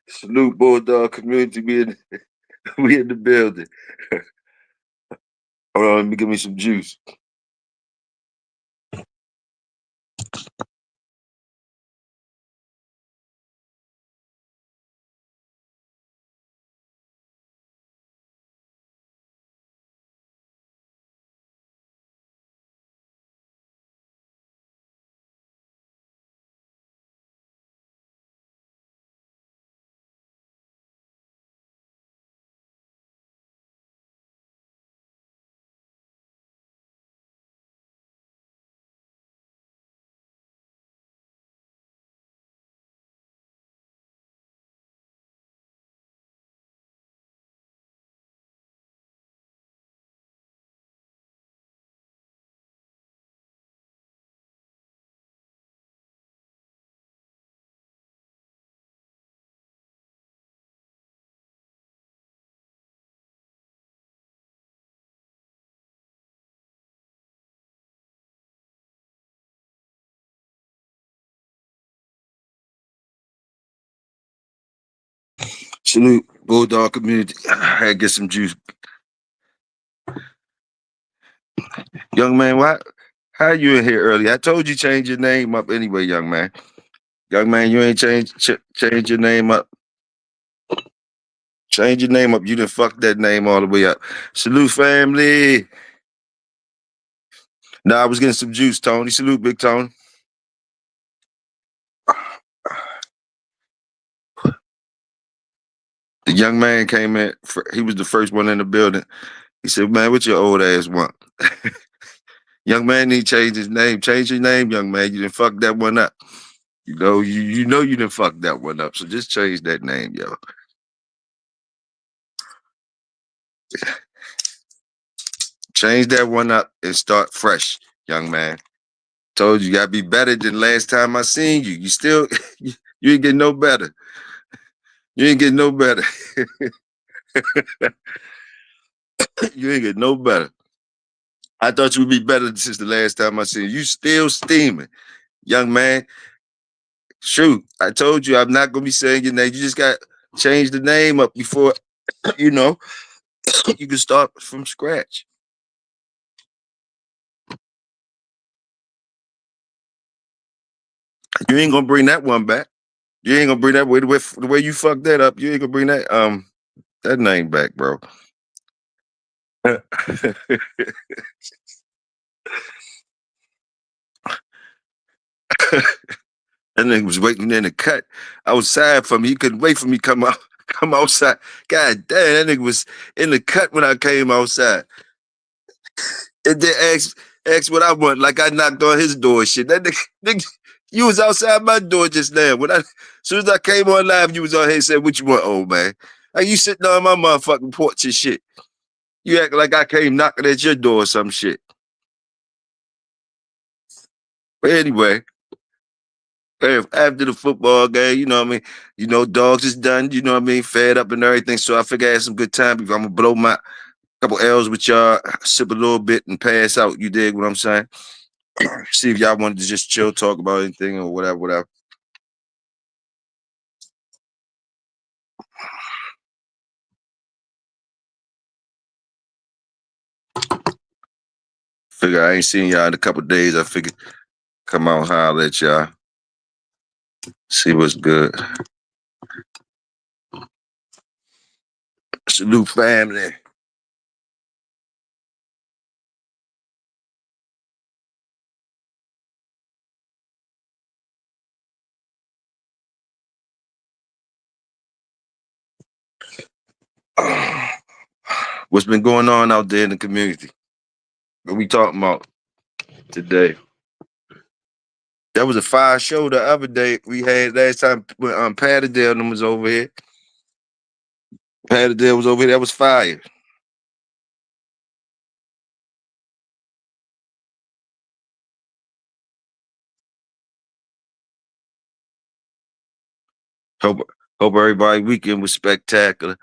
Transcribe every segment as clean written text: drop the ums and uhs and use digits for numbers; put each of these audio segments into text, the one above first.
Salute Bulldog community. We in the building. Hold on, let me give me some juice. Salute Bulldog community. I had to get some juice. Young man, why? How you in here early? I told you change your name up anyway, young man. Young man, you ain't change your name up. Change your name up. You done fucked that name all the way up. Salute family. Nah, I was getting some juice, Tony. Salute, Big Tony. The young man came in. He was the first one in the building. He said, "Man, what your old ass want?" Young man need to change his name. Change your name, young man. You done fucked that one up. You know you done fucked that one up. So just change that name, yo. Change that one up and start fresh, young man. Told you, you gotta be better than last time I seen you. You still you ain't getting no better. You ain't getting no better. You ain't getting no better. I thought you would be better since the last time I seen you. You still steaming, young man. Shoot, I told you I'm not gonna be saying your name. You just got to change the name up before you know you can start from scratch. You ain't gonna bring that one back. You ain't gonna bring that the way you fucked that up. You ain't gonna bring that name back, bro. That nigga was waiting in the cut outside for me. He couldn't wait for me to come out, come outside. God damn, that nigga was in the cut when I came outside. And then ask what I want, like I knocked on his door. Shit, that nigga, you was outside my door just now. As soon as I came on live, you was on here and said, "What you want, old man?" Like you sitting on my motherfucking porch and shit. You act like I came knocking at your door or some shit. But anyway, after the football game, you know what I mean? You know, dogs is done, you know what I mean? Fed up and everything. So I figured I had some good time because I'm gonna blow my couple L's with y'all, sip a little bit and pass out. You dig what I'm saying? See if y'all wanted to just chill, talk about anything or whatever, whatever. Figure I ain't seen y'all in a couple days. I figured come out and holler at y'all. See what's good. Salute family. What's been going on out there in the community? What we talking about today? That was a fire show the other day we had last time when Patterdale and them was over here. Patterdale was over here. That was fire. Hope hope everybody weekend was spectacular.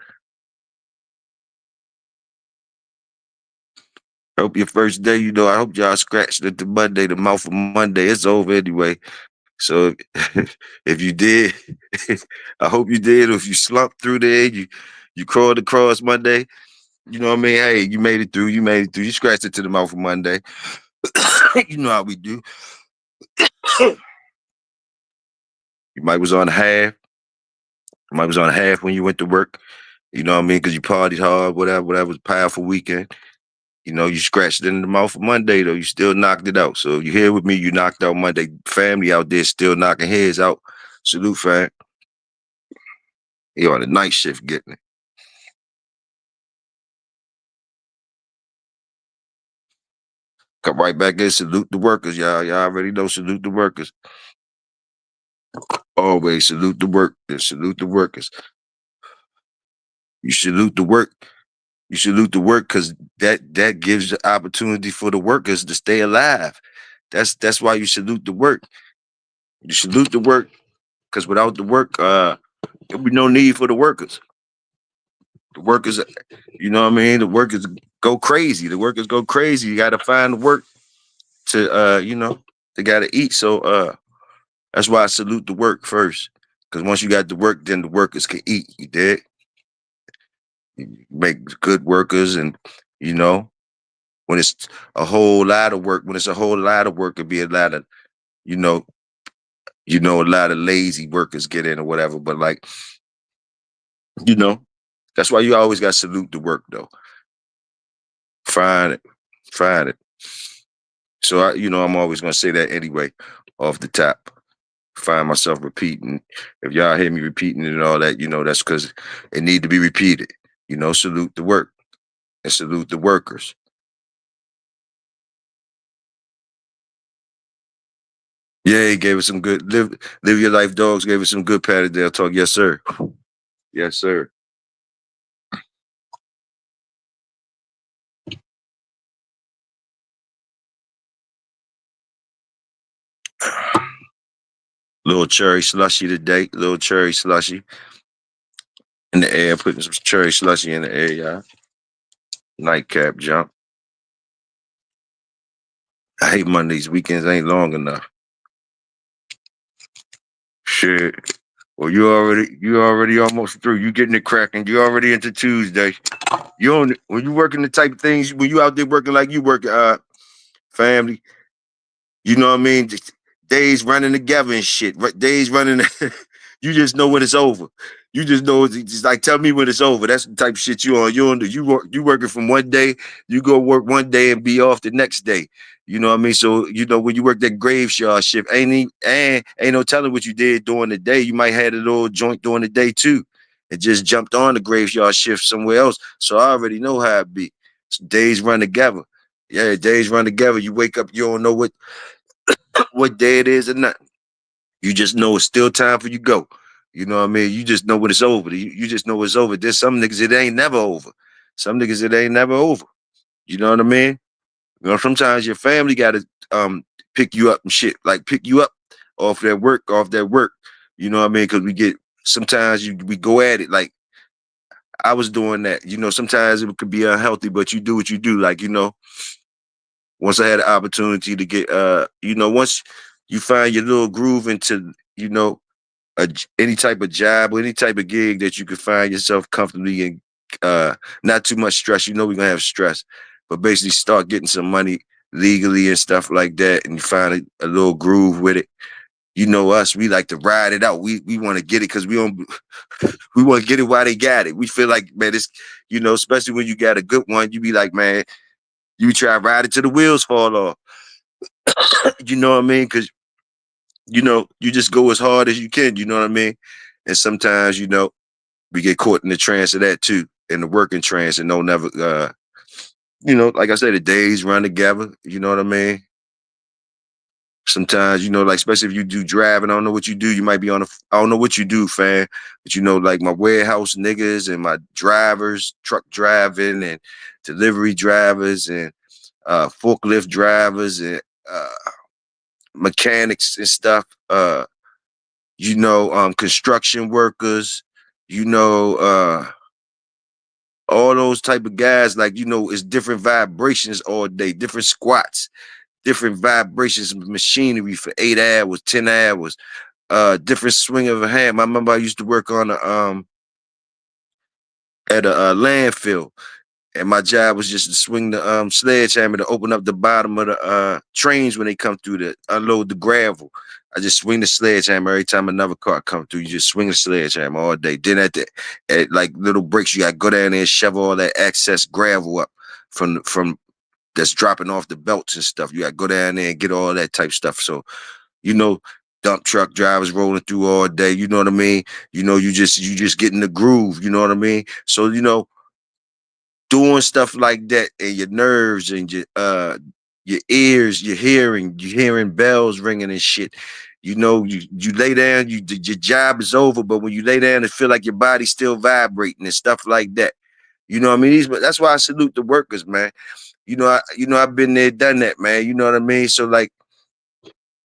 Hope your first day, I hope y'all scratched at the Monday, the mouth of Monday. It's over anyway. So if you did, I hope you did. Or if you slumped through there, you crawled across Monday. You know what I mean? Hey, you made it through. You made it through. You scratched it to the mouth for Monday. You know how we do. You might was on half. You might was on half when you went to work. You know what I mean? Because you partied hard, whatever, whatever was a powerful weekend. You know, you scratched it in the mouth for Monday, though. You still knocked it out. So you here with me, you knocked out Monday. Family out there still knocking heads out. Salute, fam. You on the night shift getting it. Come right back in, salute the workers, y'all. Y'all already know, salute the workers. Always salute the workers, salute the workers. You salute the work. You salute the work because that gives the opportunity for the workers to stay alive. That's why you salute the work. You salute the work because without the work, there'll be no need for the workers. The workers, you know what I mean? The workers go crazy. The workers go crazy. You gotta find work to they gotta eat. So that's why I salute the work first. Cause once you got the work, then the workers can eat. You did. You make good workers and you know, when it's a whole lot of work, when it's a whole lot of work, it'd be a lot of, you know, a lot of lazy workers get in or whatever. But like, you know, that's why you always got to salute the work though. Find it, find it. So I'm always gonna say that anyway, off the top. Find myself repeating. If y'all hear me repeating it and all that, that's because it need to be repeated. Salute the work and salute the workers. Yeah, he gave us some good live your life dogs, gave us some good patted down talk. Yes, sir. Yes, sir. Little cherry slushy today. Little cherry slushy in the air, putting some cherry slushy in the air, y'all. Nightcap jump. I hate Mondays. Weekends ain't long enough. Shit. Well, you already almost through. You getting it cracking. You already into Tuesday. When you working the type of things when you out there working like you work, family. You know what I mean? Just days running together and shit. Days running. You just know when it's over. You just know it's just like tell me when it's over. That's the type of shit you on. You on the you working from one day. You go work one day and be off the next day. You know what I mean? So when you work that graveyard shift, ain't no telling what you did during the day. You might have a little joint during the day too. It just jumped on the graveyard shift somewhere else. So I already know how it be. So days run together. Yeah, days run together. You wake up, you don't know what day it is or not. You just know it's still time for you to go. You know what I mean? You just know when it's over. You just know it's over. There's some niggas it ain't never over. Some niggas it ain't never over. You know what I mean? Sometimes your family gotta pick you up and shit. Like pick you up off that work. You know what I mean? Cause we get sometimes we go at it like I was doing that. Sometimes it could be unhealthy, but you do what you do. Like, once I had the opportunity to get once you find your little groove into, any type of job or any type of gig that you could find yourself comfortably in, not too much stress. We're gonna have stress, but basically start getting some money legally and stuff like that, and you find a little groove with it. Us, we like to ride it out. We want to get it because we don't we want to get it while they got it. We feel like, man, it's especially when you got a good one, you be like, man, you try to ride it till the wheels fall off. You know what I mean? Because you just go as hard as you can. You know what I mean? And sometimes, we get caught in the trance of that too, in the working trance, and don't never, like I said, the days run together. You know what I mean? Sometimes, like especially if you do driving, I don't know what you do. You might be I don't know what you do, fam. But like my warehouse niggas and my drivers, truck driving and delivery drivers and forklift drivers and mechanics and stuff. Construction workers. You know, all those type of guys. Like it's different vibrations all day, different squats, different vibrations of machinery for 8 hours, 10 hours, different swing of a hand. I remember I used to work on a at a landfill. And my job was just to swing the sledgehammer to open up the bottom of the trains when they come through to unload the gravel. I just swing the sledgehammer every time another car come through. You just swing the sledgehammer all day. Then at like little breaks, you got to go down there and shove all that excess gravel up from that's dropping off the belts and stuff. You got to go down there and get all that type stuff. So you know, dump truck drivers rolling through all day. You know what I mean? You just get in the groove. You know what I mean? So doing stuff like that and your nerves and your ears, you hearing bells ringing and shit. You lay down, your job is over, but when you lay down, it feel like your body's still vibrating and stuff like that. You know what I mean? That's why I salute the workers, man. I've been there, done that, man. You know what I mean? So like,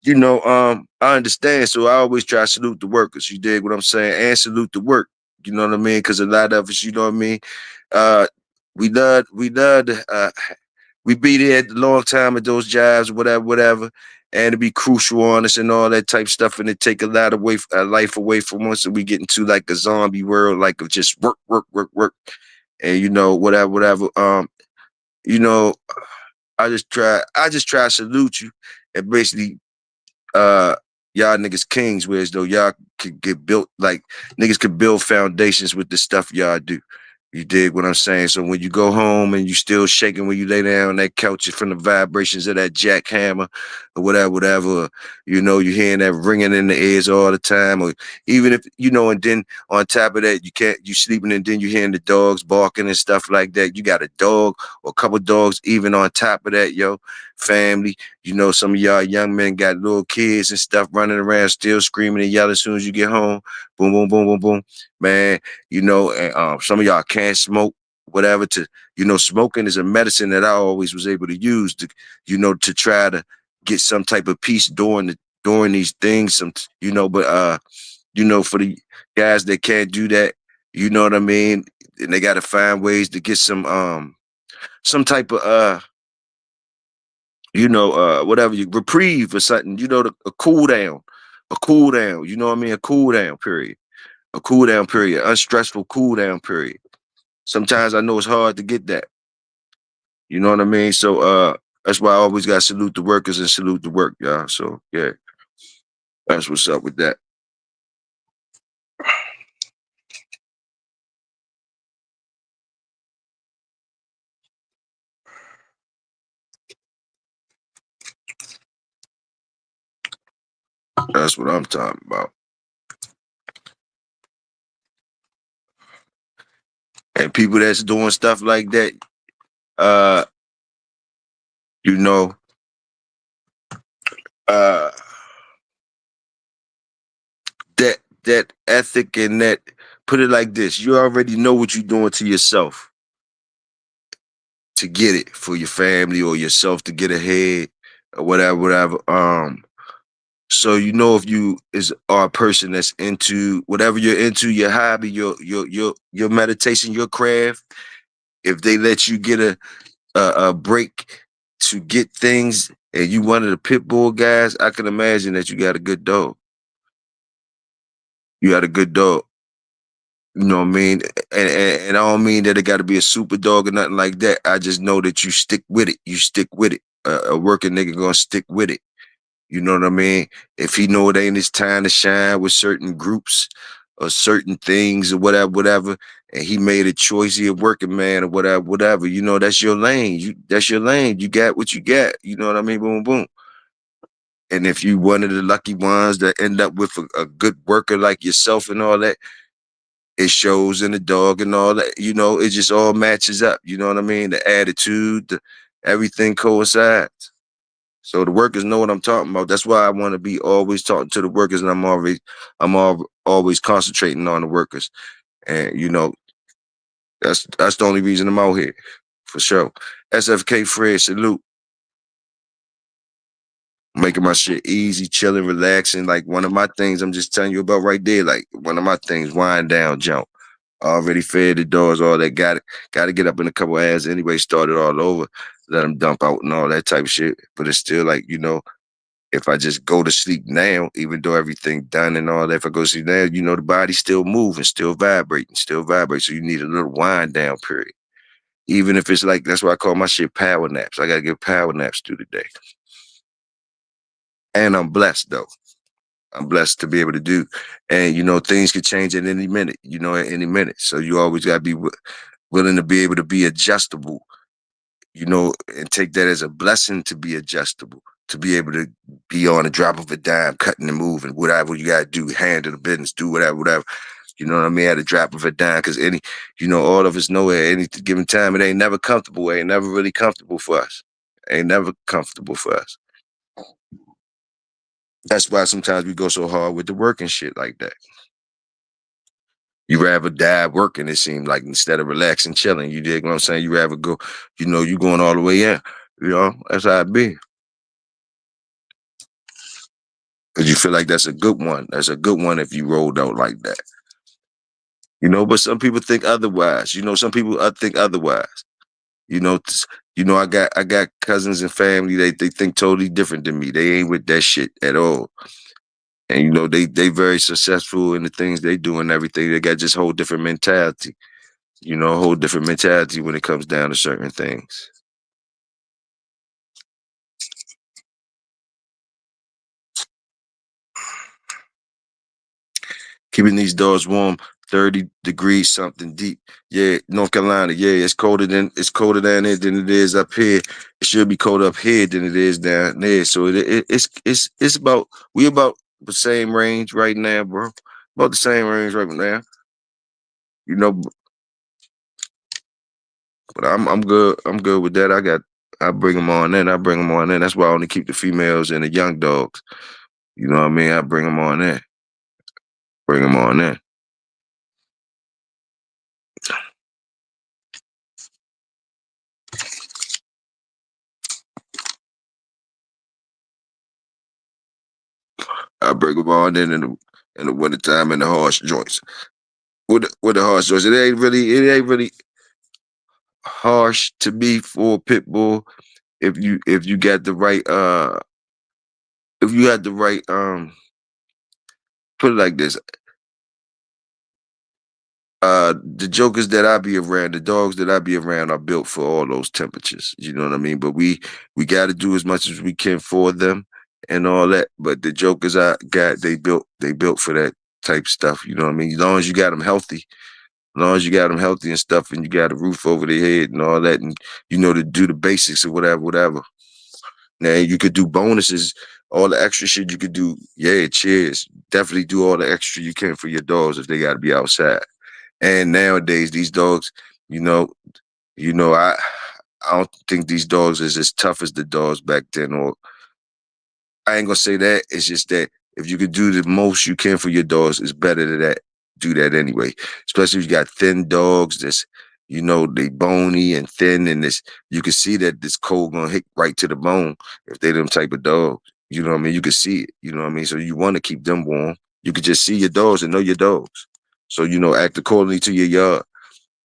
I understand. So I always try to salute the workers. You dig what I'm saying? And salute the work. You know what I mean? Because a lot of us, you know what I mean? Uh, we be there at a long time at those jobs, whatever, whatever, and to be crucial on us and all that type stuff, and it take a lot away, life away from us, and we get into like a zombie world, like of just work, work, work, work, and whatever, whatever. You know, I just try to salute you and basically uh y'all niggas kings, whereas though y'all could get built like niggas could build foundations with the stuff y'all do. You dig what I'm saying? So when you go home and you still shaking when you lay down on that couch from the vibrations of that jackhammer or whatever, whatever, you hearing that ringing in the ears all the time, or even if and then on top of that, you sleeping and then you hearing the dogs barking and stuff like that. You got a dog or a couple dogs even on top of that, family. Some of y'all young men got little kids and stuff running around still screaming and yelling as soon as you get home. Boom, boom, boom, boom, boom. Man, and some of y'all can't smoke, whatever. Smoking is a medicine that I always was able to use to try to get some type of peace during these things. But for the guys that can't do that, you know what I mean? And they got to find ways to get some type of whatever you reprieve or something, a cool down, you know what I mean? A cool down period, unstressful cool down period. Sometimes I know it's hard to get that. You know what I mean? So that's why I always got to salute the workers and salute the work, y'all. So yeah, that's what's up with that. That's what I'm talking about. And people that's doing stuff like that, uh, you know, uh, that ethic and that, put it like this, you already know what you're doing to yourself to get it for your family or yourself to get ahead or whatever, whatever. So if you are a person that's into whatever you're into, your hobby, your meditation, your craft, if they let you get a break to get things and you one of the pit bull guys, I can imagine that you got a good dog. You got a good dog. You know what I mean? And I don't mean that it got to be a super dog or nothing like that. I just know that you stick with it. You stick with it. A working nigga gonna stick with it. You know what I mean? If he know it ain't his time to shine with certain groups or certain things or whatever, whatever, and he made a choice, he a working man or whatever, whatever, that's your lane. That's your lane. You got what you got. You know what I mean? Boom, boom. And if you one of the lucky ones that end up with a good worker like yourself and all that, it shows in the dog and all that. It just all matches up. You know what I mean? The attitude, everything coincides. So the workers know what I'm talking about. That's why I want to be always talking to the workers, and always concentrating on the workers. And that's the only reason I'm out here, for sure. SFK Fred, salute. Making my shit easy, chilling, relaxing. Like one of my things I'm just telling you about right there. Like one of my things, wind down, jump. already fed the dogs, all that. Got to get up in a couple hours anyway. Start it all over. Let them dump out and all that type of shit. But it's still like, if I just go to sleep now, even though everything done and all that, if I go to sleep now, the body's still moving, still vibrating, still vibrating. So you need a little wind down period. Even if it's like, that's why I call my shit power naps. I got to get power naps through the day. And I'm blessed though. I'm blessed to be able to do. And, things could change at any minute, at any minute. So you always got to be willing to be able to be adjustable, and take that as a blessing to be adjustable, to be able to be on a drop of a dime, cutting and moving, whatever you got to do, handle the business, do whatever. You know what I mean? At a drop of a dime, because all of us know at any given time, it ain't never comfortable. It ain't never really comfortable for us. Ain't never comfortable for us. That's why sometimes we go so hard with the work and shit like that. You rather die working, it seems like, instead of relaxing, chilling. You dig what I'm saying? You rather go, you going all the way in. That's how it be. Because you feel like that's a good one. That's a good one if you rolled out like that. But some people think otherwise. Some people think otherwise. You know, I got cousins and family. They think totally different than me. They ain't with that shit at all. And they very successful in the things they do and everything. They got just whole different mentality. A whole different mentality when it comes down to certain things. Keeping these doors warm, 30 degrees something deep. Yeah, North Carolina. Yeah, it's colder down there than it is up here. It should be colder up here than it is down there. So it's about we about the same range right now, bro. About the same range right now. You know, but I'm good. I'm good with that. I bring them on in. I bring them on in. That's why I only keep the females and the young dogs. You know what I mean? I bring them on in. Bring them on in. I bring them on in the wintertime in the harsh joints. With the harsh joints, it ain't really harsh to me for a pit bull if you got the right if you had the right put it like this. The jokers that I be around, the dogs that I be around are built for all those temperatures. You know what I mean? But we got to do as much as we can for them and all that. But the jokers I got, they built for that type stuff. You know what I mean? As long as you got them healthy, as long as you got them healthy and stuff, and you got a roof over their head and all that, and to do the basics or whatever. Now you could do bonuses, all the extra shit you could do. Yeah, cheers. Definitely do all the extra you can for your dogs if they got to be outside. And nowadays, these dogs, you know, I don't think these dogs is as tough as the dogs back then. Or I ain't gonna say that. It's just that if you could do the most you can for your dogs, it's better to that do that anyway. Especially if you got thin dogs that's they bony and thin, and this you can see that this cold gonna hit right to the bone if they them type of dogs. You know what I mean? You can see it. You know what I mean? So you want to keep them warm. You could just see your dogs and know your dogs. So act accordingly to your yard.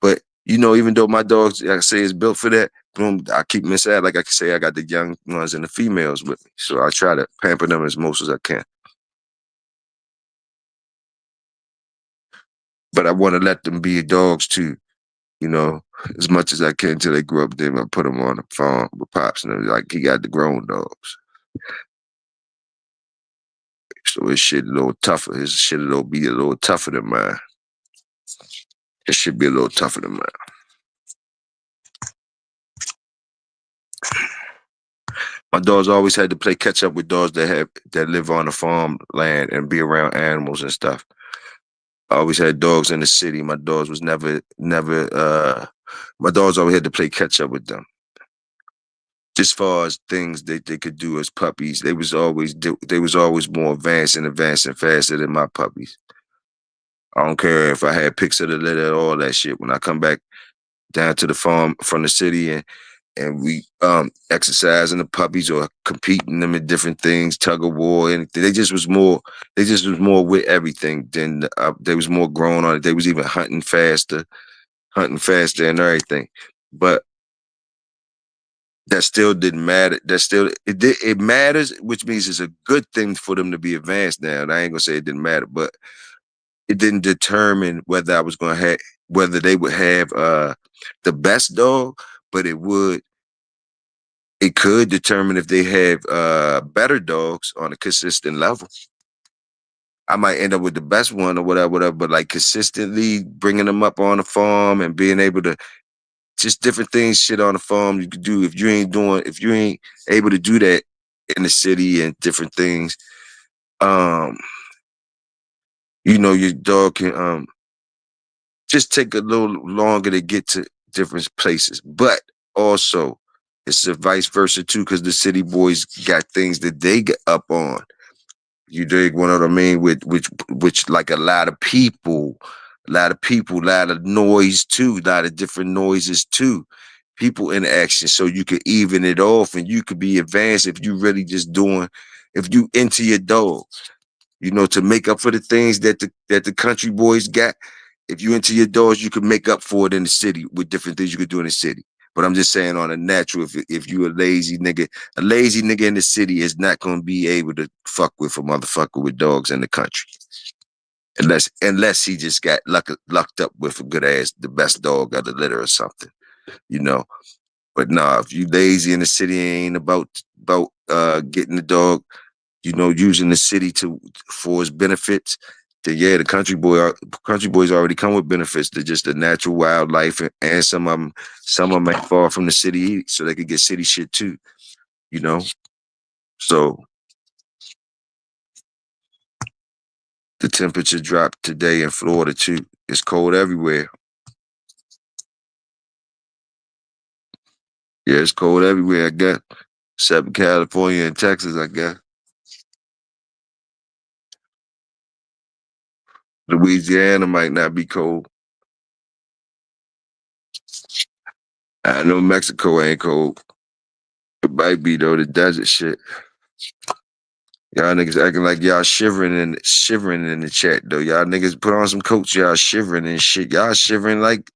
But even though my dogs, like I say, is built for that, boom, I keep them inside. Like I can say, I got the young ones and the females with me, so I try to pamper them as most as I can. But I want to let them be dogs too, you know, as much as I can until they grow up. Then I put them on the farm with pops, and like he got the grown dogs, so his shit a little tougher. His shit will be a little tougher than mine. It should be a little tougher than mine. My dogs always had to play catch up with dogs that live on the farm land and be around animals and stuff. I always had dogs in the city. My dogs was never my dogs always had to play catch up with them. Just far as things that they could do as puppies, they was always more advanced and faster than my puppies. I don't care if I had pics of the litter, all that shit. When I come back down to the farm from the city, and and we exercising the puppies or competing them in different things, tug of war, anything. They just was more with everything than they was more grown on it. They was even hunting faster and everything. But that still didn't matter. It matters, which means it's a good thing for them to be advanced now. And I ain't gonna say it didn't matter, but it didn't determine whether I was gonna have whether they would have the best dog, but it could determine if they have better dogs on a consistent level. I might end up with the best one or whatever, but like consistently bringing them up on the farm and being able to just different things, shit on the farm you could do if you ain't able to do that in the city and different things. Um, your dog can just take a little longer to get to different places, but also it's a vice versa too, because the city boys got things that they get up on. You dig what I mean? Which like a lot of noise too, a lot of different noises too. People in action, so you could even it off and you could be advanced if you really just doing if you into your dog, to make up for the things that the country boys got. If you into your dogs, you could make up for it in the city with different things you could do in the city. But I'm just saying on a natural, if you a lazy nigga in the city is not gonna be able to fuck with a motherfucker with dogs in the country. Unless he just got lucked up with a good ass, the best dog of the litter or something, you know. But nah, if you lazy in the city, ain't about getting the dog, using the city for his benefits, then yeah, the country boys already come with benefits. They're just the natural wildlife, and some of them may fall from the city, so they could get city shit too. You know, so the temperature dropped today in Florida too. It's cold everywhere. Yeah, it's cold everywhere. I guess, except California and Texas. I guess Louisiana might not be cold. I know Mexico ain't cold. It might be though, the desert shit. Y'all niggas acting like y'all shivering in the chat though. Y'all niggas put on some coats, y'all shivering and shit. Y'all shivering like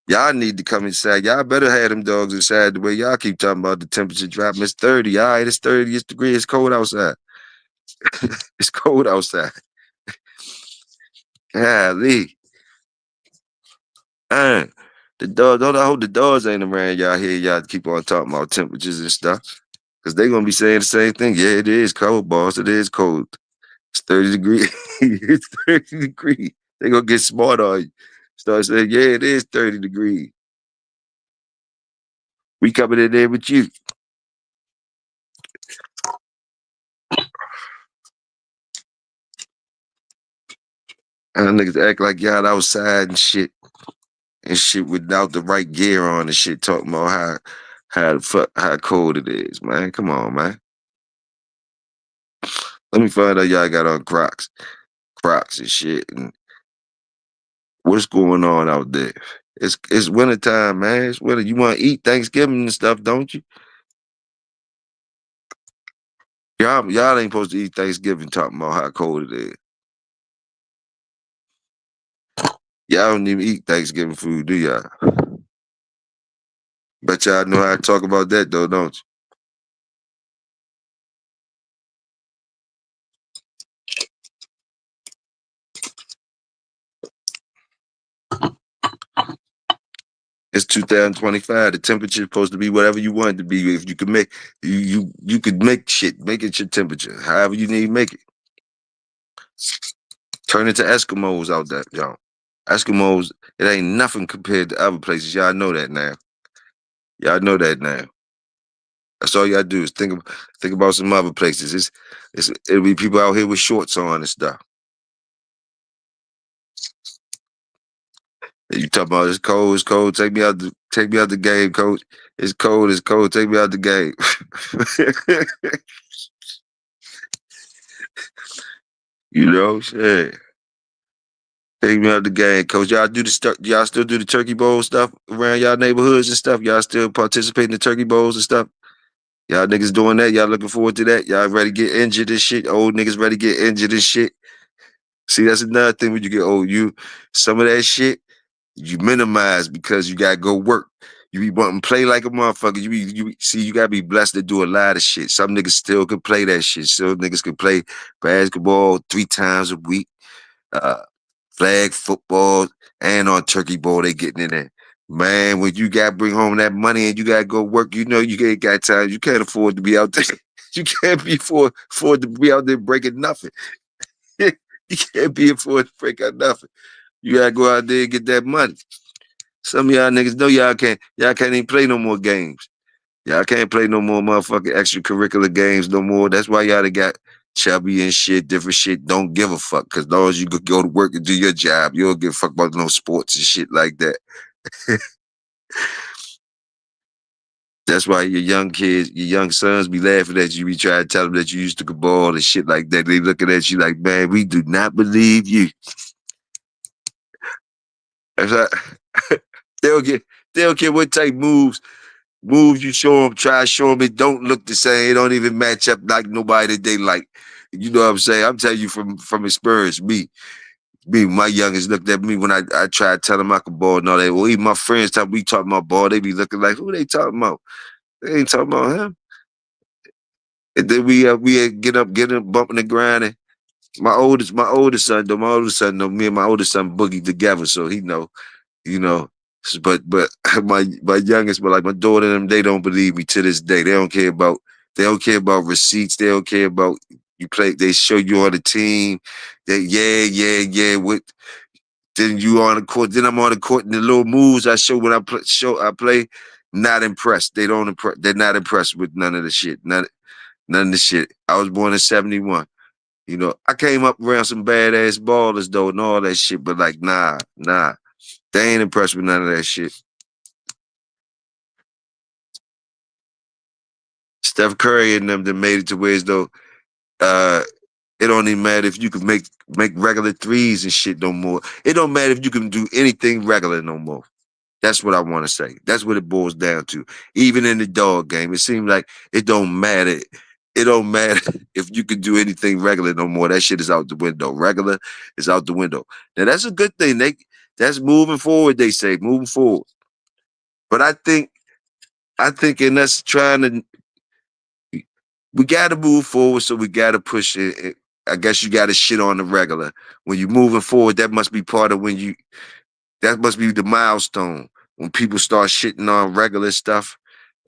y'all need to come inside. Y'all better have them dogs inside the way y'all keep talking about the temperature dropping. It's 30. All right, it's 30 degrees. It's cold outside. It's cold outside. Golly. Man. I hope the dogs ain't around y'all here. Y'all keep on talking about temperatures and stuff. Cause they gonna be saying the same thing. Yeah, it is cold, boss. It is cold. It's 30 degrees. It's 30 degrees. They gonna get smart on you. Start saying, yeah, it is 30 degrees. We coming in there with you. And niggas act like y'all outside and shit without the right gear on and shit, talking about how cold it is, man. Come on, man. Let me find out y'all got on Crocs and shit. And what's going on out there? It's winter time, man. It's winter. You want to eat Thanksgiving and stuff, don't you? Y'all ain't supposed to eat Thanksgiving talking about how cold it is. Y'all don't even eat Thanksgiving food, do y'all? But y'all know how to talk about that though, don't you? It's 2025. The temperature is supposed to be whatever you want it to be. If you could make you could make it your temperature, however you need to make it. Turn it to Eskimos out there, y'all. Eskimos, it ain't nothing compared to other places. Y'all know that now. Y'all know that now. That's all y'all do is think about some other places. It'll be people out here with shorts on and stuff. You talking about it's cold. Take me out the game, coach. It's cold. Take me out the game. Shit. Take me out the game, coach. Y'all still do the turkey bowl stuff around y'all neighborhoods and stuff? Y'all still participate in the turkey bowls and stuff? Y'all niggas doing that? Y'all looking forward to that? Y'all ready to get injured and shit? Old niggas ready to get injured and shit? See, that's another thing when you get old. Some of that shit, you minimize because you gotta go work. You be wanting to play like a motherfucker. See, you gotta be blessed to do a lot of shit. Some niggas still can play that shit. Some niggas can play basketball 3 times a week, uh, flag football, and on turkey ball, they getting in there. Man, when you gotta bring home that money and you gotta go work, you know you ain't got time. You can't afford to be out there. You can't be afford to be out there breaking nothing. You can't be afford to break out nothing. You gotta go out there and get that money. Some of y'all niggas know y'all can't even play no more games. Y'all can't play no more motherfucking extracurricular games no more. That's why y'all done got chubby and shit, different shit. Don't give a fuck. Cause as long as you could go to work and do your job, you don't give a fuck about no sports and shit like that. That's why your young kids, your young sons be laughing at you. We try to tell them that you used to ball and shit like that. They looking at you like, man, we do not believe you. That's like, they don't get they don't care what type moves you show them, try to show them it don't look the same. It don't even match up like nobody that they like. You know what I'm saying? I'm telling you from experience. My youngest looked at me when I tried to tell them I could ball and all that. Well, even my friends time we talking about ball, they be looking like, who they talking about? They ain't talking about him. And then we get up, bumping and grinding. My oldest son though, me and my oldest son boogie together, so he know. You know. But my youngest, but like my daughter and them, they don't believe me to this day. They don't care about receipts. They don't care about you play. They show you on the team. They yeah. What then you on the court? Then I'm on the court and the little moves I show when I play. Not impressed. They don't impress. They're not impressed with none of the shit. None of the shit. I was born in '71. You know, I came up around some badass ballers though and all that shit, but like nah. They ain't impressed with none of that shit. Steph Curry and them that made it to where as though uh it don't even matter if you can make regular threes and shit no more. It don't matter if you can do anything regular no more. That's what I want to say. That's what it boils down to. Even in the dog game, it seems like it don't matter. It don't matter if you can do anything regular no more. That shit is out the window. Regular is out the window. Now that's a good thing. That's moving forward. They say moving forward. But I think in us trying to we got to move forward, so we got to push it. I guess you got to shit on the regular. When you're moving forward, that must be part of that must be the milestone. When people start shitting on regular stuff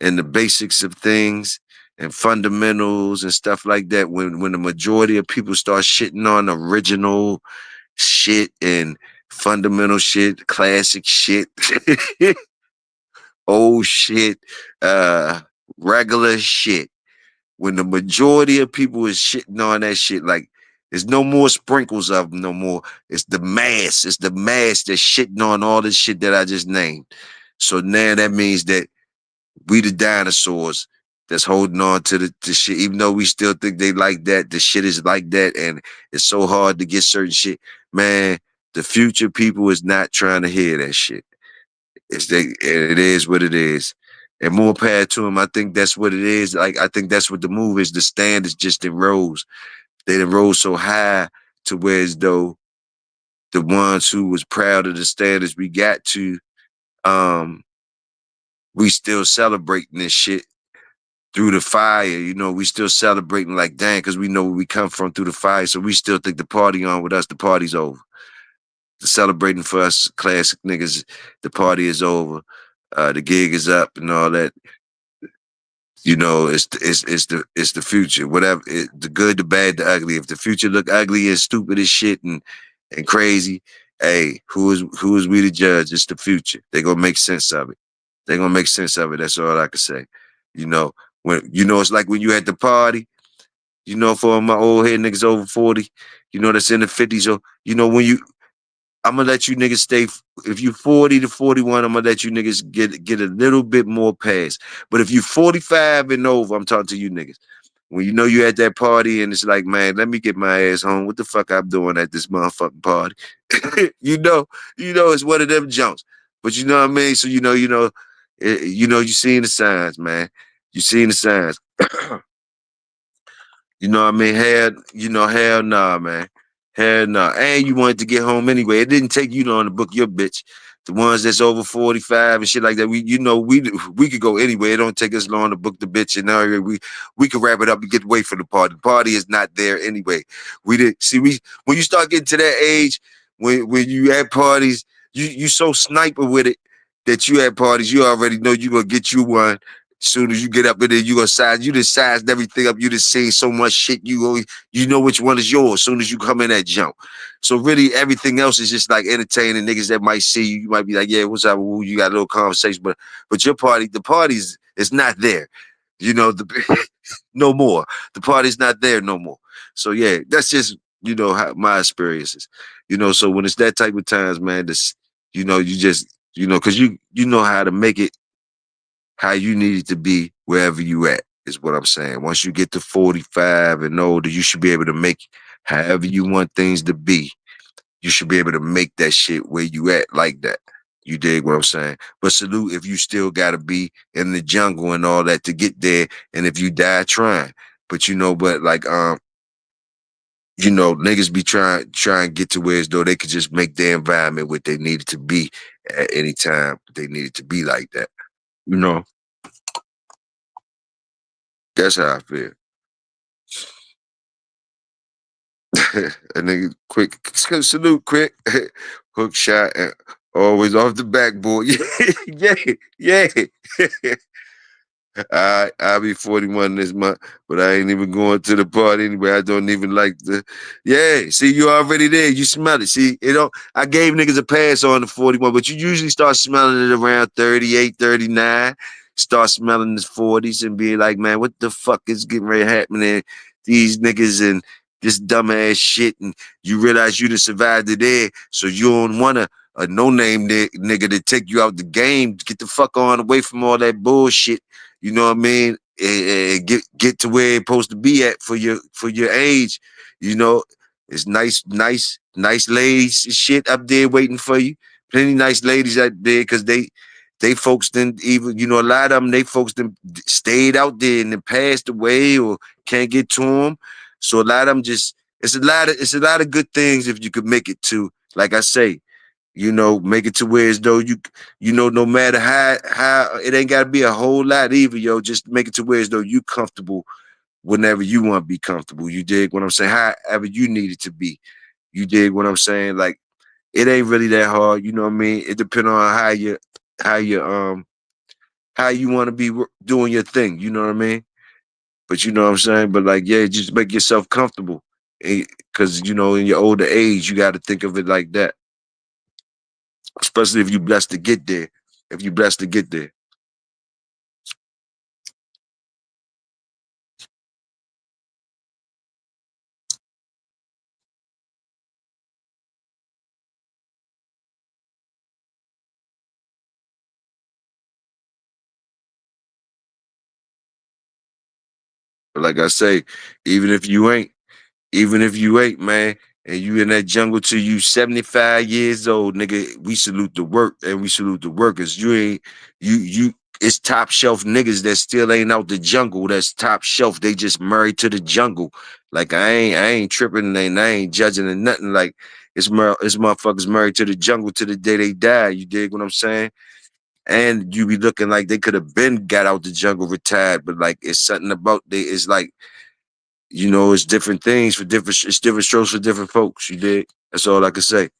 and the basics of things and fundamentals and stuff like that, when the majority of people start shitting on original shit and fundamental shit, classic shit, old shit, regular shit. When the majority of people is shitting on that shit, like there's no more sprinkles of them no more. It's the mass. It's the mass that's shitting on all this shit that I just named. So now that means that we the dinosaurs that's holding on to the shit, even though we still think they like that. The shit is like that, and it's so hard to get certain shit. Man, the future people is not trying to hear that shit. It is what it is. And more power to them. I think that's what it is. Like I think that's what the move is. The standards just it rose. They rose so high to where as though the ones who was proud of the standards we got to, um, we still celebrating this shit through the fire. You know, we still celebrating like dang, because we know where we come from through the fire. So we still think the party on with us, the party's over. Celebrating for us classic niggas, the party is over. The gig is up and all that. You know, it's the future. Whatever the good, the bad, the ugly. If the future look ugly and stupid as shit and crazy, hey, who is we to judge? It's the future. They gonna make sense of it. They gonna make sense of it. That's all I can say. You know, it's like when you at the party. You know, for my old head niggas over 40. You know, that's in the 50s. So you know when you I'm gonna let you niggas stay. If you 40 to 41, I'm gonna let you niggas get a little bit more pass. But if you 45 and over, I'm talking to you niggas. When you know you at that party and it's like, man, let me get my ass home. What the fuck I'm doing at this motherfucking party? you know, it's one of them jumps. But you know what I mean? So you seen the signs, man. You seen the signs. You know what I mean? Hell nah, man. Hell nah. And you wanted to get home anyway. It didn't take you long to book your bitch. The ones that's over 45 and shit like that. We could go anyway. It don't take us long to book the bitch and we could wrap it up and get away from the party. The party is not there anyway. We did see we when you start getting to that age, when you at parties, you so sniper with it that you at parties, you already know you gonna get you one. Soon as you get up in there, you gonna size. You just sized everything up. You just seen so much shit. You know which one is yours. Soon as you come in that jump. So really, everything else is just like entertaining niggas that might see you. You might be like, yeah, what's up? Ooh, you got a little conversation, but your party, the party's is not there. You know no more. The party's not there no more. So yeah, that's just how my experiences. So when it's that type of times, man, this you just because you know how to make it how you need it to be wherever you at, is what I'm saying. Once you get to 45 and older, you should be able to make however you want things to be. You should be able to make that shit where you at like that. You dig what I'm saying? But salute if you still gotta be in the jungle and all that to get there, and if you die trying. But niggas be trying to get to where as though they could just make their environment what they need it to be at any time they need it to be like that. You know, that's how I feel. A nigga quick salute quick hook shot and always off the backboard. Yeah, yeah, yeah. I'll be 41 this month, but I ain't even going to the party anyway. I don't even like the. Yeah, see, you already there. You smell it. See, it don't. I gave niggas a pass on the 41, but you usually start smelling it around 38, 39. Start smelling the 40s and be like, man, what the fuck is getting ready to happen there? These niggas and this dumbass shit, and you realize you done survived it there, so you don't want a no-name nigga to take you out the game. Get the fuck on away from all that bullshit. You know what I mean? And get to where it's supposed to be at for your age. You know, it's nice ladies and shit up there waiting for you. Plenty nice ladies out there because they folks didn't even, a lot of them, they folks didn't stayed out there and then passed away or can't get to them. So a lot of them just it's a lot of good things if you could make it to, like I say, make it to where as though no matter how it ain't gotta be a whole lot either, yo. Just make it to where as though you comfortable whenever you want to be comfortable. You dig what I'm saying? However you need it to be. You dig what I'm saying? Like it ain't really that hard, you know what I mean? It depends on how you how you want to be doing your thing, you know what I mean? But you know what I'm saying? But like, yeah, just make yourself comfortable. Cause in your older age, you gotta think of it like that. Especially if you blessed to get there. If you blessed to get there. But like I say, even if you ain't, even if you ain't, man, and you in that jungle till you 75 years old, nigga, we salute the work and we salute the workers. You ain't you it's top shelf niggas that still ain't out the jungle. That's top shelf. They just married to the jungle. Like I ain't tripping and I ain't judging and nothing. Like it's motherfuckers married to the jungle to the day they die. You dig what I'm saying? And you be looking like they could have been got out the jungle, retired, but like it's something about it's like, it's different things for it's different strokes for different folks. You dig? That's all I can say.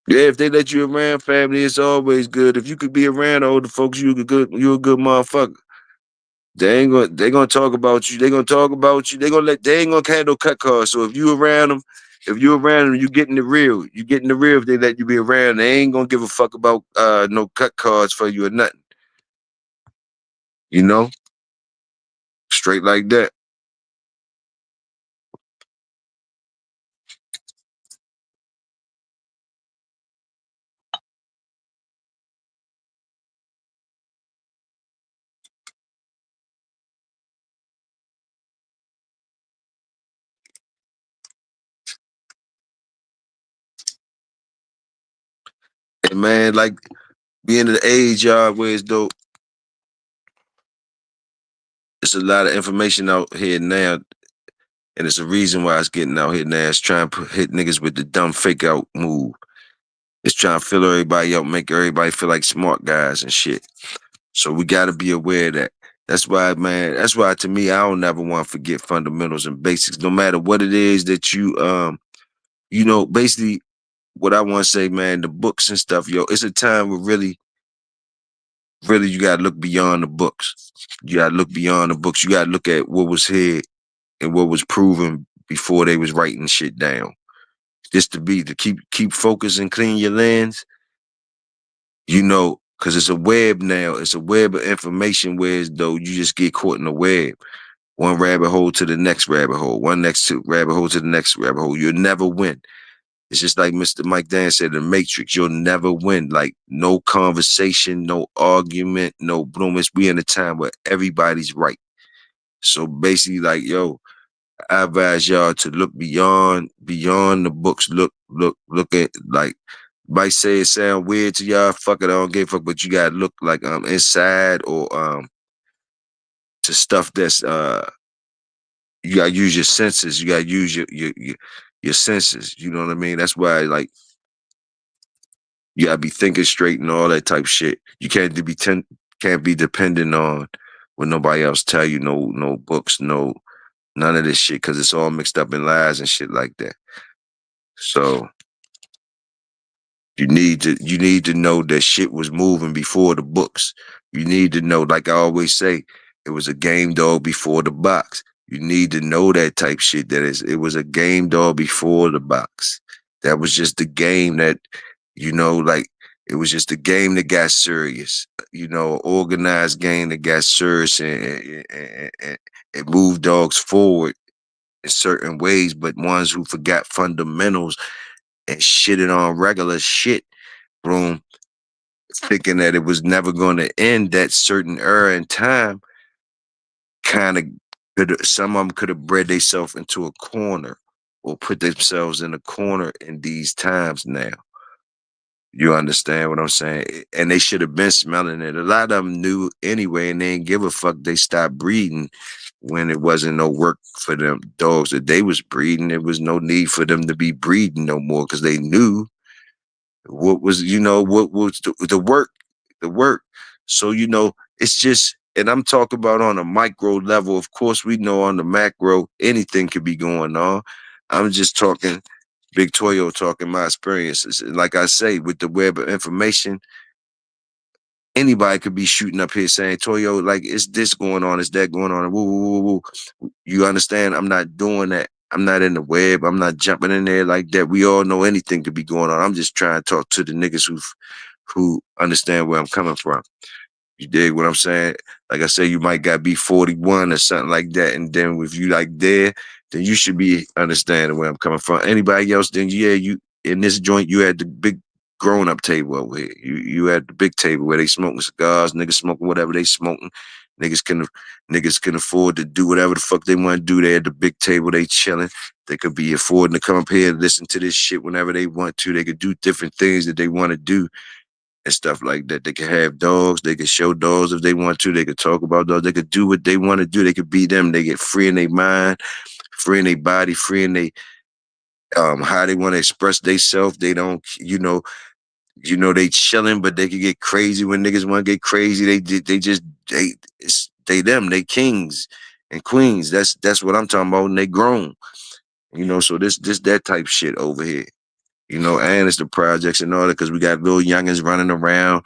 Yeah, if they let you around family, it's always good. If you could be around older folks, you a good motherfucker. They gonna talk about you. They gonna talk about you. They ain't gonna handle cut cards. So if you around them, you getting the real. You getting the real if they let you be around. They ain't gonna give a fuck about no cut cards for you or nothing. You know? Straight like that. And man, like being at the age y'all where it's dope, it's a lot of information out here now, and it's a reason why it's getting out here now. It's trying to hit niggas with the dumb fake out move. It's trying to fill everybody out, make everybody feel like smart guys and shit. So we got to be aware of that. That's why, man. That's why, to me, I don't never want to forget fundamentals and basics, no matter what it is that basically what I want to say, man. The books and stuff, yo. It's a time where really, really, you got to look beyond the books. You got to look beyond the books. You got to look at what was here and what was proven before they was writing shit down. Just to keep focus and clean your lens, because it's a web now. It's a web of information, whereas though you just get caught in the web. One rabbit hole to the next rabbit hole, one next to rabbit hole to the next rabbit hole. You'll never win. It's just like Mr. Mike Dan said in The Matrix, you'll never win. Like no conversation, no argument, no bloomers. We in a time where everybody's right. So basically, like, yo, I advise y'all to look beyond the books. Look at, like, might say it sound weird to y'all. Fuck it, I don't give a fuck. But you gotta look like inside or to stuff that's you gotta use your senses. You gotta use your senses. You know what I mean? That's why, like, you gotta be thinking straight and all that type shit. You can't be dependent on what nobody else tell you. No books, no none of this shit, because it's all mixed up in lies and shit like that. So you need to know that shit was moving before the books. You need to know, like I always say, it was a game dog before the box. You need to know that type shit. It was a game dog before the box. That was just the game that, like, it was just a game that got serious. Organized game that got serious, and it moved dogs forward in certain ways, but ones who forgot fundamentals and shitted on regular shit, boom, thinking that it was never going to end, that certain era in time, kind of some of them could have bred themselves into a corner or put themselves in a corner in these times now. You understand what I'm saying? And they should have been smelling it. A lot of them knew anyway, and they didn't give a fuck. They stopped breeding when it wasn't no work for them dogs that they was breeding. There was no need for them to be breeding no more, because they knew what was the work. So, it's just, and I'm talking about on a micro level. Of course, we know on the macro, anything could be going on. I'm just talking Big Toyo, talking my experiences. And like I say, with the web of information, anybody could be shooting up here saying, Toyo, like, it's this going on, it's that going on. Woo, woo, woo, woo. You understand? I'm not doing that. I'm not in the web. I'm not jumping in there like that. We all know anything could be going on. I'm just trying to talk to the niggas who understand where I'm coming from. You dig what I'm saying? Like I say, you might got be 41 or something like that. And then if you like there, then you should be understanding where I'm coming from. Anybody else, then yeah, you in this joint, you had the big grown up table over here. You had the big table where they smoking cigars, niggas smoking whatever they smoking. Niggas can niggas can afford to do whatever the fuck they want to do. They at the big table, they chilling. They could be affording to come up here and listen to this shit whenever they want to. They could do different things that they want to do and stuff like that. They could have dogs. They could show dogs if they want to. They could talk about dogs. They could do what they want to do. They could be them. They get free in their mind, free in their body, free in their how they want to express themselves. They don't, they chilling, but they could get crazy when niggas want to get crazy. They them. They kings and queens. That's what I'm talking about. And they grown. So this that type shit over here. And it's the projects and all that, because we got little youngins running around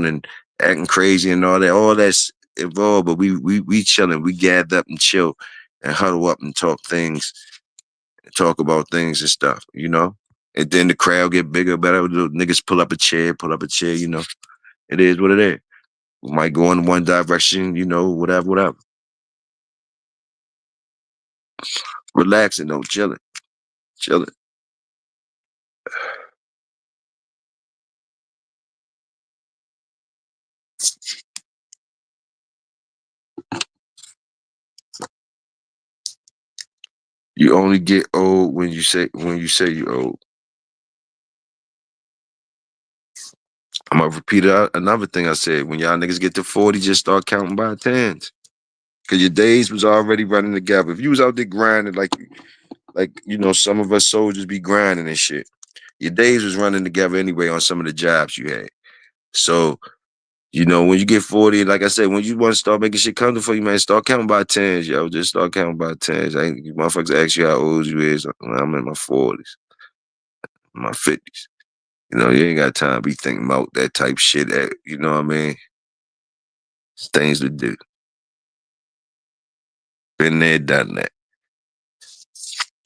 and acting crazy and all that. All that's involved, but we chilling. We gather up and chill and huddle up and talk about things and stuff. And then the crowd get bigger, better. Little niggas pull up a chair. It is what it is. We might go in one direction, whatever. Relaxing though, chilling. You only get old when you say you're old. I'm gonna repeat another thing I said. When y'all niggas get to 40, just start counting by tens. Cause your days was already running together. If you was out there grinding like some of us soldiers be grinding and shit, your days was running together anyway on some of the jobs you had. So, when you get 40, like I said, when you want to start making shit comfortable for you, man, start counting by tens, yo. Just start counting by tens. I ain't, you motherfuckers ask you how old you is. I'm in my 40s, my 50s. You ain't got time to be thinking about that type shit. You know what I mean? It's things to do. Been there, done that.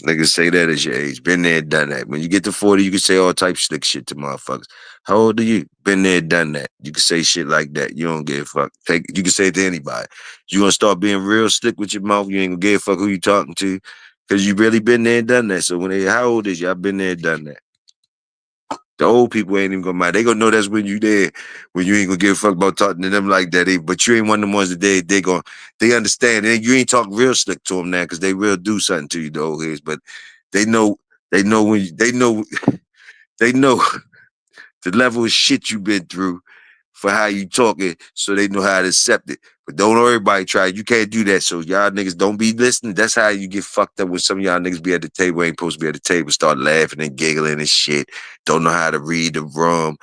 Niggas say that as your age. Been there, done that. When you get to 40, you can say all types of slick shit to motherfuckers. How old are you? Been there, done that. You can say shit like that. You don't give a fuck. You can say it to anybody. You gonna start being real slick with your mouth. You ain't gonna give a fuck who you talking to. Cause you really been there and done that. So how old is you? I've been there and done that. The old people ain't even gonna mind. They gonna know that's when you there, when you ain't gonna give a fuck about talking to them like that. But you ain't one of them ones that they understand. You ain't talk real slick to them now because they will do something to you, the old heads. But they know, they know the level of shit you been through for how you talking, so they know how to accept it. But don't everybody try. You can't do that. So y'all niggas don't be listening. That's how you get fucked up when some of y'all niggas be at the table, ain't supposed to be at the table, start laughing and giggling and shit. Don't know how to read the room,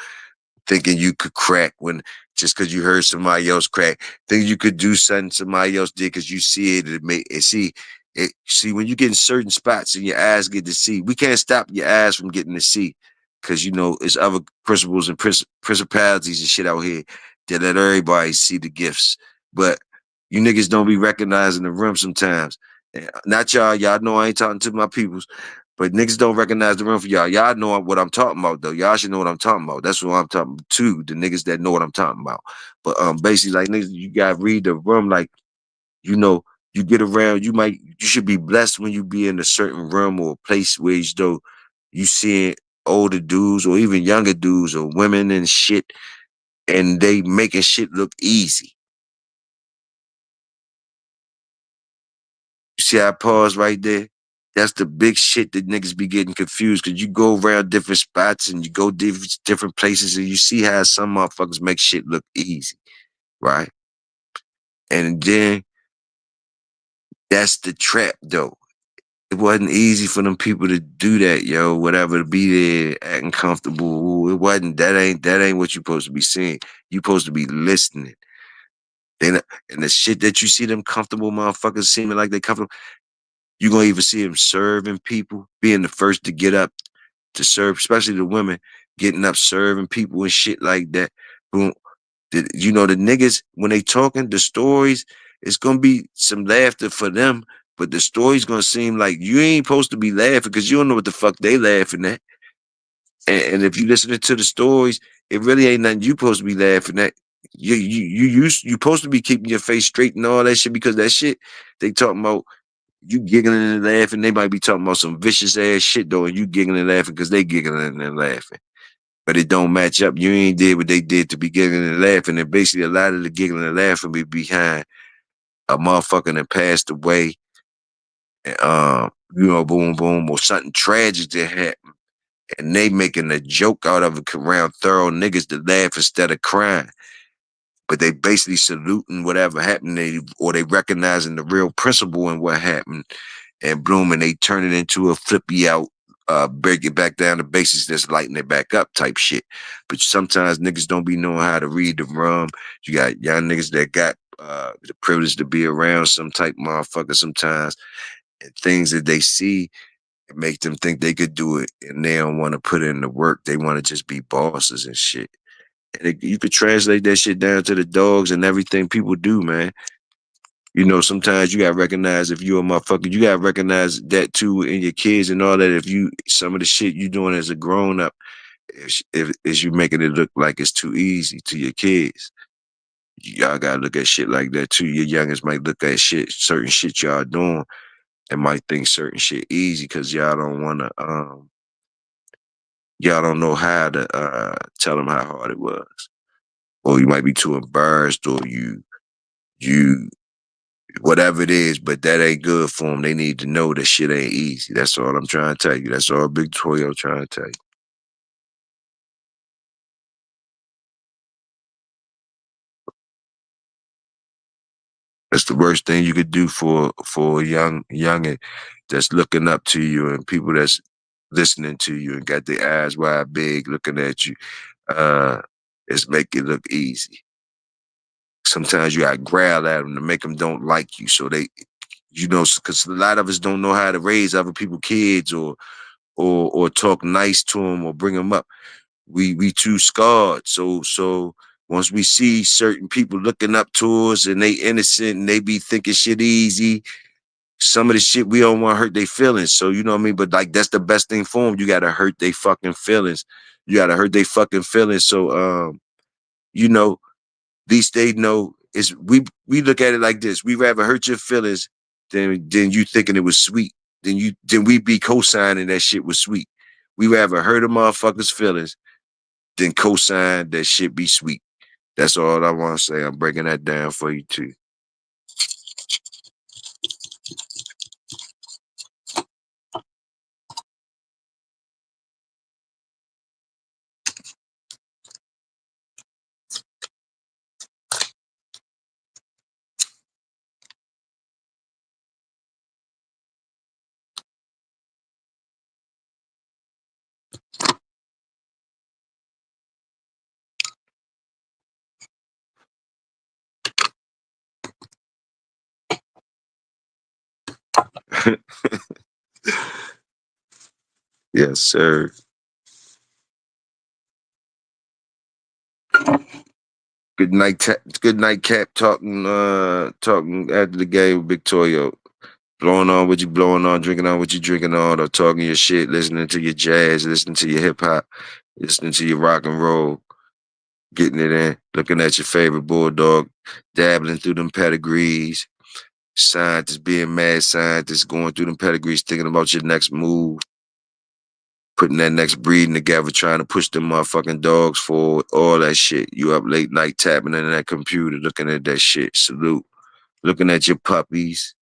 thinking you could crack when just because you heard somebody else crack, thinking you could do something somebody else did because you see it. See when you get in certain spots and your eyes get to see. We can't stop your eyes from getting to see because it's other principles and principalities and shit out here that let everybody see the gifts. But you niggas don't be recognizing the room sometimes. Not y'all know I ain't talking to my peoples. But niggas don't recognize the room for y'all. Y'all know what I'm talking about, though. Y'all should know what I'm talking about. That's what I'm talking to, the niggas that know what I'm talking about. But basically, like, niggas, you gotta read the room. Like, you know, you get around, you should be blessed when you be in a certain room or place where you seeing older dudes or even younger dudes or women and shit, and they making shit look easy. You see, I pause right there. That's the big shit that niggas be getting confused because you go around different spots and you go different places and you see how some motherfuckers make shit look easy, right? And then that's the trap, though. It wasn't easy for them people to do that, yo. Whatever, to be there acting comfortable. It wasn't. That ain't what you supposed to be seeing. You supposed to be listening. Then and the shit that you see them comfortable motherfuckers seeming like they comfortable. You gonna even see them serving people, being the first to get up to serve, especially the women getting up serving people and shit like that. Boom. The niggas, when they talking, the stories, it's gonna be some laughter for them, but the story's gonna seem like you ain't supposed to be laughing because you don't know what the fuck they laughing at. And if you listening to the stories, it really ain't nothing you supposed to be laughing at. You supposed to be keeping your face straight and all that shit because that shit they talking about you giggling and laughing. They might be talking about some vicious ass shit though, and you giggling and laughing because they giggling and laughing. But it don't match up. You ain't did what they did to be giggling and laughing. And basically a lot of the giggling and laughing be behind a motherfucker that passed away. And, boom, boom, or something tragic that happened. And they making a joke out of it around thorough niggas to laugh instead of crying. But they basically saluting whatever happened, or they recognizing the real principle in what happened, and boom, and they turn it into a flippy out, break it back down to basics that's lighting it back up type shit. But sometimes niggas don't be knowing how to read the room. You got young niggas that got the privilege to be around some type motherfucker sometimes, and things that they see it make them think they could do it, and they don't want to put in the work. They want to just be bosses and shit. You could translate that shit down to the dogs and everything people do, man. Sometimes you gotta recognize if you a motherfucker, you gotta recognize that too in your kids and all that. If you some of the shit you doing as a grown up, if is you making it look like it's too easy to your kids. Y'all gotta look at shit like that too. Your youngest might look at certain shit y'all doing, and might think certain shit easy because y'all don't know how to tell them how hard it was, or you might be too embarrassed, or you whatever it is, but that ain't good for them. They need to know that shit ain't easy. That's all I'm trying to tell you. That's all Big Toyo trying to tell you. That's the worst thing you could do for a youngin that's looking up to you and people that's listening to you and got their eyes wide big looking at you. Uh, is make it look easy. Sometimes you got to growl at them to make them don't like you, so they, because a lot of us don't know how to raise other people's kids or talk nice to them or bring them up. We too scarred. So once we see certain people looking up to us and they innocent and they be thinking shit easy, some of the shit we don't want to hurt their feelings. So you know what I mean? But like that's the best thing for them. You gotta hurt their fucking feelings. You gotta hurt their fucking feelings. So you know, at least they know is we look at it like this. We rather hurt your feelings than you thinking it was sweet. Then we be co-signing that shit was sweet. We rather hurt a motherfucker's feelings than co-sign that shit be sweet. That's all I want to say. I'm breaking that down for you too. Yes, sir. Good night, Cap. Talking after the game with Victoria. Blowing on what you blowing on, drinking on what you drinking on, or talking your shit, listening to your jazz, listening to your hip hop, listening to your rock and roll, getting it in, looking at your favorite Bulldog, dabbling through them pedigrees, scientists being mad scientists, going through them pedigrees, thinking about your next move, putting that next breeding together, trying to push them motherfucking dogs forward, all that shit. You up late night tapping into that computer, looking at that shit. Salute. Looking at your puppies.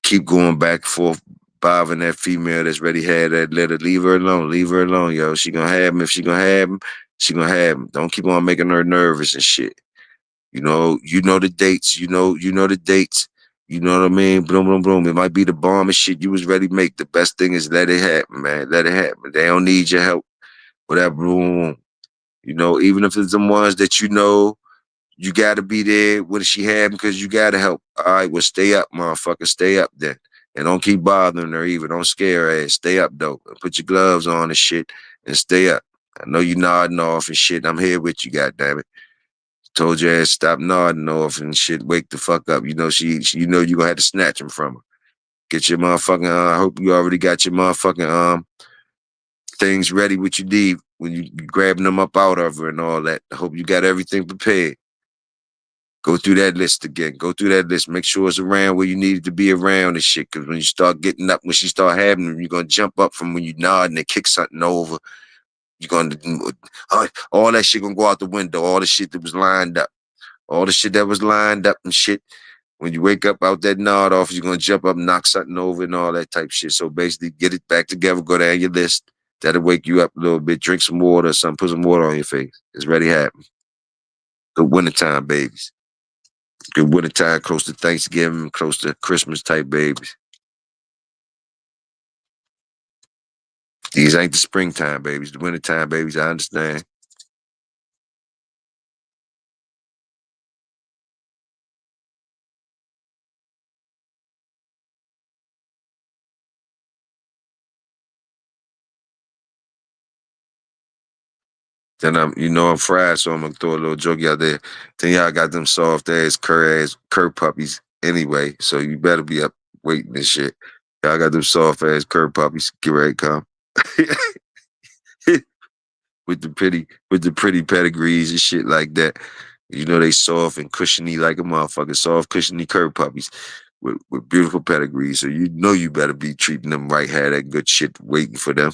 Keep going back and forth, bothering that female that's ready had that litter. Leave her alone. Leave her alone, yo. She gonna have him. If she gonna have him, she gonna have him. Don't keep on making her nervous and shit. You know the dates. You know the dates. You know what I mean? Boom, boom, boom. It might be the bomb and shit you was ready to make. The best thing is let it happen, man. Let it happen. They don't need your help. Whatever. Boom. Even if it's the ones that you gotta be there when she had because you gotta help. All right, well, stay up, motherfucker. Stay up then. And don't keep bothering her either. Don't scare her ass. Stay up, though. Put your gloves on and shit and stay up. I know you nodding off and shit. I'm here with you, goddammit. Told your ass stop nodding off and shit. Wake the fuck up. You know you know you gonna have to snatch him from her. Get your motherfucking. I hope you already got your motherfucking things ready. What you need when you grabbing them up out of her and all that. I hope you got everything prepared. Go through that list again. Go through that list. Make sure it's around where you need it to be around and shit. Because when you start getting up, when she start having them, you're gonna jump up from when you nod and they kick something over. You're gonna all that shit gonna go out the window. All the shit that was lined up. All the shit that was lined up and shit. When you wake up out that nod off, you're gonna jump up, knock something over, and all that type shit. So basically, get it back together. Go down your list. That'll wake you up a little bit. Drink some water or something. Put some water on your face. It's ready to happen. Good wintertime, babies. Good wintertime, close to Thanksgiving, close to Christmas type babies. These ain't the springtime babies, the wintertime babies, I understand. Then I'm fried, so I'm gonna throw a little joke out there. Then y'all got them soft cur puppies anyway, so you better be up waiting and shit. Y'all got them soft ass cur puppies. Get ready to come. with the pretty pedigrees and shit like that. You know they soft and cushiony like a motherfucker. Soft, cushiony cur puppies with beautiful pedigrees. So you know you better be treating them right, have that good shit waiting for them.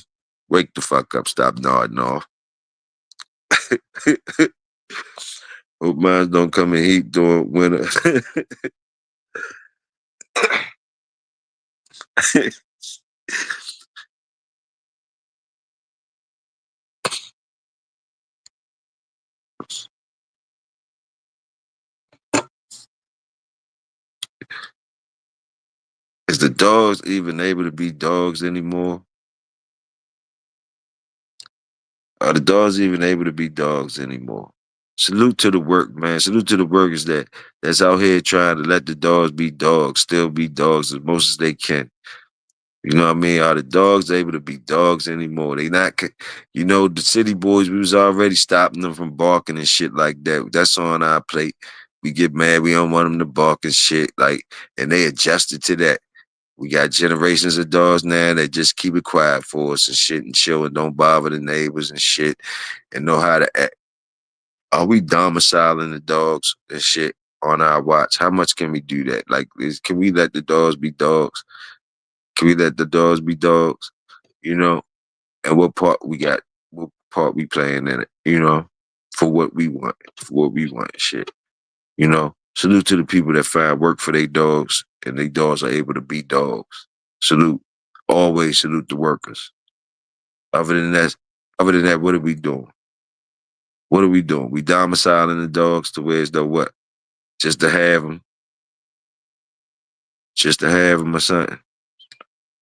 Wake the fuck up, stop nodding off. Hope mine don't come in heat during winter. the dogs even able to be dogs anymore? Are the dogs even able to be dogs anymore? Salute to the work, man. Salute to the workers that's out here trying to let the dogs be dogs, still be dogs as most as they can. You know what I mean? Are the dogs able to be dogs anymore? They not, the city boys, we was already stopping them from barking and shit like that. That's on our plate. We get mad. We don't want them to bark and shit. And they adjusted to that. We got generations of dogs now that just keep it quiet for us and shit and chill and don't bother the neighbors and shit and know how to act. Are we domiciling the dogs and shit on our watch? How much can we do that? Can we let the dogs be dogs? Can we let the dogs be dogs? You know, and what part we got? What part we playing in it? For what we want, for what we want, and shit. Salute to the people that find work for their dogs and their dogs are able to be dogs. Salute. Always salute the workers. Other than that, what are we doing? What are we doing? We domiciling the dogs to where it's the what? Just to have them. Just to have them or something.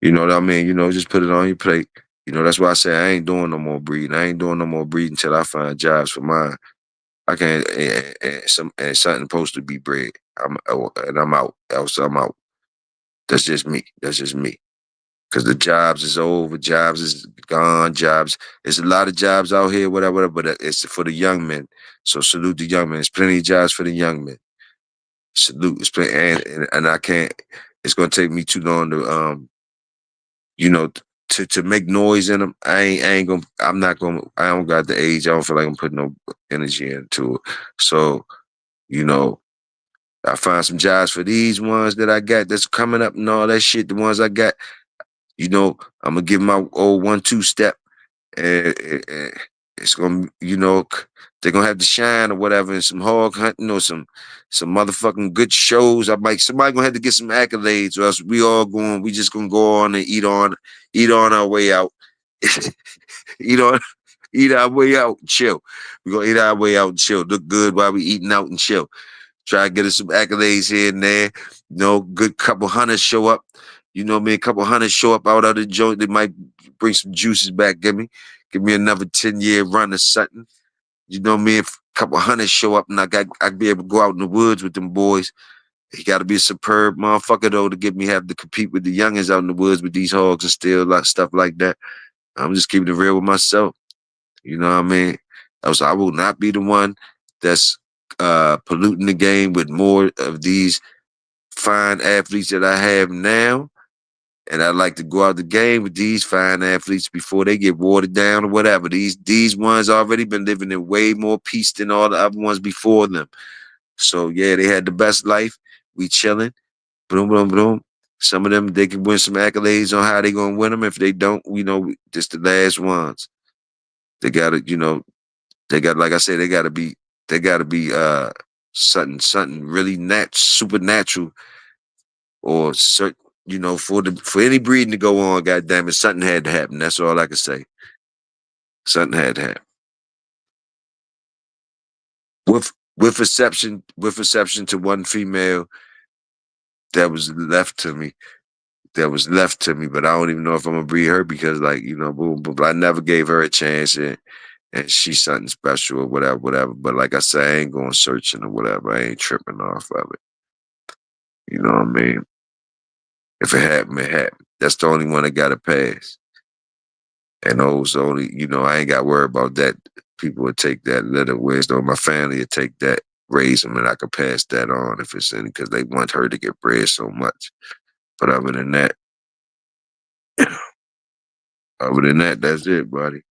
You know what I mean? Just put it on your plate. That's why I say I ain't doing no more breeding. I ain't doing no more breeding until I find jobs for mine. I can't, and something supposed to be bred. I'm out. Else I'm out. That's just me. That's just me. Because the jobs is over. Jobs is gone. There's a lot of jobs out here, whatever, but it's for the young men. So salute the young men. There's plenty of jobs for the young men. Salute. It's plenty, and I can't. It's gonna take me too long to you know, to make noise in them. I ain't gonna. I'm not gonna. I don't got the age. I don't feel like I'm putting no energy into it. So you know, I find some jobs for these ones that I got that's coming up and all that shit. The ones I got, I'm gonna give my old 1-2 step, and it's gonna, they're gonna have to shine or whatever, and some hog hunting or some motherfucking good shows. Somebody gonna have to get some accolades, or else we just gonna go on and eat on our way out, eat on. Eat our way out and chill. We're gonna eat our way out and chill. Look good while we eating out and chill. Try to get us some accolades here and there. Good couple hunters show up. You know what I mean? A couple hunters show up out of the joint. They might bring some juices back. Give me another 10-year run or something. You know what I mean? If a couple hunters show up and I'd be able to go out in the woods with them boys. He got to be a superb motherfucker though to get me have to compete with the youngins out in the woods with these hogs and still stuff like that. I'm just keeping it real with myself. You know what I mean? I will not be the one that's polluting the game with more of these fine athletes that I have now. And I'd like to go out the game with these fine athletes before they get watered down or whatever. These ones already been living in way more peace than all the other ones before them. So yeah, they had the best life. We chilling. Boom, boom, boom. Some of them, they can win some accolades on how they gonna win them. If they don't, just the last ones. They gotta, like I said, they gotta be something really supernatural or certain, for any breeding to go on, goddamn it, something had to happen. That's all I can say. Something had to happen. With exception to one female that was left to me. But I don't even know if I'm gonna breed her because, boom, boom. But I never gave her a chance, and she's something special or whatever, whatever. But like I said, I ain't going searching or whatever. I ain't tripping off of it. You know what I mean? If it happened, it happened. That's the only one that got to pass. And those only, I ain't got to worry about that. People would take that little wisdom. My family would take that, raise them, and I could pass that on if it's any, because they want her to get bred so much. But other than that, that's it, buddy.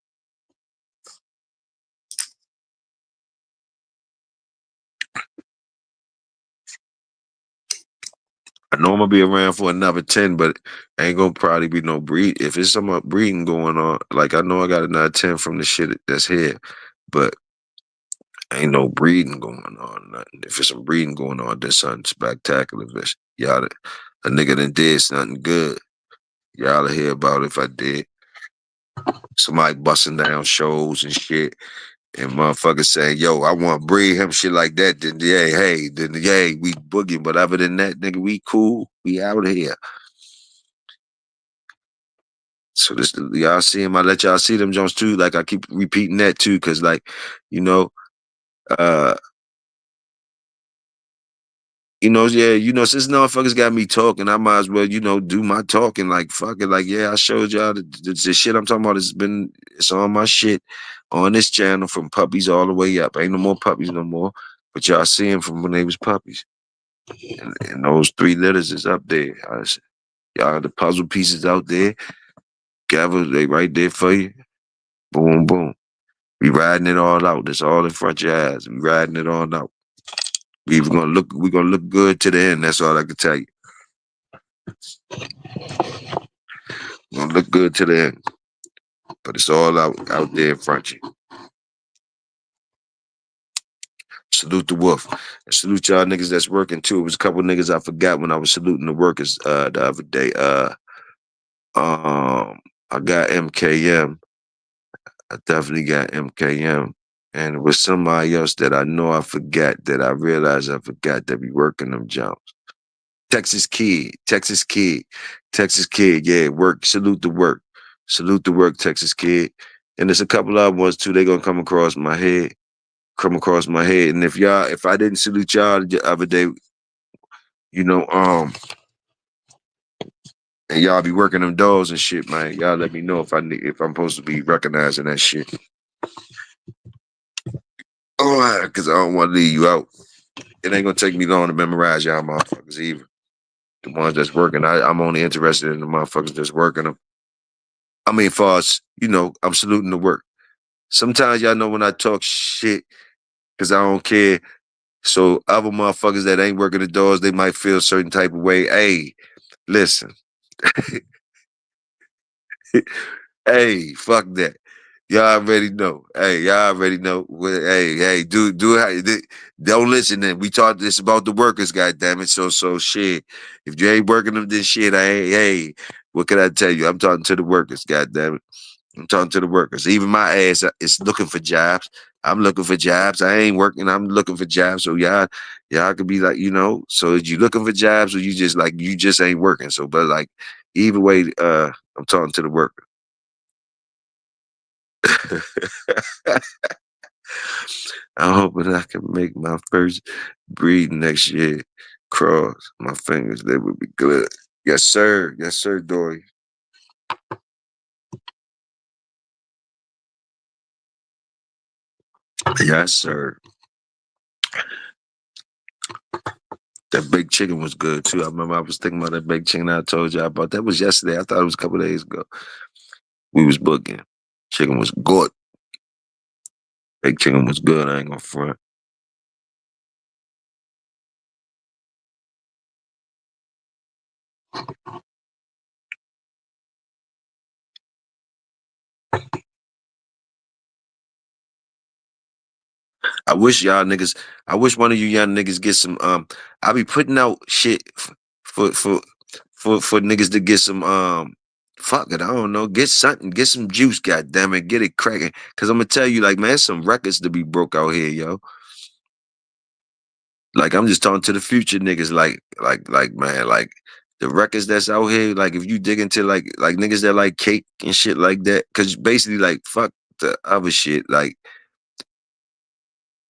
I know I'm gonna be around for another 10, but ain't gonna probably be no breed. If it's some breeding going on, like I know I got another 10 from the shit that's here, but ain't no breeding going on. Nothing. If it's some breeding going on, there's something spectacular. Y'all, a nigga done did something good. Y'all hear about if I did. Somebody busting down shows and shit. And motherfuckers saying, yo, I want to breed him, shit like that. Then, yeah, hey, we boogie. But other than that, nigga, we cool. We out here. So this y'all see him. I let y'all see them Jones too. Like I keep repeating that too, cause like, you know, uh, yeah, since motherfuckers got me talking, I might as well, do my talking. Like fuck it, like yeah, I showed y'all the shit I'm talking about. It's on my shit on this channel from puppies all the way up. Ain't no more puppies no more, but y'all see them from when they was puppies, and those 3 letters is up there. Y'all the puzzle pieces out there. Gather, they right there for you. Boom, boom. We riding it all out. That's all in front of your eyes. We riding it all out. We gonna look good to the end. That's all I can tell you. We gonna look good to the end. But it's all out there in front of you. Salute the wolf. And salute y'all niggas that's working too. It was a couple niggas I forgot when I was saluting the workers the other day. I got MKM. I definitely got MKM. And it was somebody else that I know I forgot that I realized I forgot that be working them jobs. Texas Kid, Texas Kid, Texas Kid. Yeah, work. Salute the work. Salute the work, Texas Kid. And there's a couple other ones too. They gonna come across my head. Come across my head. And if I didn't salute y'all the other day, you know, and y'all be working them doors and shit, man. Y'all let me know if I'm supposed to be recognizing that shit. Oh, because I don't want to leave you out. It ain't gonna take me long to memorize y'all motherfuckers either. The ones that's working, I'm only interested in the motherfuckers that's working them. I mean, far as, I'm saluting the work. Sometimes y'all know when I talk shit, because I don't care. So other motherfuckers that ain't working the doors, they might feel a certain type of way. Hey, listen. Hey, fuck that. Y'all already know. Hey, y'all already know. Hey, do how you don't listen. Then we talked this about the workers. Goddamn it. So shit. If you ain't working them, this shit. Hey, what can I tell you? I'm talking to the workers. Goddamn it. I'm talking to the workers. Even my ass is looking for jobs. I'm looking for jobs. I ain't working. I'm looking for jobs. So y'all could be like, So is you looking for jobs, or you just ain't working? So, but like, either way, I'm talking to the workers. I'm hoping I can make my first breed next year. Cross my fingers, they would be good. Yes, sir. Yes, sir, Dory. Yes, sir. That baked chicken was good too. I remember I was thinking about that baked chicken I told you about. That was yesterday. I thought it was a couple days ago. We was booking. Chicken was good. Baked chicken was good. I ain't gonna front. I wish y'all niggas. I wish one of you young niggas get some. I be putting out shit for for for niggas to get some. Fuck it. I don't know. Get something. Get some juice. God damn it. Get it cracking. Cause I'm gonna tell you, like, man, some records to be broke out here, yo. Like I'm just talking to the future niggas, like man, like the records that's out here. Like if you dig into like niggas that like cake and shit like that, cause basically like fuck the other shit. Like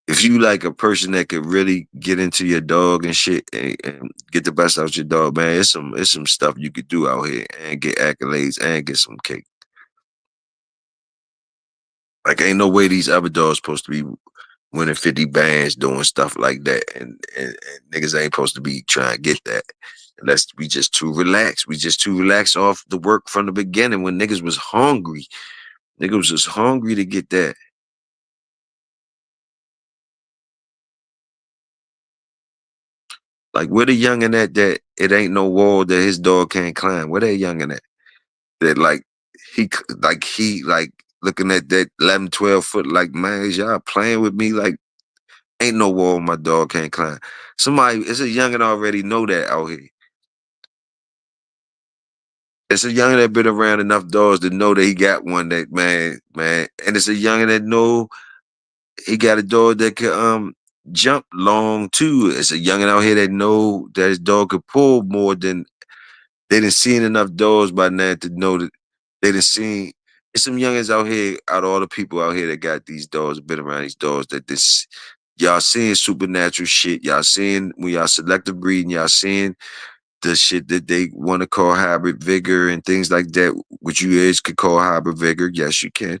if you like a person that could really get into your dog and shit and get the best out your dog, man, it's some stuff you could do out here and get accolades and get some cake. Like ain't no way these other dogs supposed to be winning 50 bands doing stuff like that. And niggas ain't supposed to be trying to get that. Unless we just too relaxed. We just too relaxed off the work from the beginning when niggas was hungry. Niggas was just hungry to get that. Like where the youngin' at that it ain't no wall that his dog can't climb. Where that youngin' at? That he looking at that 11, 12 foot like, man, is y'all playing with me? Like ain't no wall my dog can't climb. Somebody, it's a youngin' already know that out here. It's a youngin' that been around enough dogs to know that he got one that man, and it's a youngin' that know he got a dog that could jump long too. It's a youngin' out here that know that his dog could pull more than they done seen enough dogs by now to know that They done seen it's some youngins out here, out of all the people out here that got these dogs, been around these dogs, that this y'all seeing supernatural shit. Y'all seeing when y'all selective breeding, y'all seeing the shit that they want to call hybrid vigor and things like that, which you is could call hybrid vigor. Yes, you can.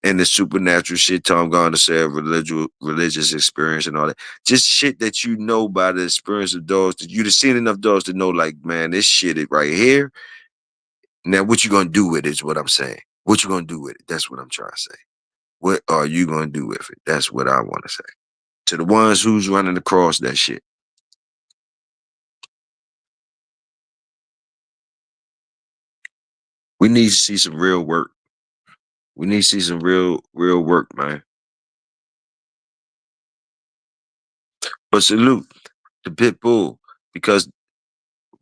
And the supernatural shit Tom Garner said, religious experience and all that. Just shit that you know by the experience of dogs. That you've seen enough dogs to know, like, man, this shit is right here. Now, what you gonna do with it is what I'm saying. What you gonna do with it? That's what I'm trying to say. What are you gonna do with it? That's what I want to say. To the ones who's running across that shit. We need to see some real work. We need to see some real work, man. But salute to Pitbull, because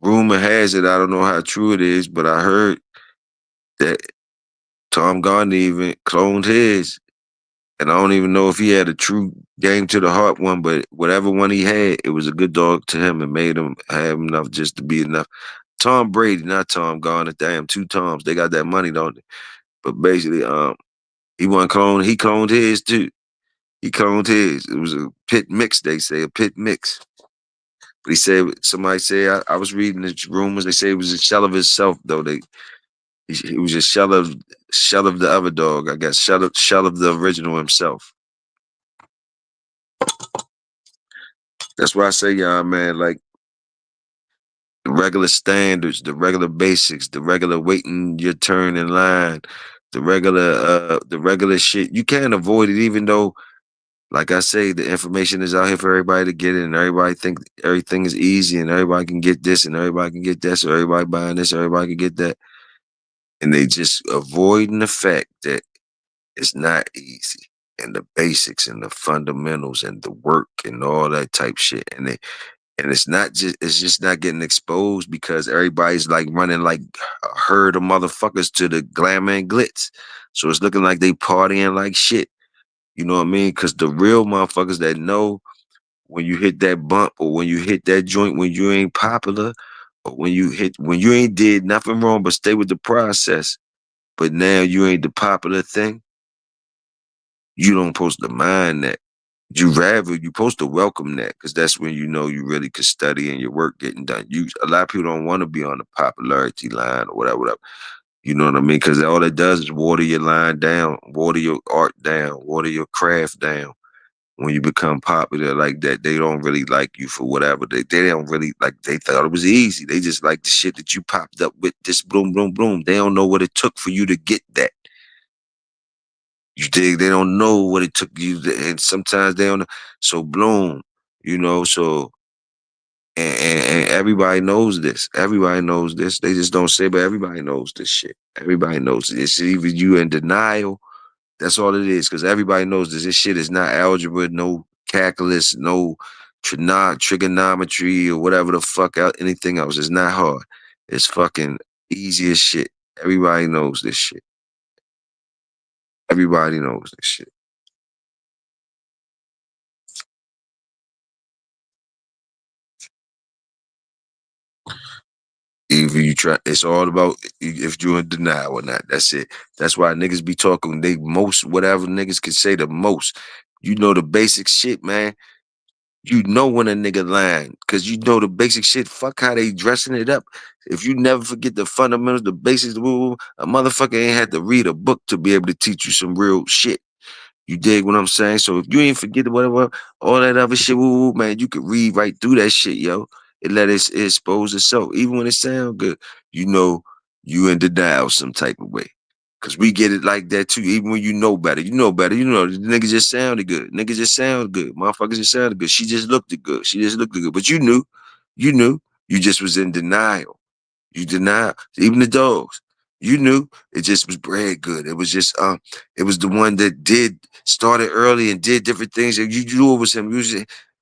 rumor has it, I don't know how true it is, but I heard that Tom Garner even cloned his. And I don't even know if he had a true game to the heart one, but whatever one he had, it was a good dog to him and made him have enough just to be enough. Tom Brady, not Tom Garner. Damn, two Toms. They got that money, don't they? But basically, he wasn't cloned. He cloned his too. He cloned his. It was a pit mix, they say, a pit mix. But he said, somebody said, I was reading the rumors. They say it was a shell of himself, though. He was a shell of the other dog, I guess. Shell of the original himself. That's why I say, y'all, man, like the regular standards, the regular basics, the regular waiting your turn in line, the regular shit. You can't avoid it, even though, like I say, the information is out here for everybody to get it, and everybody think everything is easy, and everybody can get this, and everybody can get that, so everybody buying this, everybody can get that, and they just avoiding the fact that it's not easy, and the basics and the fundamentals and the work and all that type shit, and it's just not getting exposed because everybody's like running like a herd of motherfuckers to the glamour and glitz, so it's looking like they partying like shit. You know what I mean? Because the real motherfuckers that know when you hit that bump or when you hit that joint when you ain't popular or when you ain't did nothing wrong but stay with the process, but now you ain't the popular thing, you don't supposed to mind that. You supposed to welcome that because that's when you know you really could study and your work getting done. A lot of people don't want to be on the popularity line or whatever, whatever. You know what I mean? Because all it does is water your line down, water your art down, water your craft down. When you become popular like that, they don't really like you for whatever. They don't really like, they thought it was easy. They just like the shit that you popped up with, this boom, boom, boom. They don't know what it took for you to get that. You dig? They don't know what it took you and sometimes they don't know. So bloom, so and everybody knows this. Everybody knows this. They just don't say, but everybody knows this shit. Everybody knows it. It's either you in denial. That's all it is, because everybody knows this. This shit is not algebra, no calculus, no trigonometry or whatever the fuck out anything else. It's not hard. It's fucking easy as shit. Everybody knows this shit. Everybody knows this shit. Either you try, it's all about if you're in denial or not. That's it. That's why niggas be talking. They most whatever niggas can say the most. You know the basic shit, man. You know when a nigga lying, cause you know the basic shit. Fuck how they dressing it up. If you never forget the fundamentals, the basics, a motherfucker ain't had to read a book to be able to teach you some real shit. You dig what I'm saying? So if you ain't forget whatever, all that other shit, man, you could read right through that shit, yo. It expose itself. Even when it sound good, you know you in denial some type of way. Cause we get it like that too. Even when you know better, you know better. You know the nigga just sounded good. Nigga just sound good. Motherfuckers just sounded good. She just looked good. She just looked good. But you knew. You just was in denial. You did not, even the dogs. You knew it just was bred good. It was the one that did started early and did different things. And you knew it was him.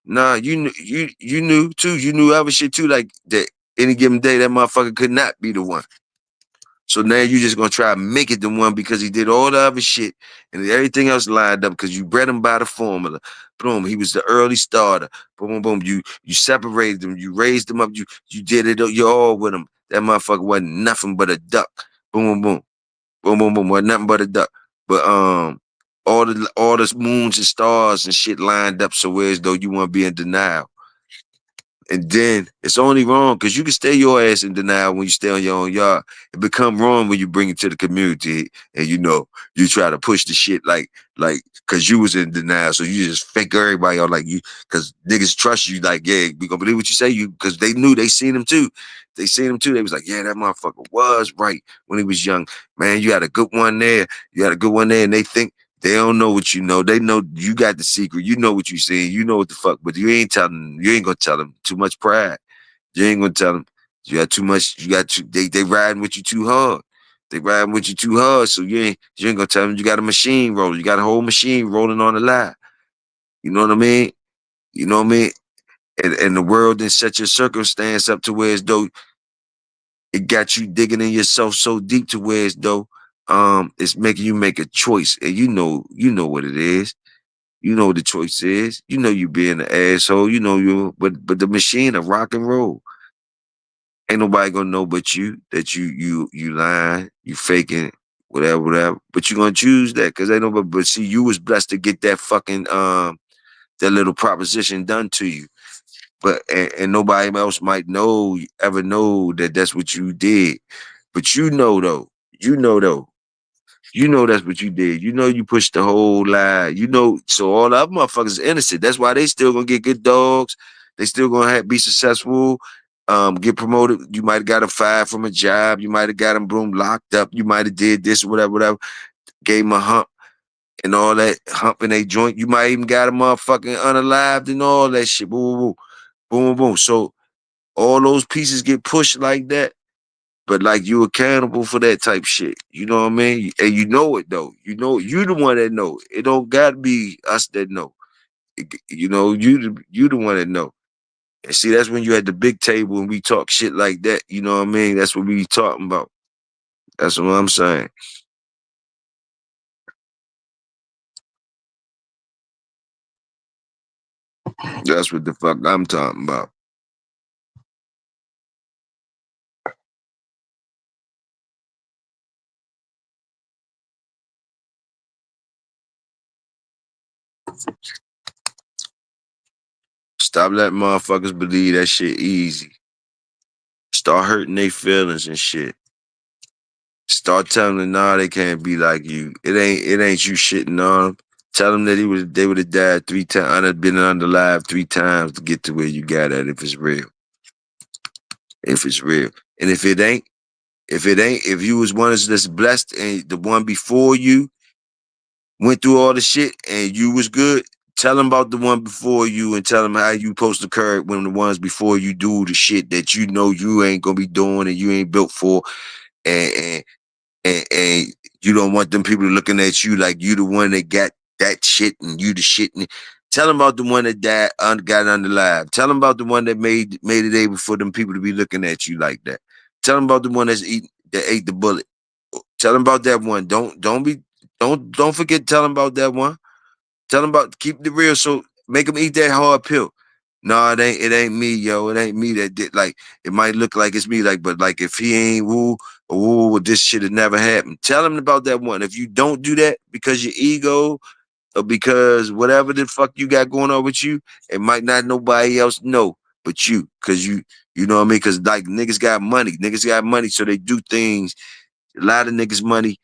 Nah, you knew too. You knew other shit too. Like that any given day, that motherfucker could not be the one. So now you just gonna try to make it the one because he did all the other shit and everything else lined up because you bred him by the formula. Boom, he was the early starter. Boom, boom, boom. You separated him, you raised him up, you did it, you're all with him. That motherfucker wasn't nothing but a duck. Boom, boom, boom. boom, boom, boom, wasn't nothing but a duck. But all the moons and stars and shit lined up so as though you want to be in denial. And then it's only wrong because you can stay your ass in denial when you stay on your own yard. It become wrong when you bring it to the community and you try to push the shit like because you was in denial, so you just fake everybody out like you because niggas trust you like yeah we gonna believe what you say you because they knew they seen him too. They seen him too. They was like yeah that motherfucker was right when he was young. Man, you had a good one there. You had a good one there, and they think they don't know what you know. They know you got the secret. You know what you seen. You know what the fuck. But you ain't telling. You ain't gonna tell them. Too much pride. You ain't gonna tell them. You got too much. You got too. They riding with you too hard. They riding with you too hard. So you ain't gonna tell them. You got a machine rolling. You got a whole machine rolling on the line. You know what I mean? You know what I mean? And the world then set your circumstance up to where as though it got you digging in yourself so deep to where as though it's making you make a choice, and you know what it is. You know what the choice is. You know you being an asshole. You know but the machine of rock and roll. Ain't nobody gonna know but you that you lying, you faking, whatever, whatever. But you gonna choose that because ain't nobody. But see, you was blessed to get that fucking that little proposition done to you. But and nobody else might ever know that that's what you did. But you know though, you know though. You know that's what you did. You know you pushed the whole lie. You know, so all the other motherfuckers innocent. That's why they still gonna get good dogs. They still gonna be successful. Get promoted. You might have got them fired from a job. You might have got them boom locked up. You might have did this or whatever, whatever. Gave them a hump and all that hump in a joint. You might even got a motherfucking unalived and all that shit. Boom, boom, boom, boom, boom. So all those pieces get pushed like that. But like you accountable for that type shit. You know what I mean? And you know it though. You know you the one that know. It don't gotta be us that know. You the one that know. And see, that's when you at the big table and we talk shit like that. You know what I mean? That's what we be talking about. That's what I'm saying. That's what the fuck I'm talking about. Stop letting motherfuckers believe that shit easy. Start hurting their feelings and shit. Start telling them, nah, they can't be like you. It ain't you shitting on them. Tell them that they would have died 3 times. I'd have been unalive 3 times to get to where you got at if it's real. If it's real. And if you was one that's blessed and the one before you went through all the shit and you was good, tell them about the one before you and tell them how you supposed to curb when the ones before you do the shit that you know you ain't gonna be doing and you ain't built for and and you don't want them people looking at you like you the one that got that shit and you the shit. And tell them about the one that died, got underlive. Tell them about the one that made it able for them people to be looking at you like that. Tell them about the one that ate the bullet. Tell them about that one. Don't forget. To tell them about that one. Tell them about keep the real. So make them eat that hard pill. No, it ain't me, yo. It ain't me that did like it might look like it's me, like, but like if he ain't woo or woo, this shit had never happened. Tell him about that one. If you don't do that because your ego or because whatever the fuck you got going on with you, it might not nobody else know but you. Cause you know what I mean? Cause like niggas got money. Niggas got money, so they do things. A lot of niggas money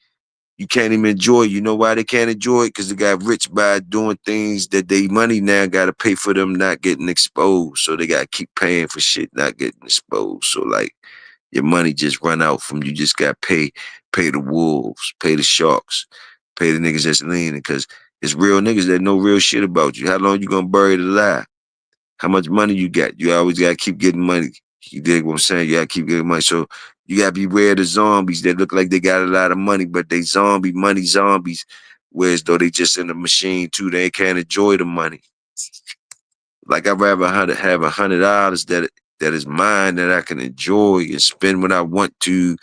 you can't even enjoy. You know why they can't enjoy it? Because they got rich by doing things that they money now got to pay for them not getting exposed. So they got to keep paying for shit not getting exposed. So like your money just run out from you just got to pay the wolves, pay the sharks, pay the niggas that's leaning because it's real niggas that know real shit about you. How long you gonna bury the lie? How much money you got? You always gotta keep getting money. You dig what I'm saying? You gotta keep getting money. So you gotta be aware of the zombies that look like they got a lot of money, but they money zombies. Whereas though they just in the machine too, they can't enjoy the money. Like I'd rather have $100 that is mine that I can enjoy and spend when I want to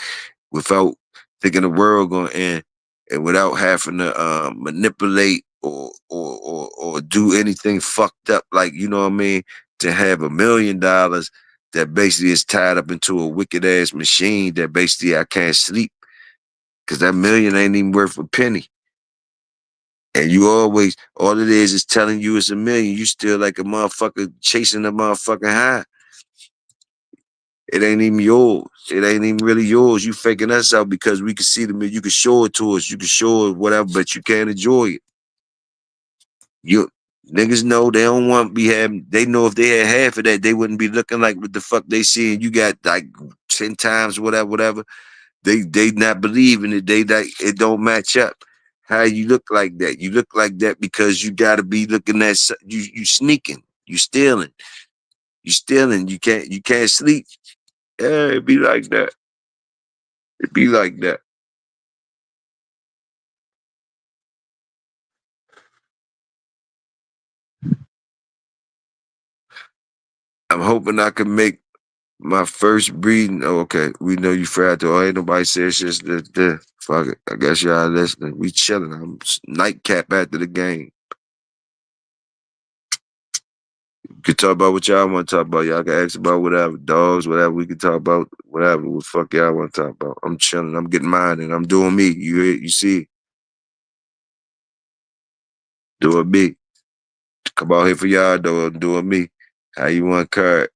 without thinking the world gonna end and without having to manipulate or do anything fucked up, like you know what I mean, to have $1 million that basically is tied up into a wicked ass machine that basically I can't sleep Cause that million ain't even worth a penny. And you always, all it is telling you it's a million. You still like a motherfucker chasing a motherfucking high. It ain't even yours. It ain't even really yours. You faking us out because we can see the million. You can show it to us. You can show it whatever, but you can't enjoy it. You niggas know they don't want to be having. They know if they had half of that, they wouldn't be looking like what the fuck they seeing. You got like 10 times whatever, whatever. They not believing it. They like it don't match up. How you look like that? You look like that because you got to be looking at you sneaking, you stealing, you stealing. You can't sleep. Yeah, it be like that. It be like that. I'm hoping I can make my first breeding. Oh, okay. We know you fragile. Oh, ain't nobody say it's just the fuck it. I guess y'all listening. We chilling. I'm nightcap after the game. You can talk about what y'all want to talk about. Y'all can ask about whatever. Dogs, whatever. We can talk about whatever. What the fuck y'all want to talk about. I'm chilling. I'm getting mine and I'm doing me. You see? Doing me. Come out here for y'all though. I'm doing me. How you want card?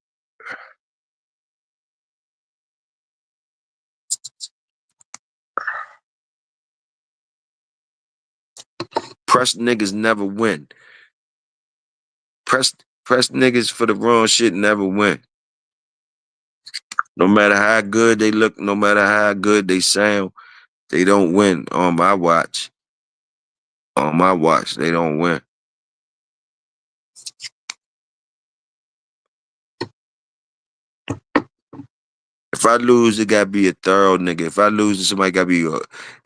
Press niggas never win. Press press niggas for the wrong shit never win. No matter how good they look, no matter how good they sound, they don't win on my watch. On my watch, they don't win. If I lose, it gotta be a thorough nigga. If I lose, somebody gotta be.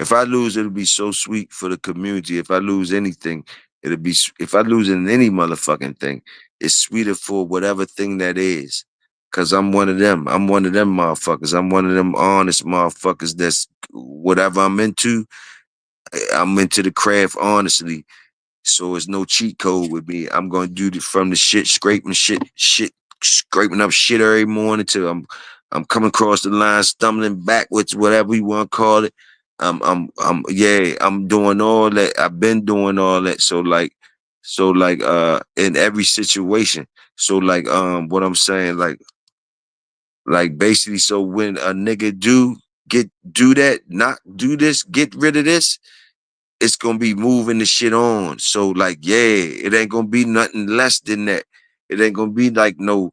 If I lose, it'll be so sweet for the community. If I lose anything, it'll be. If I lose in any motherfucking thing, it's sweeter for whatever thing that is. Cause I'm one of them. I'm one of them motherfuckers. I'm one of them honest motherfuckers. That's whatever I'm into. I'm into the craft honestly. So it's no cheat code with me. I'm gonna do from the shit, scraping shit, scraping up shit every morning till I'm coming across the line, stumbling backwards, whatever you want to call it. Yeah, I'm doing all that. I've been doing all that. So like, in every situation. So like, what I'm saying, like basically, so when a nigga do that, not do this, get rid of this, it's gonna be moving the shit on. So like, yeah, it ain't gonna be nothing less than that. It ain't gonna be like no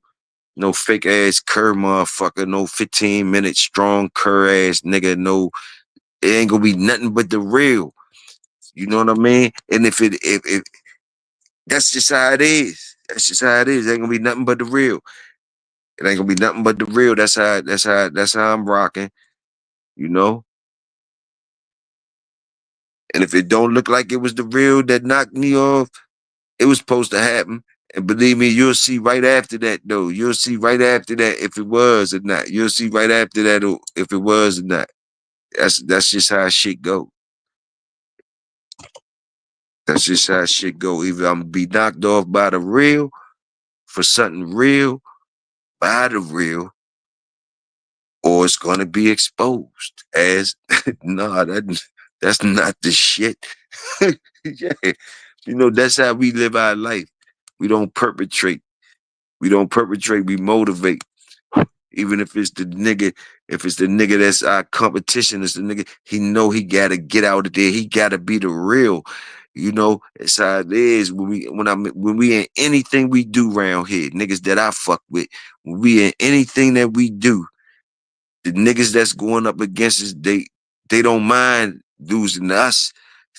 fake ass cur motherfucker, no 15-minute strong cur ass nigga, no, it ain't gonna be nothing but the real. You know what I mean? And if that's just how it is. That's just how it is. It ain't gonna be nothing but the real. It ain't gonna be nothing but the real. That's how I'm rocking, you know? And if it don't look like it was the real that knocked me off, it was supposed to happen. And believe me, you'll see right after that, though. You'll see right after that if it was or not. You'll see right after that if it was or not. That's just how shit go. That's just how shit go. Either I'm gonna be knocked off by the real for something real, by the real, or it's gonna be exposed as nah, that's not the shit. Yeah. That's how we live our life. We don't perpetrate. We don't perpetrate, we motivate. Even if it's the nigga that's our competition, it's the nigga, he know he gotta get out of there. He gotta be the real. It's how it is when we in anything we do around here, niggas that I fuck with, when we in anything that we do, the niggas that's going up against us, they don't mind losing to us.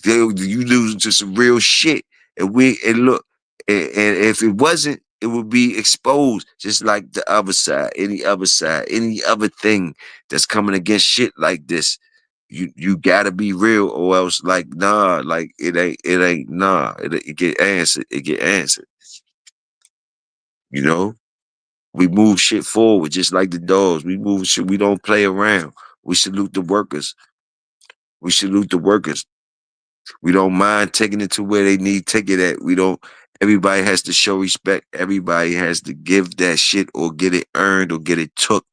You losing to some real shit. And look, and if it wasn't, it would be exposed, just like the other side, any other thing that's coming against shit like this. You gotta be real, or else like nah, like it ain't nah. It get answered. It get answered. You know. We move shit forward just like the dogs. We move shit. We don't play around. We salute the workers. We salute the workers. We don't mind taking it to where they need to take it at. We don't. Everybody has to show respect. Everybody has to give that shit or get it earned or get it took.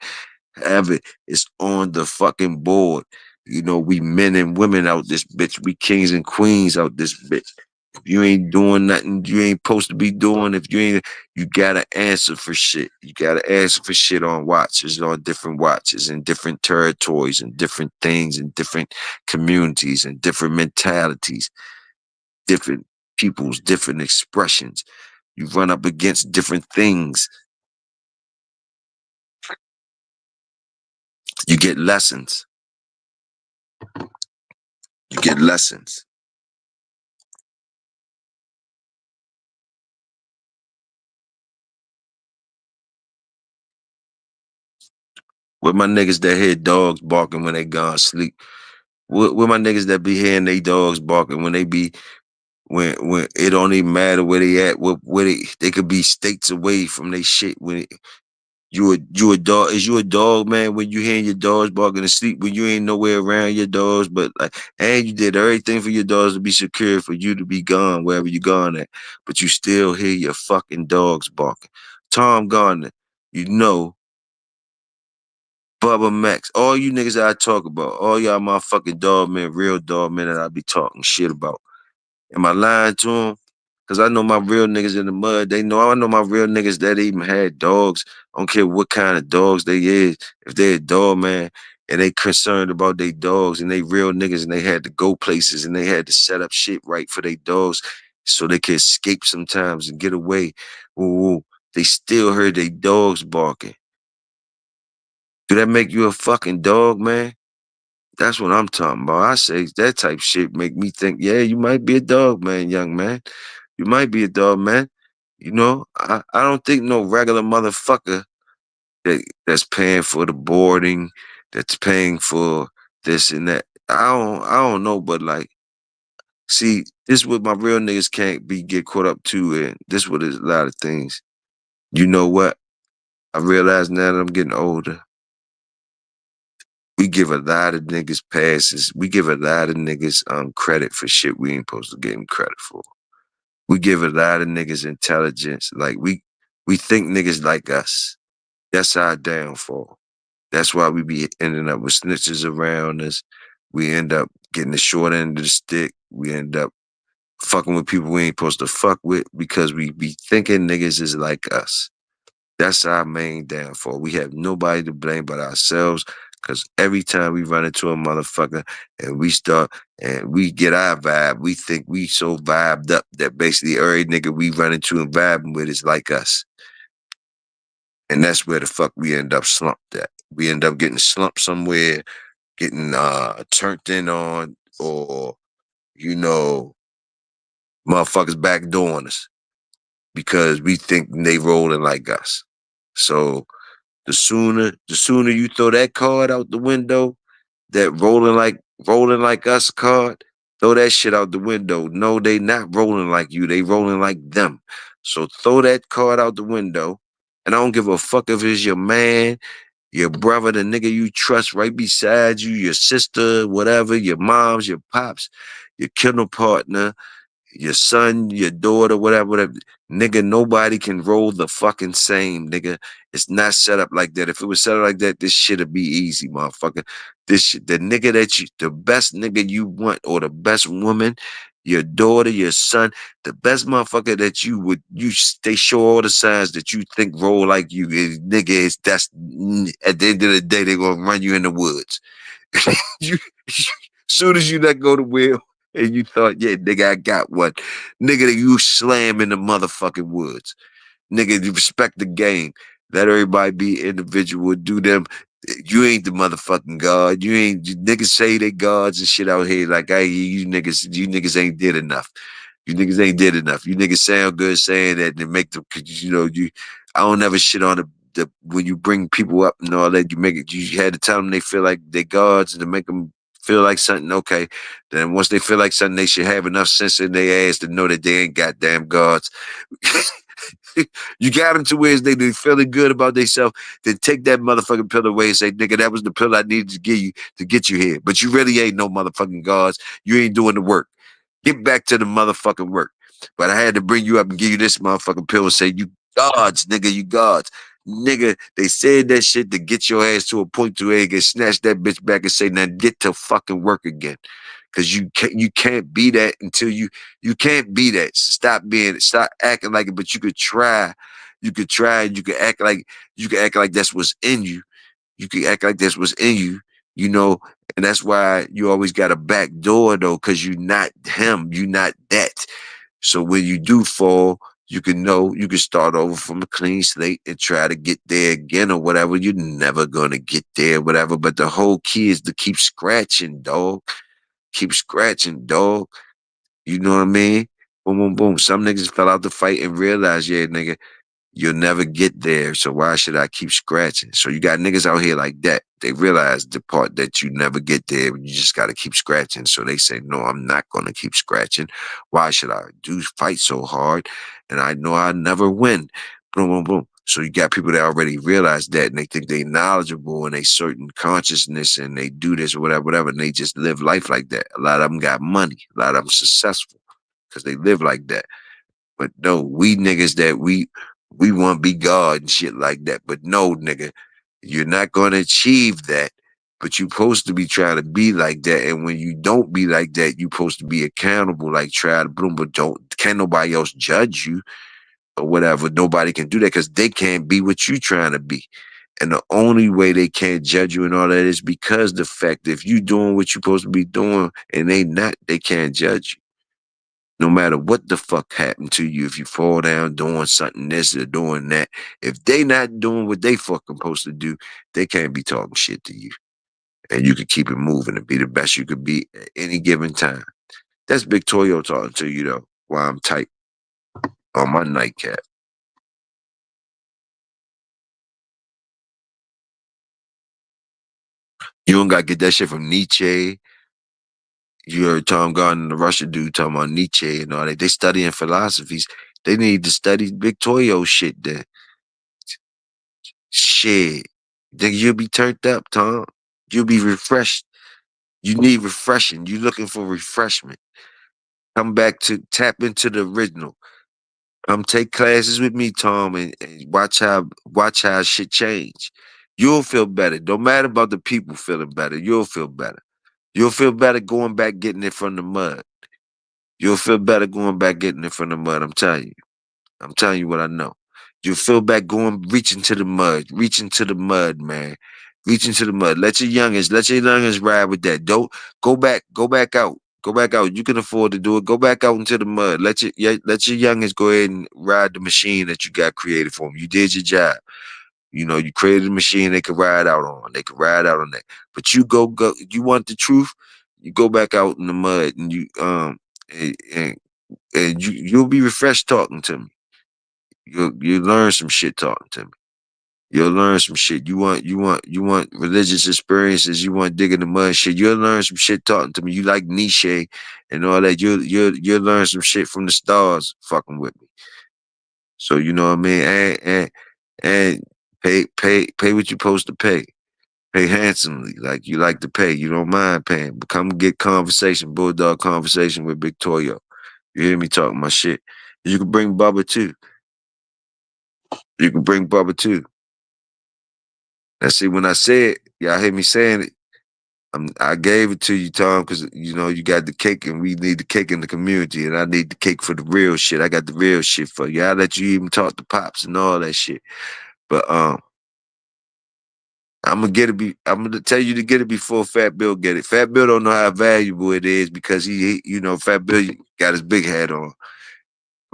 Have it. It's on the fucking board. You know, we men and women out this bitch. We kings and queens out this bitch. If you ain't doing nothing you ain't supposed to be doing, if you ain't, you gotta answer for shit. You gotta answer for shit on watches, on different watches, in different territories, and different things, and different communities, and different mentalities, different people's different expressions. You run up against different things. You get lessons. You get lessons. With my niggas that hear dogs barking when they gone sleep. With my niggas that be hearing they dogs barking when they be when it don't even matter where they at, where they could be states away from they shit. When you a dog, is you a dog, man? When you hearing your dogs barking to sleep, when you ain't nowhere around your dogs, but like, and you did everything for your dogs to be secure, for you to be gone wherever you gone at, but you still hear your fucking dogs barking. Tom Gardner, you know, Bubba Max, all you niggas that I talk about, all y'all motherfucking dog men, real dog men that I be talking shit about. Am I lying to them? Because I know my real niggas in the mud. They know I know my real niggas that even had dogs. I don't care what kind of dogs they is. If they a dog man and they concerned about their dogs and they real niggas and they had to go places and they had to set up shit right for their dogs so they could escape sometimes and get away. Ooh, they still heard their dogs barking. Do that make you a fucking dog, man? That's what I'm talking about. I say that type shit make me think, yeah, you might be a dog man, young man. You might be a dog man. You know, I don't think no regular motherfucker that's paying for the boarding, that's paying for this and that. I don't know, but like, see, this what my real niggas can't be get caught up to, and this what is a lot of things. You know what? I realize now that I'm getting older. We give a lot of niggas passes. We give a lot of niggas credit for shit we ain't supposed to give them credit for. We give a lot of niggas intelligence. Like we think niggas like us. That's our downfall. That's why we be ending up with snitches around us. We end up getting the short end of the stick. We end up fucking with people we ain't supposed to fuck with because we be thinking niggas is like us. That's our main downfall. We have nobody to blame but ourselves. Cause every time we run into a motherfucker and we start and we get our vibe, we think we so vibed up that basically every nigga we run into and vibing with is like us. And that's where the fuck we end up slumped at. We end up getting slumped somewhere, getting turned in on, or you know, motherfuckers backdooring us because we think they rolling like us. So the sooner you throw that card out the window, that rolling like us card, throw that shit out the window. No, they not rolling like you. They rolling like them. So throw that card out the window. And I don't give a fuck if it's your man, your brother, the nigga you trust right beside you, your sister, whatever, your moms, your pops, your kennel partner, your son, your daughter, whatever. Nigga, nobody can roll the fucking same, nigga. It's not set up like that. If it was set up like that, this shit'd be easy, motherfucker. This shit, the nigga the best nigga you want, or the best woman, your daughter, your son, the best motherfucker that they show all the signs that you think roll like you is, nigga, at the end of the day, they gonna run you in the woods. you, soon as you let go the wheel, and you thought, yeah, nigga, I got one. Nigga, that you slam in the motherfucking woods. Nigga, you respect the game. Let everybody be individual. Do them. You ain't the motherfucking God. You ain't niggas say they gods and shit out here. Like, hey, you niggas ain't did enough. You niggas ain't did enough. You niggas sound good saying that and make them, you know, I don't ever shit on the when you bring people up and all that, you make it, you had to tell them they feel like they gods and to make them feel like something. Okay. Then once they feel like something, they should have enough sense in their ass to know that they ain't goddamn gods. You got them to where they feeling good about themselves. Then take that motherfucking pill away and say, nigga, that was the pill I needed to give you to get you here. But you really ain't no motherfucking gods. You ain't doing the work. Get back to the motherfucking work. But I had to bring you up and give you this motherfucking pill and say, you gods, nigga, you gods. Nigga, they said that shit to get your ass to a point to where you can snatch that bitch back and say, now get to fucking work again. Cause you can't be that until you can't be that. Stop acting like it, but you could try. You could try and you could act like that's what's in you. You could act like that's what's in you, you know, and that's why you always got a back door though, because you're not him, you're not that. So when you do fall, you can know you can start over from a clean slate and try to get there again or whatever. You're never gonna get there, whatever. But the whole key is to keep scratching, dog. Keep scratching, dog. You know what I mean? Boom, boom, boom. Some niggas fell out the fight and realized, yeah, nigga, you'll never get there. So why should I keep scratching? So you got niggas out here like that. They realize the part that you never get there. You just got to keep scratching. So they say, no, I'm not going to keep scratching. Why should I do fight so hard? And I know I never win. Boom, boom, boom. So you got people that already realize that and they think they knowledgeable and they certain consciousness and they do this or whatever, whatever. And they just live life like that. A lot of them got money. A lot of them successful because they live like that. But no, we niggas that we want to be God and shit like that. But no, nigga, you're not going to achieve that. But you're supposed to be trying to be like that. And when you don't be like that, you're supposed to be accountable, like try to bloom, but can't nobody else judge you or whatever. Nobody can do that because they can't be what you trying to be. And the only way they can't judge you and all that is because the fact that if you doing what you're supposed to be doing and they not, they can't judge you. No matter what the fuck happened to you, if you fall down doing something this or doing that, if they not doing what they fucking supposed to do, they can't be talking shit to you. And you can keep it moving and be the best you could be at any given time. That's Big Toyo talking to you though, while I'm tight on my nightcap. You don't gotta get that shit from Nietzsche. You heard Tom Garden, the Russian dude, talking about Nietzsche and all that. They studying philosophies. They need to study Big Toyo shit then. Shit. Then you'll be turned up, Tom. You'll be refreshed. You need refreshing. You looking for refreshment. Come back to tap into the original. Come take classes with me, Tom, and watch how shit change. You'll feel better. Don't matter about the people feeling better. You'll feel better. You'll feel better going back getting it from the mud. You'll feel better going back getting it from the mud. I'm telling you. I'm telling you what I know. You feel back going, reaching to the mud, man. Reaching to the mud. Let your youngins ride with that. Don't go back out. Go back out. You can afford to do it. Go back out into the mud. Let your youngins go ahead and ride the machine that you got created for them. You did your job. You know, you created a machine they could ride out on. They could ride out on that. But you go. You want the truth? You go back out in the mud and and, and, and you'll be refreshed talking to me. You learn some shit talking to me. You'll learn some shit. You want religious experiences. You want digging the mud shit. You'll learn some shit talking to me. You like Nietzsche and all that. You'll learn some shit from the stars fucking with me. So you know what I mean. And pay what you supposed to pay. Pay handsomely, like you like to pay. You don't mind paying. But come get conversation, Bulldog conversation with Victoria. You hear me talking my shit. You can bring Bubba too. You can bring Bubba too. And see, when I said, y'all hear me saying it, I gave it to you, Tom, because you know you got the cake, and we need the cake in the community, and I need the cake for the real shit. I got the real shit for you. I let you even talk to pops and all that shit. But I'm gonna tell you to get it before Fat Bill get it. Fat Bill don't know how valuable it is because you know, Fat Bill got his big hat on.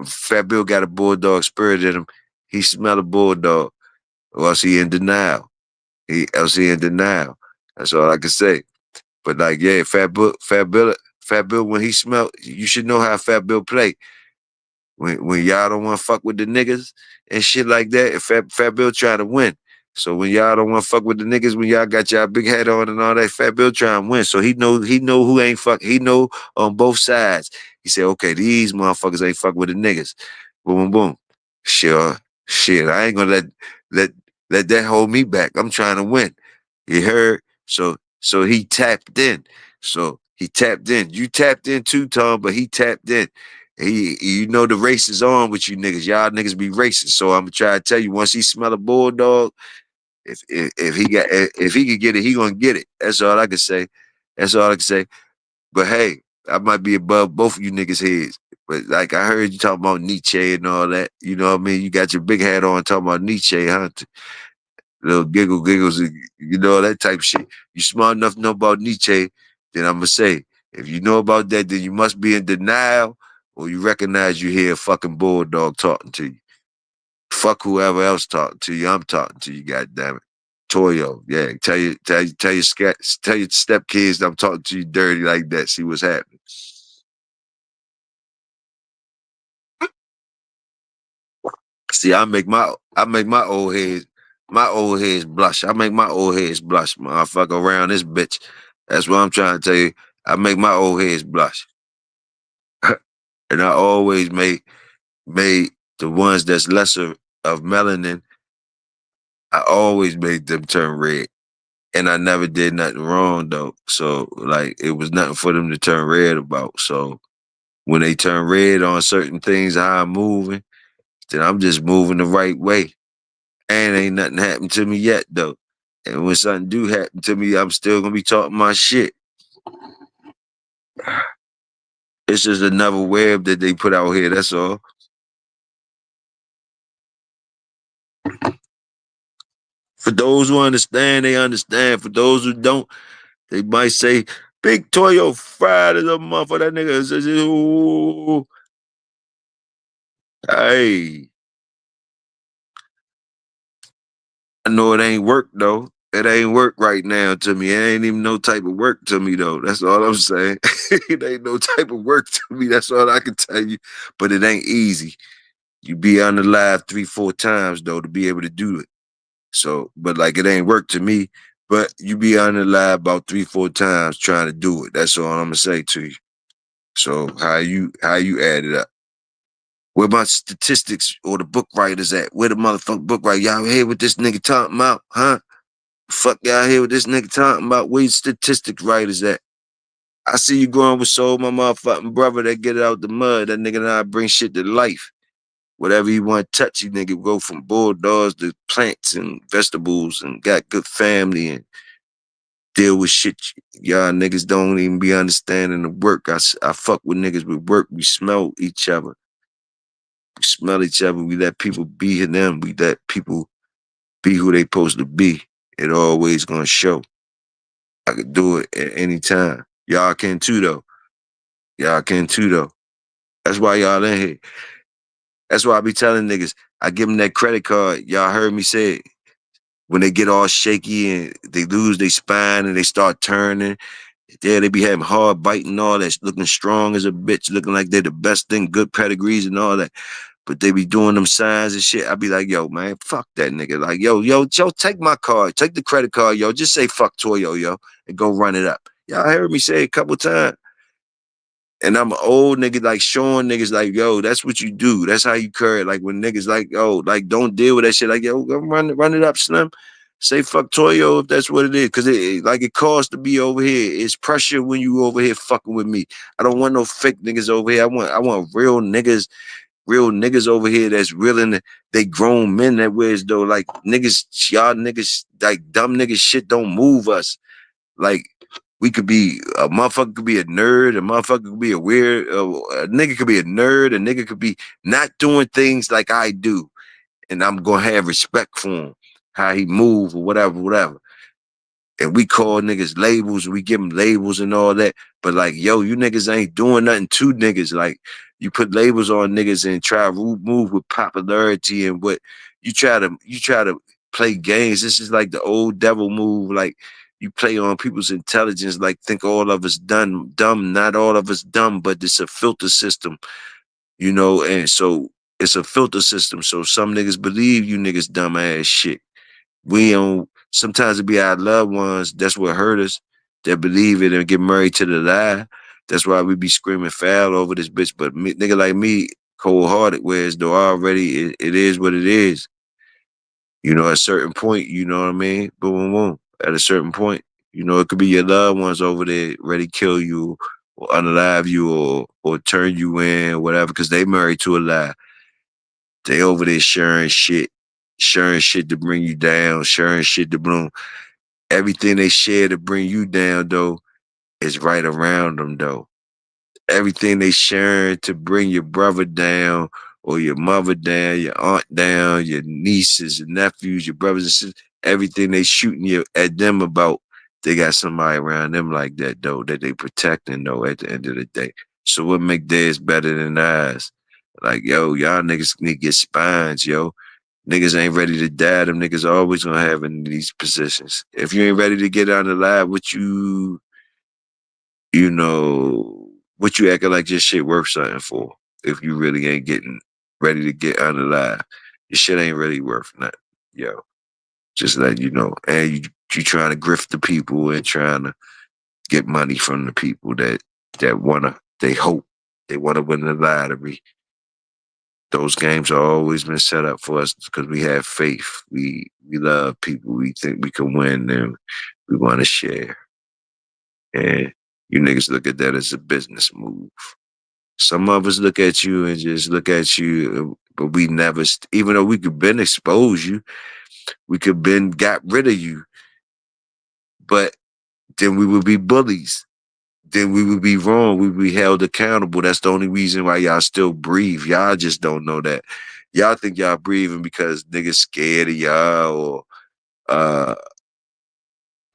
Fat Bill got a bulldog spirit in him. He smell a bulldog, or else he in denial. He in denial. That's all I can say. But like, yeah, Fat Bill, when he smell, you should know how Fat Bill play. When y'all don't want to fuck with the niggas and shit like that, and Fat Bill trying to win. So when y'all don't want to fuck with the niggas, when y'all got y'all big hat on and all that, Fat Bill trying to win. So he know who ain't fuck. He know on both sides. He said, okay, these motherfuckers ain't fuck with the niggas. Boom, boom, boom. Sure, shit. I ain't gonna let let that hold me back. I'm trying to win. You heard? So he tapped in. So he tapped in. You tapped in too, Tom, but he tapped in. You know the race is on with you niggas. Y'all niggas be racing. So I'm gonna try to tell you, once he smell a bulldog, if he could get it, he gonna get it. That's all I can say. That's all I can say. But hey, I might be above both of you niggas' heads. But like I heard you talking about Nietzsche and all that. You know what I mean? You got your big hat on talking about Nietzsche, huh? Little giggles, you know, that type of shit. You smart enough to know about Nietzsche, then I'm gonna say, if you know about that, then you must be in denial, or you recognize you hear a fucking bulldog talking to you. Fuck whoever else talking to you. I'm talking to you, goddamn it. Toyo, yeah. Tell your stepkids I'm talking to you dirty like that. See what's happening. See, my old heads blush. I make my old heads blush, motherfucker, around this bitch. That's what I'm trying to tell you. I make my old heads blush. And I always made the ones that's lesser of melanin, I always made them turn red. And I never did nothing wrong though. So like it was nothing for them to turn red about. So when they turn red on certain things, how I'm moving, then I'm just moving the right way. And ain't nothing happened to me yet though. And when something do happen to me, I'm still gonna be talking my shit. It's just another web that they put out here. That's all. For those who understand, they understand. For those who don't, they might say, "Big Toyo fried as a motherfucker." That nigga says, "Ooh, hey." I know it ain't work though. It ain't work right now to me. It ain't even no type of work to me though. That's all I'm saying. It ain't no type of work to me. That's all I can tell you. But it ain't easy. You be on the live 3-4 times though to be able to do it. So, but like it ain't work to me. But you be on the live about 3-4 times trying to do it. That's all I'm gonna say to you. So how you add it up? Where my statistics or the book writers at? Where the motherfucking book writer? Y'all hear what this nigga talking about? Huh? Fuck y'all hear what this nigga talking about? Where your statistics writers at? I see you going with Soul, my motherfucking brother that get it out the mud. That nigga and I bring shit to life. Whatever you want to touch, you nigga go from bulldogs to plants and vegetables and got good family and deal with shit y'all niggas don't even be understanding the work. I fuck with niggas with work. We smell each other. We smell each other. We let people be them. We let people be who they supposed to be. It always gonna show. I could do it at any time. Y'all can too though. Y'all can too though. That's why y'all in here. That's why I be telling niggas. I give them that credit card. Y'all heard me say it. When they get all shaky and they lose their spine and they start turning. Yeah, they be having hard biting and all that, looking strong as a bitch, looking like they're the best thing, good pedigrees and all that. But they be doing them signs and shit. I be like, yo, man, fuck that nigga. Like, yo, take my card, take the credit card, yo. Just say fuck Toyo, yo, and go run it up. Y'all heard me say it a couple times. And I'm an old nigga, like showing niggas, like, yo, that's what you do. That's how you curry. Like when niggas like, oh, like don't deal with that shit. Like, yo, go run it up, Slim. Say fuck Toyo if that's what it is. Cause it costs to be over here. It's pressure when you over here fucking with me. I don't want no fake niggas over here. I want real niggas over here that's real in they grown men that wears though. Like niggas, y'all niggas, like dumb niggas shit don't move us. Like we could be a motherfucker could be a nerd, a motherfucker could be a weird, a nigga could be a nerd, a nigga could be not doing things like I do, and I'm gonna have respect for him, how he move or whatever. And we call niggas labels, we give them labels and all that. But like, yo, you niggas ain't doing nothing to niggas. Like, you put labels on niggas and try to move with popularity and what you try to play games. This is like the old devil move. Like, you play on people's intelligence. Like, think all of us dumb. Not all of us dumb, but it's a filter system, you know. And so it's a filter system. So some niggas believe you niggas dumb ass shit. We don't. Sometimes it be our loved ones. That's what hurt us. That believe it and get married to the lie. That's why we be screaming foul over this bitch. But me, nigga like me, cold hearted. Whereas though already it is what it is. You know, at a certain point, you know what I mean. Boom, boom, boom. At a certain point, you know, it could be your loved ones over there ready to kill you, or unalive you or turn you in, whatever, because they married to a lie. They over there sharing shit to bring you down, sharing shit to bring everything they share to bring you down though is right around them though. Everything they sharing to bring your brother down or your mother down, your aunt down, your nieces and nephews, your brothers and sisters, everything they shooting you at them about, they got somebody around them like that though, that they protecting though at the end of the day. So what make theirs better than ours? Like, yo, y'all niggas need to get spines, yo. Niggas ain't ready to die. Them niggas always gonna have in these positions. If you ain't ready to get out of live, you know, what you acting like your shit worth something for? If you really ain't getting ready to get out of live, your shit ain't really worth nothing, yo. Just let you know. And you trying to grift the people and trying to get money from the people that wanna, they hope they wanna win the lottery. Those games have always been set up for us because we have faith. We love people. We think we can win them. We want to share. And you niggas look at that as a business move. Some of us look at you and just look at you, but we never, even though we could been expose you, we could been got rid of you, but then we would be bullies. Then we would be wrong. We would be held accountable. That's the only reason why y'all still breathe. Y'all just don't know that. Y'all think y'all breathing because niggas scared of y'all or uh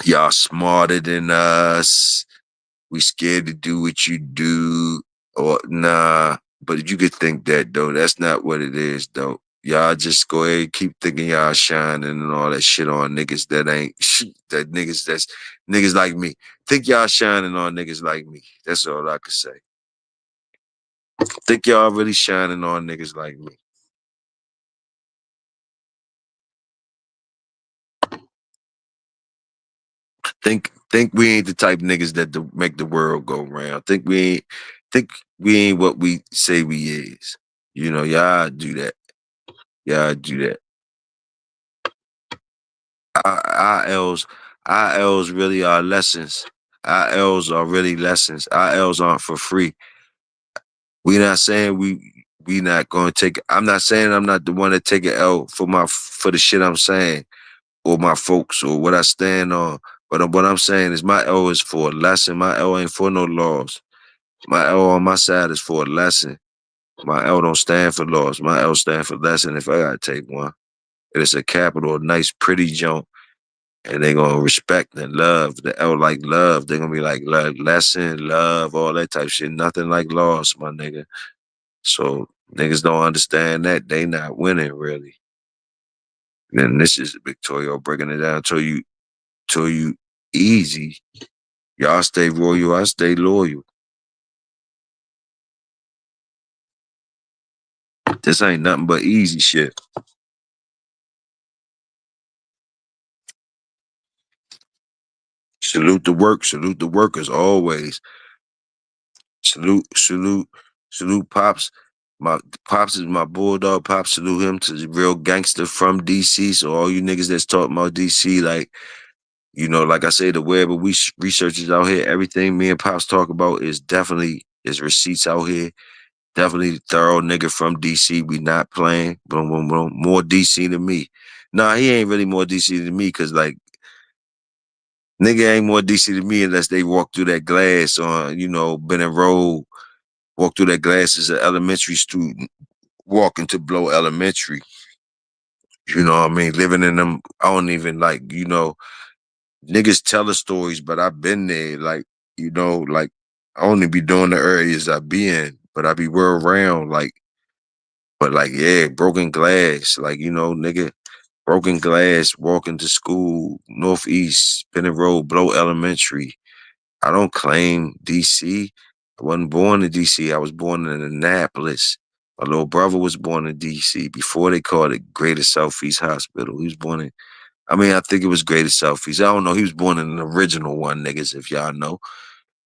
y'all smarter than us. We scared to do what you do or nah. But you could think that though. That's not what it is though. Y'all just go ahead and keep thinking y'all shining and all that shit on niggas that ain't that niggas that's niggas like me. Think y'all shining on niggas like me. That's all I could say. Think y'all really shining on niggas like me. Think we ain't the type of niggas that make the world go round. Think we ain't what we say we is. You know, y'all do that. Y'all do that. Our L's, our L's really are lessons. Our L's are really lessons. Our L's aren't for free. We not saying we not gonna take. I'm not saying I'm not the one that take an L for the shit I'm saying or my folks or what I stand on. But what I'm saying is my L is for a lesson. My L ain't for no laws. My L on my side is for a lesson. My L don't stand for laws. My L stand for lesson if I gotta take one. And it's a capital, a nice, pretty jump. And they gonna respect and love. The L like love. They gonna be like love, lesson, love, all that type of shit. Nothing like loss, my nigga. So niggas don't understand that. They not winning really. Then this is Victoria breaking it down to you easy. Y'all stay royal, I stay loyal. This ain't nothing but easy shit. Salute the work, salute the workers always. Salute, salute, salute Pops. My Pops is my bulldog. Pops, salute him to the real gangster from DC. So all you niggas that's talking about DC, like, you know, like I say, the web of we researchers out here, everything me and Pops talk about is definitely is receipts out here. Definitely thorough nigga from DC. We not playing. Boom, boom, boom. More DC than me. Nah, he ain't really more DC than me because like nigga ain't more DC than me unless they walk through that glass on, you know, Bennett Road, walk through that glass as an elementary student, walking to Blow Elementary. You know what I mean? Living in them, I don't even like, you know, niggas tell the stories, but I've been there. Like, you know, like I only be doing the areas I be in, but I be well around, like, but like, yeah, broken glass, like, you know, nigga, broken glass, walking to school, Northeast, Bennett Road, Blow Elementary. I don't claim DC. I wasn't born in DC. I was born in Annapolis. My little brother was born in DC before they called it Greater Southeast Hospital. He was born in, I mean, I think it was Greater Southeast. I don't know. He was born in an original one, niggas, if y'all know.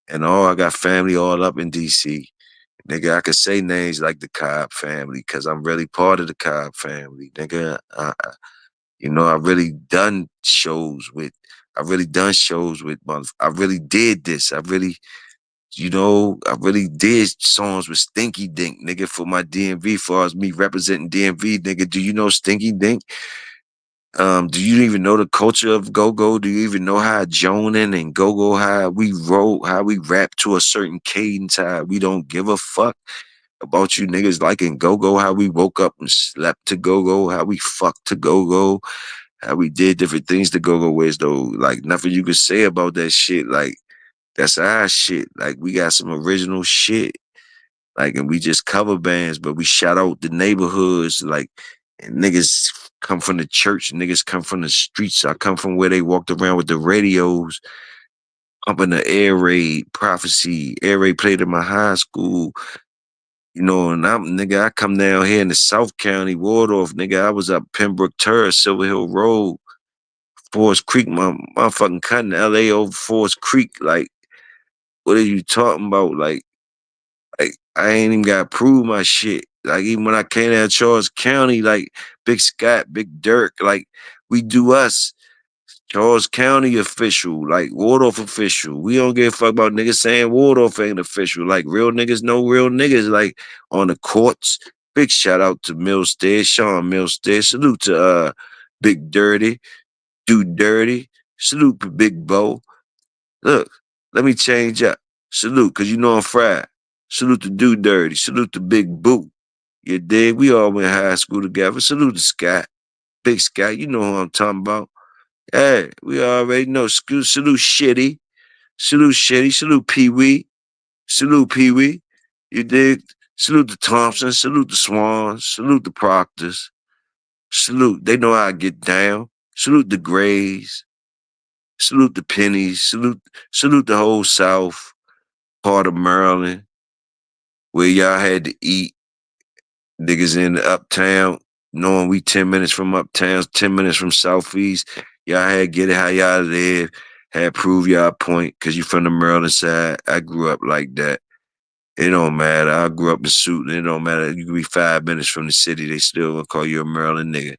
And all I got family all up in DC. Nigga, I could say names like the Cobb family because I'm really part of the Cobb family. Nigga, you know, I really done shows with, I really did this. I really I really did songs with Stinky Dink, nigga, for my DMV, far as me representing DMV, nigga. Do you know Stinky Dink? Do you even know the culture of go-go? Do you even know how Jonin and go-go, how we wrote, how we rap to a certain cadence, how we don't give a fuck about you niggas liking go-go, how we woke up and slept to go-go, how we fucked to go-go, how we did different things to go-go ways though. Like nothing you could say about that shit. Like that's our shit. Like we got some original shit. Like, and we just cover bands, but we shout out the neighborhoods. Like, and niggas come from the church, niggas come from the streets. I come from where they walked around with the radios, up in the air raid, prophecy. Air raid played in my high school, and I come down here in the South County, Waldorf, nigga. I was up Pembroke Terrace, Silver Hill Road, Forest Creek, my motherfucking cut in LA over Forest Creek. Like, what are you talking about? Like, I ain't even gotta prove my shit. Like, even when I came out of Charles County, like, Big Scott, Big Dirk, like, we do us. Charles County official, like, Waldorf official. We don't give a fuck about niggas saying Waldorf ain't official. Like, real niggas know real niggas, like, on the courts. Big shout out to Milstead, Sean Milstead. Salute to Big Dirty, Dude Dirty. Salute to Big Bo. Look, let me change up. Salute, cause you know I'm fried. Salute to Do Dirty. Salute to Big Boo. You dig? We all went high school together. Salute to Scott. Big Scott, you know who I'm talking about. Hey, we already know. Salute Shitty. Salute Shitty. Salute Pee Wee. Salute Pee Wee. You dig? Salute the Thompson. Salute the Swans. Salute the Proctors. Salute. They know how I get down. Salute the Grays. Salute the Pennies. Salute the whole South. Part of Maryland, where y'all had to eat. Niggas in the uptown, knowing we 10 minutes from uptown, 10 minutes from southeast. Y'all had get it how y'all live, had prove y'all point, cause you from the Maryland side. I grew up like that. It don't matter. I grew up in suit, and it don't matter. You can be 5 minutes from the city, they still gonna call you a Maryland nigga.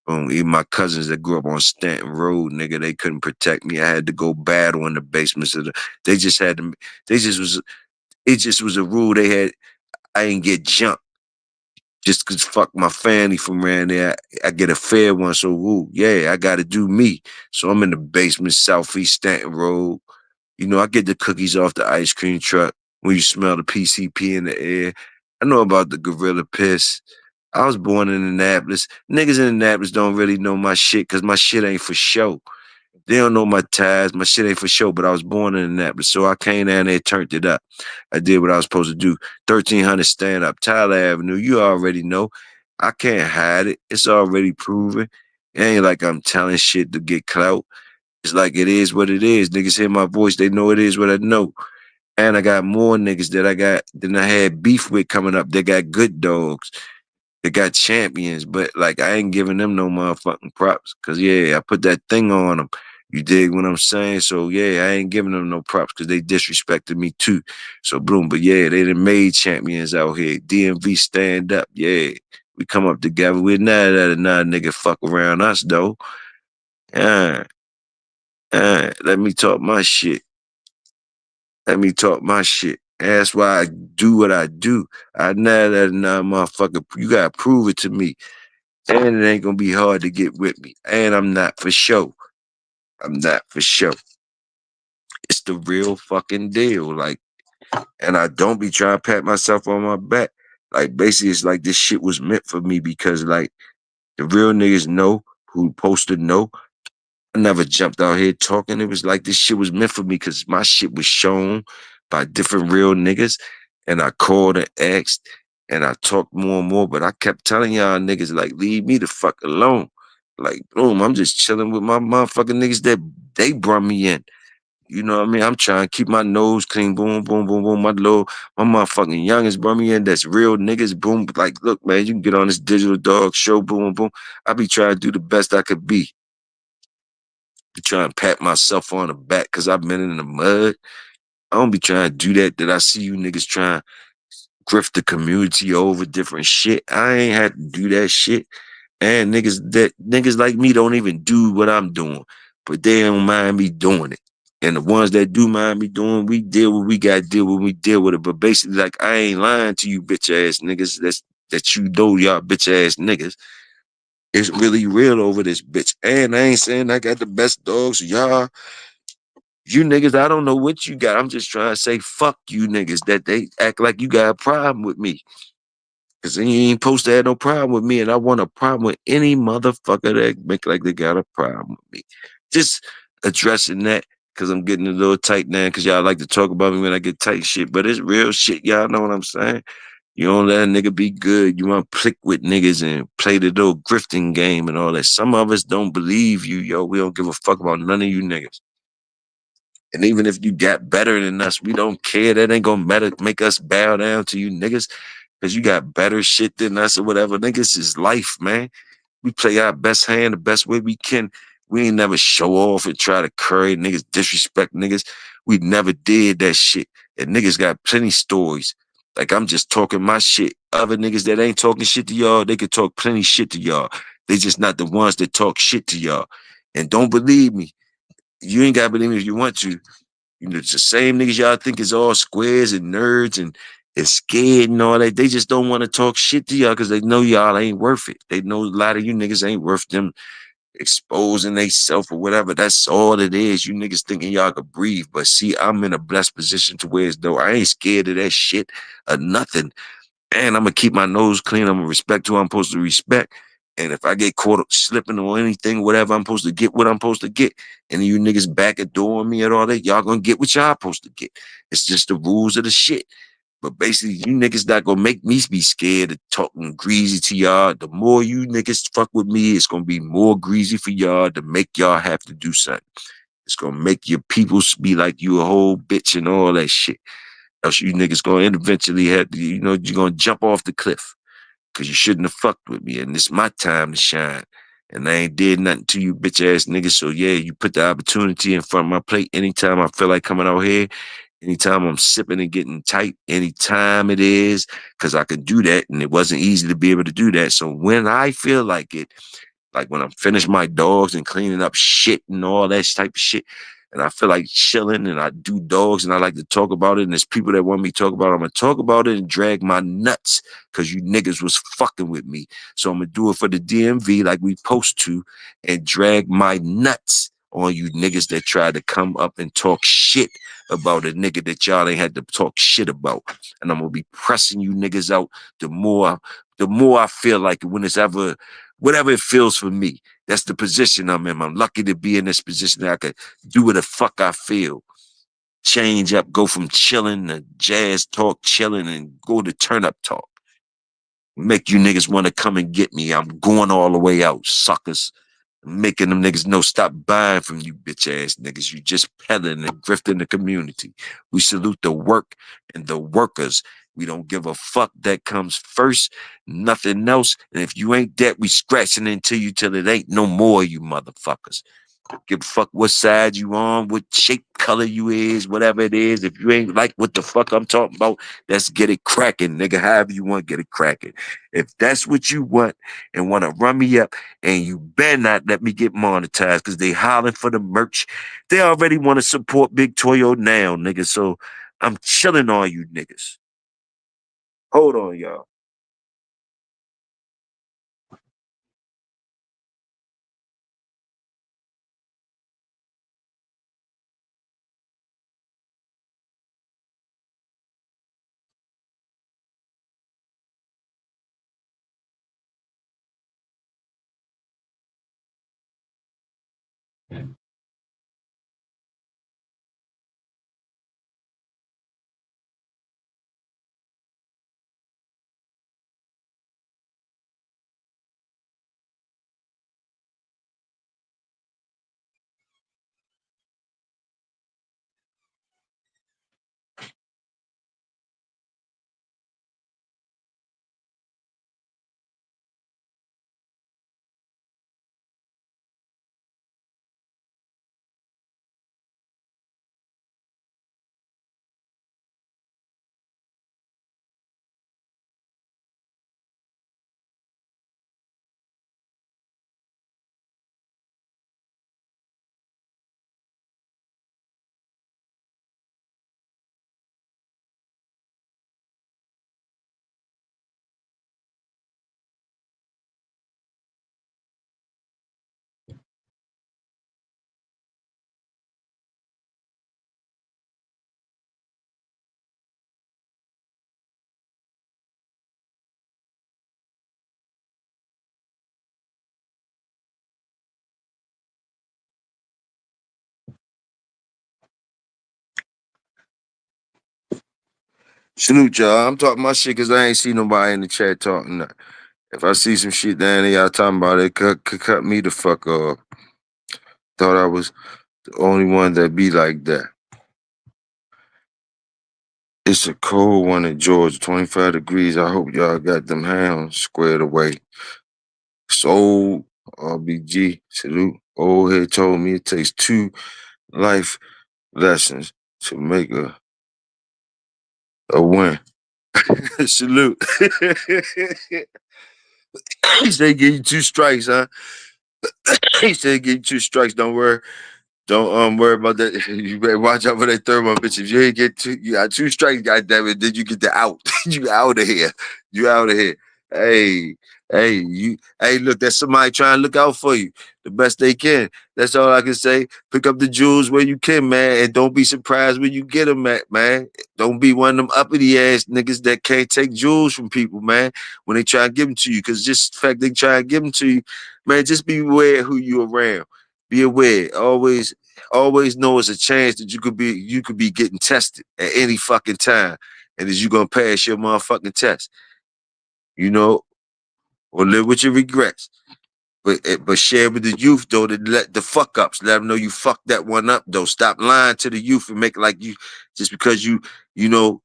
Even my cousins that grew up on Stanton Road, nigga, they couldn't protect me. I had to go battle in the basements of the. They just had to. They just was. It just was a rule they had. I ain't get jumped just cause fuck my family from around there. I get a fair one, so yeah, I gotta do me. So I'm in the basement, Southeast Stanton Road. I get the cookies off the ice cream truck when you smell the PCP in the air. I know about the gorilla piss. I was born in Annapolis. Niggas in Annapolis don't really know my shit cause my shit ain't for show. They don't know my ties. My shit ain't for show, but I was born in Annapolis. So I came down there, turned it up. I did what I was supposed to do. 1300 stand up, Tyler Avenue. You already know. I can't hide it. It's already proven. It ain't like I'm telling shit to get clout. It's like it is what it is. Niggas hear my voice. They know it is what I know. And I got more niggas that I got than I had beef with coming up. They got good dogs. They got champions, but like I ain't giving them no motherfucking props. Cause yeah, I put that thing on them. You dig what I'm saying? So yeah, I ain't giving them no props because they disrespected me too. So boom, but yeah, they done made champions out here. DMV stand up, yeah. We come up together. We're not that another nigga fuck around us though. Uh, let me talk my shit. Let me talk my shit. That's why I do what I do. I know that another motherfucker. You gotta prove it to me. And it ain't gonna be hard to get with me. And I'm not for show. I'm not for show. It's the real fucking deal. Like, and I don't be trying to pat myself on my back. Like, basically, it's like this shit was meant for me because, like, the real niggas know who supposed to know. I never jumped out here talking. It was like this shit was meant for me because my shit was shown by different real niggas. And I called and asked and I talked more and more. But I kept telling y'all niggas, like, leave me the fuck alone. Like, boom, I'm just chilling with my motherfucking niggas that they brought me in. You know what I mean? I'm trying to keep my nose clean. Boom, boom, boom, boom. My motherfucking youngest brought me in. That's real niggas. Boom. Like, look, man, you can get on this digital dog show. Boom, boom. I be trying to do the best I could be. To try and pat myself on the back because I've been in the mud. I don't be trying to do that. That I see you niggas trying to grift the community over different shit. I ain't had to do that shit. And niggas like me don't even do what I'm doing, but they don't mind me doing it. And the ones that do mind me doing, we deal with we gotta deal with we deal with it. But basically, like I ain't lying to you bitch ass niggas. That you know y'all bitch ass niggas. It's really real over this bitch. And I ain't saying I got the best dogs. Y'all, you niggas, I don't know what you got. I'm just trying to say fuck you niggas that they act like you got a problem with me. Cause then you ain't supposed to have no problem with me, and I want a problem with any motherfucker that make like they got a problem with me. Just addressing that, cause I'm getting a little tight now, cause y'all like to talk about me when I get tight shit, but it's real shit. Y'all know what I'm saying? You don't let a nigga be good. You want to plick with niggas and play the little grifting game and all that. Some of us don't believe you, yo. We don't give a fuck about none of you niggas. And even if you got better than us, we don't care. That ain't gonna matter, make us bow down to you niggas because you got better shit than us or whatever. Niggas is life, man. We play our best hand the best way we can. We ain't never show off and try to curry niggas, disrespect niggas. We never did that shit. And niggas got plenty stories. Like I'm just talking my shit. Other niggas that ain't talking shit to y'all, they could talk plenty shit to y'all. They just not the ones that talk shit to y'all. And don't believe me. You ain't gotta believe me if you want to. You know, it's the same niggas y'all think is all squares and nerds and scared and all that. They just don't want to talk shit to y'all because they know y'all ain't worth it. They know a lot of you niggas ain't worth them exposing they self or whatever. That's all it is. You niggas thinking y'all could breathe. But see, I'm in a blessed position to where as though I ain't scared of that shit or nothing. And I'm gonna keep my nose clean. I'm gonna respect who I'm supposed to respect. And if I get caught up slipping or anything, whatever I'm supposed to get, what I'm supposed to get, and you niggas back a door on me and all that, y'all gonna get what y'all supposed to get. It's just the rules of the shit. But basically, you niggas not gonna make me be scared of talking greasy to y'all. The more you niggas fuck with me, it's gonna be more greasy for y'all to make y'all have to do something. It's gonna make your people be like you a whole bitch and all that shit. Else you niggas gonna eventually have to, you're gonna jump off the cliff because you shouldn't have fucked with me. And it's my time to shine. And I ain't did nothing to you bitch ass niggas. So yeah, you put the opportunity in front of my plate anytime I feel like coming out here, anytime I'm sipping and getting tight, anytime it is, because I can do that. And it wasn't easy to be able to do that. So when I feel like when I'm finished my dogs and cleaning up shit and all that type of shit, and I feel like chilling and I do dogs and I like to talk about it, and there's people that want me to talk about it, I'm gonna talk about it and drag my nuts because you niggas was fucking with me. So I'm gonna do it for the DMV like we supposed to and drag my nuts on you niggas that try to come up and talk shit about a nigga that y'all ain't had to talk shit about. And I'm gonna be pressing you niggas out the more I feel like it when it's ever whatever it feels for me. That's the position I'm in. I'm lucky to be in this position that I could do what the fuck I feel. Change up, go from chilling to jazz talk, chilling, and go to turn up talk. Make you niggas want to come and get me. I'm going all the way out, suckers. Making them niggas know stop buying from you bitch ass niggas. You just peddling and grifting the community. We salute the work and the workers. We don't give a fuck that comes first, nothing else. And if you ain't that, we scratching into you till it ain't no more, you motherfuckers. Give a fuck what side you on, what shape, color you is, whatever it is. If you ain't like what the fuck I'm talking about, let's get it cracking, nigga. However you want, get it cracking. If that's what you want and want to run me up, and you better not let me get monetized because they hollering for the merch. They already want to support Big Toyo now, nigga. So I'm chilling on you niggas. Hold on, y'all. Salute y'all. I'm talking my shit because I ain't see nobody in the chat talking that. If I see some shit down there y'all talking about it, could cut me the fuck off. Thought I was the only one that be like that. It's a cold one in Georgia, 25 degrees. I hope y'all got them hounds squared away. Soul RBG, salute. Old head told me it takes 2 life lessons to make a win. Salute. He said give you 2 strikes, huh? He said give you 2 strikes. Don't worry. Don't worry about that. You better watch out for that third one, bitch. If you ain't get you got 2 strikes, goddamn it, then you get the out. You out of here. You out of here. Hey, hey, look, that's somebody trying to look out for you the best they can. That's all I can say. Pick up the jewels where you can, man, and don't be surprised when you get them at, man. Don't be one of them uppity ass niggas that can't take jewels from people, man, when they try to give them to you. Because just the fact they try to give them to you, man, just be aware who you around. Be aware. Always know it's a chance that you could be getting tested at any fucking time. And is you gonna pass your motherfucking test, you know, or live with your regrets. But share with the youth though to let the fuck ups, let them know you fucked that one up though. Stop lying to the youth and make it like you just because you know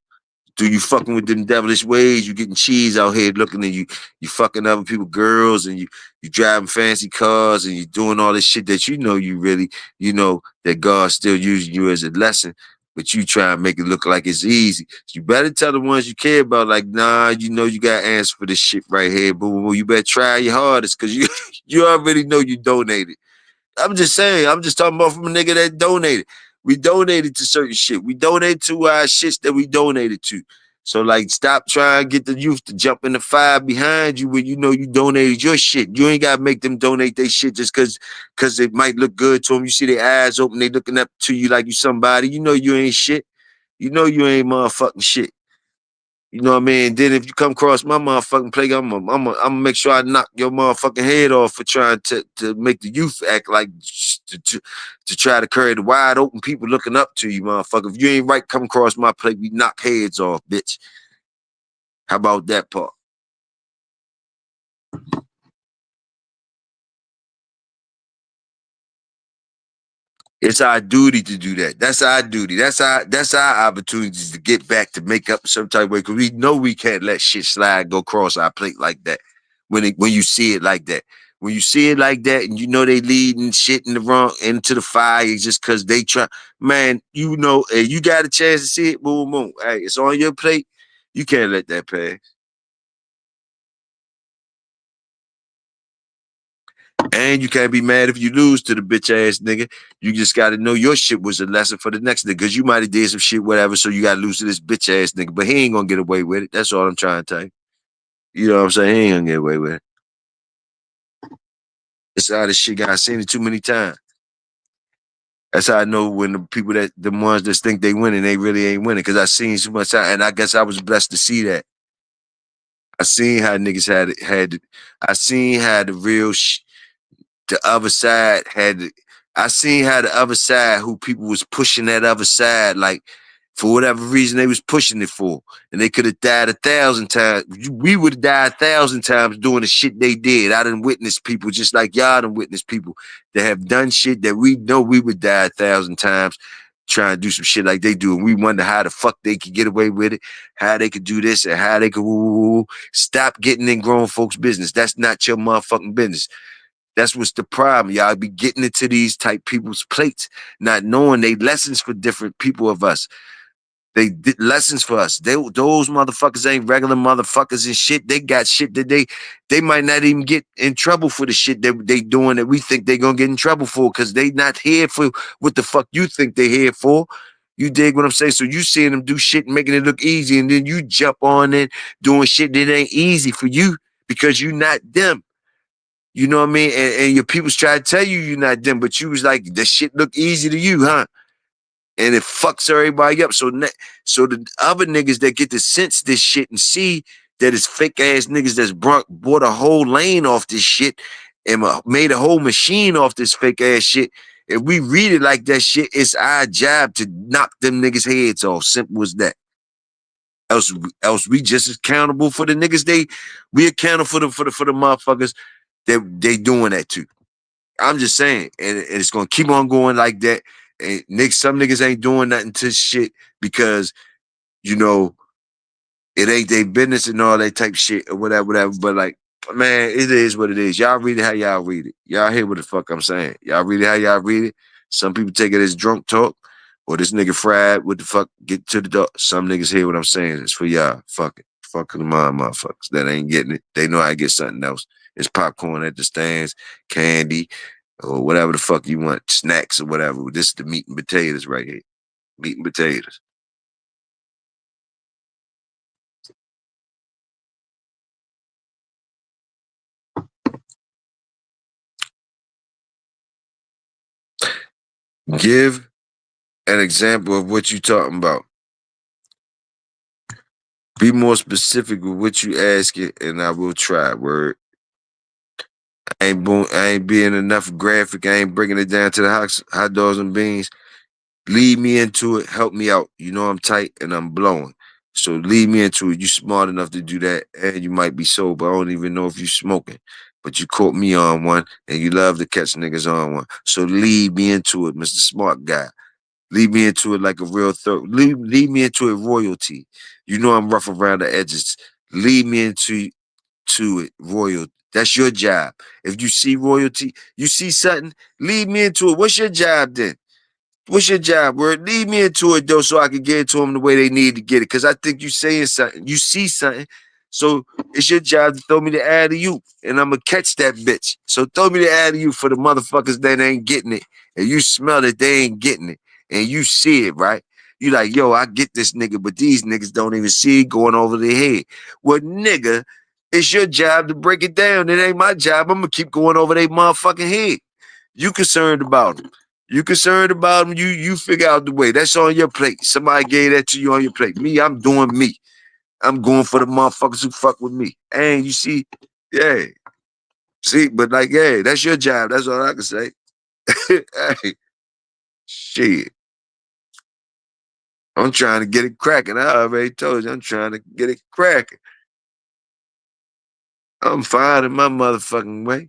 do you fucking with them devilish ways? You getting cheese out here looking at you fucking other people girls and you driving fancy cars and you doing all this shit that you know you really, you know, that God's still using you as a lesson, but you try and make it look like it's easy. So you better tell the ones you care about, like, nah, you know you got answers for this shit right here, boo. You better try your hardest because you you already know you donated. I'm just saying, I'm just talking about from a nigga that donated. We donated to certain shit. We donated to our shits that we donated to. So like stop trying to get the youth to jump in the fire behind you when you know you donated your shit. You ain't gotta make them donate their shit just cause it might look good to them. You see their eyes open, they looking up to you like you somebody. You know you ain't shit. You know you ain't motherfucking shit. You know what I mean? Then if you come across my motherfucking play, I'm gonna make sure I knock your motherfucking head off for trying to make the youth act like to try to carry the wide open people looking up to you, motherfucker. If you ain't right, come across my plate, we knock heads off, bitch. How about that part? It's our duty to do that. That's our duty. That's our opportunities to get back to make up some type of way because we know we can't let shit slide go across our plate like that. When you see it like that, when you see it like that, and you know they leading shit in the wrong into the fire just because they try, man. You know, hey, you got a chance to see it. Boom, boom. Hey, it's on your plate. You can't let that pass. And you can't be mad if you lose to the bitch ass nigga. You just gotta know your shit was a lesson for the next nigga. Cause you might have did some shit, whatever, so you gotta lose to this bitch ass nigga. But he ain't gonna get away with it. That's all I'm trying to tell you. You know what I'm saying? He ain't gonna get away with it. That's how this shit got. I seen it too many times. That's how I know when the people that the ones that think they winning, they really ain't winning. Cause I seen so much time, and I guess I was blessed to see that. I seen how niggas had. I seen how the real the other side had. I seen how the other side, who people was pushing that other side, like for whatever reason they was pushing it for, and they could have died 1,000 times. We would have died 1,000 times doing the shit they did. I done witnessed people just like y'all done witnessed people that have done shit that we know we would die 1,000 times trying to do some shit like they do, and we wonder how the fuck they could get away with it, how they could do this, and how they could stop getting in grown folks' business. That's not your motherfucking business. That's what's the problem. Y'all be getting into these type people's plates, not knowing they lessons for different people of us. They did lessons for us. Those motherfuckers ain't regular motherfuckers and shit. They got shit that they might not even get in trouble for the shit that they doing that we think they gonna get in trouble for because they not here for what the fuck you think they here for. You dig what I'm saying? So you seeing them do shit and making it look easy, and then you jump on it doing shit that ain't easy for you because you not them. You know what I mean? And your peoples try to tell you you're not them, but you was like, that shit look easy to you, huh? And it fucks everybody up. So the other niggas that get to sense this shit and see that it's fake ass niggas that's bought a whole lane off this shit and made a whole machine off this fake ass shit. If we read it like that shit, it's our job to knock them niggas' heads off. Simple as that. Else we just as accountable for the niggas. We accountable for the motherfuckers that they doing that to. I'm just saying, and it's gonna keep on going like that. And some niggas ain't doing nothing to shit because you know it ain't their business and all that type of shit or whatever, whatever. But like, man, it is what it is. Y'all read it how y'all read it. Y'all hear what the fuck I'm saying. Y'all read it how y'all read it. Some people take it as drunk talk or this nigga fried. What the fuck? Get to the door. Some niggas hear what I'm saying. It's for y'all. Fuck it. Fuck the motherfuckers that ain't getting it. They know I get something else. It's popcorn at the stands, candy, or whatever the fuck you want, snacks or whatever. This is the meat and potatoes right here. Meat and potatoes. Give an example of what you talking about. Be more specific with what you asking, and I will try. Word. I ain't being enough graphic. I ain't breaking it down to the hot dogs and beans. Lead me into it. Help me out. You know I'm tight and I'm blowing. So lead me into it. You smart enough to do that, and you might be sober. I don't even know if you smoking, but you caught me on one, and you love to catch niggas on one. So lead me into it, Mr. Smart Guy. Lead me into it like a real third. Lead me into it royalty. You know I'm rough around the edges. Lead me into it royal. That's your job. If you see royalty, you see something, lead me into it. What's your job then? What's your job, word? Lead me into it though, so I can get it to them the way they need to get it. Cause I think you saying something, you see something. So it's your job to throw me the ad of you, and I'm gonna catch that bitch. So throw me the ad of you for the motherfuckers that ain't getting it, and you smell it, they ain't getting it, and you see it, right? You like, yo, I get this nigga, but these niggas don't even see it going over their head. Well, nigga, it's your job to break it down. It ain't my job. I'm gonna keep going over their motherfucking head. You concerned about them. You concerned about them, you figure out the way. That's on your plate. Somebody gave that to you on your plate. Me, I'm doing me. I'm going for the motherfuckers who fuck with me. And you see, yeah. See, but like, yeah, that's your job. That's all I can say. Hey, shit. I'm trying to get it cracking. I already told you I'm trying to get it cracking. I'm fine in my motherfucking way.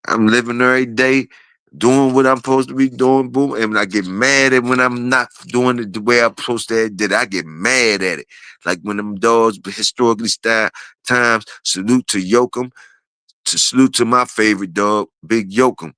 I'm living every day, doing what I'm supposed to be doing, boom. And when I get mad at when I'm not doing it the way I'm supposed to did, I get mad at it. Like when them dogs historically style times, salute to Yoakum, to salute to my favorite dog, Big Yoakum.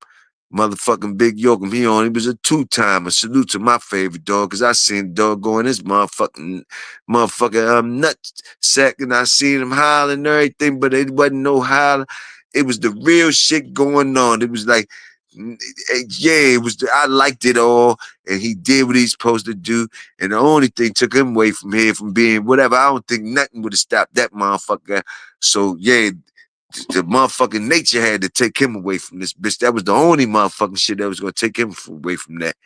Motherfucking Big Yoakum. He was a two-timer. Salute to my favorite dog, because I seen dog going this motherfucking nut sack, and I seen him hollering and everything, but it wasn't no holler. It was the real shit going on. It was like, yeah, it was. I liked it all, and he did what he's supposed to do. And the only thing took him away from here from being whatever. I don't think nothing would have stopped that motherfucker. So yeah, the motherfucking nature had to take him away from this bitch. That was the only motherfucking shit that was gonna take him away from that.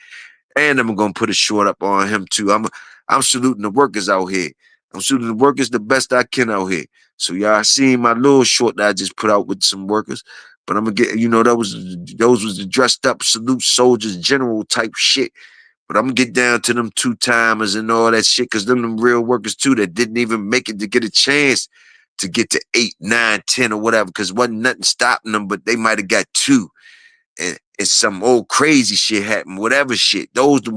And I'm gonna put a short up on him too. I'm saluting the workers out here. I'm saluting the workers the best I can out here. So y'all seen my little short that I just put out with some workers. But I'm gonna get, those was the dressed up salute soldiers general type shit. But I'm gonna get down to them two-timers and all that shit, because them real workers too that didn't even make it to get a chance to get to 8, 9, 10 or whatever, because wasn't nothing stopping them, but they might have got 2. And some old crazy shit happened, whatever shit. Those the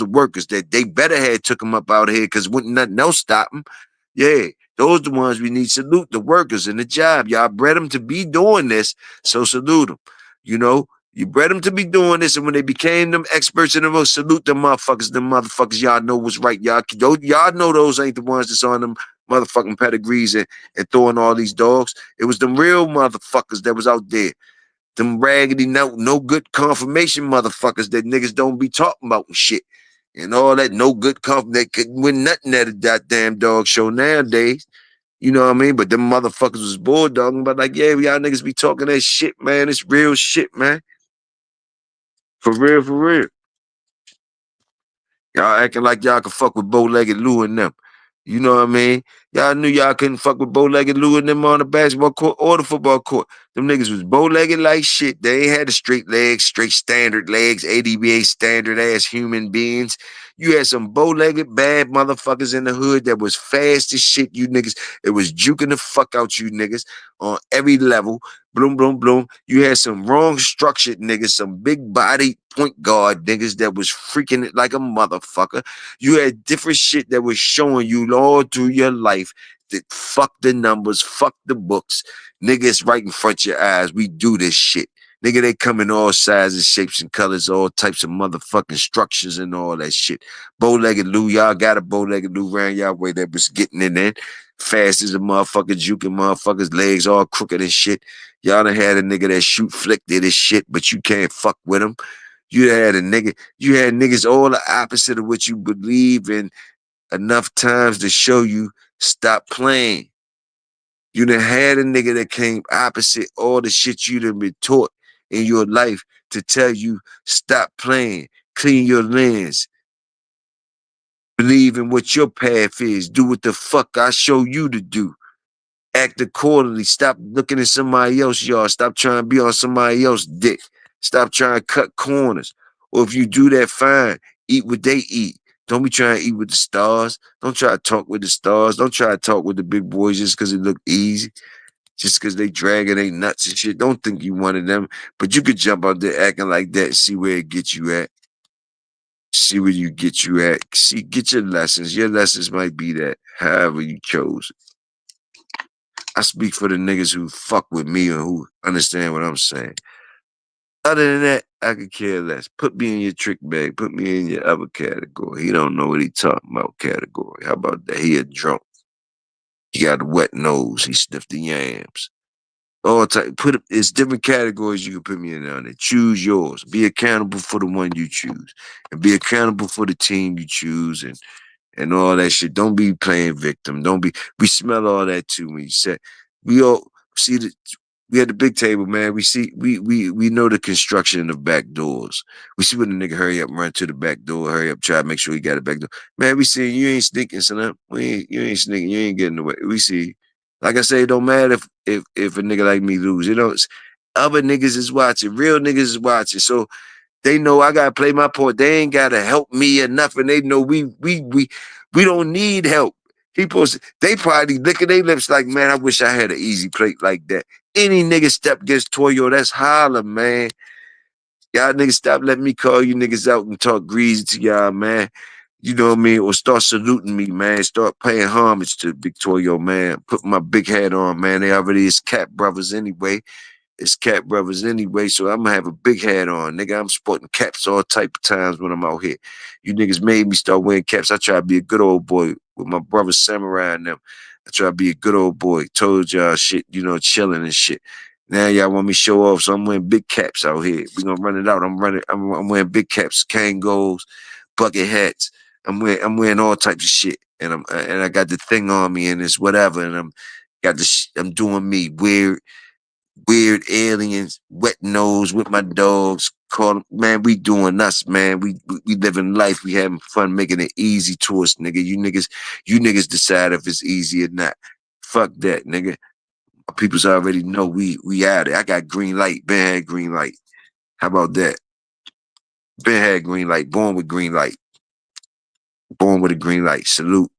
workers that they better had took them up out of here, because wouldn't nothing else stop them. Yeah, those the ones we need. Salute the workers in the job. Y'all bred them to be doing this, so salute them. You know, you bred them to be doing this, and when they became them experts in the most, salute them motherfuckers. Them motherfuckers, y'all know what's right. Y'all know those ain't the ones that's on them motherfucking pedigrees and throwing all these dogs. It was them real motherfuckers that was out there. Them raggedy, no good confirmation motherfuckers that niggas don't be talking about and shit. And all that no good confirmation. They couldn't win nothing at a goddamn dog show nowadays. You know what I mean? But them motherfuckers was bulldogging, but like, yeah, y'all niggas be talking that shit, man. It's real shit, man. For real, for real. Y'all acting like y'all can fuck with bow-legged Lou and them. You know what I mean? Y'all knew y'all couldn't fuck with bow-legged Lou and them on the basketball court or the football court. Them niggas was bow-legged like shit. They ain't had the straight legs, straight standard legs, ADBA standard ass human beings. You had some bow-legged bad motherfuckers in the hood that was fast as shit, you niggas. It was juking the fuck out you niggas on every level. Bloom, bloom, bloom. You had some wrong structured niggas, some big body point guard niggas that was freaking it like a motherfucker. You had different shit that was showing you all through your life that fuck the numbers, fuck the books. Niggas right in front of your eyes. We do this shit. Nigga, they come in all sizes, shapes, and colors, all types of motherfucking structures and all that shit. Bow-legged Lou, y'all got a bow-legged Lou around y'all way that was getting in there. Fast as a motherfucker, juking motherfuckers, legs all crooked and shit. Y'all done had a nigga that shoot flick did his shit, but you can't fuck with him. You had niggas all the opposite of what you believe in enough times to show you stop playing. You done had a nigga that came opposite all the shit you done been taught in your life to tell you stop playing, clean your lens, believe in what your path is, do what the fuck I show you to do. Act accordingly. Stop looking at somebody else, y'all. Stop trying to be on somebody else's dick. Stop trying to cut corners. Or if you do that, fine. Eat what they eat. Don't be trying to eat with the stars. Don't try to talk with the stars. Don't try to talk with the big boys just because it look easy. Just because they dragging they nuts and shit. Don't think you one of them. But you could jump out there acting like that and see where it gets you at. See where you get you at. See, get your lessons. Your lessons might be that, however you chose. I speak for the niggas who fuck with me and who understand what I'm saying. Other than that, I could care less. Put me in your trick bag. Put me in your other category. He don't know what he talking about category. How about that? He a drunk. He got a wet nose. He sniffed the yams. All type. It's different categories you can put me in on there. Choose yours. Be accountable for the one you choose, and be accountable for the team you choose, and all that shit. Don't be playing victim. Don't be. We smell all that too when you say we all see the. We at the big table, man. We see we know the construction of back doors. We see when the nigga hurry up, run to the back door, hurry up, try to make sure he got a back door. Man, we see you ain't sneaking, son. You ain't sneaking, you ain't getting away. We see, like I say, it don't matter if a nigga like me lose. You know, other niggas is watching, real niggas is watching. So they know I gotta play my part. They ain't gotta help me or nothing. They know we don't need help. They probably licking their lips like, man, I wish I had an easy plate like that. Any nigga step against Toyo, that's holler, man. Y'all niggas stop letting me call you niggas out and talk greasy to y'all, man. You know what I mean? Or start saluting me, man. Start paying homage to Big Toyo, man. Put my big hat on, man. They already is Cat Brothers anyway. It's Cat Brothers anyway, so I'm gonna have a big hat on. Nigga, I'm sporting caps all type of times when I'm out here. You niggas made me start wearing caps. I try to be a good old boy with my brother Samurai and them. I try to be a good old boy. Told y'all shit, you know, chilling and shit. Now y'all want me to show off, so I'm wearing big caps out here. We gonna run it out. I'm wearing big caps, Kangos, bucket hats. I'm wearing all types of shit. And I got the thing on me and it's whatever. And I'm doing me weird aliens, wet nose with my dogs. Man, we doing us, man. We living life. We having fun, making it easy to us, nigga. You niggas decide if it's easy or not. Fuck that, nigga. My peoples already know we out it. I got green light, Ben had green light. How about that? Ben had green light, born with green light, born with a green light. Salute,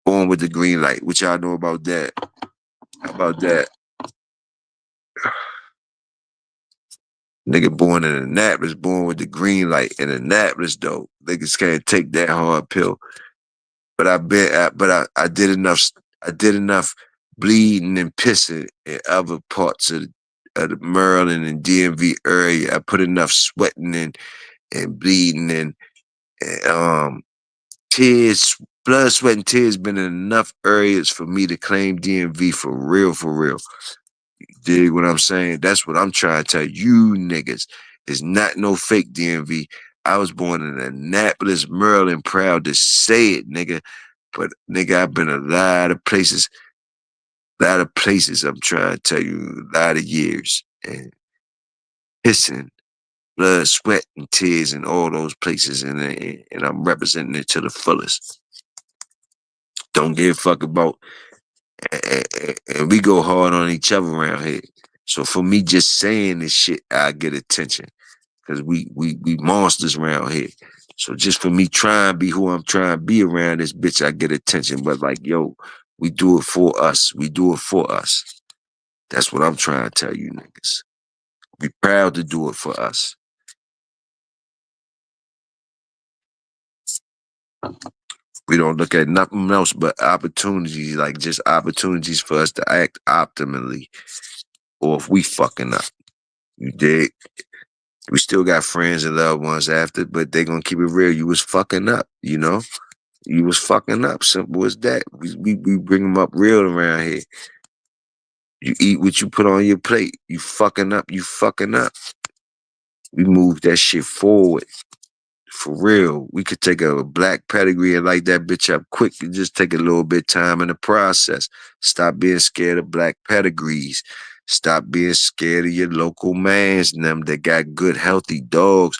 born with the green light. What y'all know about that? How about that? Nigga born in Annapolis, born with the green light in Annapolis though. Niggas can't take that hard pill. But I did enough. I did enough bleeding and pissing in other parts of the Maryland and DMV area. I put enough sweating and bleeding and tears, blood, sweat, and tears been in enough areas for me to claim DMV for real, for real. Dig what I'm saying? That's what I'm trying to tell you niggas. It's not no fake DMV. I was born in Annapolis, Maryland, proud to say it, nigga. But nigga, I've been a lot of places I'm trying to tell you, a lot of years. And pissing, blood, sweat, and tears in all those places. And I'm representing it to the fullest. Don't give a fuck about and we go hard on each other around here. So for me just saying this shit, I get attention. Cause we monsters around here. So just for me trying to be who I'm trying to be around this bitch, I get attention. But like, yo, we do it for us. We do it for us. That's what I'm trying to tell you niggas. Be proud to do it for us. We don't look at nothing else but opportunities, like just opportunities for us to act optimally. Or if we fucking up. You dig? We still got friends and loved ones after, but they gonna keep it real. You was fucking up, you know? You was fucking up. Simple as that. We bring them up real around here. You eat what you put on your plate. You fucking up. You fucking up. We move that shit forward. For real. We could take a black pedigree and light that bitch up quick and just take a little bit of time in the process. Stop being scared of black pedigrees. Stop being scared of your local mans and them that got good, healthy dogs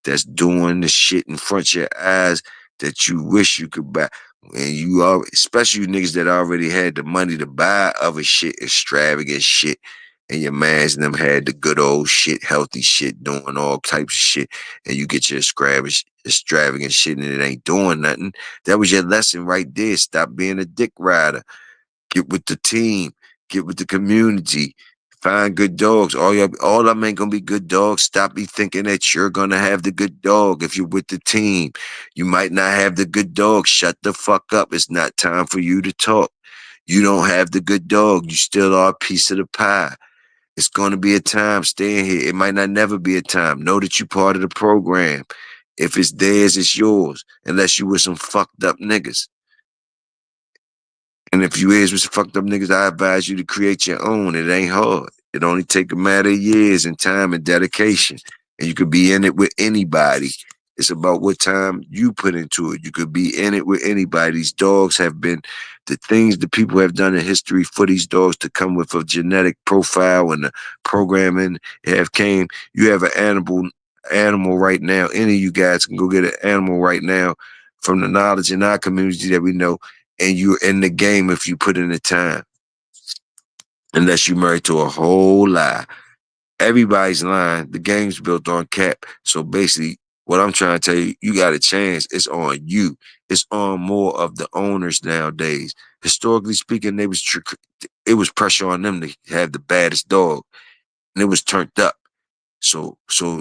that's doing the shit in front of your eyes that you wish you could buy. And you are, especially you niggas that already had the money to buy other shit, extravagant shit, and your mans and them had the good old shit, healthy shit, doing all types of shit, and you get your extravagant shit and it ain't doing nothing. That was your lesson right there. Stop being a dick rider. Get with the team. Get with the community. Find good dogs. All them ain't gonna be good dogs. Stop be thinking that you're gonna have the good dog if you're with the team. You might not have the good dog. Shut the fuck up. It's not time for you to talk. You don't have the good dog. You still are a piece of the pie. It's going to be a time staying here. It might not never be a time. Know that you part of the program. If it's theirs, it's yours. Unless you with some fucked up niggas. And if you is with some fucked up niggas, I advise you to create your own. It ain't hard. It only take a matter of years and time and dedication. And you could be in it with anybody. It's about what time you put into it. You could be in it with anybody. These dogs have been the things that people have done in history for these dogs to come with a genetic profile and the programming have came. You have an animal right now. Any of you guys can go get an animal right now from the knowledge in our community that we know, and you're in the game if you put in the time. Unless you married to a whole lie. Everybody's lying. The game's built on cap. So basically, what I'm trying to tell you, you got a chance. It's on you. It's on more of the owners nowadays. Historically speaking, it was pressure on them to have the baddest dog, and it was turned up. So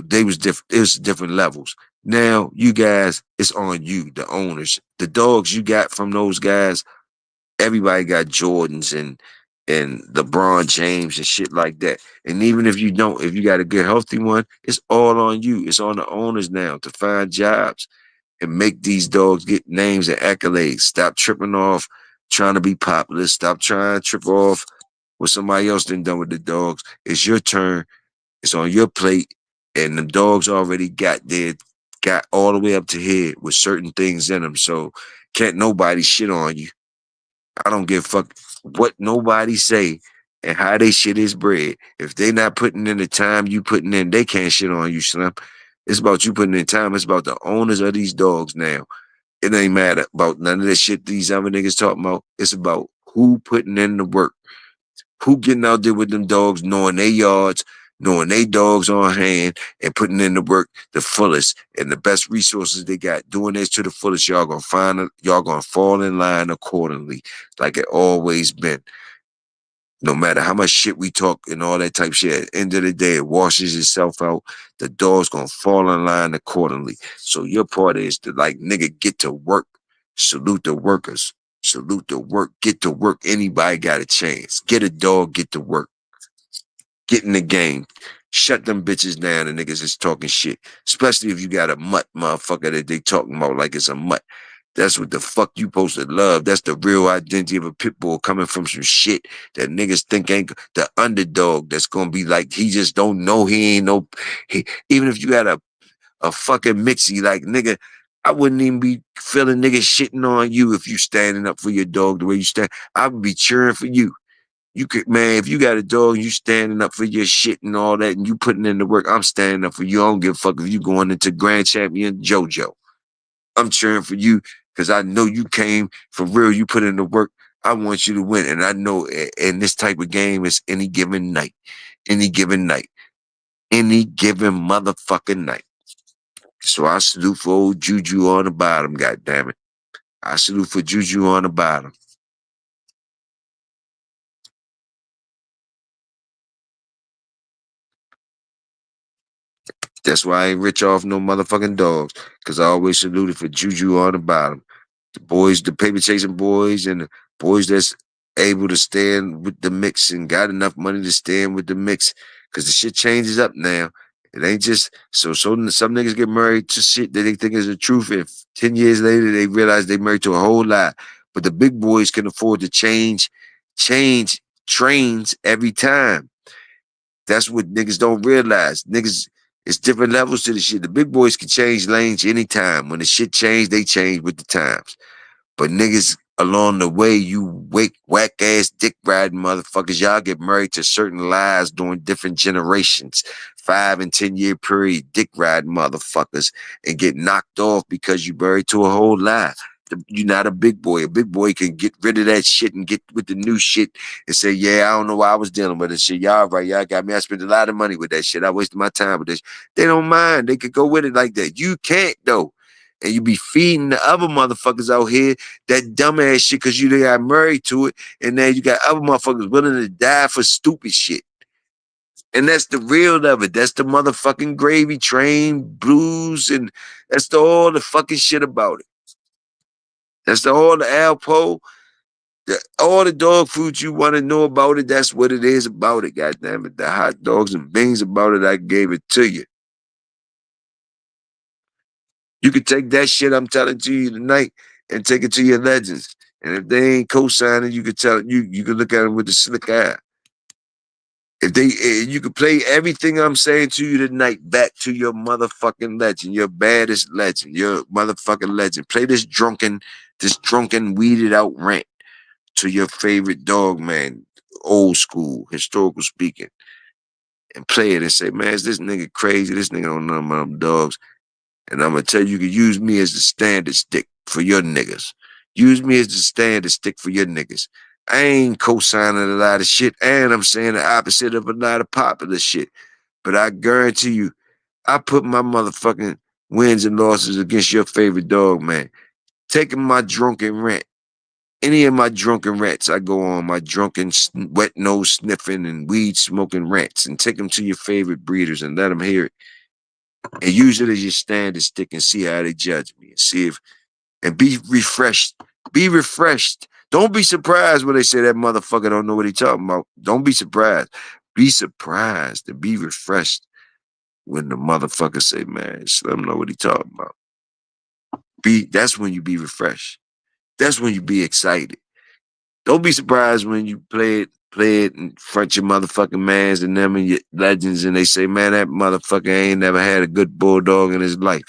they was different. It was different levels. Now you guys, it's on you, the owners. The dogs you got from those guys, everybody got Jordans and LeBron James and shit like that. And even if you don't, if you got a good healthy one, it's all on you. It's on the owners now to find jobs and make these dogs get names and accolades. Stop tripping off trying to be popular. Stop trying to trip off what somebody else done with the dogs. It's your turn. It's on your plate. And the dogs already got all the way up to here with certain things in them. So can't nobody shit on you. I don't give a fuck what nobody say and how they shit is bred. If they not putting in the time you putting in, they can't shit on you, Slim. It's about you putting in time. It's about the owners of these dogs now. It ain't matter about none of that shit these other niggas talking about. It's about who putting in the work. Who getting out there with them dogs, knowing their yards, knowing they dogs on hand, and putting in the work the fullest and the best resources they got. Doing this to the fullest, y'all gonna fall in line accordingly, like it always been. No matter how much shit we talk and all that type shit, at the end of the day, it washes itself out. The dog's gonna fall in line accordingly. So your part is to like, nigga, get to work. Salute the workers. Salute the work. Get to work. Anybody got a chance. Get a dog, get to work. Get in the game. Shut them bitches down and niggas is talking shit. Especially if you got a mutt motherfucker that they talking about like it's a mutt. That's what the fuck you supposed to love. That's the real identity of a pit bull coming from some shit that niggas think ain't the underdog that's gonna be like he just don't know he ain't no even if you got a fucking mixie, like nigga, I wouldn't even be feeling niggas shitting on you if you standing up for your dog the way you stand. I would be cheering for you. You could, man, if you got a dog, you standing up for your shit and all that, and you putting in the work, I'm standing up for you. I don't give a fuck if you going into Grand Champion JoJo. I'm cheering for you because I know you came for real. You put in the work. I want you to win. And I know in this type of game, it's any given night. Any given night. Any given motherfucking night. So I salute for old Juju on the bottom, goddammit. I salute for Juju on the bottom. That's why I ain't rich off no motherfucking dogs. Cause I always saluted for Juju on the bottom. The boys, the paper chasing boys, and the boys that's able to stand with the mix and got enough money to stand with the mix. Cause the shit changes up now. It ain't just some niggas get married to shit that they think is the truth. And 10 years later they realize they married to a whole lot. But the big boys can afford to change trains every time. That's what niggas don't realize. Niggas, it's different levels to the shit. The big boys can change lanes anytime. When the shit change, they change with the times. But niggas along the way, you whack ass dick riding motherfuckers, y'all get married to certain lies during different generations, 5 and 10 year period, dick riding motherfuckers, and get knocked off because you married to a whole lie. You're not a big boy. A big boy can get rid of that shit and get with the new shit and say, yeah, I don't know why I was dealing with this shit. Y'all right, y'all got me. I spent a lot of money with that shit. I wasted my time with this. They don't mind. They could go with it like that. You can't though. And you be feeding the other motherfuckers out here that dumbass shit because you got married to it, and then you got other motherfuckers willing to die for stupid shit. And that's the real of it. That's the motherfucking gravy train blues, and that's all the fucking shit about it. That's all the Alpo, all the dog food you want to know about it. That's what it is about it. Goddamn it, the hot dogs and beans about it. I gave it to you. You could take that shit I'm telling to you tonight and take it to your legends. And if they ain't co-signing, you could tell you could look at them with the slick eye. If they, you could play everything I'm saying to you tonight back to your motherfucking legend, your baddest legend, your motherfucking legend. Play this drunken, weeded out rant to your favorite dog man, old school, historical speaking, and play it and say, man, is this nigga crazy? This nigga don't know about them dogs. And I'm gonna tell you, you can use me as the standard stick for your niggas. Use me as the standard stick for your niggas. I ain't co-signing a lot of shit, and I'm saying the opposite of a lot of popular shit. But I guarantee you, I put my motherfucking wins and losses against your favorite dog, man. Taking my drunken rant, any of my drunken rants, I go on my drunken wet nose sniffing and weed smoking rants, and take them to your favorite breeders and let them hear it, and use it as your standard stick and see how they judge me and see if and be refreshed. Be refreshed. Don't be surprised when they say that motherfucker don't know what he talking about. Don't be surprised. Be surprised and be refreshed when the motherfucker say, man, let him know what he talking about. That's when you be refreshed. That's when you be excited. Don't be surprised when you play it in front of your motherfucking mans and them and your legends, and they say, man, that motherfucker ain't never had a good bulldog in his life.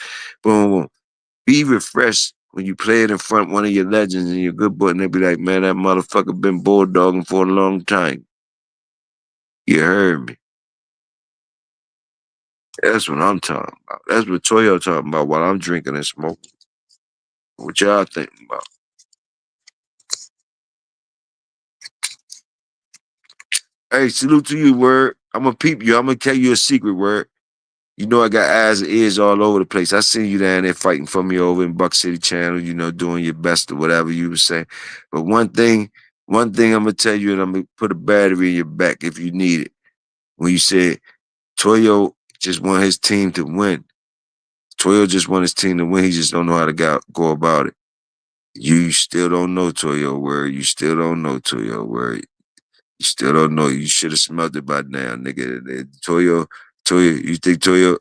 Boom, boom. Be refreshed when you play it in front of one of your legends and your good boy, and they be like, man, that motherfucker been bulldogging for a long time. You heard me. That's what I'm talking about. That's what Toyo talking about while I'm drinking and smoking. What y'all thinking about? Hey, salute to you, word. I'm gonna peep you. I'm gonna tell you a secret, word. You know I got eyes and ears all over the place. I seen you down there fighting for me over in Buck City Channel, doing your best or whatever you were saying. But one thing I'm gonna tell you, and I'm gonna put a battery in your back if you need it. When you said Toyo just want his team to win. Toyo just want his team to win. He just don't know how to go about it. You still don't know Toyo word. You still don't know Toyo word. You still don't know. You should have smelled it by now, nigga. Toyo, where you think Toyo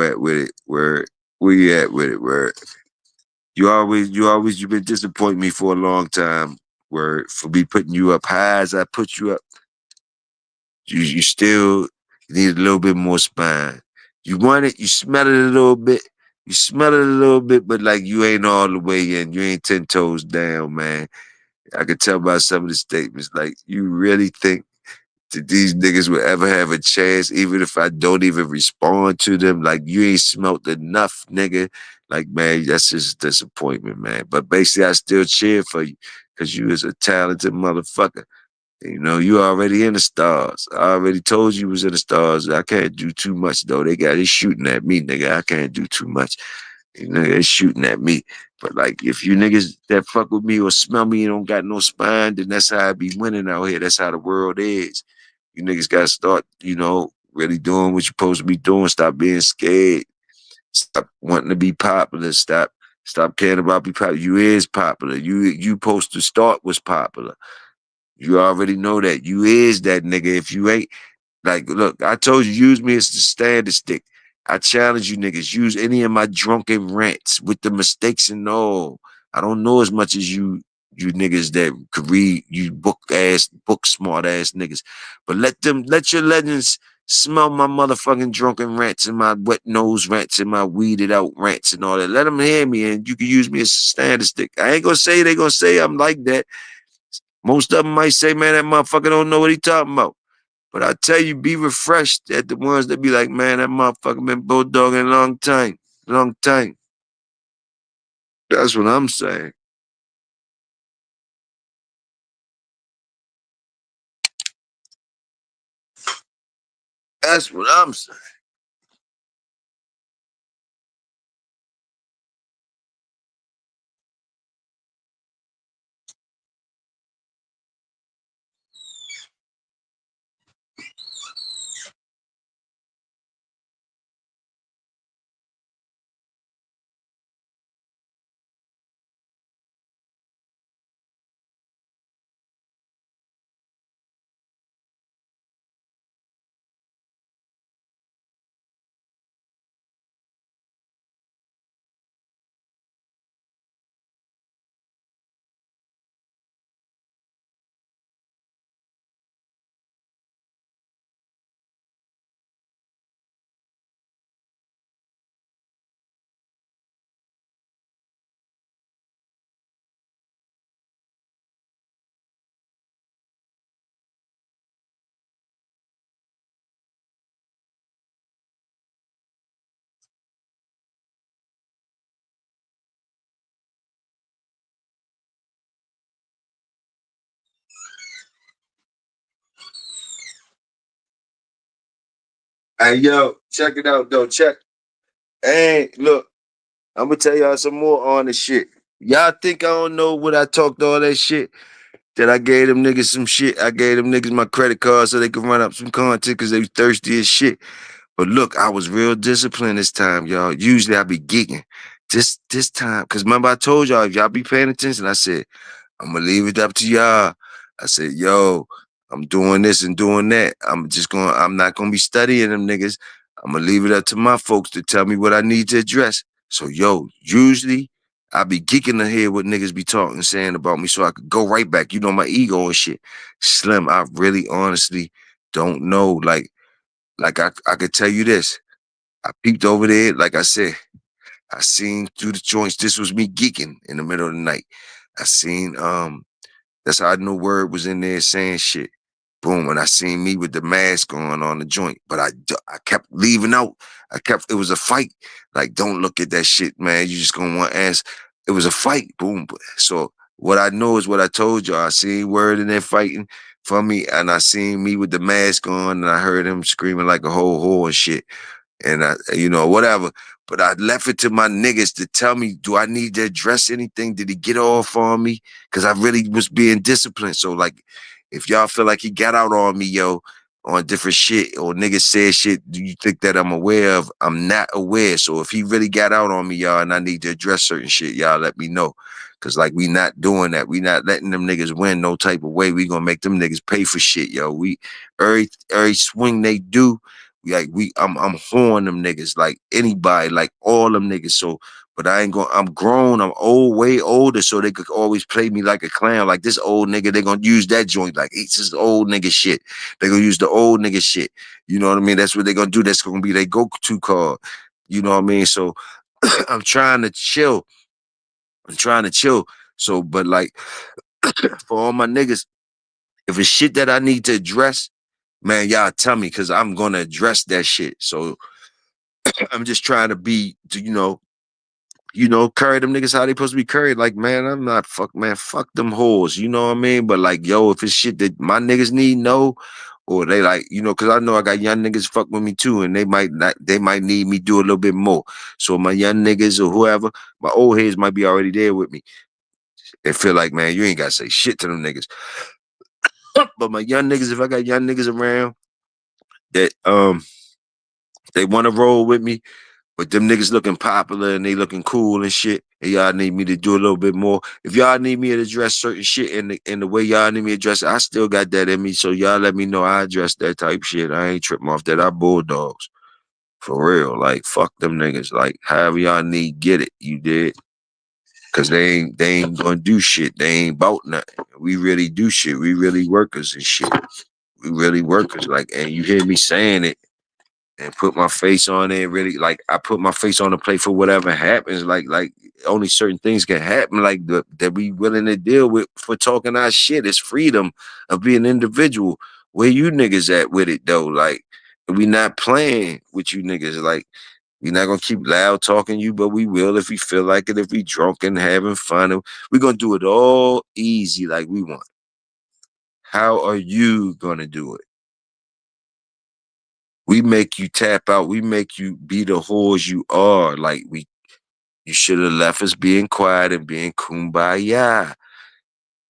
at with it? Where you at with it? Where you been disappointing me for a long time. Where for me putting you up high as I put you up, you still need a little bit more spine. You want it, you smell it a little bit. You smell it a little bit, but like you ain't all the way in. You ain't 10 toes down, man. I could tell by some of the statements. Like, you really think that these niggas will ever have a chance, even if I don't even respond to them? Like, you ain't smelt enough, nigga. Like, man, that's just a disappointment, man. But basically, I still cheer for you because you is a talented motherfucker. You know, you already in the stars. I already told you was in the stars. I can't do too much though. They shooting at me, nigga. I can't do too much. You know, they shooting at me. But like if you niggas that fuck with me or smell me and don't got no spine, then that's how I be winning out here. That's how the world is. You niggas gotta start, really doing what you're supposed to be doing. Stop being scared. Stop wanting to be popular. Stop caring about be popular. You is popular. You supposed to start was popular. You already know that. You is that nigga. If you ain't, like, look, I told you, use me as the standard stick. I challenge you niggas. Use any of my drunken rants with the mistakes and all. I don't know as much as you niggas that could read, you book smart ass niggas. But let your legends smell my motherfucking drunken rants and my wet nose rants and my weeded out rants and all that. Let them hear me and you can use me as a standard stick. I ain't gonna say they gonna say I'm like that. Most of them might say, man, that motherfucker don't know what he talking about. But I tell you, be refreshed at the ones that be like, man, that motherfucker been bulldogging a long time. Long time. That's what I'm saying. That's what I'm saying. Hey, yo, check it out, though. Check. Hey, look, I'm gonna tell y'all some more on the shit. Y'all think I don't know what I talked all that shit? That I gave them niggas some shit. I gave them niggas my credit card so they could run up some content because they was thirsty as shit. But look, I was real disciplined this time, y'all. Usually I be geeking. This time, because remember I told y'all, if y'all be paying attention, I said, I'm gonna leave it up to y'all. I said, yo, I'm doing this and doing that. I'm not gonna be studying them niggas. I'm gonna leave it up to my folks to tell me what I need to address. So, yo, usually I be geeking to hear what niggas be talking, saying about me so I could go right back. You know, my ego and shit. Slim, I really honestly don't know. Like I could tell you this. I peeped over there, like I said, I seen through the joints. This was me geeking in the middle of the night. I seen that's how I knew word was in there saying shit. Boom, and I seen me with the mask on the joint, but I kept leaving out. It was a fight. Like, don't look at that shit, man. You just gonna want ass. It was a fight. Boom. So what I know is what I told y'all. I seen word in there fighting for me, and I seen me with the mask on, and I heard him screaming like a whole whore and shit and whatever. But I left it to my niggas to tell me, do I need to address anything? Did he get off on me? Because I really was being disciplined. So, like, if y'all feel like he got out on me, yo, on different shit, or niggas said shit, do you think that I'm aware of? I'm not aware. So, if he really got out on me, y'all, and I need to address certain shit, y'all let me know. Cause like we not doing that. We not letting them niggas win no type of way. We gonna make them niggas pay for shit, yo. We every swing they do, I'm horn them niggas like anybody, like all them niggas. So, but I ain't going. I'm grown. I'm old, way older, so they could always play me like a clown. Like this old nigga, they gonna use that joint. Like it's just old nigga shit. They gonna use the old nigga shit. You know what I mean? That's what they gonna do. That's gonna be their go-to card. You know what I mean? So I'm trying to chill. I'm trying to chill. So, but like for all my niggas, if it's shit that I need to address, man, y'all tell me because I'm gonna address that shit. So I'm just trying to be, carry them niggas how they supposed to be carried. Like, man, I'm not fuck them whores. You know what I mean? But like, yo, if it's shit that my niggas need, no, or they like, cause I know I got young niggas fuck with me too, and they might need me do a little bit more. So my young niggas or whoever, my old heads might be already there with me. They feel like, man, you ain't gotta say shit to them niggas. But my young niggas, if I got young niggas around that they want to roll with me, but them niggas looking popular and they looking cool and shit, and y'all need me to do a little bit more. If y'all need me to address certain shit in the way y'all need me to address it, I still got that in me. So y'all let me know I address that type shit. I ain't tripping off that. I bulldogs. For real. Like, fuck them niggas. Like, however y'all need, get it. You did. Cause they ain't gonna do shit. They ain't about nothing. We really do shit. We really workers and shit. We really workers. Like, and you hear me saying it and put my face on it. Really, like, I put my face on the plate for whatever happens. Like only certain things can happen. Like that we willing to deal with for talking our shit. It's freedom of being an individual. Where you niggas at with it though? Like, we not playing with you niggas. Like, we not gonna keep loud talking you, but we will if we feel like it. If we drunk and having fun, and we gonna do it all easy like we want. How are you gonna do it? We make you tap out. We make you be the whores you are. Like, you should have left us being quiet and being kumbaya.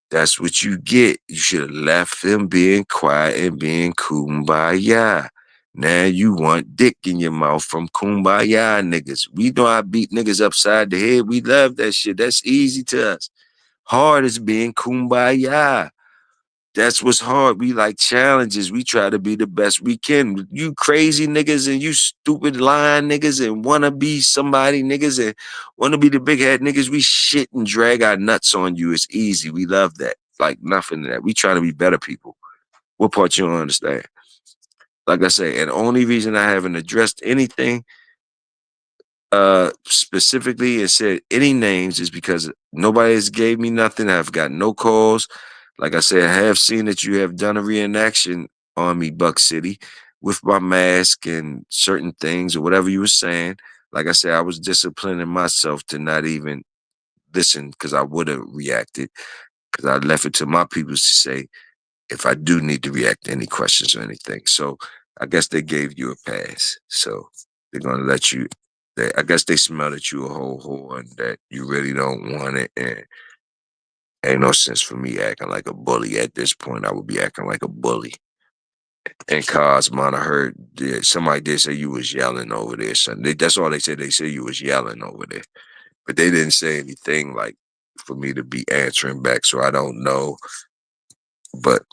That's what you get. You should have left them being quiet and being kumbaya. Now you want dick in your mouth from kumbaya niggas. We know I beat niggas upside the head. We love that shit. That's easy to us. Hard is being kumbaya. That's what's hard. We like challenges. We try to be the best we can. You crazy niggas and you stupid lying niggas and wanna be somebody niggas and wanna be the big head niggas, we shit and drag our nuts on you. It's easy. We love that. Like nothing to that. We try to be better people. What part you don't understand? Like I say, and the only reason I haven't addressed anything specifically and said any names is because nobody has gave me nothing. I've got no calls. Like I said, I have seen that you have done a reenaction on me, Buck City, with my mask and certain things or whatever you were saying. Like I said, I was disciplining myself to not even listen because I would have reacted because I left it to my people to say if I do need to react to any questions or anything. So I guess they gave you a pass. So they're gonna let you. I guess they smell that you a whole whore and that you really don't want it. And ain't no sense for me acting like a bully at this point. I would be acting like a bully. And Cosmon, I heard somebody did say you was yelling over there. So that's all they said. They said you was yelling over there, but they didn't say anything like for me to be answering back. So I don't know. But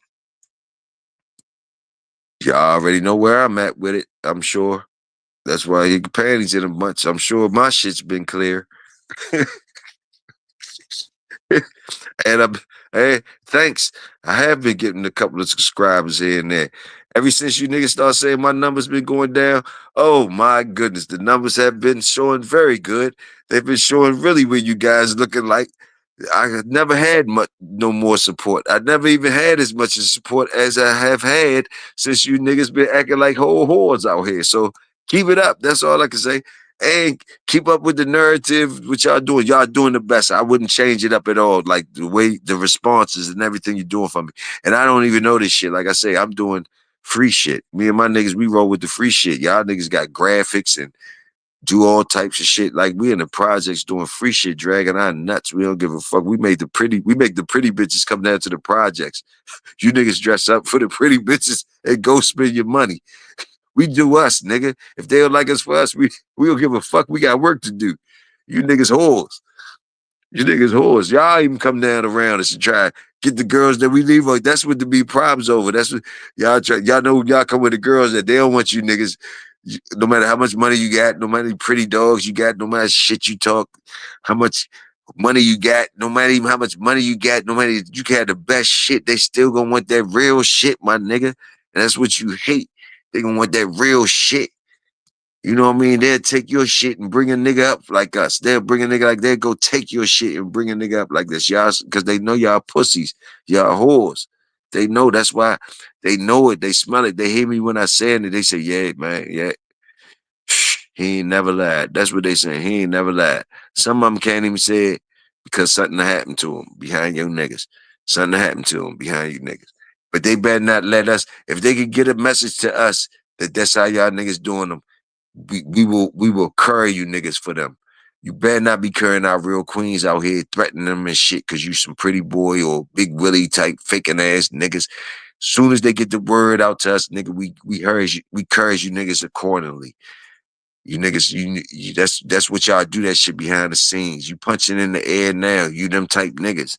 y'all already know where I'm at with it. I'm sure. That's why your panties in a bunch. I'm sure my shit's been clear. And hey, thanks. I have been getting a couple of subscribers here and there. Ever since you niggas start saying my numbers been going down, oh my goodness, the numbers have been showing very good. They've been showing really where you guys looking like. I had never had much, no more support. I never even had as much support as I have had since you niggas been acting like whole whores out here. So keep it up. That's all I can say. And keep up with the narrative, what y'all doing. Y'all doing the best. I wouldn't change it up at all. Like the way the responses and everything you're doing for me. And I don't even know this shit. Like I say, I'm doing free shit. Me and my niggas, we roll with the free shit. Y'all niggas got graphics and do all types of shit. Like we in the projects doing free shit, dragging our nuts. We don't give a fuck. We make the pretty bitches come down to the projects. You niggas dress up for the pretty bitches and go spend your money. We do us, nigga. If they don't like us for us, we don't give a fuck. We got work to do. You niggas whores. You niggas whores. Y'all even come down around us and try get the girls that we leave. Like that's what the be problems over. That's what y'all try. Y'all know y'all come with the girls that they don't want you niggas. No matter how much money you got, no matter how pretty dogs you got, no matter shit you talk, how much money you got, no matter even how much money you got, no matter you can have the best shit, they still gonna want that real shit, my nigga. And that's what you hate. They gonna want that real shit. You know what I mean? They'll take your shit and bring a nigga up like us. They'll bring a nigga like they'll go take your shit and bring a nigga up like this. Y'all, because they know y'all pussies. Y'all whores. They know that's why they know it. They smell it. They hear me when I say it. They say, yeah, man, yeah. He ain't never lied. That's what they saying. He ain't never lied. Some of them can't even say it because something happened to him behind your niggas. Something happened to him behind you niggas. But they better not let us. If they could get a message to us that that's how y'all niggas doing them, we will curry you niggas for them. You better not be currying our real queens out here threatening them and shit because you some pretty boy or big Willie type faking ass niggas. Soon as they get the word out to us, nigga, we encourage you niggas accordingly. You niggas, that's what y'all do that shit behind the scenes. You punching in the air now. You them type niggas.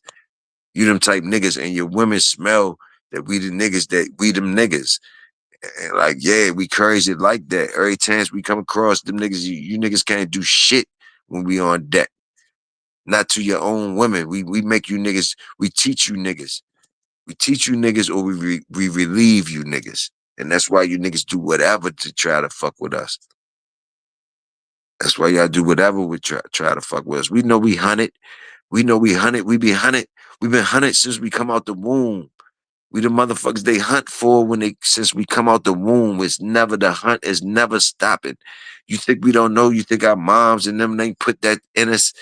You them type niggas, and your women smell that we the niggas that we them niggas. And like, yeah, we crazy like that. Every chance we come across them niggas, you niggas can't do shit when we on deck. Not to your own women. We make you niggas. We teach you niggas. We teach you niggas, or we relieve you niggas. And that's why you niggas do whatever to try to fuck with us. That's why y'all do whatever we try to fuck with us. We know we hunted. We know we hunted. We be hunted. We've been hunted since we come out the womb. We the motherfuckers they hunt for since we come out the womb. It's never the hunt is never stopping. You think we don't know? You think our moms and them ain't put that in us?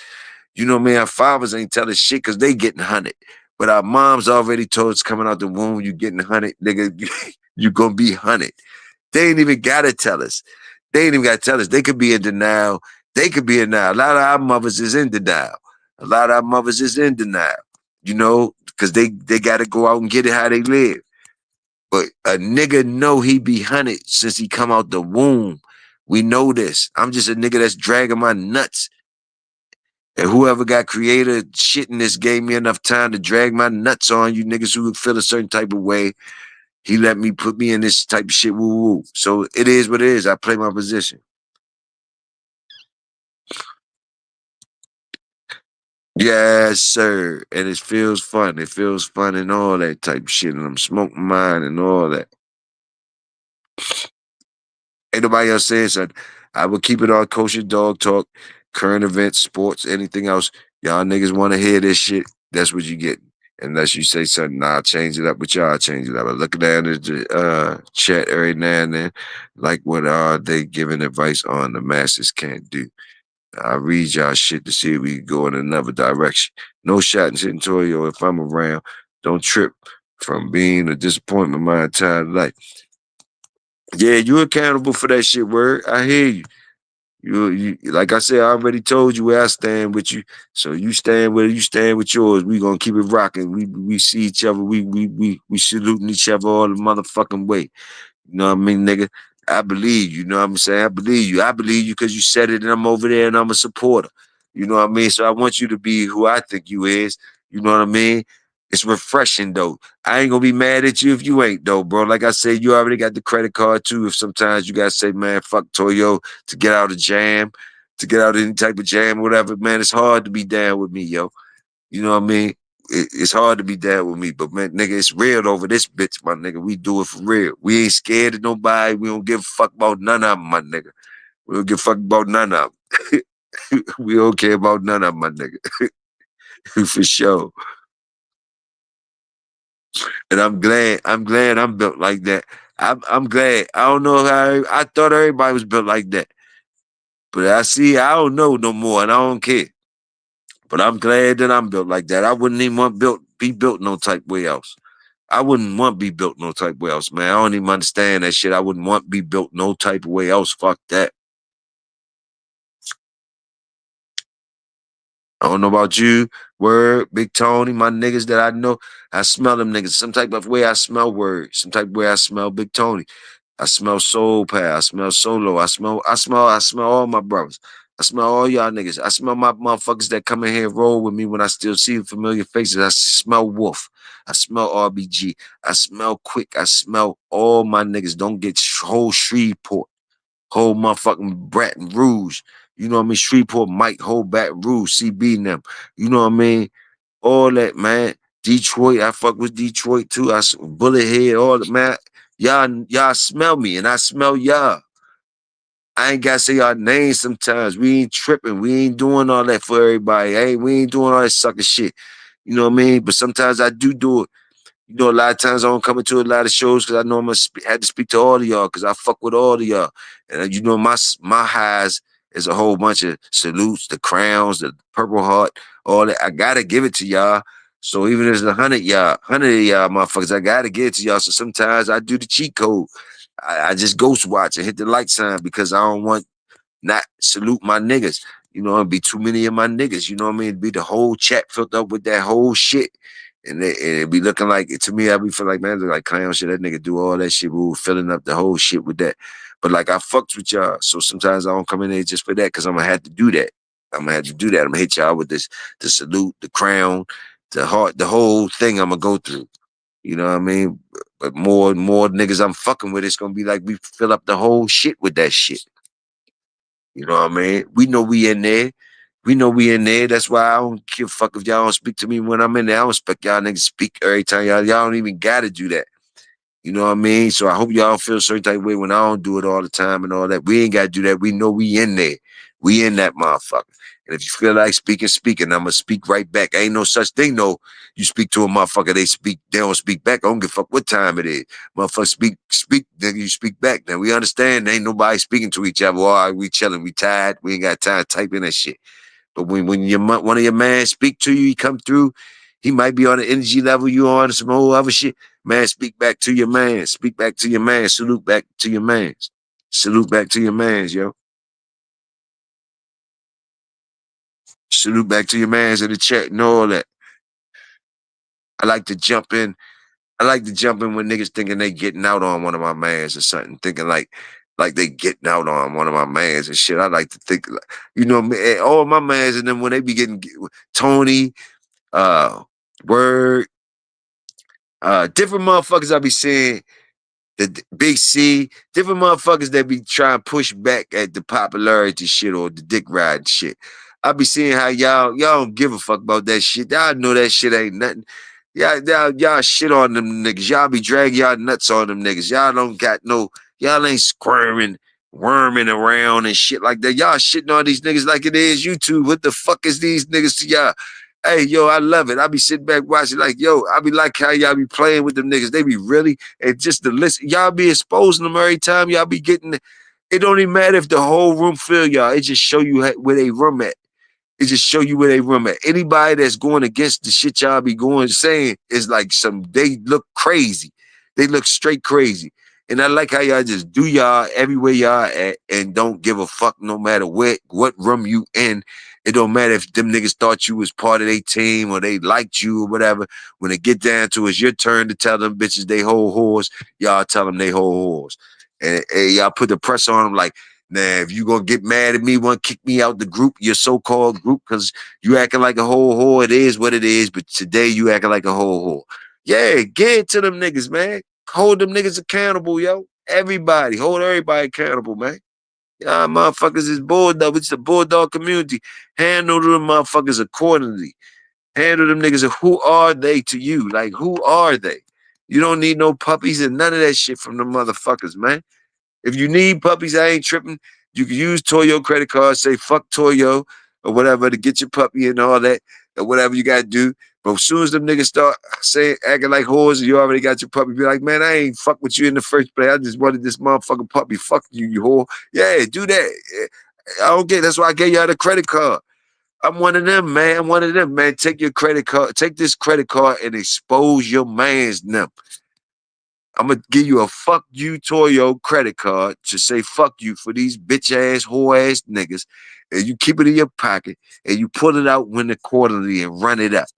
You know what I mean? Our fathers ain't telling shit because they getting hunted. But our moms already told us coming out the womb, you getting hunted, nigga, you gonna be hunted. They ain't even gotta tell us. They ain't even gotta tell us. They could be in denial. They could be in denial. A lot of our mothers is in denial. A lot of our mothers is in denial. You know, because they gotta go out and get it how they live. But a nigga know he be hunted since he come out the womb. We know this. I'm just a nigga that's dragging my nuts. And whoever got creative shit in this gave me enough time to drag my nuts on you niggas who feel a certain type of way. He let me put me in this type of shit. Woo woo. So it is what it is. I play my position. Yes, sir. And it feels fun. It feels fun and all that type of shit. And I'm smoking mine and all that. Ain't nobody else saying something. I will keep it on kosher dog talk, current events, sports, anything else. Y'all niggas want to hear this shit. That's what you get. Unless you say something, nah, I'll change it up with y'all, change it up. I look down at the chat every now and then, like what are they giving advice on the masses can't do. I read y'all shit to see if we can go in another direction. No shot in Toyo if I'm around. Don't trip from being a disappointment my entire life. Yeah, you accountable for that shit, word. I hear you. You like I said, I already told you where I stand with you. So you stand where you stand with yours. We gonna keep it rocking. We see each other. We saluting each other all the motherfucking way. You know what I mean, nigga? I believe you. You know what I'm saying? I believe you. I believe you because you said it and I'm over there and I'm a supporter. You know what I mean? So I want you to be who I think you is. You know what I mean? It's refreshing though. I ain't gonna be mad at you if you ain't though, bro. Like I said, you already got the credit card too. If sometimes you gotta say, man, fuck Toyo to get out of jam, to get out of any type of jam or whatever, man, it's hard to be down with me, yo. You know what I mean? It's hard to be down with me, but man, nigga, it's real over this bitch, my nigga. We do it for real. We ain't scared of nobody. We don't give a fuck about none of them, my nigga. We don't give a fuck about none of them. We don't care about none of them, my nigga. For sure. And I'm glad I'm built like that. I'm glad. I don't know how I thought everybody was built like that. But I don't know no more and I don't care. But I'm glad that I'm built like that. I wouldn't even want be built no type way else. I wouldn't want to be built no type way else, man. I don't even understand that shit. I wouldn't want to be built no type of way else. Fuck that. I don't know about you, Word, Big Tony, my niggas that I know. I smell them niggas. Some type of way I smell Word. Some type of way I smell Big Tony. I smell Soul Pal. I smell Solo. I smell all my brothers. I smell all y'all niggas. I smell my motherfuckers that come in here and roll with me when I still see familiar faces. I smell Wolf. I smell RBG. I smell Quick. I smell all my niggas. Don't get whole Shreveport. Whole motherfucking Baton Rouge. You know what I mean? Shreveport, Mike, whole Baton Rouge, CB and them. You know what I mean? All that, man. Detroit, I fuck with Detroit too. Bullet Head, all that, man. Y'all smell me and I smell y'all. I ain't gotta say y'all names sometimes. We ain't tripping. We ain't doing all that for everybody. Hey, we ain't doing all that sucker shit. You know what I mean? But sometimes I do it. You know, a lot of times I don't come into a lot of shows because I know I'm gonna had to speak to all of y'all because I fuck with all of y'all. And you know, my highs is a whole bunch of salutes, the crowns, the Purple Heart, all that. I gotta give it to y'all. So even if it's 100 of y'all motherfuckers, I gotta give it to y'all. So sometimes I do the cheat code. I just ghost watch and hit the like sign because I don't want not salute my niggas. You know, it'd be too many of my niggas. You know what I mean? It'd be the whole chat filled up with that whole shit. And it'd be looking like, to me, I'd be feeling like, man, look like clown shit. That nigga do all that shit. We were filling up the whole shit with that. But like, I fucked with y'all. So sometimes I don't come in there just for that because I'm going to have to do that. I'm going to have to do that. I'm going to hit y'all with this, the salute, the crown, the heart, the whole thing I'm going to go through. You know what I mean? But more and more niggas I'm fucking with, it's going to be like we fill up the whole shit with that shit. You know what I mean? We know we in there. We know we in there. That's why I don't give a fuck if y'all don't speak to me when I'm in there. I don't expect y'all niggas speak every time. Y'all don't even gotta do that. You know what I mean? So I hope y'all feel a certain type of way when I don't do it all the time and all that. We ain't gotta do that. We know we in there. We in that motherfucker. And if you feel like speaking, I'm gonna speak right back. Ain't no such thing, no. You speak to a motherfucker, they don't speak back. I don't give a fuck what time it is. Motherfucker speak, then you speak back. Now we understand ain't nobody speaking to each other. All right, we chilling, we tired, we ain't got time to type in that shit. But when one of your mans speak to you, he come through, he might be on the energy level you on, some whole other shit. Man, speak back to your man. Speak back to your man. Salute back to your mans. Salute back to your mans, yo. Salute back to your mans in the chat and all that. I like to jump in. I like to jump in when niggas thinking they getting out on one of my mans or something, thinking like they getting out on one of my mans and shit. I like to think, you know, all my mans and then when they be getting Tony, uh, Word, different motherfuckers I be seeing, the Big C, different motherfuckers that be trying to push back at the popularity shit or the dick riding shit. I be seeing how y'all don't give a fuck about that shit. Y'all know that shit ain't nothing. Y'all shit on them niggas. Y'all be dragging y'all nuts on them niggas. Y'all don't got no, y'all ain't squirming, worming around and shit like that. Y'all shitting on these niggas like it is YouTube. What the fuck is these niggas to y'all? Hey, yo, I love it. I be sitting back watching like, yo, I be like how y'all be playing with them niggas. They be really, and just to listen, y'all be exposing them every time y'all be getting, it don't even matter if the whole room fill y'all. It just show you where they room at. It just show you where they room at. Anybody that's going against the shit y'all be going saying is like they look crazy. They look straight crazy. And I like how y'all just do y'all everywhere y'all at and don't give a fuck no matter what room you in. It don't matter if them niggas thought you was part of their team or they liked you or whatever. When it get down to it's your turn to tell them bitches they whole whores, y'all tell them they whole whores. And y'all put the pressure on them like, now, if you gonna get mad at me, want to kick me out the group, your so-called group, because you acting like a whole whore, it is what it is, but today you acting like a whole whore. Yeah, get it to them niggas, man. Hold them niggas accountable, yo. Everybody, hold everybody accountable, man. Y'all motherfuckers is Bulldog. It's the Bulldog community. Handle them motherfuckers accordingly. Handle them niggas. Who are they to you? Like, who are they? You don't need no puppies and none of that shit from them motherfuckers, man. If you need puppies, I ain't tripping. You can use Toyo credit card, say fuck Toyo or whatever to get your puppy and all that, or whatever you gotta do. But as soon as them niggas start saying acting like whores and you already got your puppy, be like, man, I ain't fuck with you in the first place. I just wanted this motherfucking puppy. Fuck you, you whore. Yeah, do that. I don't get it. That's why I gave y'all the credit card. I'm one of them, man. I'm one of them, man. Take your credit card, take this credit card and expose your man's number. I'm gonna give you a fuck you Toyo credit card to say fuck you for these bitch ass, whore ass niggas. And you keep it in your pocket and you pull it out when the quarterly and run it up.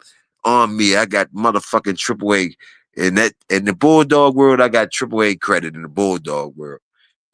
On me, I got motherfucking AAA. In the Bulldog world, I got AAA credit in the Bulldog world.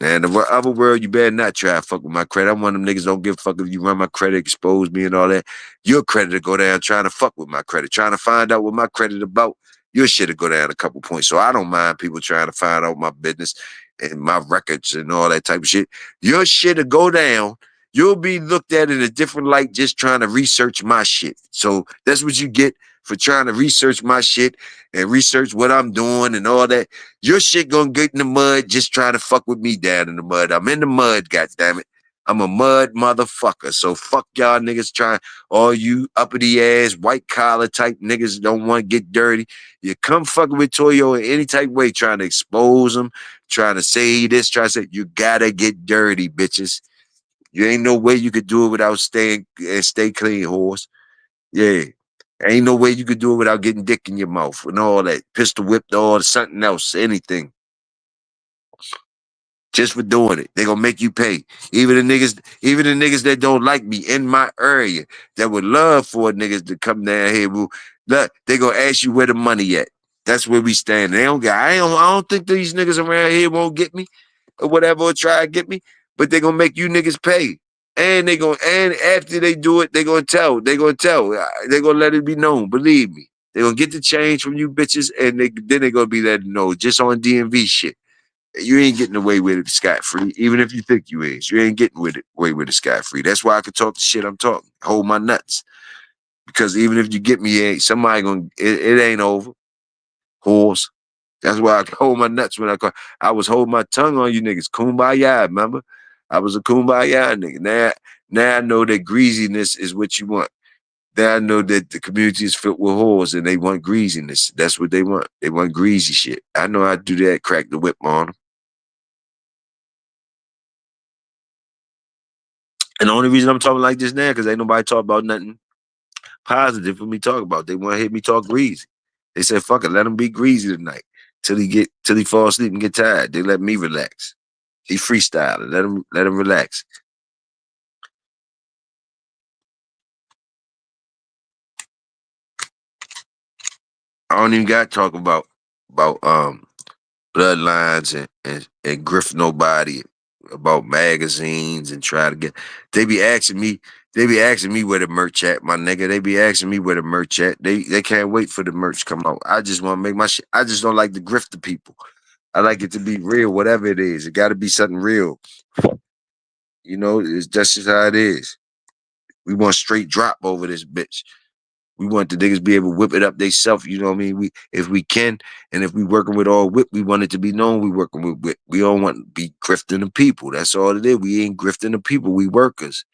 And the other world, you better not try to fuck with my credit. I'm one of them niggas don't give a fuck if you run my credit, expose me and all that. Your credit will go down trying to fuck with my credit, trying to find out what my credit about. Your shit will go down a couple points. So I don't mind people trying to find out my business and my records and all that type of shit. Your shit will go down. You'll be looked at in a different light just trying to research my shit. So that's what you get for trying to research my shit and research what I'm doing and all that. Your shit gonna get in the mud just trying to fuck with me down in the mud. I'm in the mud, goddammit. I'm a mud motherfucker. So fuck y'all niggas trying, all you uppity ass, white collar type niggas don't want to get dirty. You come fucking with Toyo in any type way, trying to expose them, trying to say this, trying to say, you gotta get dirty, bitches. You ain't no way you could do it without staying and stay clean, horse. Yeah. Ain't no way you could do it without getting dick in your mouth and all that. Pistol whipped or something else, anything. Just for doing it. They gonna make you pay. Even the niggas that don't like me in my area that would love for niggas to come down here, look, they gonna ask you where the money at. That's where we stand. They don't get I don't think these niggas around here won't get me or whatever or try to get me, but they gonna make you niggas pay. And after they do it, they gonna tell. They gonna tell. They gonna let it be known. Believe me. They gonna get the change from you bitches, and then they gonna be letting know just on DMV shit. You ain't getting away with it scot free, even if you think you is. You ain't getting away with it scot free. That's why I can talk the shit I'm talking. Hold my nuts. Because even if you get me, somebody gonna it ain't over. Horse. That's why I can hold my nuts when I call. I was holding my tongue on you niggas. Kumbaya, remember? I was a kumbaya nigga. Now I know that greasiness is what you want. Now I know that the community is filled with whores and they want greasiness. That's what they want. They want greasy shit. I know how to do that, crack the whip on them. And the only reason I'm talking like this now, because ain't nobody talk about nothing positive for me to talk about. They want to hear me talk greasy. They said, fuck it, let him be greasy tonight. Till he fall asleep and get tired. They let me relax. He freestyling. Let him relax. I don't even got to talk about bloodlines and grift nobody about magazines and try to get. They be asking me. They be asking me where the merch at, my nigga. They be asking me where the merch at. They can't wait for the merch come out. I just want to make my shit. I just don't like to grift the people. I like it to be real, whatever it is. It got to be something real. You know, it's just how it is. We want straight drop over this bitch. We want the niggas be able to whip it up theyself. You know what I mean? If we can, and if we working with all whip, we want it to be known we working with whip. We don't want to be grifting the people. That's all it is. We ain't grifting the people. We workers.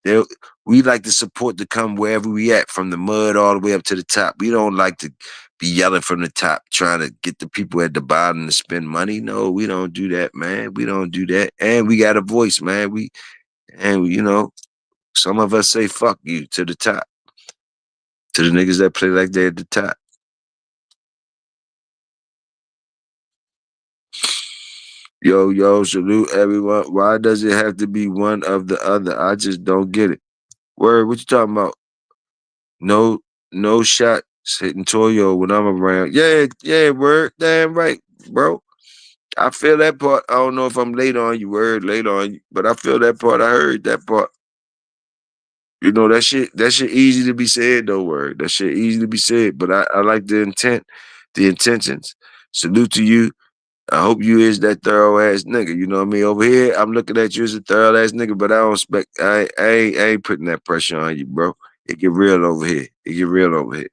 They, we like to support to come wherever we at, from the mud all the way up to the top. We don't like to be yelling from the top, trying to get the people at the bottom to spend money. No, we don't do that, man. We don't do that. And we got a voice, man. You know, some of us say fuck you to the top, to the niggas that play like they at the top. Yo, salute everyone. Why does it have to be one of the other? I just don't get it. Word, what you talking about? No, no shots hitting Toyo when I'm around. Yeah, word. Damn right, bro. I feel that part. I don't know if I'm late on you, word, late on you, but I feel that part. I heard that part. You know, that shit easy to be said though, word. That shit easy to be said. But I like the intent, the intentions. Salute to you. I hope you is that thorough ass nigga. You know what I mean? Over here, I'm looking at you as a thorough ass nigga, but I don't expect I ain't putting that pressure on you, bro. It get real over here. It get real over here.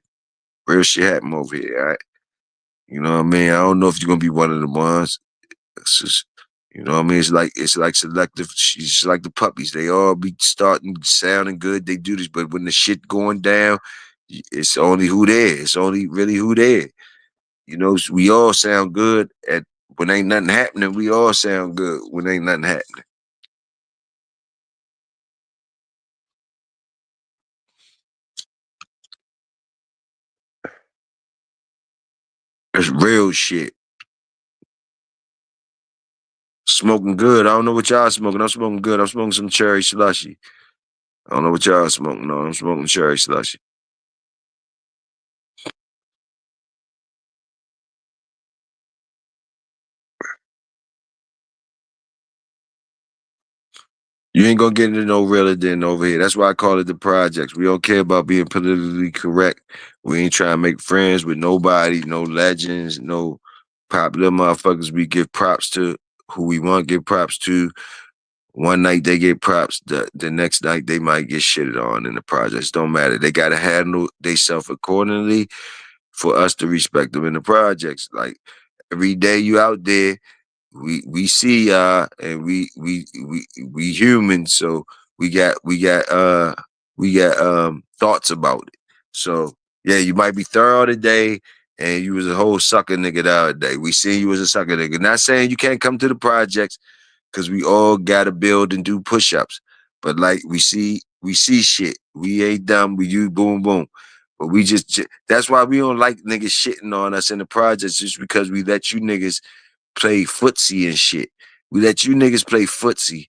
Real shit happen over here, all right? You know what I mean? I don't know if you're gonna be one of the ones. It's just, you know what I mean? It's like selective. It's like the puppies. They all be starting sounding good. They do this, but when the shit going down, it's only who there. It's only really who there. You know, we all sound good at when ain't nothing happening. We all sound good when ain't nothing happening. It's real shit. Smoking good. I don't know what y'all smoking. I'm smoking good. I'm smoking some cherry slushy. I don't know what y'all smoking. No, I'm smoking cherry slushy. You ain't gonna get into no realer than over here. That's why I call it the projects. We don't care about being politically correct. We ain't trying to make friends with nobody, no legends, no popular motherfuckers. We give props to who we want to give props to. One night they get props, the next night they might get shitted on in the projects. Don't matter. They gotta handle themselves accordingly for us to respect them in the projects. Like every day you out there, we see y'all, and we human, so we got thoughts about it. So yeah, you might be thorough today, and you was a whole sucker nigga the other day. We seen you as a sucker nigga. Not saying you can't come to the projects, because we all gotta build and do push-ups. But like we see shit. We ain't dumb. We use boom boom. But that's why we don't like niggas shitting on us in the projects, just because we let you niggas play footsie and shit. We let you niggas play footsie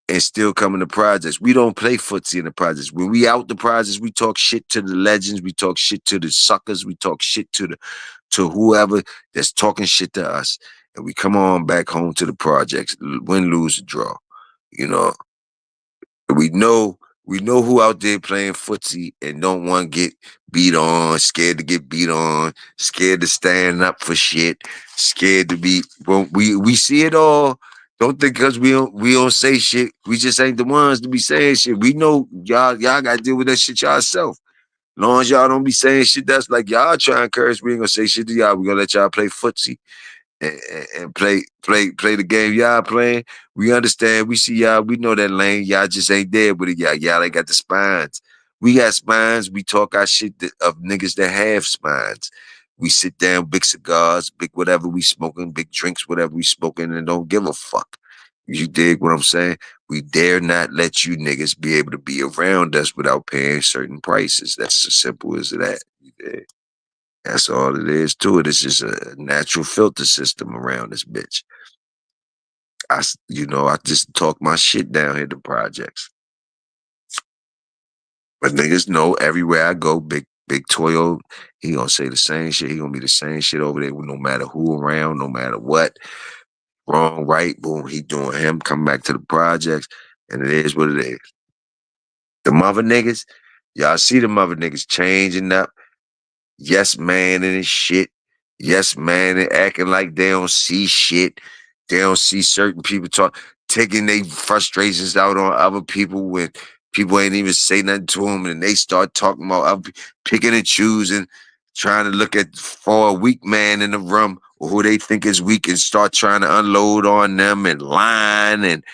and still come in the projects. We don't play footsie in the projects. When we out the projects, we talk shit to the legends. We talk shit to the suckers. We talk shit to whoever that's talking shit to us. And we come on back home to the projects, win, lose, or draw. You know, we know who out there playing footsie and don't want to get beat on, scared to get beat on, scared to stand up for shit, scared to be. Well, we see it all. Don't think because we don't say shit, we just ain't the ones to be saying shit. We know y'all got to deal with that shit yourself. Long as y'all don't be saying shit that's like y'all trying to encourage, we ain't gonna say shit to y'all. We gonna let y'all play footsie and play the game y'all playing. We understand. We see y'all. We know that lane. Y'all just ain't there with it. Y'all ain't got the spines. We got spines. We talk our shit of niggas that have spines. We sit down, big cigars, big whatever we smoking, big drinks, whatever we smoking, and don't give a fuck. You dig what I'm saying? We dare not let you niggas be able to be around us without paying certain prices. That's as simple as that. You dig? That's all it is to it. It's just a natural filter system around this bitch. I just talk my shit down here to projects. But niggas know everywhere I go, big Toyo, he gonna say the same shit. He gonna be the same shit over there, no matter who around, no matter what. Wrong, right, boom, he doing him. Come back to the projects, and it is what it is. The mother niggas, y'all see the mother niggas changing up. Yes, man, and his shit. Yes, man, and acting like they don't see shit. They don't see certain people taking their frustrations out on other people when people ain't even say nothing to them, and they start talking about picking and choosing, trying to look at for a weak man in the room or who they think is weak and start trying to unload on them and lying, and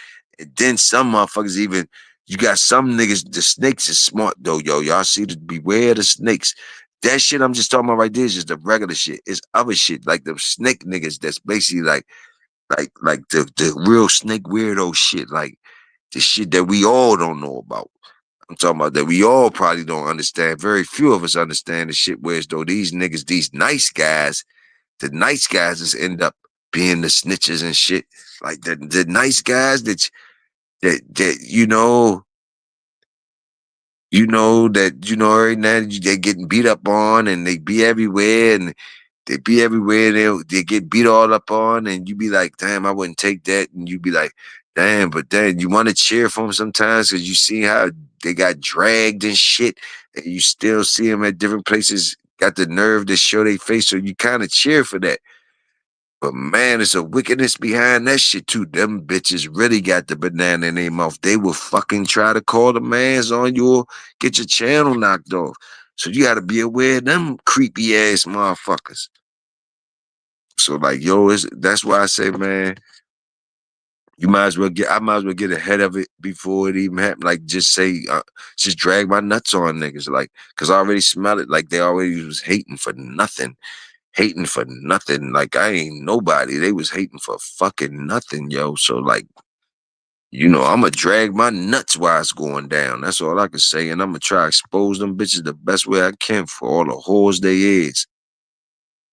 then some motherfuckers even. You got some niggas. The snakes is smart though, yo. Y'all see the beware the snakes. That shit I'm just talking about right there is just the regular shit. It's other shit like the snake niggas that's basically like the real snake weirdo shit, like the shit that we all don't know about. I'm talking about that we all probably don't understand. Very few of us understand the shit where as though these niggas, these nice guys, the nice guys just end up being the snitches and shit. Like the nice guys that right now they getting beat up on and they be everywhere and they be everywhere. They get beat all up on, and you be like, damn, I wouldn't take that. And you be like, damn, but then you want to cheer for them sometimes because you see how they got dragged and shit, and you still see them at different places, got the nerve to show their face, so you kind of cheer for that. But man, there's a wickedness behind that shit too. Them bitches really got the banana in their mouth. They will fucking try to call the mans on you or get your channel knocked off. So you gotta be aware of them creepy ass motherfuckers. So like, yo, that's why I say, man, I might as well get ahead of it before it even happened. Like, just drag my nuts on niggas, like, cause I already smell it. Like they already was hating for nothing. Like I ain't nobody. They was hating for fucking nothing, yo. So like, I'ma drag my nuts while it's going down. That's all I can say, and I'ma try to expose them bitches the best way I can for all the whores they is.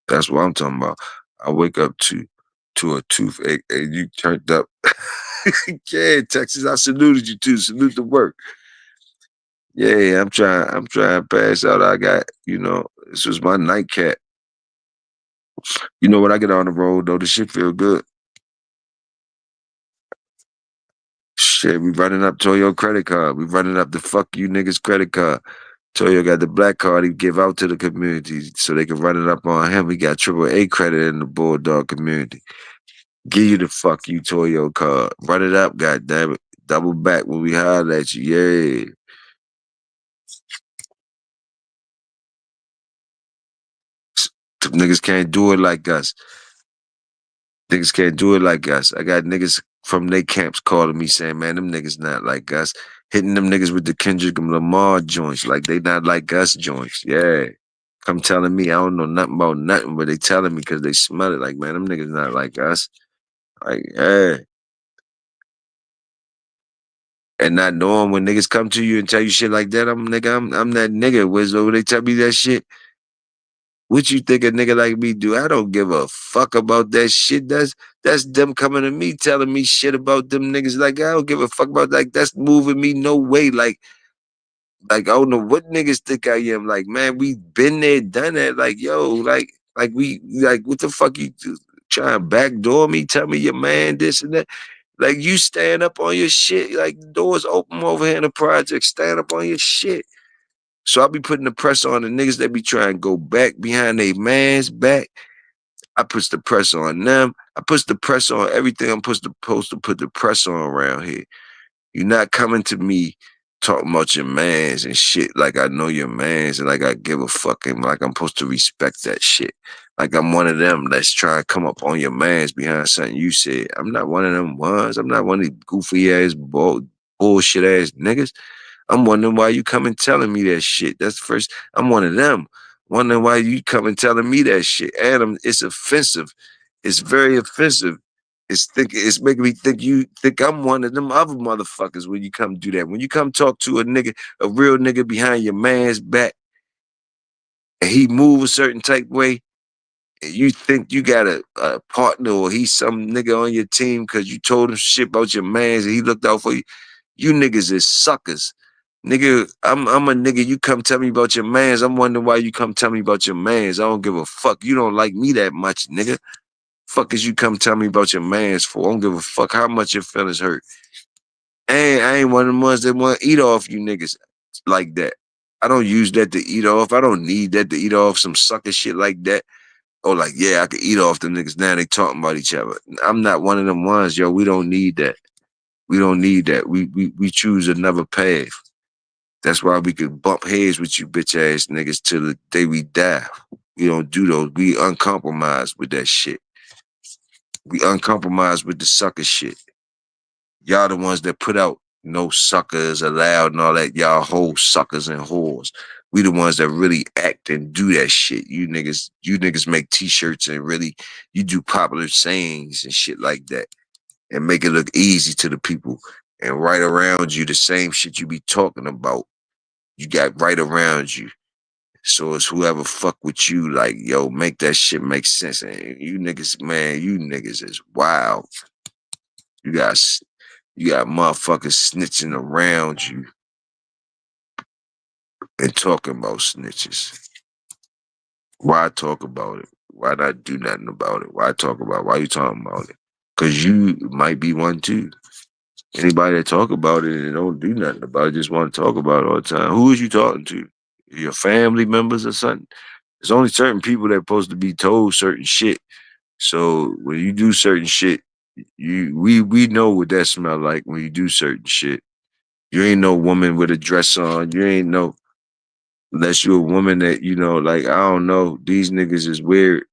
That's what I'm talking about. I wake up to a toothache and you turned up. Yeah, Texas, I saluted you too. Salute the work. Yeah, I'm trying to pass out. This was my nightcap. When I get on the road though, the shit feel good. Shit, we running up Toyo credit card. We running up the fuck you niggas credit card. Toyo got the black card he give out to the community so they can run it up on him. We got triple A credit in the Bulldog community. Give you the fuck you Toyo card. Run it up, goddamn it. Double back when we holler at you. Yeah. Them niggas can't do it like us. Niggas can't do it like us. I got niggas from they camps calling me saying, man, them niggas not like us. Hitting them niggas with the Kendrick Lamar joints, like they not like us joints. Yeah. Come telling me I don't know nothing about nothing, but they telling me because they smell it. Like, man, them niggas not like us. Like, yeah. And not knowing when niggas come to you and tell you shit like that, I'm that nigga. Wizzo, when they tell me that shit, what you think a nigga like me do? I don't give a fuck about that shit. That's them coming to me telling me shit about them niggas. Like I don't give a fuck about like that's moving me no way. Like I don't know what niggas think I am. Like man, we been there, done that. Like yo, like we like what the fuck you do? Try and backdoor me? Tell me your man this and that. Like you stand up on your shit. Like the doors open over here in the project. Stand up on your shit. So I be putting the pressure on the niggas that be trying to go back behind their man's back. I puts the pressure on them. I puts the pressure on everything I'm supposed to put the pressure on around here. You're not coming to me talking about your mans and shit like I know your mans and like I give a fuck and like I'm supposed to respect that shit. Like I'm one of them that's trying to come up on your mans behind something you said. I'm not one of them ones. I'm not one of these goofy ass bullshit ass niggas. I'm wondering why you coming telling me that shit. That's the first. I'm one of them. Wondering why you coming telling me that shit. Adam, it's offensive. It's very offensive. It's making me think you think I'm one of them other motherfuckers when you come do that. When you come talk to a nigga, a real nigga behind your man's back, and he move a certain type way, and you think you got a partner or he's some nigga on your team because you told him shit about your mans and he looked out for you. You niggas is suckers. Nigga, I'm a nigga. You come tell me about your mans. I'm wondering why you come tell me about your mans. I don't give a fuck. You don't like me that much, nigga. Fuck is you come tell me about your mans for? I don't give a fuck how much your feelings hurt. I ain't one of the ones that want to eat off you niggas like that. I don't use that to eat off. I don't need that to eat off some sucker shit like that. Oh, like, yeah, I could eat off them niggas. Now they talking about each other. I'm not one of them ones, yo. We don't need that. We don't need that. We choose another path. That's why we could bump heads with you bitch ass niggas till the day we die. We don't do those. We uncompromised with that shit. We uncompromised with the sucker shit. Y'all the ones that put out no suckers allowed and all that. Y'all whole suckers and whores. We the ones that really act and do that shit. You niggas make t-shirts and really you do popular sayings and shit like that and make it look easy to the people. And right around you, the same shit you be talking about, you got right around you. So it's whoever fuck with you, like, yo, make that shit make sense. And you niggas, man, you niggas is wild. You got you got motherfuckers snitching around you and talking about snitches. Why talk about it? Why not do nothing about it? Why talk about it? Why you talking about it? Cause you might be one too. Anybody that talk about it and don't do nothing about it, just want to talk about it all the time. Who is you talking to? Your family members or something? There's only certain people that are supposed to be told certain shit. So when you do certain shit, we know what that smell like when you do certain shit. You ain't no woman with a dress on. You ain't no unless you a woman that like I don't know. These niggas is weird.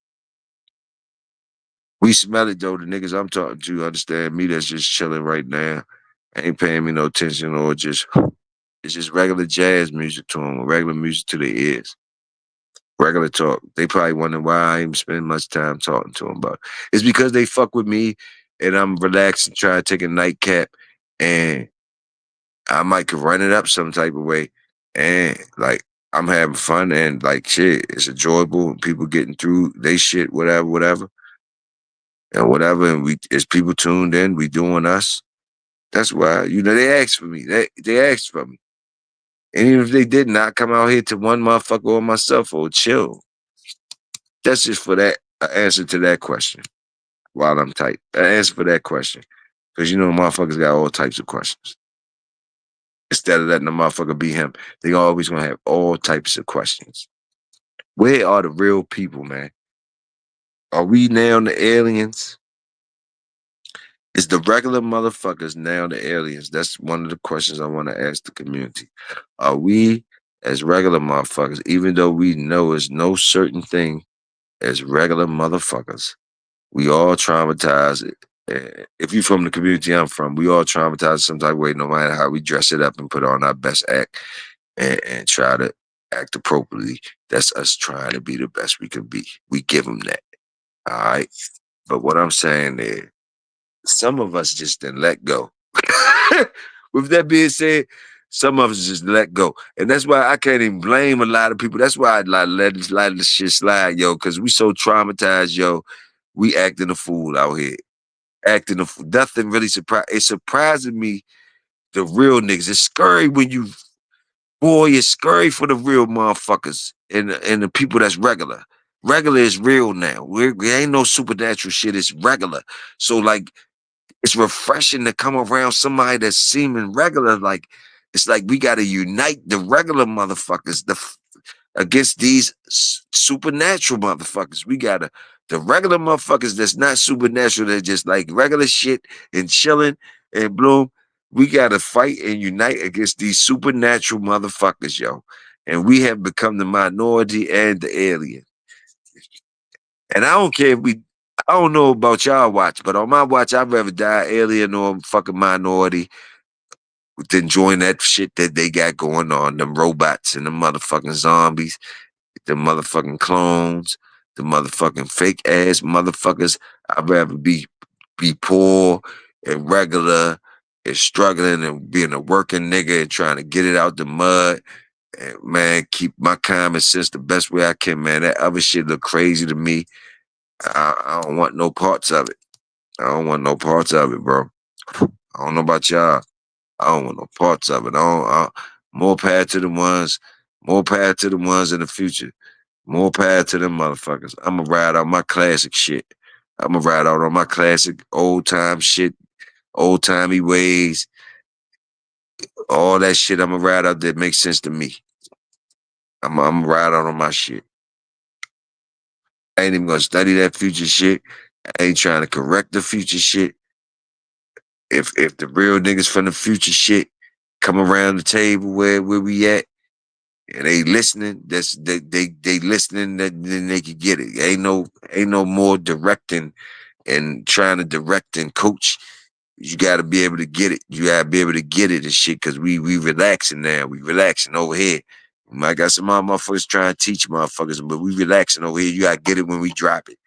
We smell it though. The niggas I'm talking to understand me. That's just chilling right now. Ain't paying me no attention or just it's just regular jazz music to them, regular music to their ears. Regular talk. They probably wonder why I ain't spending much time talking to them about it. It's because they fuck with me and I'm relaxed and trying to take a nightcap and I might could run it up some type of way. And like I'm having fun and like shit, it's enjoyable. People getting through they shit, whatever, whatever. And whatever. And we as people tuned in, we doing us. That's why, they asked for me. They asked for me. And even if they did not come out here to one motherfucker or myself or chill. That's just for that answer to that question while I'm tight. An answer for that question. Because motherfuckers got all types of questions. Instead of letting the motherfucker be him, they always gonna have all types of questions. Where are the real people, man? Are we now the aliens? Is the regular motherfuckers now the aliens? That's one of the questions I want to ask the community. Are we as regular motherfuckers, even though we know it's no certain thing as regular motherfuckers? We all traumatized. If you from the community I'm from, we all traumatized some type of way, no matter how we dress it up and put on our best act and try to act appropriately. That's us trying to be the best we can be. We give them that. All right. But what I'm saying is, some of us just didn't let go. With that being said, some of us just let go. And that's why I can't even blame a lot of people. That's why I like let this shit slide, yo, because we so traumatized, yo. We acting a fool out here. Acting a fool. Nothing really surprised. It surprises me, the real niggas. It's scary when you, boy, it's scary for the real motherfuckers and the people that's regular. Regular is real now. We ain't no supernatural shit. It's regular. So like it's refreshing to come around somebody that's seeming regular. Like it's like we got to unite the regular motherfuckers against these supernatural motherfuckers. We got to the regular motherfuckers that's not supernatural. They're just like regular shit and chilling and bloom. We got to fight and unite against these supernatural motherfuckers, yo. And we have become the minority and the alien. And I don't care if we, I don't know about y'all watch, but on my watch, I'd rather die alien or fucking minority than join that shit that they got going on. Them robots and the motherfucking zombies, the motherfucking clones, the motherfucking fake ass motherfuckers. I'd rather be poor and regular and struggling and being a working nigga and trying to get it out the mud. And man, keep my common sense the best way I can, man. That other shit look crazy to me. I don't want no parts of it. I don't want no parts of it, bro. I don't know about y'all. I don't want no parts of it. More power to the ones, more power to the ones in the future. More power to them motherfuckers. I'ma ride out my classic shit. I'ma ride out on my classic old time shit, old timey ways, all that shit. I'ma ride out that makes sense to me. I'ma ride out on my shit. I ain't even gonna study that future shit. I ain't trying to correct the future shit. If the real niggas from the future shit come around the table where we at and they listening, they listening, that then they can get it. Ain't no more directing and trying to direct and coach. You got to be able to get it. You got to be able to get it and shit. Cause we relaxing now. We relaxing over here. We might got some motherfuckers trying to teach motherfuckers, but we relaxing over here. You got to get it when we drop it.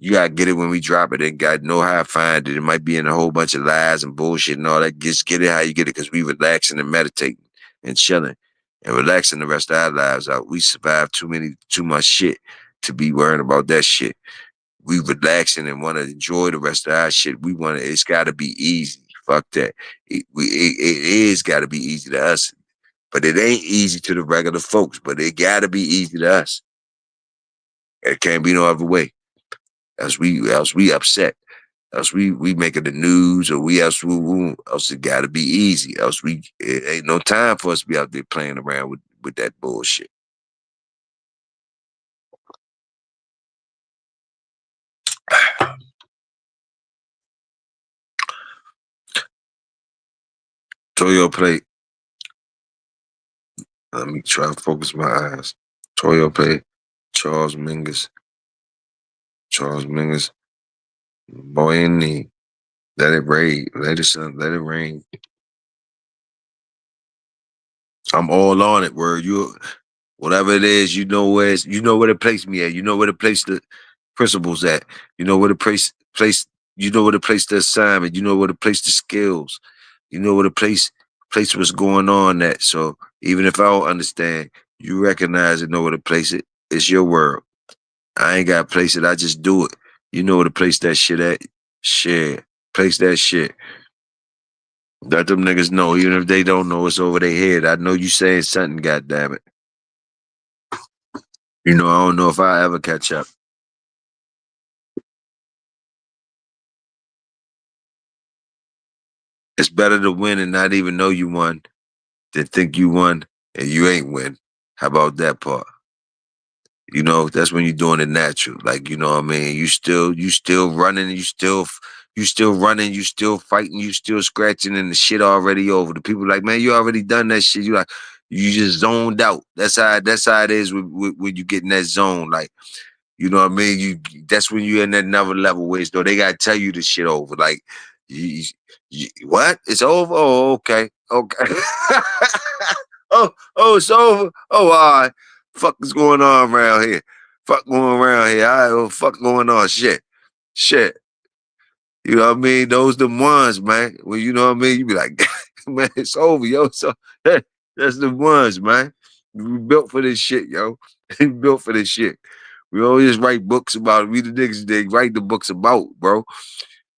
You gotta get it when we drop it and got know how to find it. It might be in a whole bunch of lies and bullshit and all that. Just get it how you get it because we relaxing and meditating and chilling and relaxing the rest of our lives out. We survived too much shit to be worrying about that shit. We relaxing and want to enjoy the rest of our shit. We want to, it's gotta be easy. Fuck that. It is gotta be easy to us. But it ain't easy to the regular folks, but it gotta be easy to us. It can't be no other way. Else we upset. Else we making the news or we else else it gotta be easy. Else it ain't no time for us to be out there playing around with that bullshit. Toyo play. Let me try to focus my eyes. Toyo play. Charles Mingus. Charles Mingus. Boy in need. Let it rain. Let it sun. Let it rain. I'm all on it. Where you whatever it is, you know where to place me at. You know where to place the principles at. You know where to place you know where to place the assignment. You know where to place the skills. You know where to place what's going on at. So even if I don't understand, you recognize and know where to place it. It's your world. I ain't gotta place it, I just do it. You know where to place that shit at. Shit. Place that shit. Let them niggas know, even if they don't know it's over their head. I know you saying something, goddamn it. You know, I don't know if I ever catch up. It's better to win and not even know you won than think you won and you ain't win. How about that part? You know, that's when you're doing it natural. Like, you know what I mean? You still running, you still running, you still fighting, you still scratching, and the shit already over. The people like, man, you already done that shit. You like, you just zoned out. That's how it is when you get in that zone. Like You know what I mean? That's when you're in that another level where it's though they gotta tell you the shit over. Like, you, what? It's over? Oh, okay, okay. It's over. Oh, all right. Fuck is going on around here? Fuck going around here? All right, well, fuck going on? Shit. You know what I mean? Those the ones, man. Well, you know what I mean? You be like, man, it's over, yo. So that's the ones, man. We built for this shit, yo. We built for this shit. We always write books about it. We the niggas they write the books about, bro.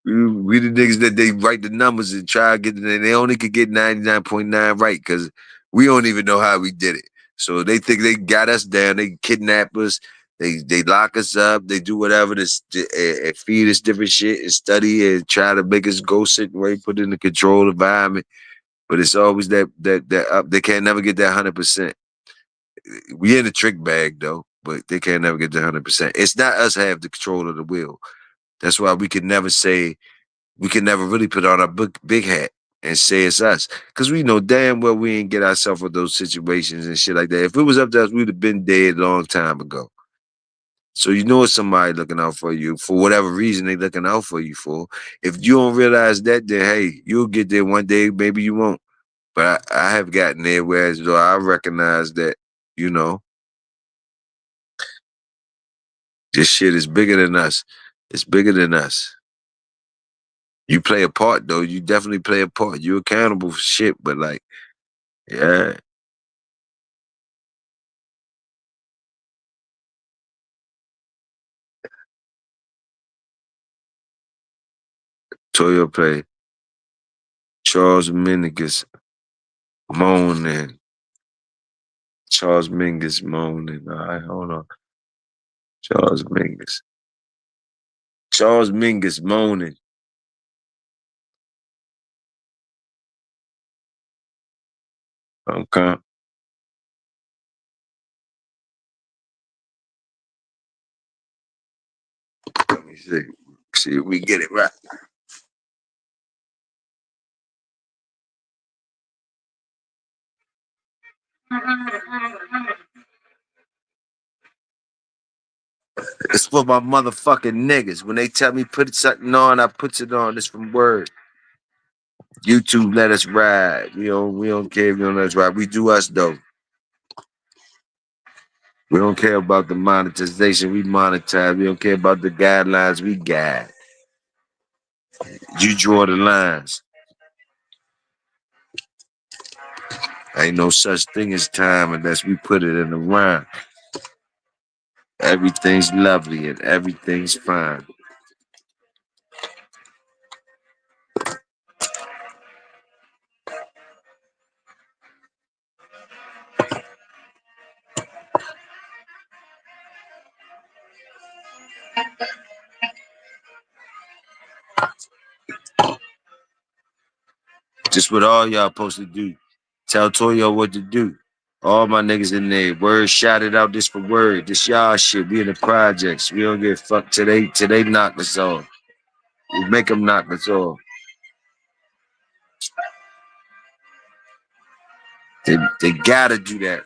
We the niggas that they write the numbers and try to get it. They only could get 99.9 right because we don't even know how we did it. So they think they got us down. They kidnap us. They lock us up. They do whatever and feed us different shit and study and try to make us go sit and wait, put in the controlled environment. But it's always that up. They can't never get that 100%. We in the trick bag though, but they can't never get that 100%. It's not us have the control of the wheel. That's why we can never say we can never really put on our big hat and say it's us. Because we know damn well we ain't get ourselves with those situations and shit like that. If it was up to us, we'd have been dead a long time ago. So you know it's somebody looking out for you for whatever reason they looking out for you for. If you don't realize that, then hey, you'll get there one day, maybe you won't. But I have gotten there whereas though I recognize that, you know, this shit is bigger than us. It's bigger than us. You play a part though. You definitely play a part. You're accountable for shit, but like, yeah, Toyo play. Charles Mingus moaning. Charles Mingus moaning. All right, hold on. Charles Mingus. Charles Mingus moaning. Okay. Let me see. See if we get it right. It's for my motherfucking niggas. When they tell me put something on, I put it on. It's from Word. YouTube let us ride. We don't care if you don't let us ride. We do us though. We don't care about the monetization. We monetize. We don't care about the guidelines. We guide. You draw the lines. Ain't no such thing as time unless we put it in the rhyme. Everything's lovely and everything's fine. Just what all y'all supposed to do. Tell Toyo what to do. All my niggas in there. Word shouted out this for word. This y'all shit. We in the projects. We don't get fucked till they knock us off. We make them knock us off. They gotta do that.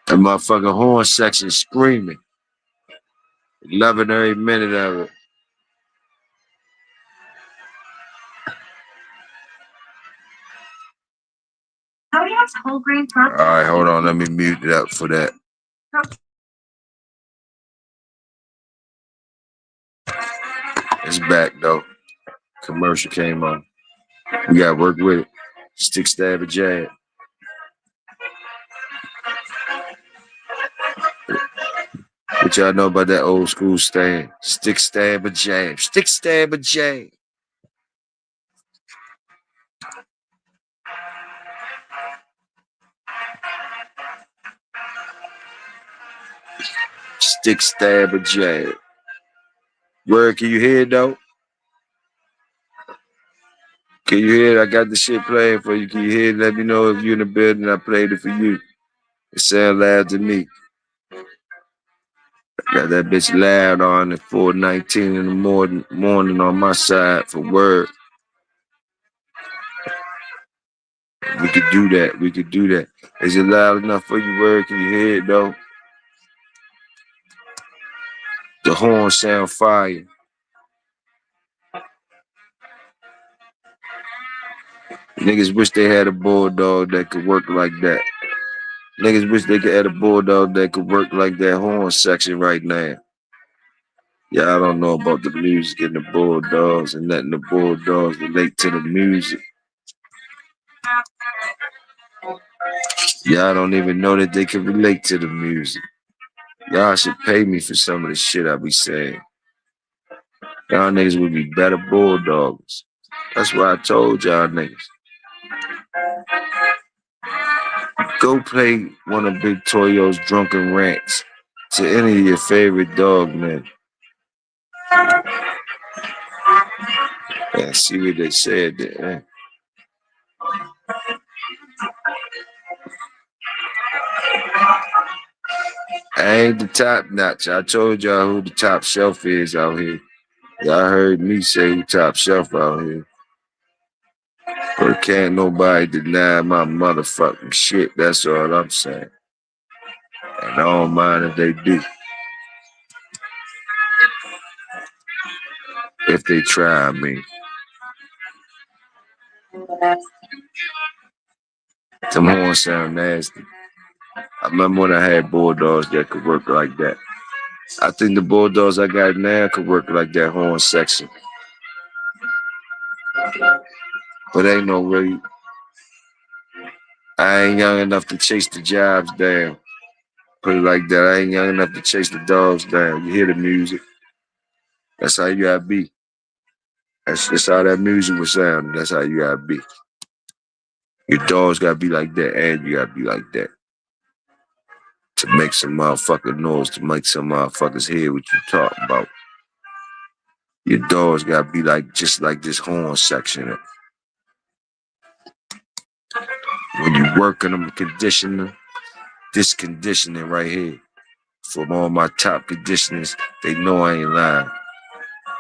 That motherfucking horn section screaming. Loving every minute of it. All right, hold on. Let me mute it up for that. It's back though. Commercial came on. We got to work with it. Stick, stab, and jab. What y'all know about that old school stand? Stick, stab, and jab. Stick, stab, and jab. Stick, stab, and jab. Word, can you hear it though? Can you hear it? I got the shit playing for you. Can you hear it? Let me know if you're in the building. I played it for you. It sounds loud to me. Got that bitch loud on at 4:19 in the morning on my side for work. We could do that. We could do that. Is it loud enough for you, word? Can you hear it though? The horn sound fire. Niggas wish they had a bulldog that could work like that. Niggas wish they could have a bulldog that could work like that horn section right now. Y'all don't know about the music and the bulldogs and letting the bulldogs relate to the music. Y'all don't even know that they can relate to the music. Y'all should pay me for some of the shit I be saying. Y'all niggas would be better bulldogs. That's why I told y'all niggas. Go play one of Big Toyo's drunken rants to any of your favorite dog men. And see what they said there. I ain't the top notch. I told y'all who the top shelf is out here. Y'all heard me say who top shelf out here. But can't nobody deny my motherfucking shit. That's all I'm saying. And I don't mind if they do. If they try me. Them horns sound nasty. I remember when I had bulldogs that could work like that. I think the bulldogs I got now could work like that horn section. But ain't no way. I ain't young enough to chase the jobs down. Put it like that. I ain't young enough to chase the dogs down. You hear the music. That's how you gotta be. That's how that music was sounding. That's how you gotta be. Your dogs gotta be like that, and you gotta be like that. To make some motherfucking noise, to make some motherfuckers hear what you talking about. Your dogs gotta be like just like this horn section. When you working them, conditioning, this conditioning right here. From all my top conditioners, they know I ain't lying.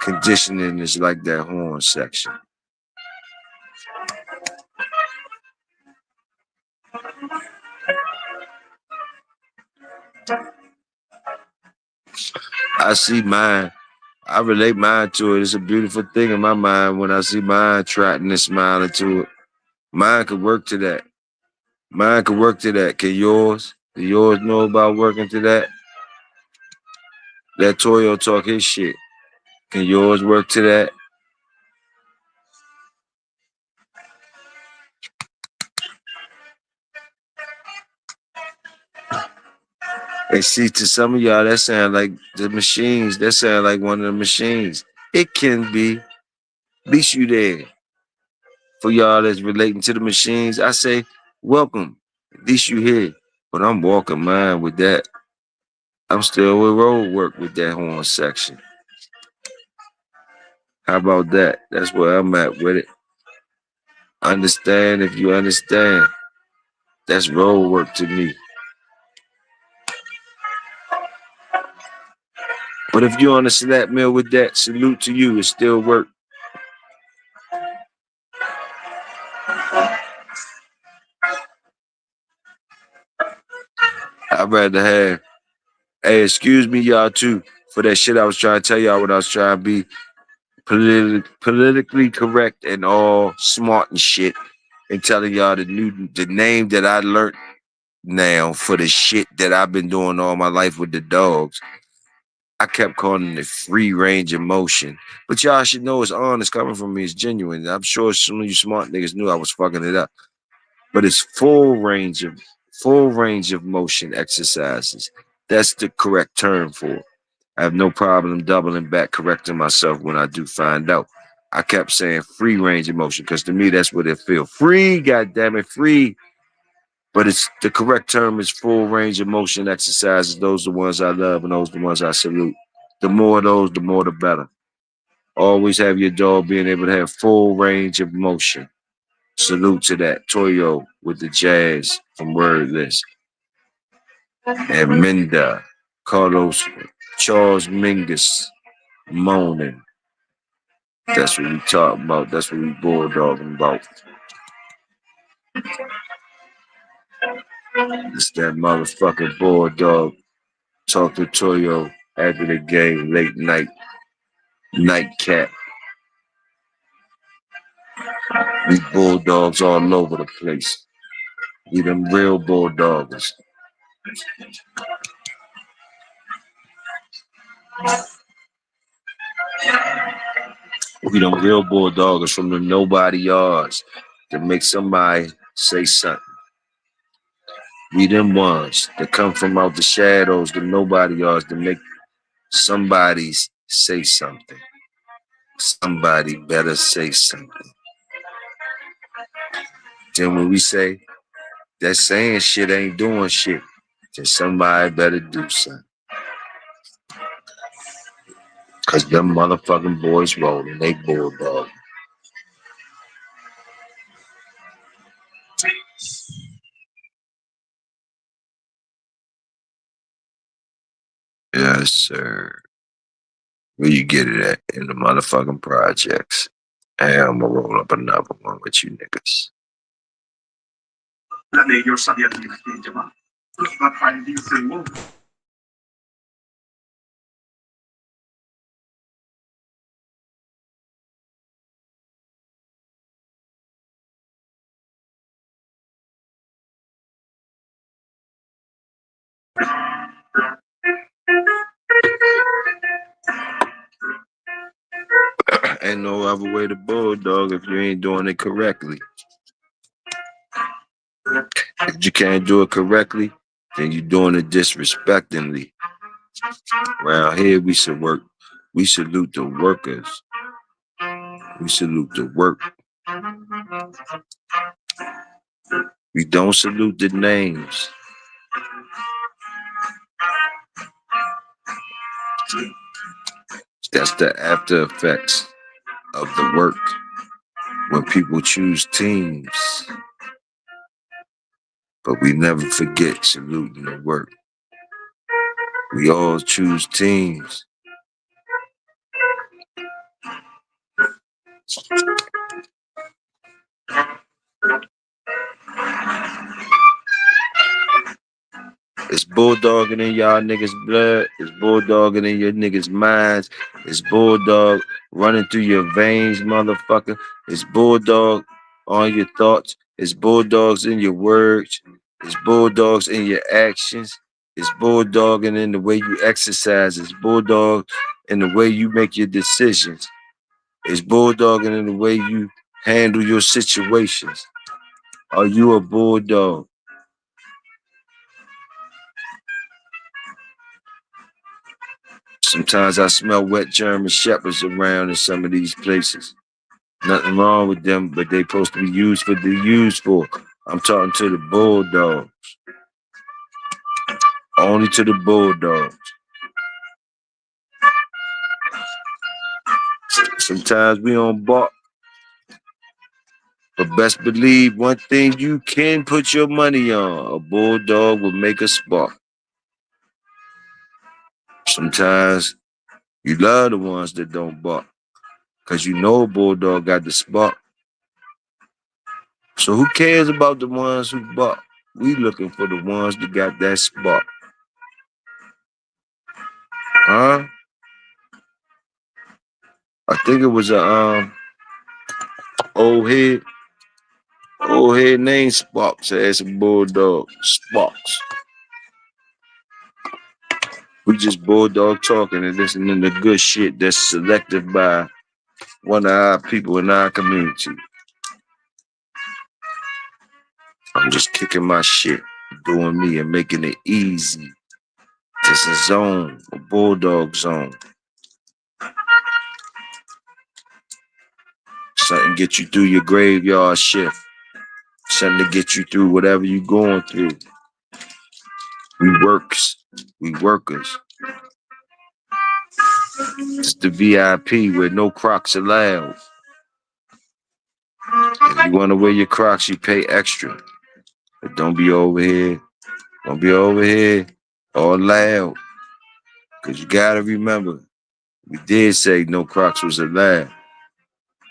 Conditioning is like that horn section. I see mine. I relate mine to it. It's a beautiful thing in my mind when I see mine trotting and smiling to it. Mine could work to that. Mine could work to that. Can yours? Do yours know about working to that? Let Toyo talk his shit. Can yours work to that? And see, to some of y'all, that sound like the machines. That sound like one of the machines. It can be. At least you there. For y'all that's relating to the machines, I say, welcome. At least you here. But I'm walking mine with that. I'm still with road work with that horn section. How about that? That's where I'm at with it. Understand if you understand. That's road work to me. But if you on a slap mill with that, salute to you. It still work. I'd rather have. Hey, excuse me, y'all too, for that shit I was trying to tell y'all when I was trying to be politically correct and all smart and shit, and telling y'all the name that I learned now for the shit that I've been doing all my life with the dogs. I kept calling it free range of motion. But y'all should know it's honest coming from me. It's genuine. I'm sure some of you smart niggas knew I was fucking it up. But it's full range of motion exercises. That's the correct term for it. I have no problem doubling back, correcting myself when I do find out. I kept saying free range of motion because to me that's what it feels. Free, goddamn it, free. But it's the correct term is full range of motion exercises. Those are the ones I love and those are the ones I salute. The more of those, the more the better. Always have your dog being able to have full range of motion. Salute to that. Toyo with the jazz from Wordless. And Minda. Carlos Charles Mingus moaning. That's what we talk about. That's what we bulldogging about. It's that motherfucking bulldog. Talk to Toyo after the game, late night, nightcap. We bulldogs all over the place. We them real bulldoggers. We them real bulldoggers from the nobody yards that make somebody say something. We them ones that come from out the shadows, the nobody yards that make somebody say something. Somebody better say something. Then when we say that saying shit ain't doing shit, then somebody better do something. Cause them motherfucking boys rolling, they bulldog. Yes, sir. Where you get it at? In the motherfucking projects. Hey, I'm gonna roll up another one with you niggas. Ain't no other way to bulldog if you ain't doing it correctly. If you can't do it correctly, then you're doing it disrespectingly. Around here, we should work. We salute the workers. We salute the work. We don't salute the names. That's the after effects of the work. When people choose teams. But we never forget saluting the work. We all choose teams. It's bulldogging in y'all niggas' blood. It's bulldogging in your niggas' minds. It's bulldog running through your veins, motherfucker. It's bulldog on your thoughts. It's bulldogs in your words. It's bulldogs in your actions. It's bulldogging in the way you exercise. It's bulldog in the way you make your decisions. It's bulldogging in the way you handle your situations. Are you a bulldog? Sometimes I smell wet German shepherds around in some of these places. Nothing wrong with them, but they supposed to be used for the used for. I'm talking to the bulldogs. Only to the bulldogs. Sometimes we don't bark. But best believe one thing you can put your money on. A bulldog will make a spark. Sometimes you love the ones that don't bark. Cause you know a bulldog got the spark. So who cares about the ones who bark? We looking for the ones that got that spark. Huh? I think it was a old head named Sparks. As a bulldog. Sparks. We just bulldog talking and listening to good shit that's selected by one of our people in our community. I'm just kicking my shit, doing me and making it easy. It's a zone, a bulldog zone. Something get you through your graveyard shift. Something to get you through whatever you're going through. We works. We workers. It's the VIP where no Crocs allowed. If you want to wear your Crocs, you pay extra. But don't be over here. Don't be over here all loud. Cause you gotta remember, we did say no Crocs was allowed.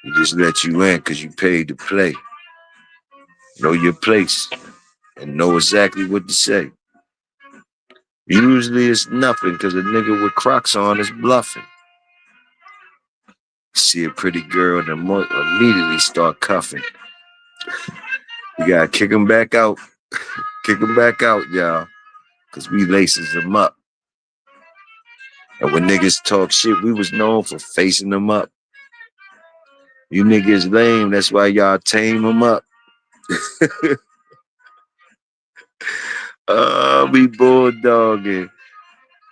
We just let you in because you paid to play. Know your place and know exactly what to say. Usually it's nothing because a nigga with Crocs on is bluffing. See a pretty girl and immediately start cuffing. We gotta kick them back out. Kick them back out, y'all. Cause we laces them up. And when niggas talk shit, we was known for facing them up. You niggas lame, that's why y'all tame them up. We bulldogging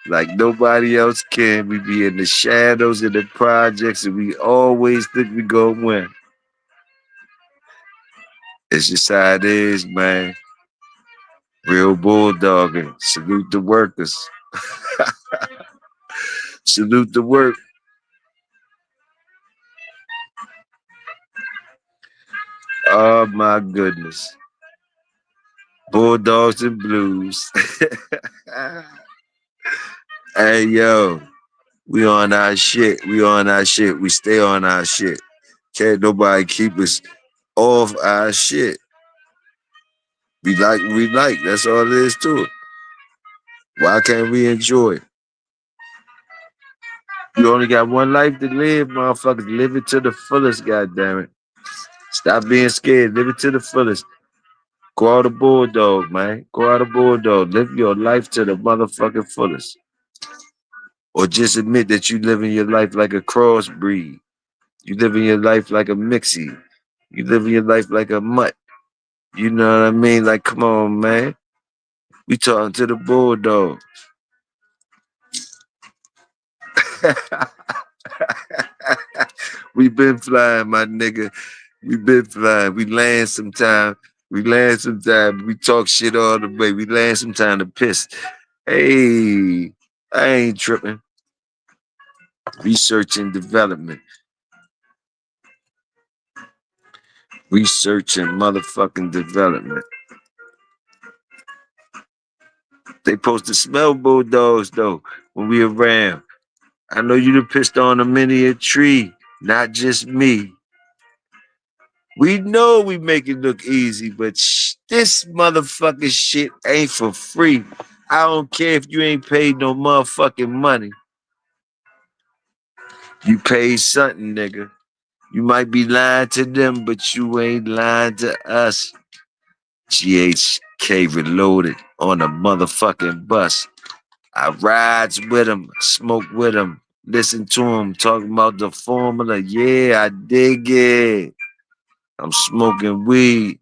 like nobody else can. We be in the shadows of the projects and we always think we gonna win. It's just how it is, man. Real bulldogging. Salute the workers. Salute the work. Oh my goodness. Bulldogs and blues. Hey yo, we on our shit. We on our shit. We stay on our shit. Can't nobody keep us off our shit. We like what we like. That's all it is to it. Why can't we enjoy it? You only got one life to live, motherfuckers. Live it to the fullest, goddammit. Stop being scared. Live it to the fullest. Go out a bulldog, man. Go out a bulldog. Live your life to the motherfucking fullest. Or just admit that you living your life like a crossbreed. You living your life like a mixie. You living your life like a mutt. You know what I mean? Like, come on, man. We talking to the bulldog. We been flying, my nigga. We been flying. We land sometime. We land sometime. We talk shit all the way. We land sometime to piss. Hey, I ain't tripping. Research and development. Research and motherfucking development. They supposed to smell bulldogs though when we around. I know you done pissed on a many a tree, not just me. We know we make it look easy, but this motherfucking shit ain't for free. I don't care if you ain't paid no motherfucking money. You paid something, nigga. You might be lying to them, but you ain't lying to us. GHK Reloaded on a motherfucking bus. I rides with him, smoke with him, listen to him talking about the formula. Yeah, I dig it. I'm smoking weed.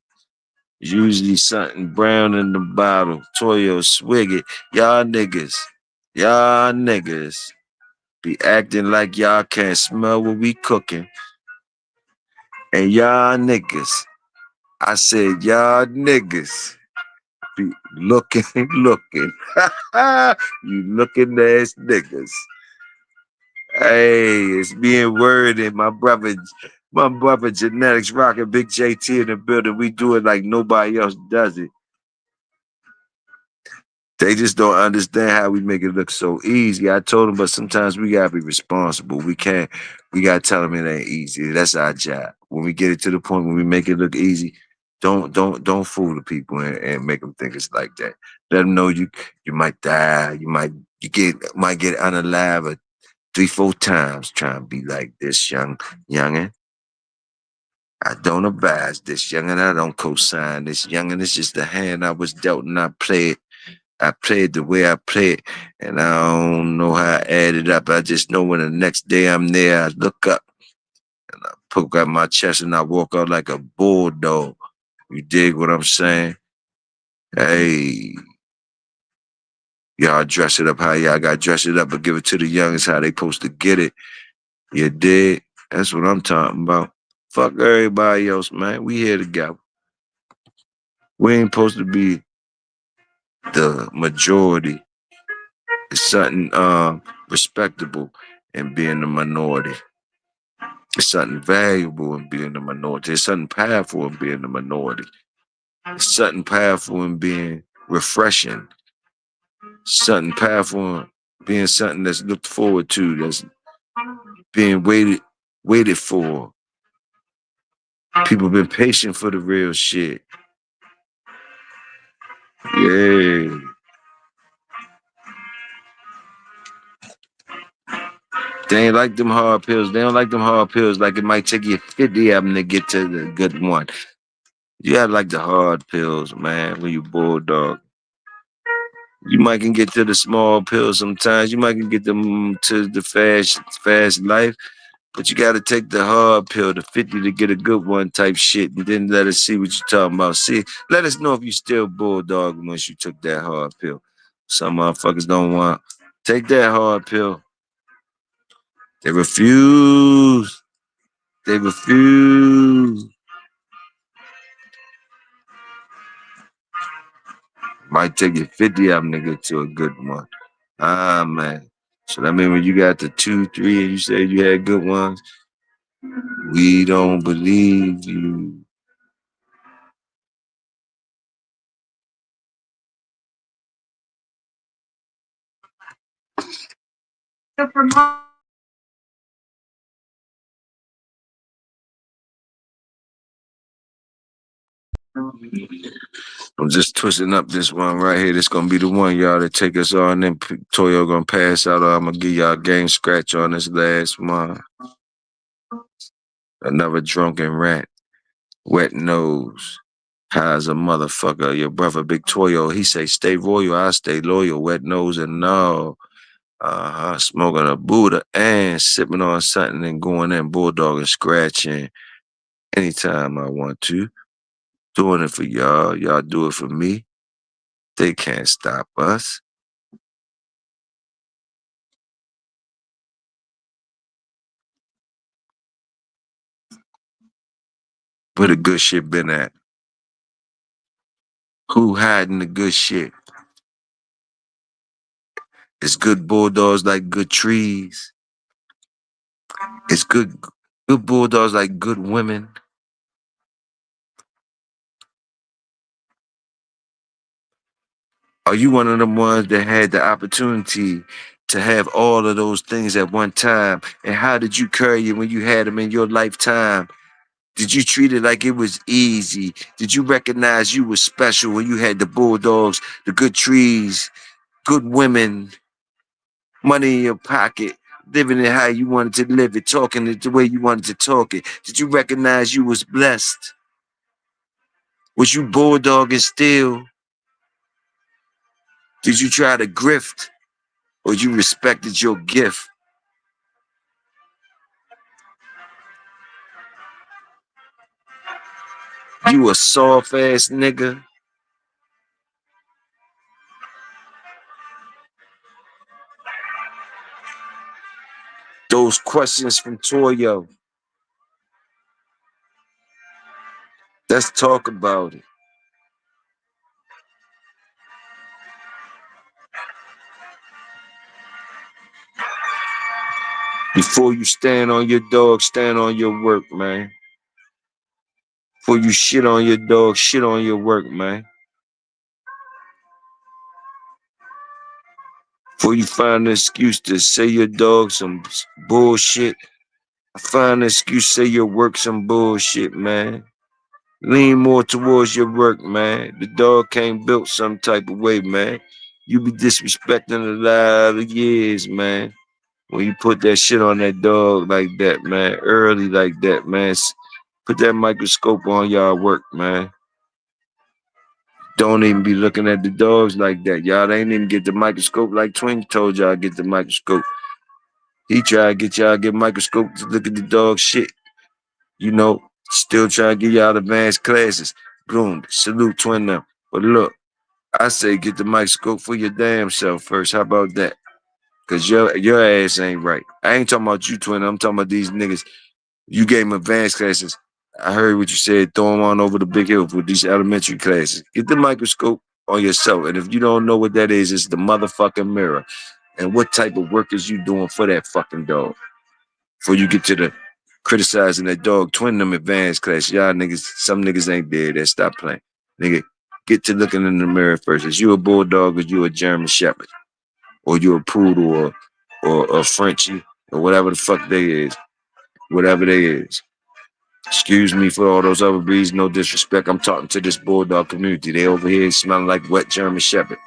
Usually something brown in the bottle. Toyo swig it. Y'all niggas be acting like y'all can't smell what we cooking. And y'all niggas, I said y'all niggas be looking, looking. You looking ass niggas. Hey, it's being worded. My brother Genetics rocking Big JT in the building. We do it like nobody else does it. They just don't understand how we make it look so easy. I told them, but sometimes we gotta be responsible. We gotta tell them it ain't easy. That's our job. When we get it to the point when we make it look easy, don't fool the people and make them think it's like that. Let them know you might die. Might get unalive 3-4 times trying to be like this youngin'. I don't advise this youngin'. I don't co-sign this youngin'. It's just the hand I was dealt and I played. I played the way I played, and I don't know how I added up. I just know when the next day I'm there, I look up and I poke out my chest and I walk out like a bulldog. You dig what I'm saying? Hey, y'all dress it up how y'all got to dress it up, but give it to the youngest how they supposed to get it. You dig? That's what I'm talking about. Fuck everybody else, man. We here together. We ain't supposed to be the majority. It's something respectable in being the minority. It's something valuable in being the minority. It's something powerful in being the minority. It's something powerful in being refreshing. Something powerful in being something that's looked forward to, that's being waited for. People been patient for the real shit. Yeah. They ain't like them hard pills. They don't like them hard pills. Like it might take you 50 of them to get to the good one. You gotta like the hard pills, man, when you bulldog. You might can get to the small pills sometimes. You might can get them to the fast life. But you gotta take the hard pill, the 50 to get a good one type shit, and then let us see what you're talking about. See, let us know if you still bulldog once you took that hard pill. Some motherfuckers don't want. Take that hard pill. They refuse. They refuse. Might take you 50 of them to get to a good one. Ah, man. So that mean when you got the 2, 3, and you said you had good ones, we don't believe you. I'm just twisting up this one right here. This gonna be the one, y'all, that take us on. Then Toyo gonna pass out. Or I'm gonna give y'all a game scratch on this last one. Another drunken rat, wet nose, high as a motherfucker. Your brother Big Toyo, he say stay royal, I stay loyal. Wet nose and no. Smoking a Buddha and sipping on something and going in bulldog and scratching anytime I want to. Doing it for y'all. Y'all do it for me. They can't stop us. Where the good shit been at? Who hiding the good shit? It's good bulldogs like good trees. It's good bulldogs like good women. Are you one of them ones that had the opportunity to have all of those things at one time? And how did you carry it when you had them in your lifetime? Did you treat it like it was easy? Did you recognize you were special when you had the bulldogs, the good trees, good women, money in your pocket, living it how you wanted to live it, talking it the way you wanted to talk it? Did you recognize you was blessed? Was you bulldogging still? Did you try to grift or you respected your gift? You a soft ass nigga? Those questions from Toyo. Let's talk about it. Before you stand on your dog, stand on your work, man. Before you shit on your dog, shit on your work, man. Before you find an excuse to say your dog some bullshit, find an excuse to say your work some bullshit, man. Lean more towards your work, man. The dog can't built some type of way, man. You be disrespecting a lot of years, man. When you put that shit on that dog like that, man, early like that, man. Put that microscope on y'all work, man. Don't even be looking at the dogs like that. Y'all ain't even get the microscope like Twin told y'all get the microscope. He tried to get y'all get microscope to look at the dog shit. You know, still trying to get y'all advanced classes. Boom, salute Twin them. But look, I say get the microscope for your damn self first. How about that? Cause your ass ain't right. I ain't talking about you, Twin. I'm talking about these niggas. You gave them advanced classes. I heard what you said. Throw them on over the big hill for these elementary classes. Get the microscope on yourself. And if you don't know what that is, it's the motherfucking mirror. And what type of work is you doing for that fucking dog? Before you get to the criticizing that dog, Twin them advanced class. Y'all niggas, some niggas ain't there that stop playing. Nigga, get to looking in the mirror first. Is you a bulldog or you a German shepherd? or you a poodle or a Frenchie or whatever the fuck they is, whatever they is. Excuse me for all those other breeds, no disrespect. I'm talking to this Bulldog community. They over here smelling like wet German Shepherd.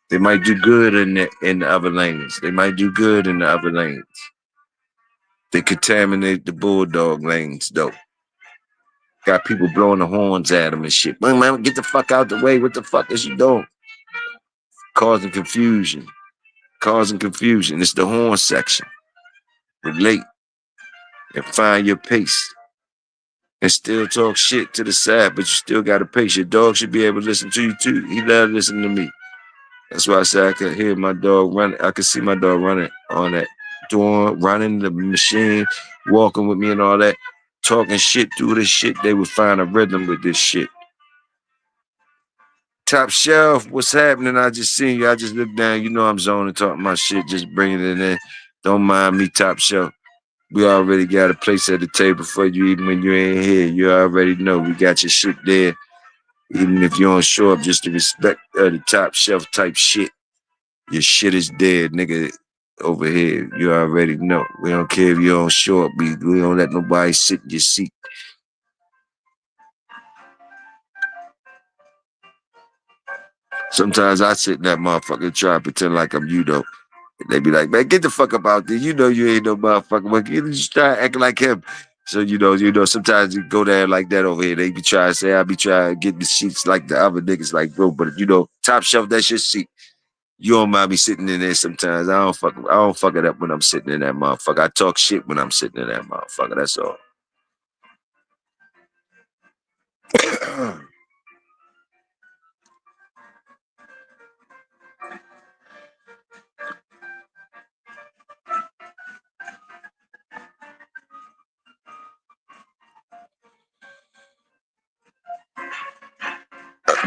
They might do good in the other lanes. They might do good in the other lanes. They contaminate the Bulldog lanes, though. Got people blowing the horns at them and shit. Man, get the fuck out the way. What the fuck is you doing? Causing confusion. Causing confusion. It's the horn section. Relate and find your pace. And still talk shit to the side, but you still got to pace. Your dog should be able to listen to you too. He love listening to me. That's why I said I could hear my dog run. I could see my dog running on that door, running the machine, walking with me and all that, talking shit through this shit. They would find a rhythm with this shit. Top shelf, what's happening? I just seen you. I just looked down. You know I'm zoning, talking my shit, just bringing it in. Don't mind me, top shelf. We already got a place at the table for you, even when you ain't here. You already know we got your shit there. Even if you don't show up, just to respect the top shelf type shit. Your shit is dead, nigga. Over here, you already know. We don't care if you don't show up. We don't let nobody sit in your seat. Sometimes I sit in that motherfucker and try to pretend like I'm you, though. They be like, man, get the fuck up out there. You know you ain't no motherfucker. But you just try acting like him. So sometimes you go there like that over here. They be trying to say I be trying to get the seats like the other niggas, like bro. But top shelf, that's your seat. You don't mind me sitting in there sometimes. I don't fuck it up when I'm sitting in that motherfucker. I talk shit when I'm sitting in that motherfucker. That's all.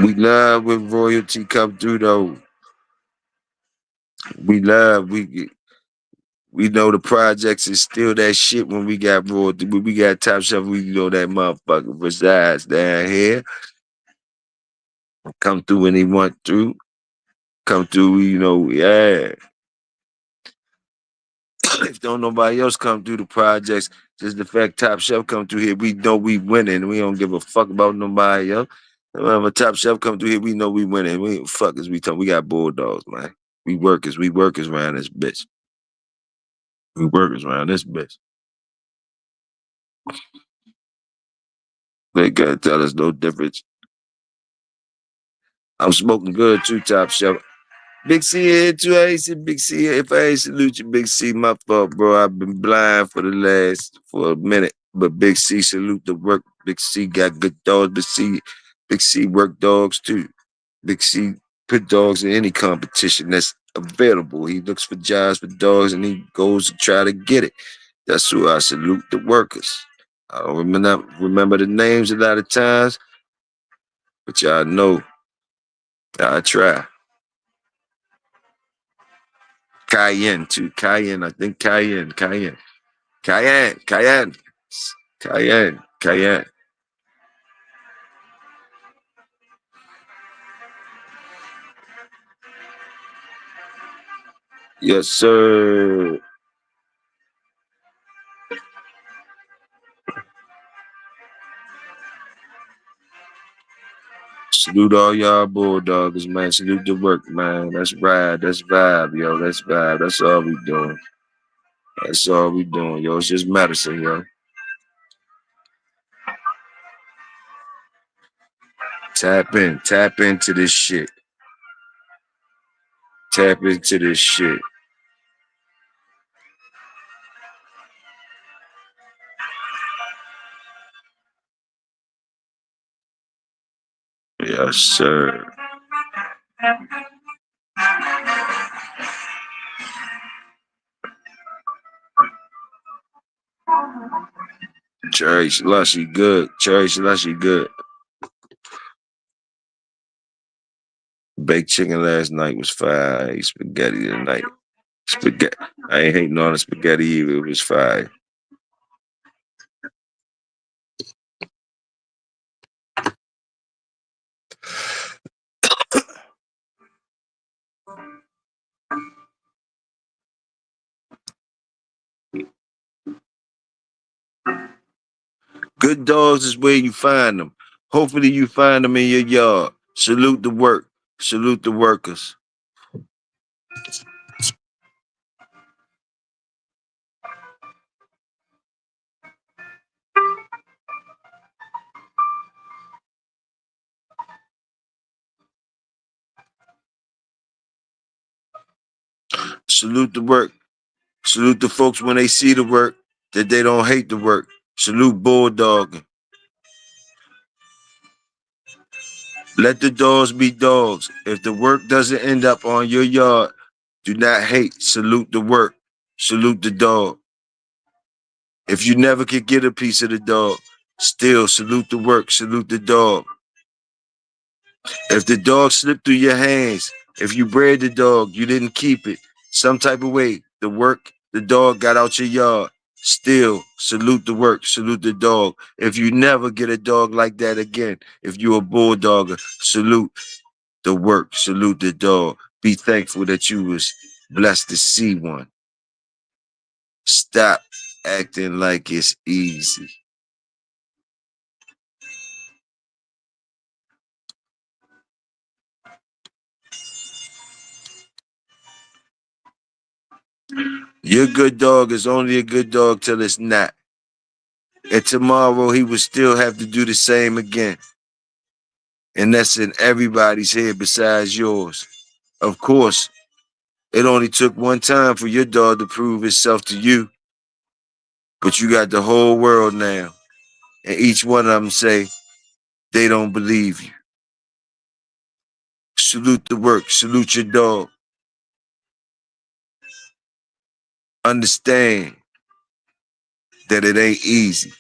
We love when royalty come through though. We love we know the projects is still that shit when we got royalty. When we got top shelf, we know that motherfucker resides down here. Come through when he want through. Come through, yeah. If don't nobody else come through the projects, just the fact Top Chef come through here, we know we winning. We don't give a fuck about nobody else. Whenever Top Chef come through here, we know we winning. We ain't fuckers. We got Bulldogs, man. We workers around this bitch. We workers around this bitch. They gotta tell us no difference. I'm smoking good too, Top Chef. Big C here too. I ain't see Big C here. If I ain't salute you, Big C, my fault, bro. I've been blind for a minute. But Big C salute the work. Big C got good dogs. Big C work dogs too. Big C put dogs in any competition that's available. He looks for jobs for dogs and he goes to try to get it. That's who I salute the workers. I don't remember the names a lot of times, but y'all know I try. Cayenne too. Cayenne, I think Cayenne. Cayenne. Yes, sir. Salute all y'all Bulldoggers, man. Salute the work, man. That's ride. That's vibe, yo. That's vibe. That's all we doing. That's all we doing, yo. It's just medicine, yo. Tap in. Tap into this shit. Tap into this shit. Yes, sir. Cherry slushy good. Cherry slushy good. Baked chicken last night was fire. I ate spaghetti tonight. Spaghetti. I ain't hating on the spaghetti either. It was fire. Good dogs is where you find them. Hopefully you find them in your yard. Salute the work. Salute the workers. Salute the work. Salute the folks when they see the work, that they don't hate the work. Salute Bulldog. Let the dogs be dogs. If the work doesn't end up on your yard, do not hate. Salute the work. Salute the dog. If you never could get a piece of the dog, still salute the work. Salute the dog. If the dog slipped through your hands, if you bred the dog, you didn't keep it, some type of way, the work, the dog got out your yard, still salute the work, salute the dog. If you never get a dog like that again, if you a bulldogger, salute the work, salute the dog. Be thankful that you was blessed to see one. Stop acting like it's easy. Your good dog is only a good dog till it's not. And tomorrow he will still have to do the same again. And that's in everybody's head besides yours. Of course, it only took one time for your dog to prove itself to you, but you got the whole world now. And each one of them say they don't believe you. Salute the work, salute your dog. Understand that it ain't easy.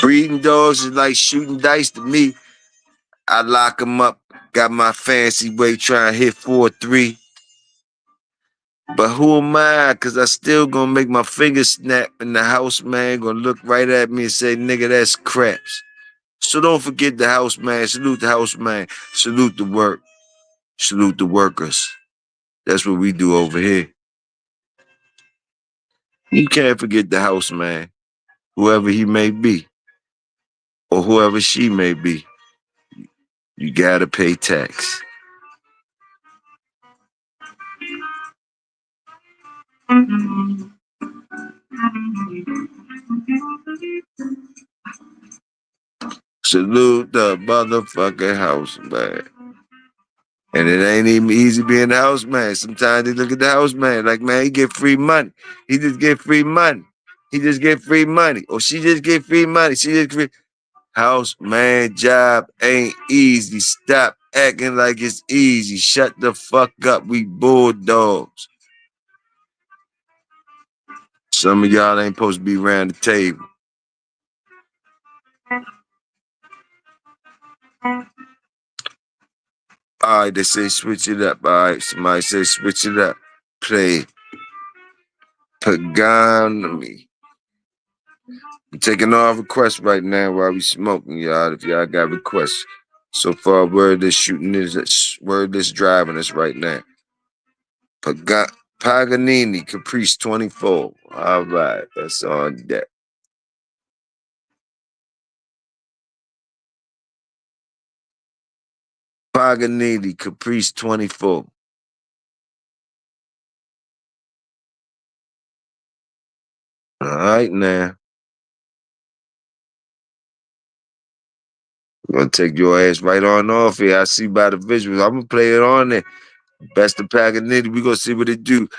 Breeding dogs is like shooting dice to me. I lock them up, got my fancy way trying to hit 4-3. But who am I? Cause I still gonna make my fingers snap and the house man gonna look right at me and say, nigga, that's craps. So don't forget the house man. Salute the house man. Salute the work. Salute the workers. That's what we do over here. You can't forget the house man, whoever he may be, or whoever she may be. You gotta pay tax. Salute the motherfucking house man. And it ain't even easy being the house man. Sometimes they look at the house man like, man, he get free money. He just get free money. He just get free money. Or she just get free money. She just free. House man job ain't easy. Stop acting like it's easy. Shut the fuck up. We bulldogs. Some of y'all ain't supposed to be around the table. All right, they say switch it up. All right, somebody say switch it up. Play Paganomy. I'm taking all requests right now while we smoking, y'all. If y'all got requests. So far, word this shooting is, word this driving is right now. Paganini, Caprice 24. All right, that's on deck. Paganini, Caprice 24. All right, now. I'm gonna take your ass right on off here. I see by the visuals. I'm gonna play it on there. Best of Paganini. We gonna see what it do.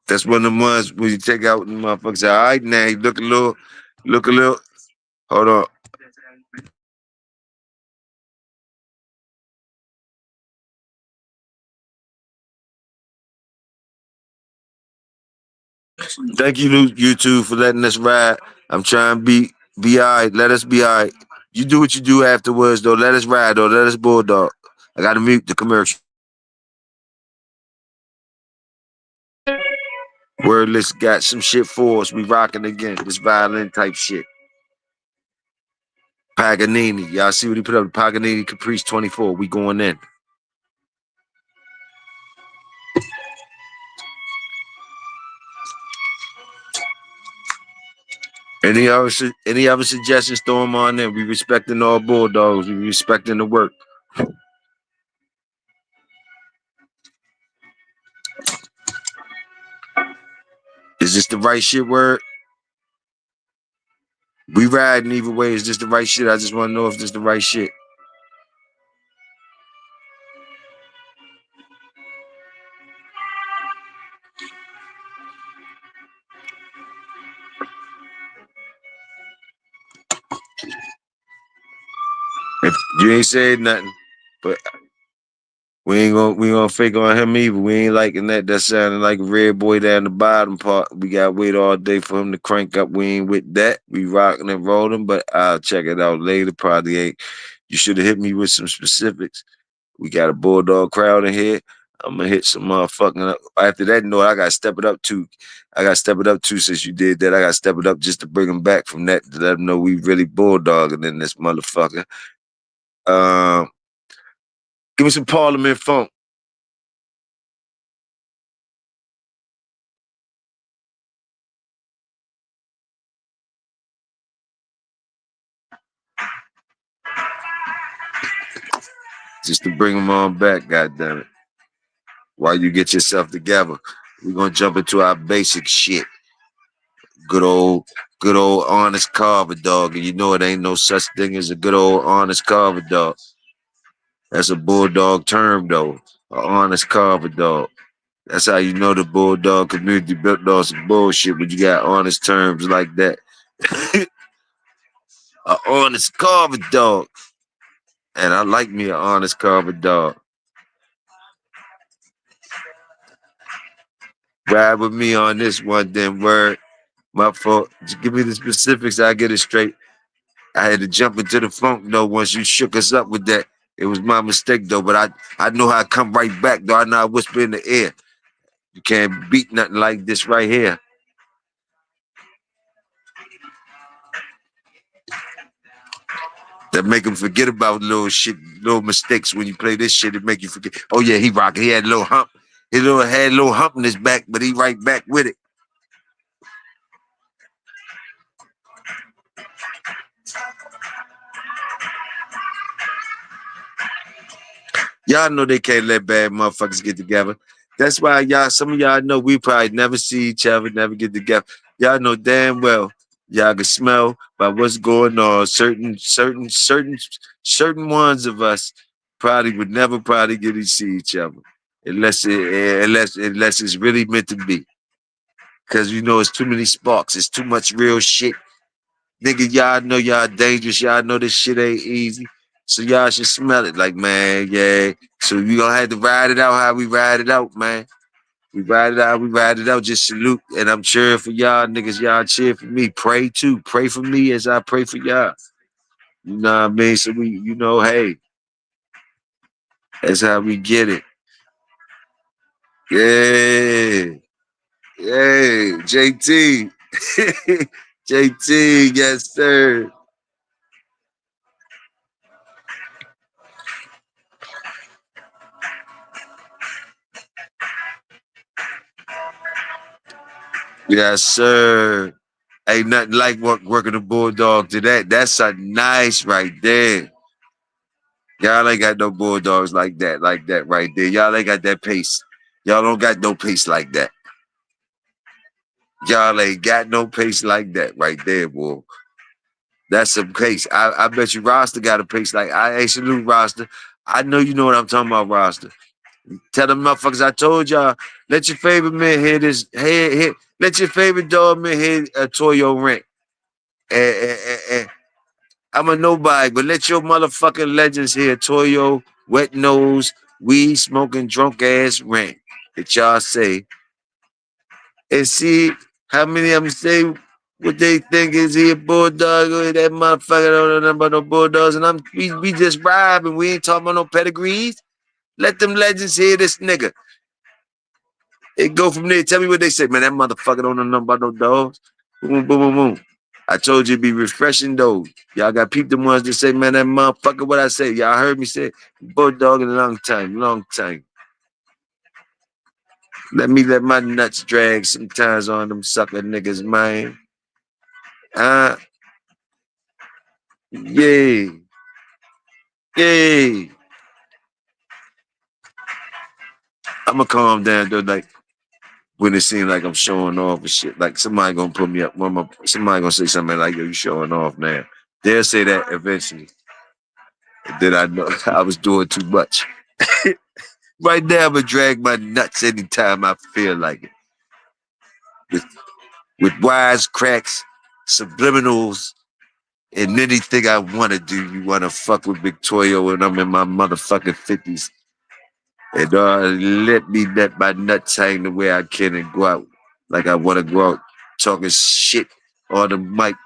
That's one of the ones when you take out the motherfuckers. All right, now you look a little. Hold on. Thank you, YouTube, for letting us ride. I'm trying to be all right. Let us be all right. You do what you do afterwards, though. Let us ride, though. Let us bulldog. I gotta mute the commercial. Wordless got some shit for us. We rocking again. This violin type shit. Paganini. Y'all see what he put up? Paganini Caprice 24. We going in. Any other suggestions? Throw them on in. We respecting all Bulldogs. We respecting the work. Is this the right shit? Word? We riding either way. Is this the right shit? I just want to know if this the right shit. If you ain't said nothing, but we ain't gonna fake on him either. We ain't liking that. That sounded like a red boy down the bottom part. We gotta wait all day for him to crank up. We ain't with that. We rocking and rolling, but I'll check it out later. Probably ain't. You should have hit me with some specifics. We got a Bulldog crowd in here. I'm gonna hit some motherfucking up. After that note, I gotta step it up too. I gotta step it up too since you did that. I gotta step it up just to bring them back from that to let them know we really bulldogging in this motherfucker. Um, give me some Parliament funk. Just to bring them on back, goddammit. While you get yourself together, we're gonna jump into our basic shit. Good old honest carver dog. And you know it ain't no such thing as a good old honest carver dog. That's a bulldog term though. An honest carver dog. That's how you know the bulldog community built on some bullshit when you got honest terms like that. An honest carver dog. And I like me an honest carver dog. Ride with me on this one, then word. My fault. Just give me the specifics. I get it straight. I had to jump into the funk though. Once you shook us up with that, it was my mistake though. But I know how I come right back though. I know I whisper in the air. You can't beat nothing like this right here. That make him forget about little shit, little mistakes. When you play this shit, it make you forget. Oh yeah, he rocking. He had a little hump. Had a little hump in his back, but he right back with it. Y'all know they can't let bad motherfuckers get together. That's why some of y'all know we probably never see each other, never get together. Y'all know damn well y'all can smell by what's going on. Certain ones of us probably would never probably get to see each other unless it's really meant to be. Cause you know it's too many sparks. It's too much real shit. Nigga, y'all know y'all dangerous. Y'all know this shit ain't easy. So y'all should smell it like, man, yeah. So we gonna have to ride it out how we ride it out, man. We ride it out, just salute. And I'm cheering for y'all niggas. Y'all cheer for me. Pray too. Pray for me as I pray for y'all. You know what I mean? So hey, that's how we get it. Yeah. Yeah. JT. JT, yes, sir. Yes, sir. Ain't nothing like working a bulldog to that. That's a nice right there. Y'all ain't got no bulldogs like that right there. Y'all ain't got that pace. Y'all don't got no pace like that. Y'all ain't got no pace like that right there, boy. That's some pace. I bet you Roster got a pace like I ain't salute Roster. I know you know what I'm talking about, Roster. Tell them motherfuckers I told y'all, let your favorite man hear this. Let your favorite dog man hear a Toyo rent. And I'm a nobody, but let your motherfucking legends hear Toyo, wet nose, weed smoking, drunk ass rant that y'all say. And see how many of them say what they think is he a bulldog or that motherfucker don't know nothing about no bulldogs. And we just robbing. We ain't talking about no pedigrees. Let them legends hear this nigga. It go from there. Tell me what they say, man. That motherfucker don't know nothing about no dogs. Boom, boom, boom, boom. I told you it'd be refreshing though. Y'all got people the ones that say, man, that motherfucker, what I say. Y'all heard me say Bulldog in a long time, long time. Let my nuts drag sometimes on them sucker niggas, man. Uh, yeah, yeah. I'ma calm down though, like when it seems like I'm showing off and shit. Like somebody gonna put me up. Somebody gonna say something like, yo, you showing off now. They'll say that eventually. And then I know I was doing too much. Right now, I'ma drag my nuts anytime I feel like it. With, with wise cracks, subliminals, and anything I wanna do. You wanna fuck with Victoria when I'm in my motherfucking 50s. And let me let my nuts hang the way I can and go out like I wanna go out talking shit on the mic.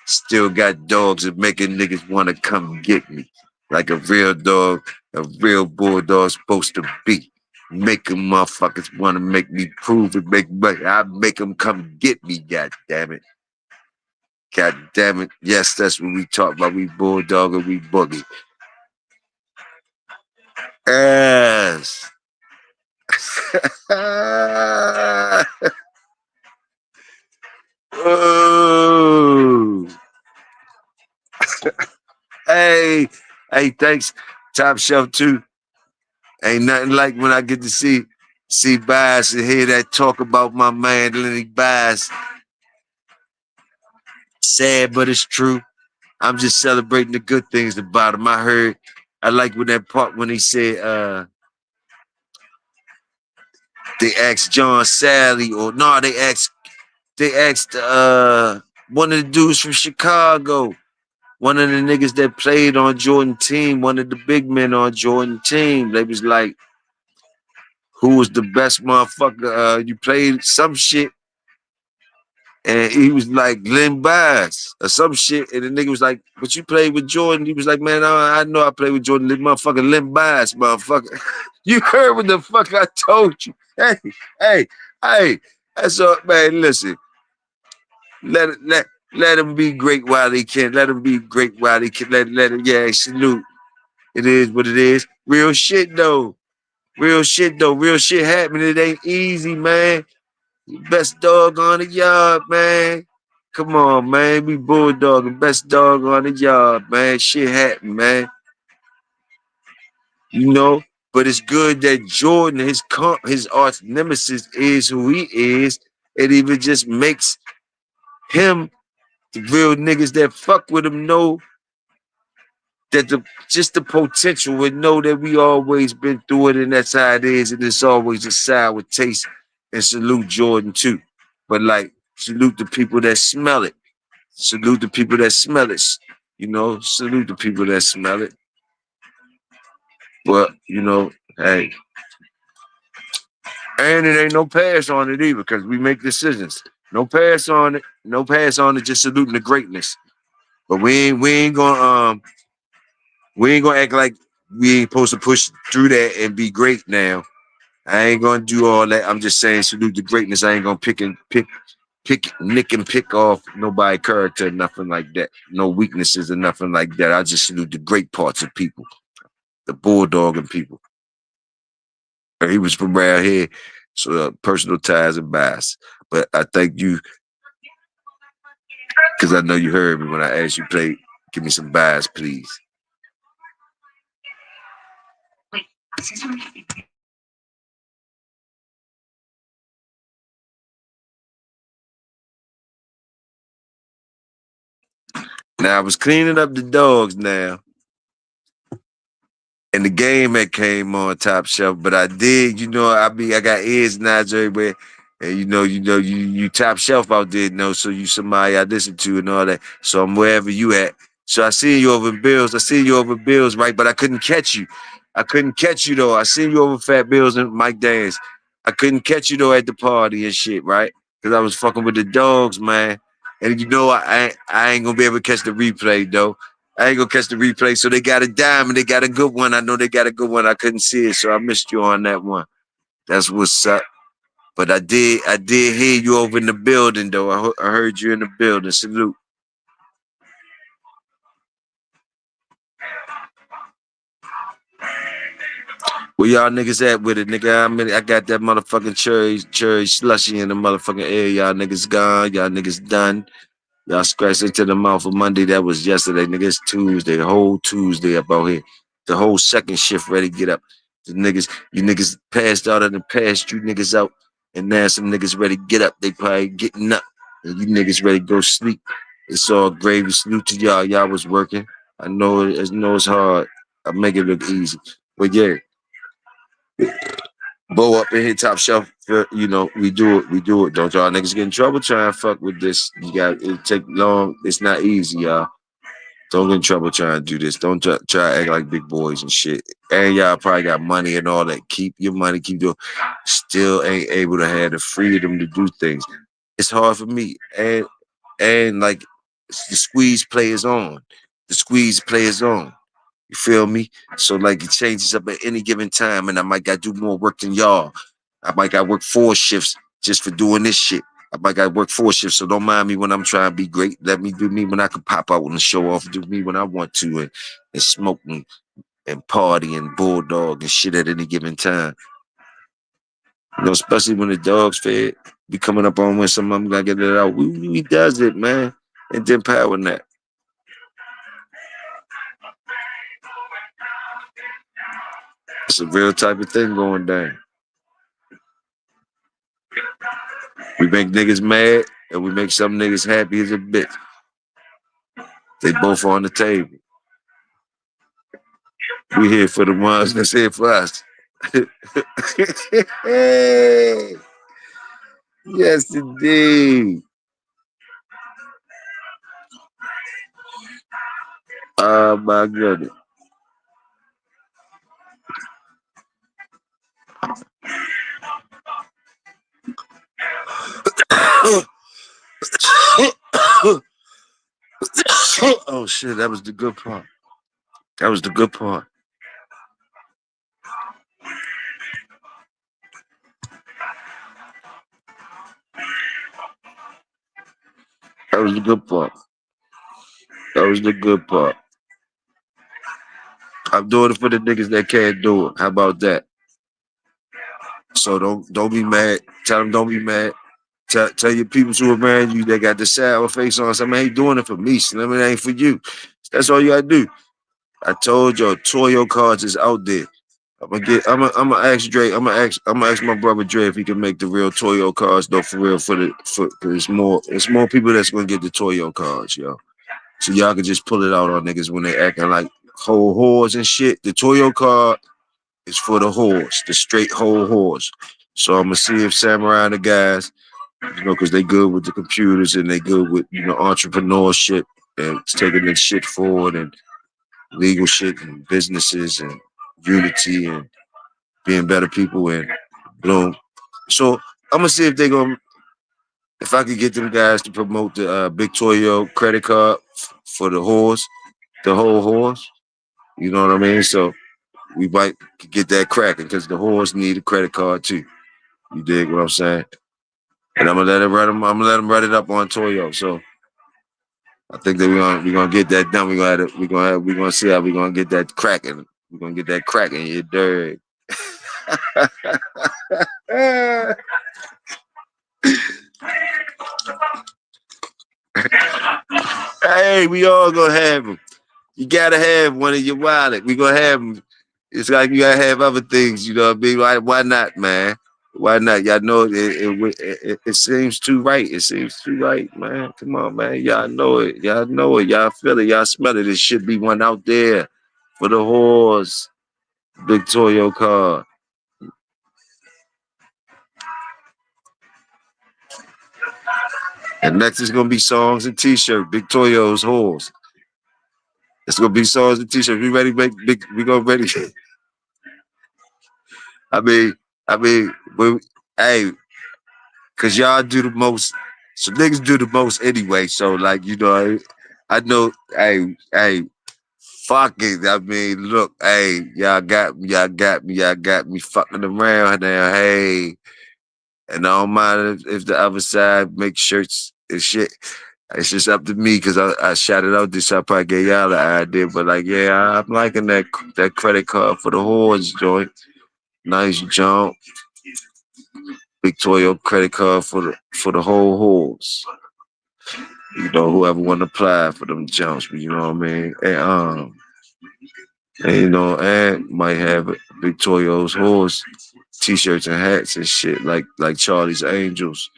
Still got dogs and making niggas wanna come get me. Like a real dog, a real bulldog supposed to be. Make them motherfuckers wanna make me prove it, I make them come get me, god damn it. God damn it. Yes, that's what we talk about. We bulldog and we boogie. Ass. Oh. Hey, hey, thanks. Top Shelf too. Ain't nothing like when I get to see Bass and hear that talk about my man Lenny Bass. Sad, but it's true. I'm just celebrating the good things about him. I like when that part when he said they asked John Sally or no, they asked one of the dudes from Chicago, one of the niggas that played on Jordan team, one of the big men on Jordan team. They was like, who was the best motherfucker? You played some shit. And he was like Len Bass or some shit. And the nigga was like, but you played with Jordan. He was like, man, I know I played with Jordan. Motherfucker Len Bass, motherfucker. You heard what the fuck I told you. Hey, hey, hey. That's all, man, listen. Let him be great while he can. Let him be great while he can. Let him, yeah, salute. It is what it is. Real shit, though. Real shit, though. Real shit happening. It ain't easy, man. Best dog on the yard, man. Come on, man. We Bulldog, the best dog on the yard, man. Shit happen, man. You know, but it's good that Jordan, his arch nemesis, is who he is. It even just makes him, the real niggas that fuck with him, know that just the potential would know that we always been through it and that's how it is, and it's always a sour taste. And salute Jordan too. But like salute the people that smell it. Salute the people that smell it. You know, salute the people that smell it. But, you know, hey. And it ain't no pass on it either, because we make decisions. No pass on it. No pass on it, just saluting the greatness. But we ain't gonna act like we ain't supposed to push through that and be great now. I ain't gonna do all that. I'm just saying salute the greatness. I ain't gonna nick and pick off nobody character, nothing like that. No weaknesses or nothing like that. I just salute the great parts of people, the bulldog and people. He was from around here, so personal ties and bias. But I thank you because I know you heard me when I asked you play. Give me some bias, please. Now I was cleaning up the dogs now. And the game that came on Top Shelf, but I did, I got ears and eyes everywhere. And you Top Shelf out there, so you somebody I listen to and all that. So I'm wherever you at. So I see you over in Bills. I see you over in Bills, right? But I couldn't catch you. I couldn't catch you though. I seen you over Fat Bills and Mike Dance. I couldn't catch you though at the party and shit, right? Because I was fucking with the dogs, man. And I ain't gonna be able to catch the replay though. I ain't gonna catch the replay. So they got a diamond. They got a good one. I know they got a good one. I couldn't see it, so I missed you on that one. That's what's up. But I did hear you over in the building though. I heard you in the building. Salute. Where y'all niggas at with it, nigga? I got that motherfucking cherry slushy in the motherfucking air. Y'all niggas gone. Y'all niggas done. Y'all scratched into the mouth for Monday. That was yesterday, nigga. It's Tuesday. The whole Tuesday up out here. The whole second shift ready to get up. The niggas, you niggas passed out and passed you niggas out. And now some niggas ready to get up. They probably getting up. And you niggas ready to go sleep. It's all gravy. Salute to y'all. Y'all was working. I know it's hard. I make it look easy. But yeah, bow up and hit top shelf. You know, we do it. We do it. Don't y'all niggas get in trouble trying to fuck with this. You got it take long. It's not easy, y'all. Don't get in trouble trying to do this. Don't try to act like big boys and shit. And y'all probably got money and all that. Keep your money. Keep doing. Still ain't able to have the freedom to do things. It's hard for me. And like the squeeze play is on. The squeeze play is on. You feel me? So like it changes up at any given time, and I might got to do more work than y'all. I might got to work 4 shifts just for doing this shit. I might got to work 4 shifts, so don't mind me when I'm trying to be great. Let me do me when I can pop out and show off. Do me when I want to, and smoke and party and bulldog and shit at any given time. You know, especially when the dog's fed. Be coming up on when some of them gotta get it out. We does it, man, and then power nap. It's a real type of thing going down. We make niggas mad and we make some niggas happy as a bitch. They both on the table. We here for the ones that's here for us. Yes, indeed. Oh my goodness. Oh shit, that was the good part. That was the good part. That was the good part. That was the good part. I'm doing it for the niggas that can't do it. How about that? So don't be mad. Tell them don't be mad. Tell your people who are around you that got the sour face on. Say, man, he doing it for me. Slim, it ain't for you. That's all you gotta do. I told y'all, Toyo cards is out there. I'm gonna ask Dre. I'm gonna ask my brother Dre if he can make the real Toyo cards though for real cause it's more people that's gonna get the Toyo cards, yo. So y'all can just pull it out on niggas when they acting like whole whores and shit. The Toyo card is for the whores, the straight whole whores. So I'm gonna see if Samurai and the guys, because they good with the computers and they good with entrepreneurship and taking this shit forward and legal shit and businesses and unity and being better people and bloom. So I'm gonna see if I could get them guys to promote the Big Toyo credit card for the whores, the whole whores. You know what I mean? So we might get that cracking because the whores need a credit card too. You dig what I'm saying? And I'm gonna let them run them. I'm gonna let them run it up on Toyo. So I think that we're gonna get that done. We're gonna see how we're gonna get that cracking. We're gonna get that cracking. You dig? Hey, we all gonna have them. You gotta have one in your wallet. We gonna have them. It's like you gotta have other things. You know what I mean? Why not, man? Why not? Y'all know it seems too right. It seems too right, man. Come on, man. Y'all know it. Y'all know it. Y'all feel it. Y'all smell it. There should be one out there for the horse. Big Toyo car. And next is gonna be songs and t-shirt. Big Toyo's horse. It's gonna be songs and t-shirts. We ready? Make big. We gonna ready. I mean, hey, cause y'all do the most. So niggas do the most anyway. So like, I know. Hey, fuck it. I mean, look, hey, y'all got me fucking around now. Hey, And I don't mind if the other side makes shirts and shit. It's just up to me because I shouted out this. I probably gave y'all the idea, but like, yeah, I'm liking that credit card for the whores joint. Nice jump. Victoria credit card for the whole whores. You know, whoever want to apply for them jumps, but you know what I mean. And you know, and might have Victoria's horse t-shirts and hats and shit like Charlie's Angels.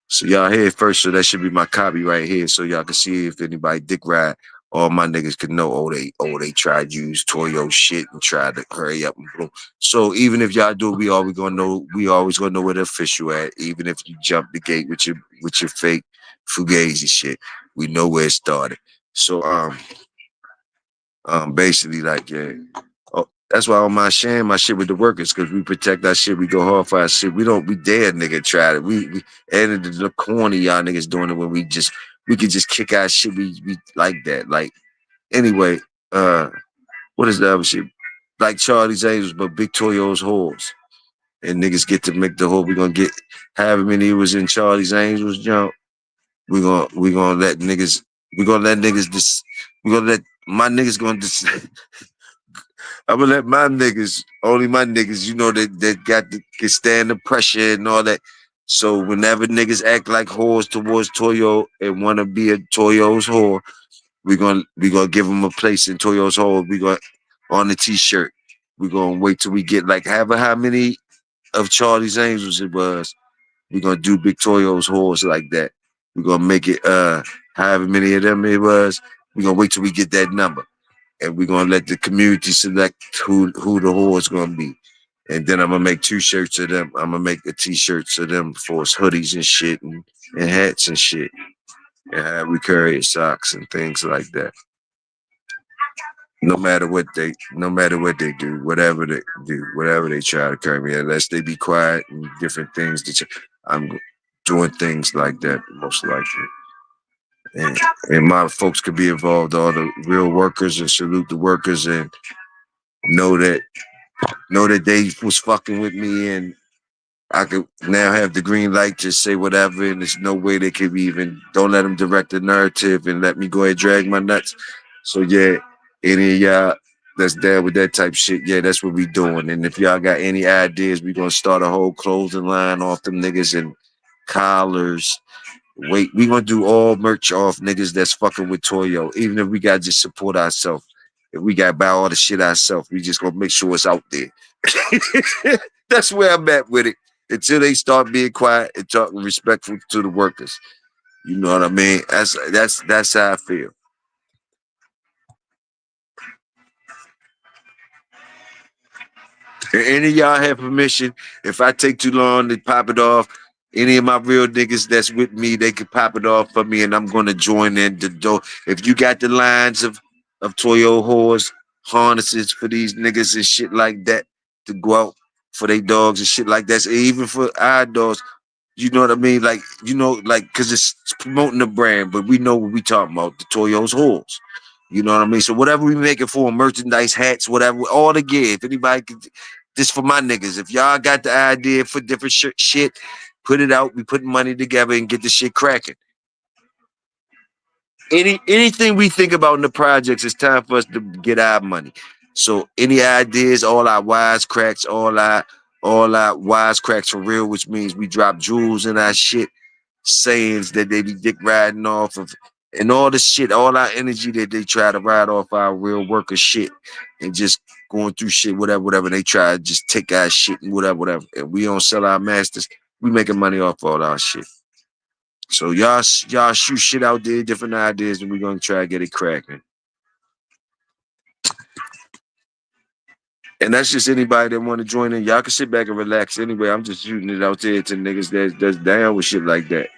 So y'all hear it first, so that should be my copy right here, so y'all can see if anybody dick ride. All my niggas can know. They tried to use Toyo shit and tried to hurry up and blow. So even if y'all do, we always gonna know. We always gonna know where the official at. Even if you jump the gate with your fake fugazi shit, we know where it started. So basically, like, yeah. Oh, that's why I don't mind sharing my shit with the workers, because we protect our shit. We go hard for our shit. We dare nigga try it. We added the corny y'all niggas doing it when we could just kick our shit. We like that. Like, anyway, what is the other shit? Like Charlie's Angels, but Victorio's whores. And niggas get to make the whole. We gonna get however many it was in Charlie's Angels jump. We gonna let niggas. We gonna let niggas. We gonna let my niggas gonna. I'm gonna let my niggas, only my niggas, you know, that can stand the pressure and all that. So whenever niggas act like whores towards Toyo and wanna be a Toyo's whore, we gonna give them a place in Toyo's whore. We gonna on the t-shirt. We gonna wait till we get like however how many of Charlie's Angels it was. We gonna do Big Toyo's whores like that. We gonna make it however many of them it was. We gonna wait till we get that number, and we're gonna let the community select who the whore is gonna be. And then I'm gonna make two shirts of them. I'm gonna make the t-shirts of them for us hoodies and shit and hats and shit. And have we carry socks and things like that. No matter what they do, whatever they try to carry me, unless they be quiet and different things I'm doing things like that most likely. And, and my folks could be involved, all the real workers, and salute the workers and know that they was fucking with me, and I could now have the green light, just say whatever, and there's no way they could even don't let them direct the narrative and let me go ahead and drag my nuts. So yeah, any of y'all that's down with that type shit, yeah, that's what we doing. And if y'all got any ideas, we gonna start a whole clothing line off them niggas and collars. Wait, we gonna do all merch off niggas that's fucking with Toyo, even if we gotta just support ourselves. If we gotta buy all the shit ourselves, we just gonna make sure it's out there. That's where I'm at with it. Until they start being quiet and talking respectful to the workers. You know what I mean? That's how I feel. And any of y'all have permission, if I take too long to pop it off, any of my real niggas that's with me, they can pop it off for me, and I'm gonna join in the door. If you got the lines of Toyo whores, harnesses for these niggas and shit like that to go out for their dogs and shit like that, so even for our dogs, you know what I mean? Like, you know, like, because it's promoting the brand, but we know what we talking about, the Toyo's whores. You know what I mean? So whatever we make it for, merchandise, hats, whatever, all the gear. If anybody could, this for my niggas. If y'all got the idea for different shit, put it out. We put money together and get the shit cracking. Anything we think about in the projects, it's time for us to get our money. So any ideas, all our wisecracks, all our wisecracks for real, which means we drop jewels in our shit, sayings that they be dick riding off of, and all the shit, all our energy that they try to ride off our real worker shit, and just going through shit, whatever. They try to just take our shit and whatever. And we don't sell our masters. We making money off all our shit. So y'all shoot shit out there, different ideas, and we're gonna try to get it cracking. And that's just anybody that want to join in. Y'all can sit back and relax. Anyway, I'm just shooting it out there to niggas that's down with shit like that.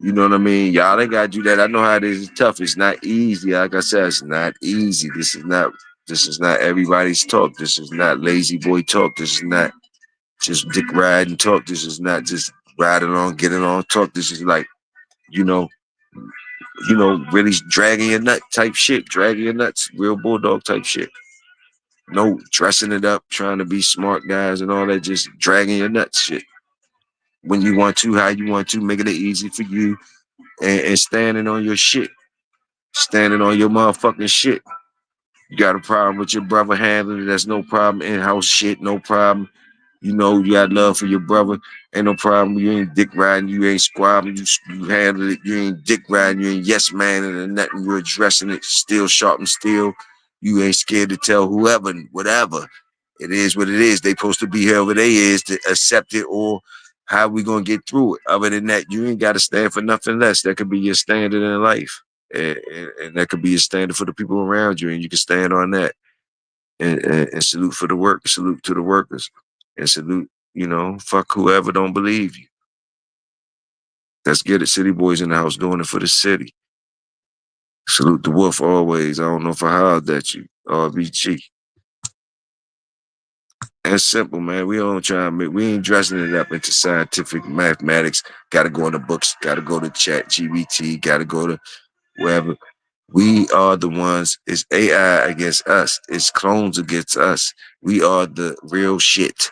You know what I mean? Y'all ain't gotta do that. I know how it is. It's tough. It's not easy. Like I said, it's not easy. This is not everybody's talk. This is not lazy boy talk. This is not just dick riding talk. This is not just riding on, getting on talk. This is like, you know, really dragging your nut type shit, dragging your nuts, real bulldog type shit. No dressing it up, trying to be smart guys and all that, just dragging your nuts shit. when you want to, how you want to, making it easy for you, and standing on your shit, standing on your motherfucking shit. You got a problem with your brother handling it, that's no problem. In-house shit, no problem. You know, you got love for your brother, ain't no problem. You ain't dick riding, you ain't squabbling, you handle it, you ain't dick riding, you ain't yes man and nothing, you're addressing it still sharp and still. You ain't scared to tell whoever, whatever. It is what it is. They supposed to be whoever they is to accept it, or how we gonna get through it. Other than that, you ain't gotta stand for nothing less. That could be your standard in life. And that could be a standard for the people around you, and you can stand on that, and salute for the work, salute to the workers, and salute, fuck whoever don't believe you. Let's get it. City boys in the house doing it for the city. Salute the wolf always. I don't know if I hollered at you. RBG. That's simple, man. We don't try and we ain't dressing it up into scientific mathematics. Gotta go in the books, gotta go to chat GBT, gotta go to wherever. We are the ones, it's AI against us, it's clones against us. We are the real shit.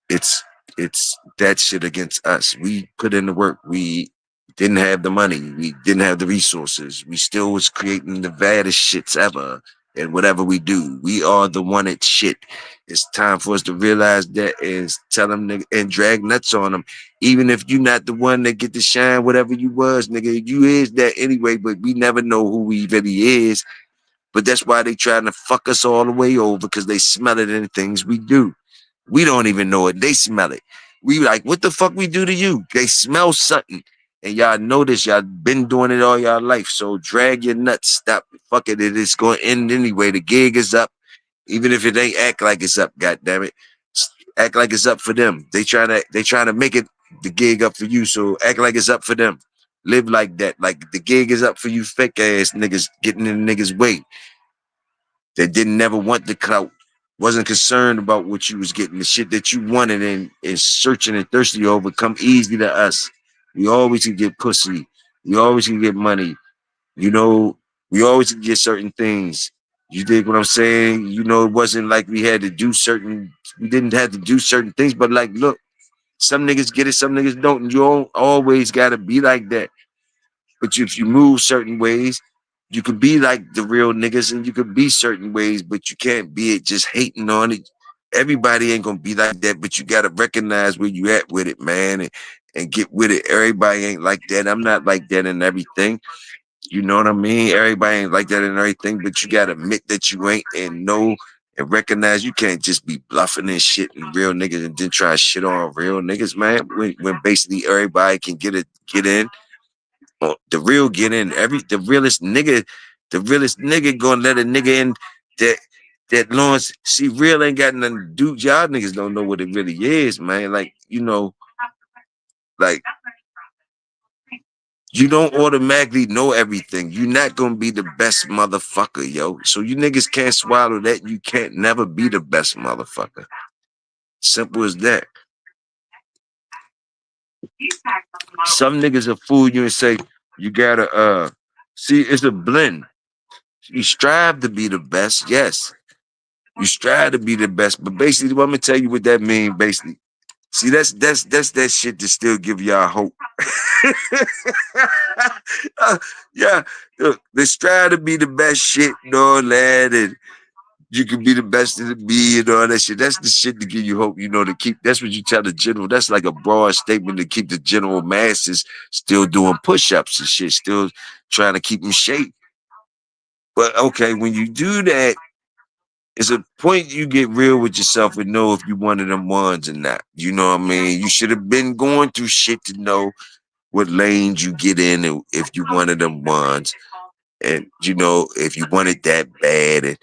It's it's that shit against us. We put in the work. We didn't have the money. We didn't have the resources. We still was creating the baddest shits ever. And whatever we do, we are the one at shit. It's time for us to realize that and tell them nigga, and drag nuts on them. Even if you not the one that get to shine, whatever you was, nigga, you is that anyway. But we never know who we really is. But that's why they trying to fuck us all the way over, because they smell it in the things we do. We don't even know it. They smell it. We like, what the fuck we do to you? They smell something. And y'all know this. Y'all been doing it all y'all life. So drag your nuts. Stop. Fuck it. It is going to end anyway. The gig is up. Even if it ain't, act like it's up, goddammit. Act like it's up for them. They trying to make it the gig up for you. So act like it's up for them. Live like that. Like the gig is up for you fake ass niggas getting in the niggas' way. That didn't never want the clout, wasn't concerned about what you was getting, the shit that you wanted and searching and thirsty over come easy to us. We always can get pussy. We always can get money. You know, we always can get certain things. You dig what I'm saying? It wasn't like we didn't have to do certain things, but like, look, some niggas get it, some niggas don't. And you don't always gotta be like that. But if you move certain ways, you could be like the real niggas and you could be certain ways, but you can't be it just hating on it. Everybody ain't gonna be like that, but you gotta recognize where you at with it, man, and get with it. Everybody ain't like that. I'm not like that in everything. You know what I mean? Everybody ain't like that in everything, but you gotta admit that you ain't and know and recognize you can't just be bluffing and shit and real niggas and then try shit on real niggas, man. When basically everybody can get in. The real get in. The realest nigga gonna let a nigga in that Lawrence. See, real ain't got nothing to do. Y'all niggas don't know what it really is, man. Like, like you don't automatically know everything. You're not gonna be the best motherfucker, yo. So you niggas can't swallow that. You can't never be the best motherfucker. Simple as that. Some niggas will fool you and say you gotta see. It's a blend. You strive to be the best, yes. You strive to be the best, but basically, what I'm gonna tell you what that mean. Basically, see, that's that shit to still give y'all hope. Yeah, look, they strive to be the best shit and all that, and you can be the best of the be and all that shit. That's the shit to give you hope. To keep. That's what you tell the general. That's like a broad statement to keep the general masses still doing push-ups and shit, still trying to keep in shape. But okay, when you do that, it's a point you get real with yourself and know if you one of them ones or not. You know what I mean? You should have been going through shit to know what lanes you get in and if you one of them ones. And if you want it that bad, and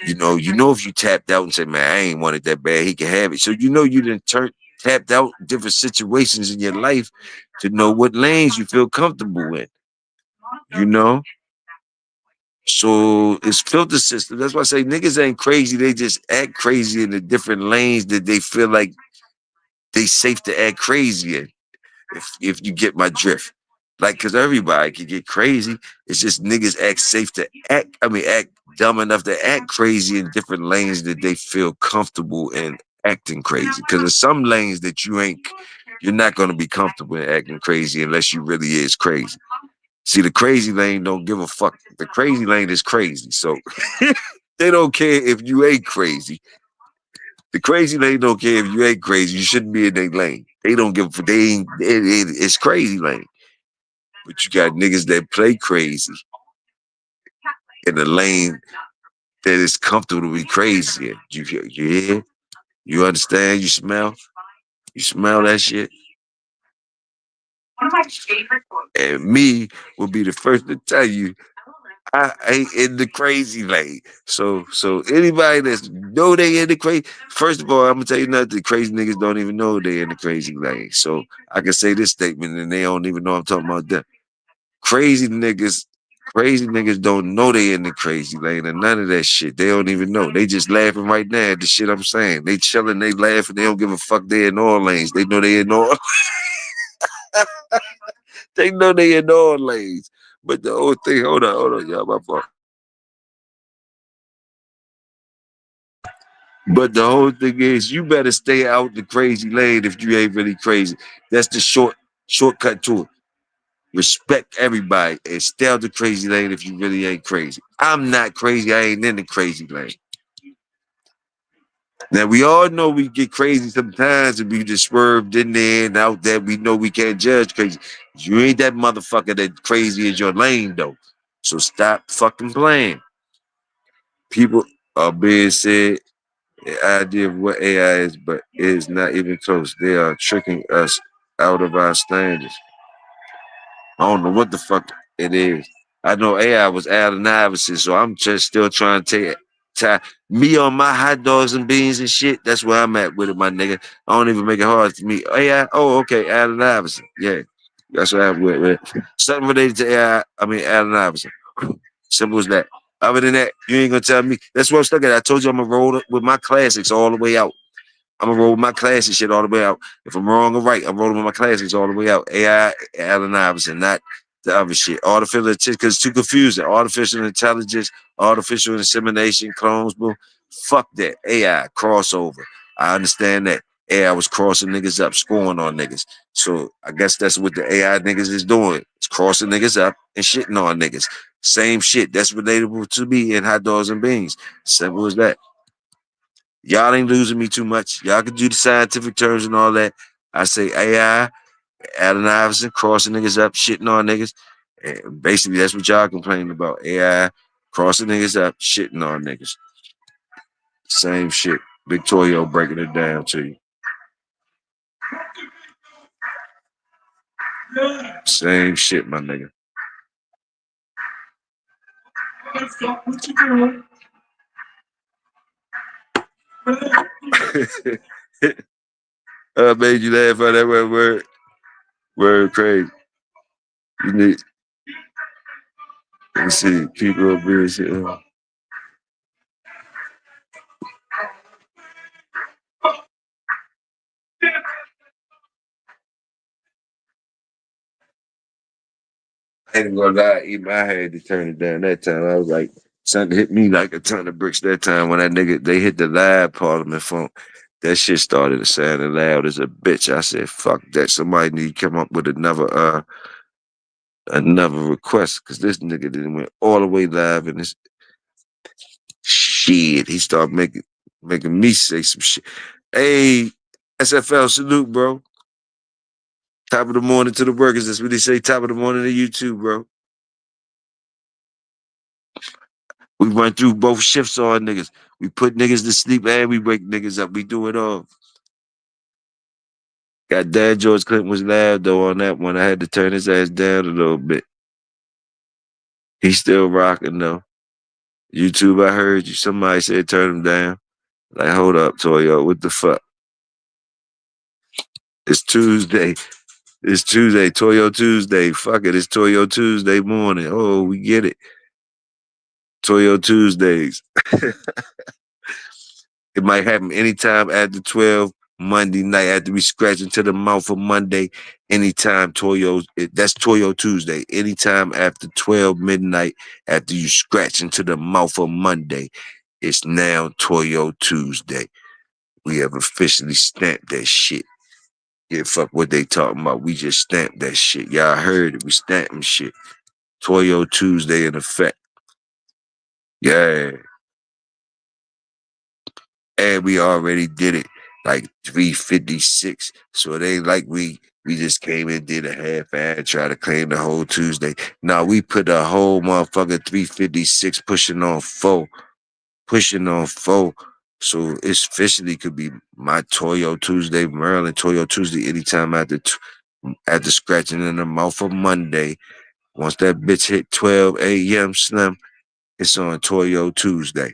if you tapped out and said, man, I ain't want it that bad, he can have it. So you didn't tapped out different situations in your life to know what lanes you feel comfortable in. You know? So it's filter system. That's why I say niggas ain't crazy. They just act crazy in the different lanes that they feel like they safe to act crazy in. If you get my drift, like, cause everybody can get crazy. It's just niggas act safe to act. I mean, act dumb enough to act crazy in different lanes that they feel comfortable in acting crazy. Cause there's some lanes that you're not gonna be comfortable acting crazy unless you really is crazy. See, the crazy lane don't give a fuck. The crazy lane is crazy, so they don't care if you ain't crazy. The crazy lane don't care if you ain't crazy. You shouldn't be in their lane. They don't give a fuck. They ain't. It's crazy lane. But you got niggas that play crazy in the lane that is comfortable to be crazy in. You hear? You understand? You smell? You smell that shit? And me will be the first to tell you I ain't in the crazy lane. So anybody that's know they in the crazy, first of all, I'm gonna tell you nothing. Crazy niggas don't even know they in the crazy lane. So I can say this statement and they don't even know I'm talking about them. Crazy niggas, crazy niggas don't know they in the crazy lane and none of that shit. They don't even know. They just laughing right now at the shit I'm saying. They chilling, they laughing, they don't give a fuck. They in all lanes. They know they in all. They know they in all lanes. But the whole thing, hold on, y'all, my fault. But the whole thing is, you better stay out the crazy lane if you ain't really crazy. That's the shortcut to it. Respect everybody and stay out the crazy lane if you really ain't crazy. I'm not crazy. I ain't in the crazy lane. Now we all know we get crazy sometimes and we just swerved in there and out there. We know we can't judge crazy. You ain't that motherfucker that crazy is your lane though. So stop fucking playing. People are being said the idea of what AI is, but it is not even close. They are tricking us out of our standards. I don't know what the fuck it is. I know AI was Allen Iverson, so I'm just still trying to tie me on my hot dogs and beans and shit. That's where I'm at with it, my nigga. I don't even make it hard to me. AI, oh, okay, Allen Iverson. Yeah, that's what I'm with. Something related to AI, I mean, Allen Iverson. Simple as that. Other than that, you ain't gonna tell me. That's what I'm stuck at. I told you I'm gonna roll with my classics all the way out. I'm gonna roll with my classic shit all the way out. If I'm wrong or right, I'm rolling with my classics all the way out. AI, Allen Iverson, not the other shit. Artificial intelligence, because it's too confusing. Artificial intelligence, artificial insemination, clones, boom. Fuck that. AI, crossover. I understand that. AI was crossing niggas up, scoring on niggas. So I guess that's what the AI niggas is doing. It's crossing niggas up and shitting on niggas. Same shit. That's relatable to me in hot dogs and beans. Simple as that. Y'all ain't losing me too much. Y'all can do the scientific terms and all that. I say AI, Allen Iverson, crossing niggas up, shitting on niggas. And basically, that's what y'all complaining about. AI, crossing niggas up, shitting on niggas. Same shit. Victorio breaking it down to you. Same shit, my nigga. I made you laugh on that word. Word crazy. You need, let me see, people are being shit. I ain't gonna lie, even I had to turn it down that time. I was like, something hit me like a ton of bricks that time when that nigga they hit the live Parliament phone. That shit started to sound loud as a bitch. I said, fuck that. Somebody need to come up with another request. Cause this nigga didn't went all the way live and this shit. He started making me say some shit. Hey, SFL salute, bro. Top of the morning to the workers. That's what they say. Top of the morning to you too, bro. We run through both shifts on niggas. We put niggas to sleep and we wake niggas up. We do it all. God damn, George Clinton was loud though on that one. I had to turn his ass down a little bit. He's still rocking though. YouTube, I heard you. Somebody said turn him down. Like, hold up, Toyo. What the fuck? It's Tuesday. It's Tuesday. Toyo Tuesday. Fuck it. It's Toyo Tuesday morning. Oh, we get it. Toyo Tuesdays. It might happen anytime after 12 Monday night after we scratch into the mouth of Monday. Anytime that's Toyo Tuesday. Anytime after 12 midnight after you scratch into the mouth of Monday. It's now Toyo Tuesday. We have officially stamped that shit. Yeah, fuck what they talking about. We just stamped that shit. Y'all heard it. We stamping shit. Toyo Tuesday in effect. Yeah. And we already did it like 356. So it ain't like we just came and did a half ad, try to claim the whole Tuesday. Now we put a whole motherfucker 356 pushing on four. So it's officially could be my Toyo Tuesday, Maryland Toyo Tuesday, anytime after scratching in the mouth of Monday. Once that bitch hit 12 a.m. Slim, it's on Toyo Tuesday.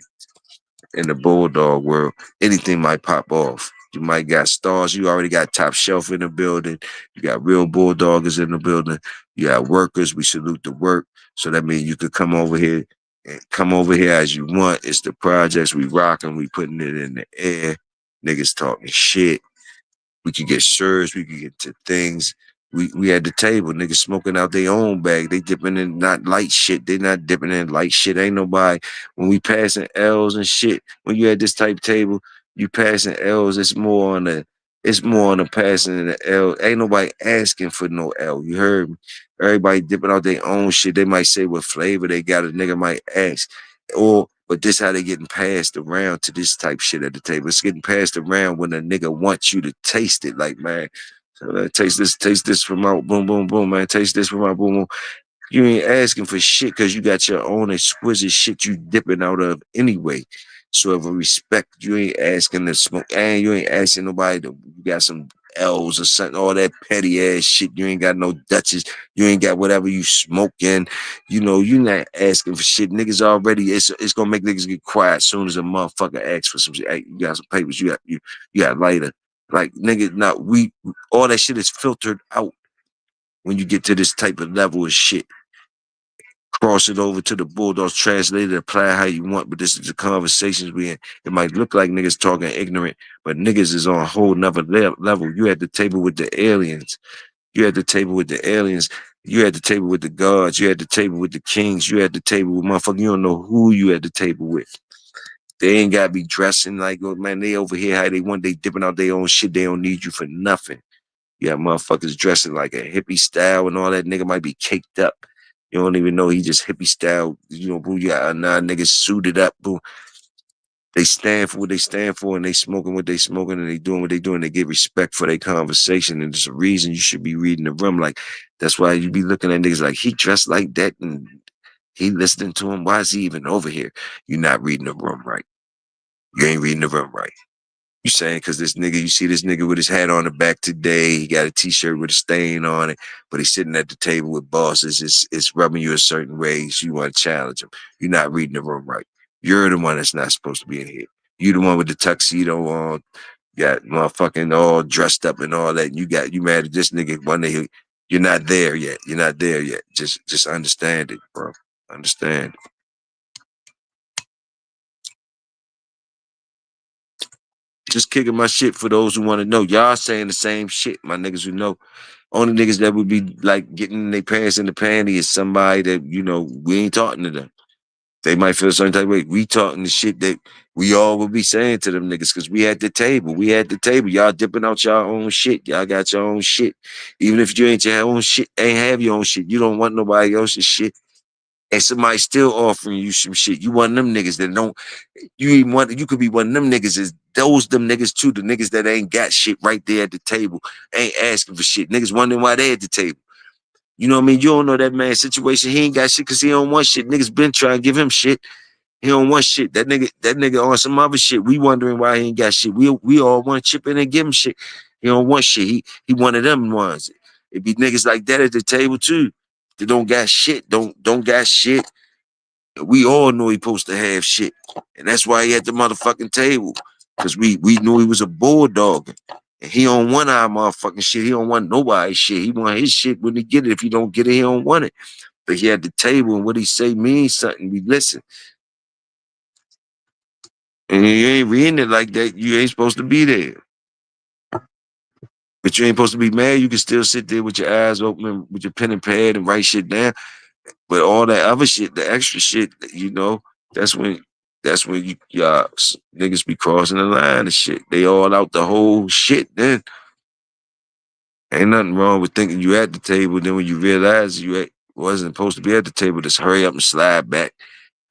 In the Bulldog world, anything might pop off. You might got stars. You already got top shelf in the building. You got real Bulldoggers in the building. You got workers. We salute the work. So that means you could come over here and come over here as you want. It's the projects we rocking. We putting it in the air. Niggas talking shit. We could get shirts. We could get to things. We at the table, niggas smoking out their own bag. They dipping in not light shit. They not dipping in light shit. Ain't nobody when we passing L's and shit. When you at this type table, you passing L's. It's more on the passing than the L. Ain't nobody asking for no L. You heard me? Everybody dipping out their own shit. They might say what flavor they got. A nigga might ask. But this how they getting passed around to this type shit at the table. It's getting passed around when a nigga wants you to taste it. Like, man, so, taste this from out, boom, boom, boom, man. Taste this from out, boom, boom. You ain't asking for shit because you got your own exquisite shit you dipping out of anyway. So of a respect, you ain't asking to smoke, and you ain't asking nobody to you got some L's or something, all that petty ass shit. You ain't got no Dutches. You ain't got whatever you smoking. You know, you not asking for shit. Niggas already, it's gonna make niggas get quiet as soon as a motherfucker asks for some shit. Hey, you got some papers, you got lighter. Like nigga, not we all that shit is filtered out when you get to this type of level of shit. Cross it over to the Bulldogs, translate it, apply how you want, but this is the conversations we in. It might look like niggas talking ignorant, but niggas is on a whole nother level. You at the table with the aliens. You at the table with the aliens. You at the table with the gods. You at the table with the kings. You at the table with motherfucker. You don't know who you at the table with. They ain't gotta be dressing like, oh man, they over here how they want. They dipping out their own shit. They don't need you for nothing. You got motherfuckers dressing like a hippie style and all that. Nigga might be caked up. You don't even know he just hippie style. You know, boo, you got niggas suited up, boo. They stand for what they stand for and they smoking what they smoking and they doing what they doing. They get respect for their conversation. And there's a reason you should be reading the room. Like, that's why you be looking at niggas like he dressed like that and he listening to him. Why is he even over here? You're not reading the room right. You ain't reading the room right. You saying because this nigga, you see this nigga with his hat on the back today, he got a t-shirt with a stain on it, but he's sitting at the table with bosses, it's rubbing you a certain way, so you want to challenge him. You're not reading the room right. You're the one that's not supposed to be in here. You the one with the tuxedo on, got motherfucking all dressed up and all that. You mad at this nigga one day. You're not there yet. You're not there yet. Just understand it, bro. Understand. Just kicking my shit for those who want to know. Y'all saying the same shit, my niggas who know. Only niggas that would be like getting their pants in the panty is somebody that, you know, we ain't talking to them. They might feel a certain type of way. We talking the shit that we all will be saying to them niggas because we at the table. We at the table. Y'all dipping out your own shit. Y'all got your own shit. Even if you ain't your own shit, ain't have your own shit. You don't want nobody else's shit. And somebody still offering you some shit. You one of them niggas that don't you could be one of them niggas is those them niggas too, the niggas that ain't got shit right there at the table, ain't asking for shit. Niggas wondering why they at the table. You know what I mean? You don't know that man's situation. He ain't got shit because he don't want shit. Niggas been trying to give him shit. He don't want shit. That nigga on some other shit. We wondering why he ain't got shit. We all want to chip in and give him shit. He don't want shit. He one of them ones. It be niggas like that at the table too. They don't got shit. Don't got shit. We all know he supposed to have shit. And that's why he at the motherfucking table. Cause we knew he was a bulldog. And he don't want our motherfucking shit. He don't want nobody's shit. He want his shit when he get it. If he don't get it, he don't want it. But he at the table and what he say means something. We listen. And you ain't reading it like that. You ain't supposed to be there. But you ain't supposed to be mad. You can still sit there with your eyes open with your pen and pad and write shit down. But all that other shit, the extra shit, you know, that's when you y'all niggas be crossing the line and shit. They all out the whole shit then. Ain't nothing wrong with thinking you at the table. Then when you realize wasn't supposed to be at the table, just hurry up and slide back.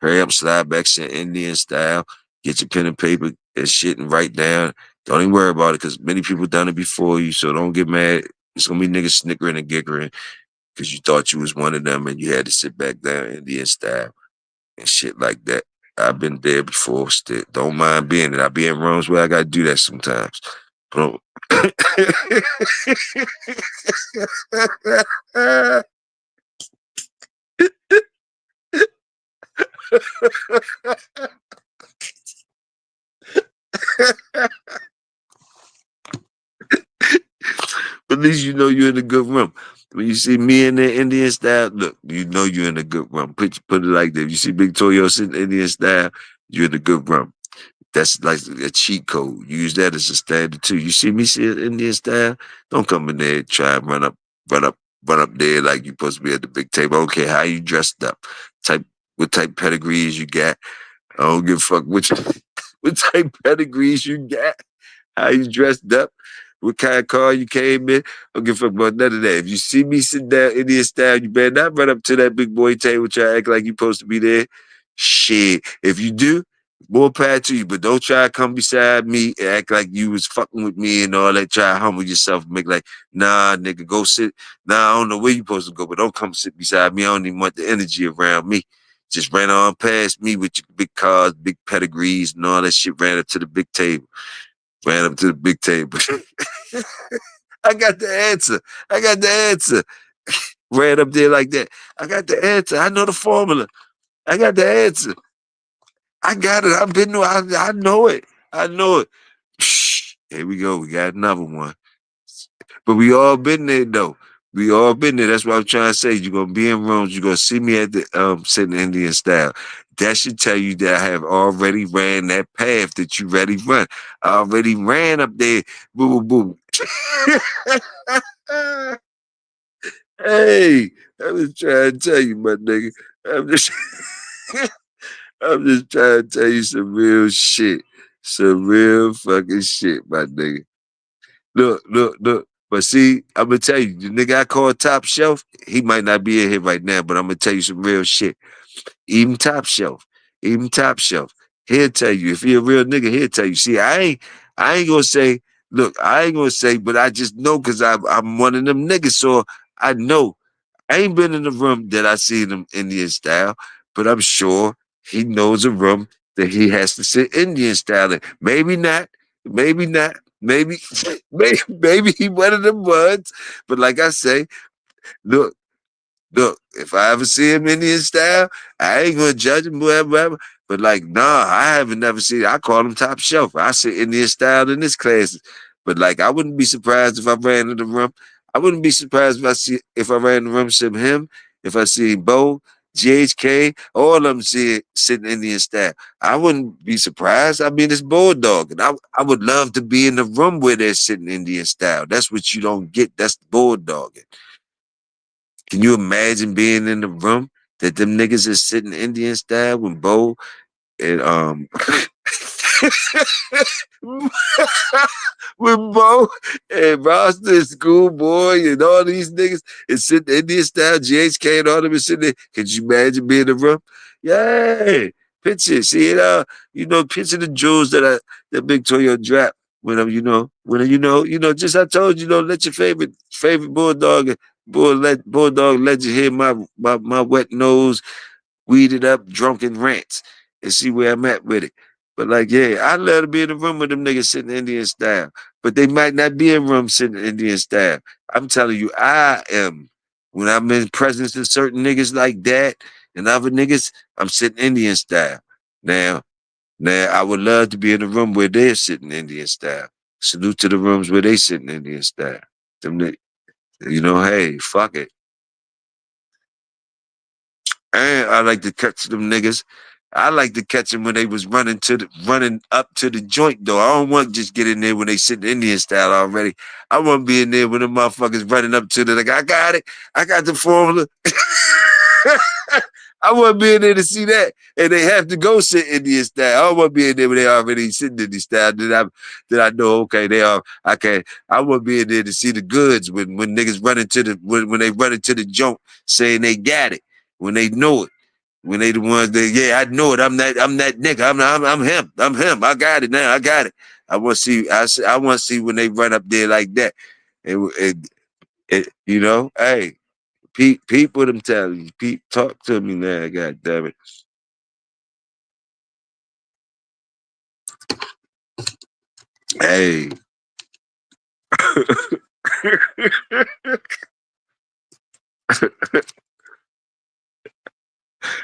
Hurry up, slide back, shit Indian style. Get your pen and paper and shit and write down. Don't even worry about it because many people done it before you. So don't get mad. It's gonna be niggas snickering and giggling because you thought you was one of them and you had to sit back down Indian style and shit like that. I've been there before. Still, don't mind being it. I be in rooms where I gotta do that sometimes. But at least you know you're in a good room. When you see me in the Indian style, look, you know you're in a good room. Put it like that. You see Big Toyo sitting Indian style, you're in a good room. That's like a cheat code. Use that as a standard too. You see me sit Indian style, don't come in there and try and run up, run up there like you supposed to be at the big table. I don't care how you dressed up, type what type pedigrees you got. I don't give a fuck which what type pedigrees you got. How you dressed up, what kind of car you came in. I don't give a fuck about none of that. If you see me sitting down Indian style, you better not run up to that big boy table try to act like you supposed to be there. Shit. If you do, more power to you, but don't try to come beside me and act like you was fucking with me and all that. Try to humble yourself and make like, nah, nigga, go sit. Nah, I don't know where you supposed to go, but don't come sit beside me. I don't even want the energy around me. Just ran on past me with your big cars, big pedigrees, and all that shit. Ran up to the big table. Ran up to the big table. I got the answer. I got the answer. Ran up there like that. I got the answer. I know the formula. I got the answer. I got it. I've been. I know it. I know it. Here we go. We got another one. But we all been there though. We all been there. That's what I'm trying to say. You're gonna be in rooms. You're gonna see me at the sitting Indian style. That should tell you that I have already ran that path that you ready run. I already ran up there. Boom, boom, boom. Hey, I was trying to tell you, my nigga. I'm just, I'm just trying to tell you some real shit. Some real fucking shit, my nigga. Look, look, look. But see, I'm gonna tell you, the nigga I call Top Shelf, he might not be in here right now, but I'm gonna tell you some real shit. Even Top Shelf, even Top Shelf, he'll tell you. If he a real nigga, he'll tell you. See, I ain't gonna say, look, I ain't gonna say, but I just know because I'm one of them niggas, so I know. I ain't been in the room that I seen him Indian style, but I'm sure he knows a room that he has to sit Indian style in. Maybe not, maybe not, maybe, maybe he one of them ones. But like I say, look, look, if I ever see him Indian style, I ain't gonna judge him, whatever, whatever. But like, nah, I haven't never seen. I call him top shelf. I sit Indian style in this class. But like, I wouldn't be surprised if I ran in the room. I wouldn't be surprised if I ran in the room some him. If I see Bo, GHK, all of them sitting Indian style. I wouldn't be surprised. I mean, it's Bulldog, and I would love to be in the room where they're sitting Indian style. That's what you don't get. That's Bulldog. Can you imagine being in the room that them niggas is sitting Indian style when Bo and with Bo and Roster and Schoolboy and all these niggas is sitting Indian style, GHK and all them is sitting there. Could you imagine being in the room? Yeah. Picture, see it picture the jewels that Big Toyo drop just I told you, let your favorite bulldog legend hear my wet nose, weeded up, drunken rants and see where I'm at with it. But like, yeah, I'd love to be in the room with them niggas sitting Indian style. But they might not be in room sitting Indian style. I'm telling you, I am. When I'm in presence of certain niggas like that and other niggas, I'm sitting Indian style. Now, I would love to be in the room where they're sitting Indian style. Salute to the rooms where they sitting Indian style. Them, hey, fuck it. And I like to catch them niggas. I like to catch them when they was running up to the joint though. I don't want to just get in there when they sitting Indian style already. I want to be in there when the motherfuckers running up to the like, I got it. I got the formula. I want to be in there to see that, and they have to go sit Indian style. I don't want to be in there when they already sitting Indian style. That I know, okay, they are. I can't. I want to be in there to see the goods when niggas run into the when they run into the joint saying they got it when they know it. When they the ones that, yeah, I know it. I'm that nigga. I'm him. I'm him. I got it now. I got it. I want to see. I want to see when they run up there like that. You know, hey, people, I'm telling you, talk to me now. God damn it. Hey.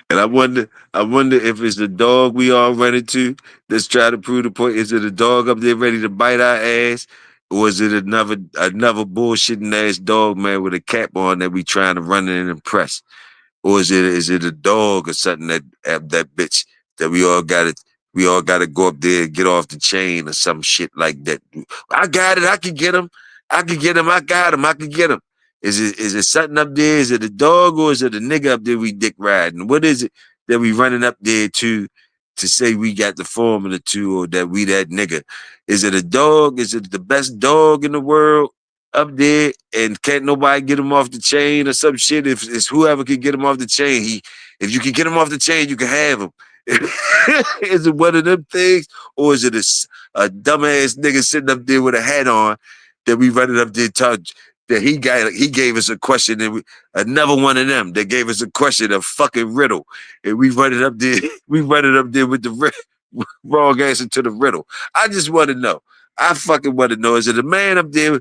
And I wonder if it's the dog we all run into that's trying to prove the point. Is it a dog up there ready to bite our ass? Or is it another bullshitting ass dog, man, with a cap on that we trying to run in and impress? Or is it a dog or something that bitch that we all gotta go up there and get off the chain or some shit like that. I got it, I can get him. I can get him, I got him, I can get him. Is it something up there? Is it a dog or is it a nigga up there we dick riding? What is it that we running up there to say we got the formula to or that we that nigga? Is it a dog? Is it the best dog in the world? Up there and can't nobody get him off the chain or some shit. If it's whoever can get him off the chain, if you can get him off the chain, you can have him. Is it one of them things, or is it a dumbass nigga sitting up there with a hat on that we running up there that he gave us a question and another one of them that gave us a question, a fucking riddle, and we running up there, we running up there with the wrong answer to the riddle. I just want to know. I fucking want to know: is it a man up there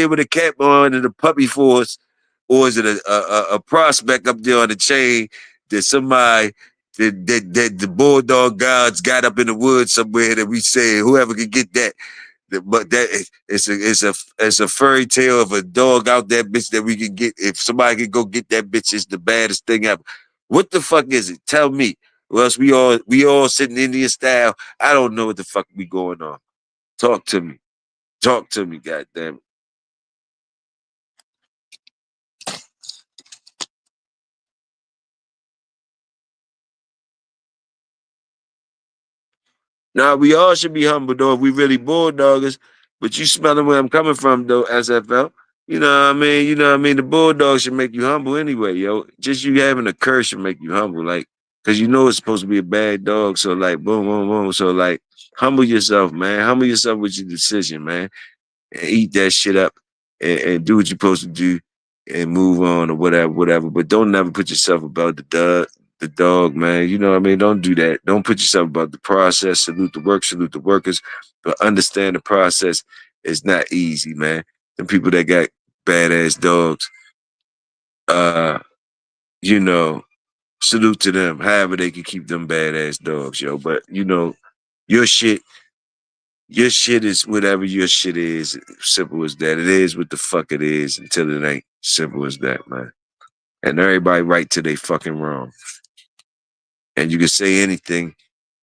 with a cap on and a puppy force, or is it a prospect up there on the chain that somebody that the bulldog gods got up in the woods somewhere that we say whoever can get that. But it's a fairy tale of a dog out there, bitch, that we can get. If somebody can go get that bitch, it's the baddest thing ever. What the fuck is it? Tell me. Or else we all sitting Indian style. I don't know what the fuck we going on. Talk to me. Talk to me, goddamn. Now we all should be humble though if we really bulldoggers. But you smelling where I'm coming from though, SFL. You know what I mean? You know what I mean? The bulldog should make you humble anyway, yo. Just you having a curse should make you humble, like, cause you know it's supposed to be a bad dog. So like, boom, boom, boom. So like, humble yourself, man. Humble yourself with your decision, man, and eat that shit up and do what you're supposed to do and move on or whatever, whatever. But don't never put yourself above the dog, man. You know what I mean? Don't do that. Don't put yourself above the process. Salute the work, salute the workers. But understand the process is not easy, man. The people that got badass dogs, uh, you know, salute to them. However they can keep them badass dogs, yo. But you know, your shit your shit is whatever your shit is. Simple as that. It is what the fuck it is until it ain't. Simple as that, man. And everybody right to they fucking wrong. And you can say anything,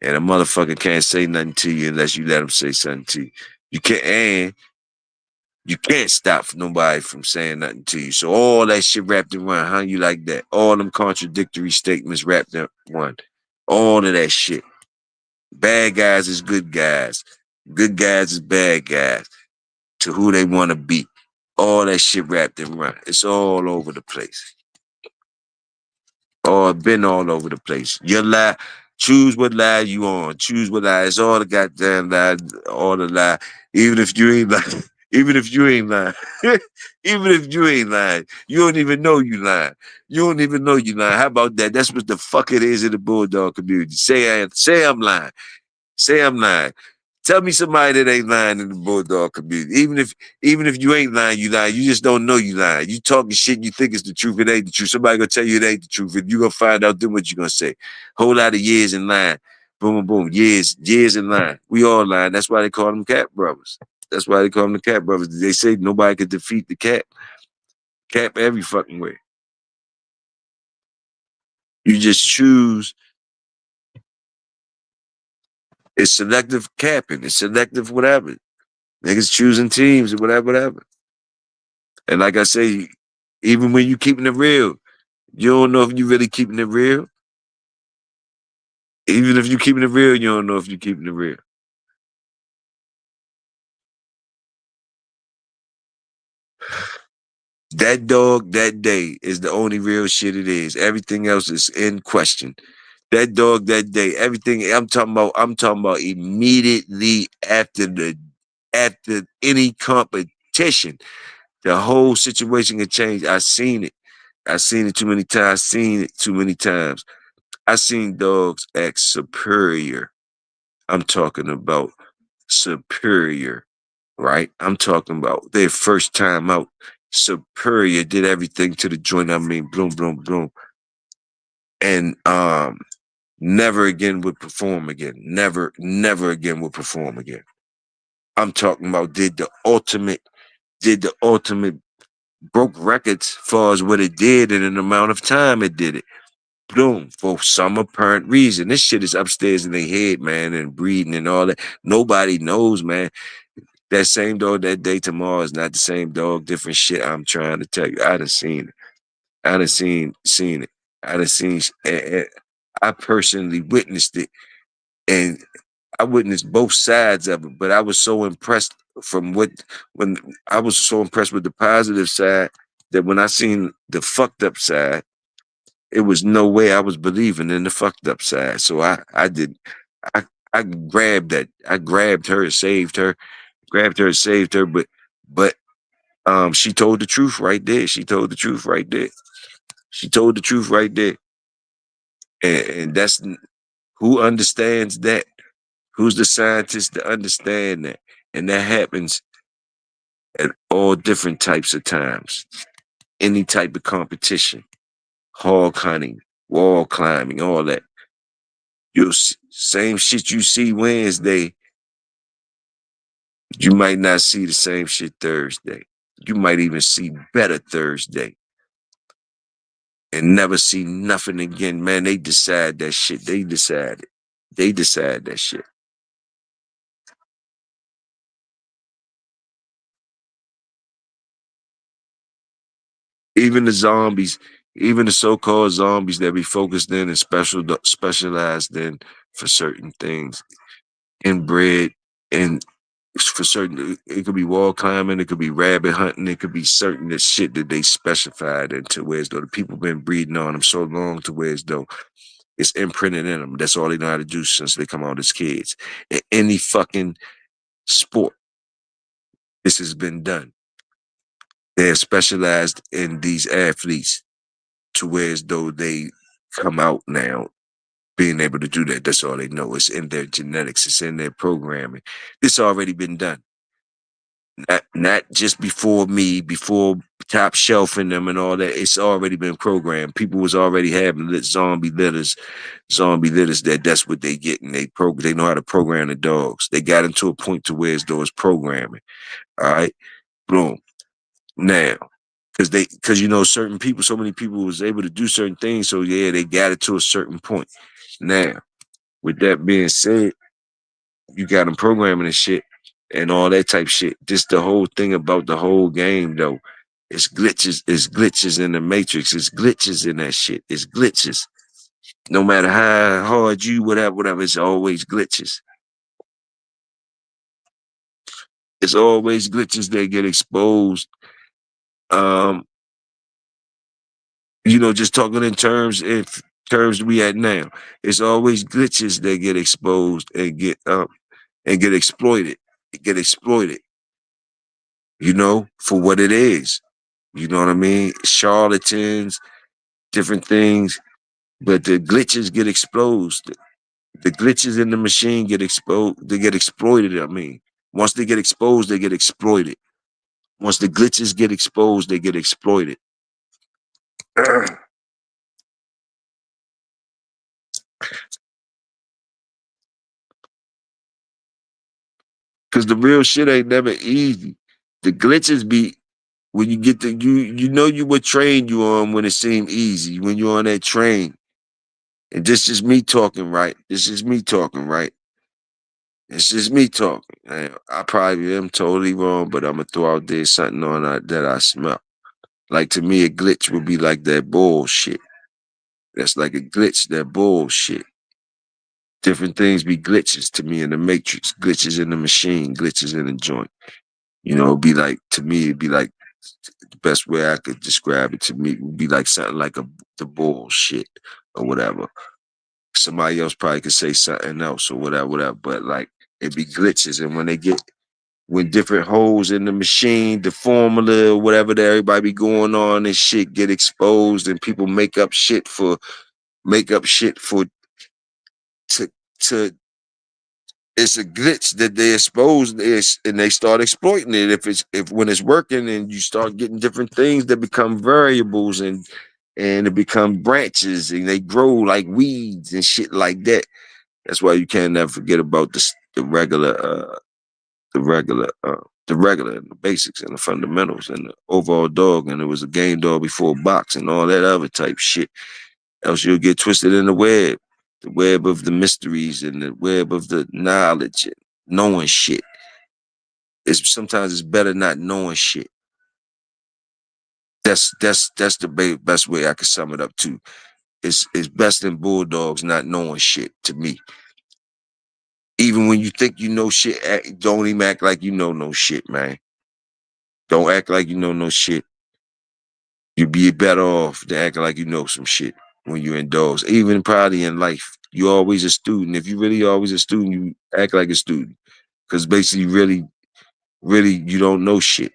and a motherfucker can't say nothing to you unless you let him say something to you. You can't stop nobody from saying nothing to you. So all that shit wrapped in one, how you like that? All them contradictory statements wrapped in one. All of that shit. Bad guys is good guys. Good guys is bad guys to who they want to be. All that shit wrapped in one. It's all over the place. Or been all over the place. Your lie, choose what lie you on. Choose what lie. It's all the goddamn lie, all the lie. Even if you ain't lying. Even if you ain't lying. Even if you ain't lying. You don't even know you lying. You don't even know you lying. How about that? That's what the fuck it is in the bulldog community. Say I'm lying. Say I'm lying. Tell me somebody that ain't lying in the bulldog community. Even if you ain't lying, you lying. You just don't know you lying. You talking shit. You think it's the truth. It ain't the truth. Somebody gonna tell you it ain't the truth, and you gonna find out. Then what you gonna say? Whole lot of years in line. Boom, boom, boom. Years in line. We all lying. That's why they call them cat brothers. That's why they call them the cat brothers. They say nobody could defeat the cat. Cat every fucking way. You just choose. It's selective capping. It's selective whatever. Niggas choosing teams or whatever, whatever. And like I say, even when you keeping it real, You don't know if you really keeping it real. Even if you keeping it real, you don't know if you keeping it real. That dog that day is the only real shit it is. Everything else is in question. That dog that day, everything I'm talking about immediately after any competition. The whole situation can change. I seen it. I seen it too many times. I seen it too many times. I seen dogs act superior. I'm talking about superior, right? I'm talking about their first time out. Superior did everything to the joint. I mean, boom, boom, boom. And never again would perform again. Never, never again would perform again. I'm talking about did the ultimate, broke records far as what it did in an amount of time it did it. Boom, for some apparent reason. This shit is upstairs in their head, man, and breeding and all that. Nobody knows, man. That same dog that day tomorrow is not the same dog, different shit. I'm trying to tell you. I done seen it. I done seen it. I done seen I personally witnessed it. And I witnessed both sides of it, but I was so impressed from when I was so impressed with the positive side that when I seen the fucked up side, it was no way I was believing in the fucked up side. So I did I I grabbed that. I grabbed her, saved her, grabbed her, saved her, but she told the truth right there. She told the truth right there. She told the truth right there. And that's who understands that. Who's the scientist to understand that? And that happens at all different types of times. Any type of competition, hog hunting, wall climbing, all that. Same shit you see Wednesday, you might not see the same shit Thursday. You might even see better Thursday and never see nothing again. Man, they decide that shit. They decide it. They decide that shit. Even the zombies, even the so-called zombies that be focused in and specialized in for certain things, inbred and for certain, it could be wall climbing, it could be rabbit hunting, it could be certain that shit that they specified into, whereas though the people been breeding on them so long to whereas though it's imprinted in them. That's all they know how to do since they come out as kids. In any fucking sport, this has been done. They're specialized in these athletes to where as though they come out now being able to do that. That's all they know. It's in their genetics. It's in their programming. This already been done. Not just before me, before top shelf in them and all that. It's already been programmed. People was already having zombie litters that's what they get. And they know how to program the dogs. They got into a point to where as though it's programming. All right. Boom. Now, because you know certain people, so many people was able to do certain things. So yeah, they got it to a certain point. Now, with that being said, you got them programming and shit and all that type shit. Just the whole thing about the whole game though. It's glitches in the matrix. It's glitches in that shit. It's glitches. No matter how hard you, whatever, it's always glitches. It's always glitches that get exposed. Um, just talking in terms we at now. It's always glitches that get exposed and get exploited. Get exploited, for what it is. You know what I mean? Charlatans, different things, but the glitches get exposed. The glitches in the machine get exposed. They get exploited. I mean, once they get exposed, they get exploited. Once the glitches get exposed, they get exploited. Cause the real shit ain't never easy. The glitches be when you get you know you what train you on when it seemed easy, when you're on that train. And this is me talking, right? This is me talking, right? This is me talking. I probably am totally wrong, but I'm gonna throw out there something that I smell. Like to me, a glitch would be like that bullshit. That's like a glitch, that bullshit. Different things be glitches to me in the matrix, glitches in the machine, glitches in the joint. It'd be like, to me, it'd be like, the best way I could describe it to me would be like something like the bullshit or whatever. Somebody else probably could say something else or whatever, whatever. But like, it'd be glitches. And when different holes in the machine, the formula or whatever that everybody be going on and shit get exposed, and people make up shit for to to it's a glitch that they expose this, and they start exploiting it. If when it's working, and you start getting different things that become variables, and it become branches, and they grow like weeds and shit like that. That's why you can't never forget about the regular the regular the regular and the basics and the fundamentals and the overall dog, and it was a game dog before box and all that other type shit. Else you'll get twisted in the web of the mysteries and the web of the knowledge and knowing shit. Sometimes it's better not knowing shit. That's the best way I could sum it up to. It's best in bulldogs not knowing shit to me. Even when you think you know shit, don't even act like you know no shit, man. Don't act like you know no shit. You'd be better off than acting like you know some shit when you're in dogs. Even probably in life, you're always a student. If you really always a student, you act like a student. Because basically, really, you don't know shit.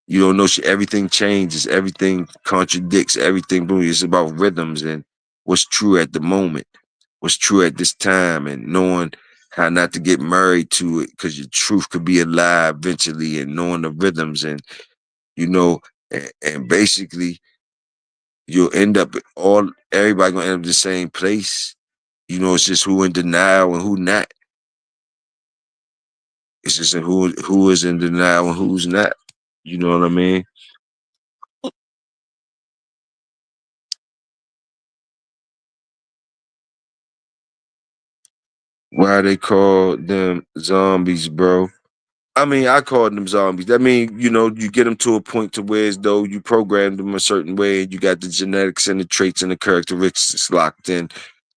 You don't know shit. Everything changes. Everything contradicts. Everything. Boom. It's about rhythms and what's true at the moment, what's true at this time, and knowing how not to get married to it, because your truth could be a lie eventually, and knowing the rhythms, and you know, and basically you'll end up everybody gonna end up in the same place. It's just who in denial and who not. It's just who is in denial and who's not. You know what I mean? Why they call them zombies, bro? I mean, I call them zombies. I mean, you get them to a point to where as though you programmed them a certain way, and you got the genetics and the traits and the characteristics locked in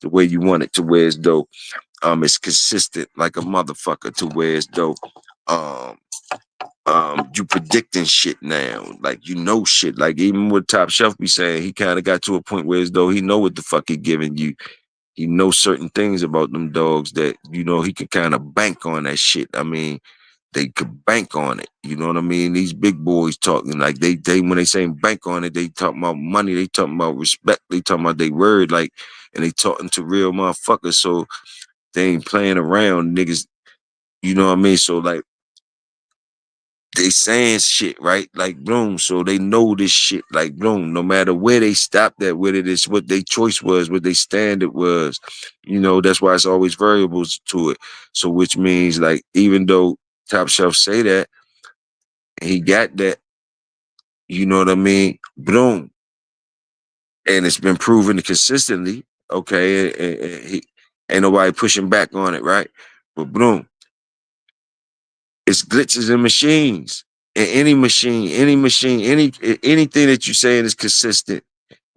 the way you want it, to where as though it's consistent like a motherfucker, to where as though um you predicting shit now. Like, shit. Like, even what Top Shelf be saying, he kind of got to a point where as though he know what the fuck he giving you. He knows certain things about them dogs that, he could kind of bank on that shit. I mean, they could bank on it. You know what I mean? These big boys talking like they when they say bank on it, they talking about money, they talking about respect, they talking about their word, like, and they talking to real motherfuckers. So they ain't playing around, niggas. You know what I mean? So like, they saying shit, right? Like, boom. So they know this shit, like, boom. No matter where they stopped at with it, it's what their choice was, what their standard was. That's why it's always variables to it. So which means, like, even though Top Shelf say that, and he got that, you know what I mean? Boom. And it's been proven consistently, okay? And he ain't nobody pushing back on it, right? But boom, it's glitches in machines. In anything that you saying is consistent.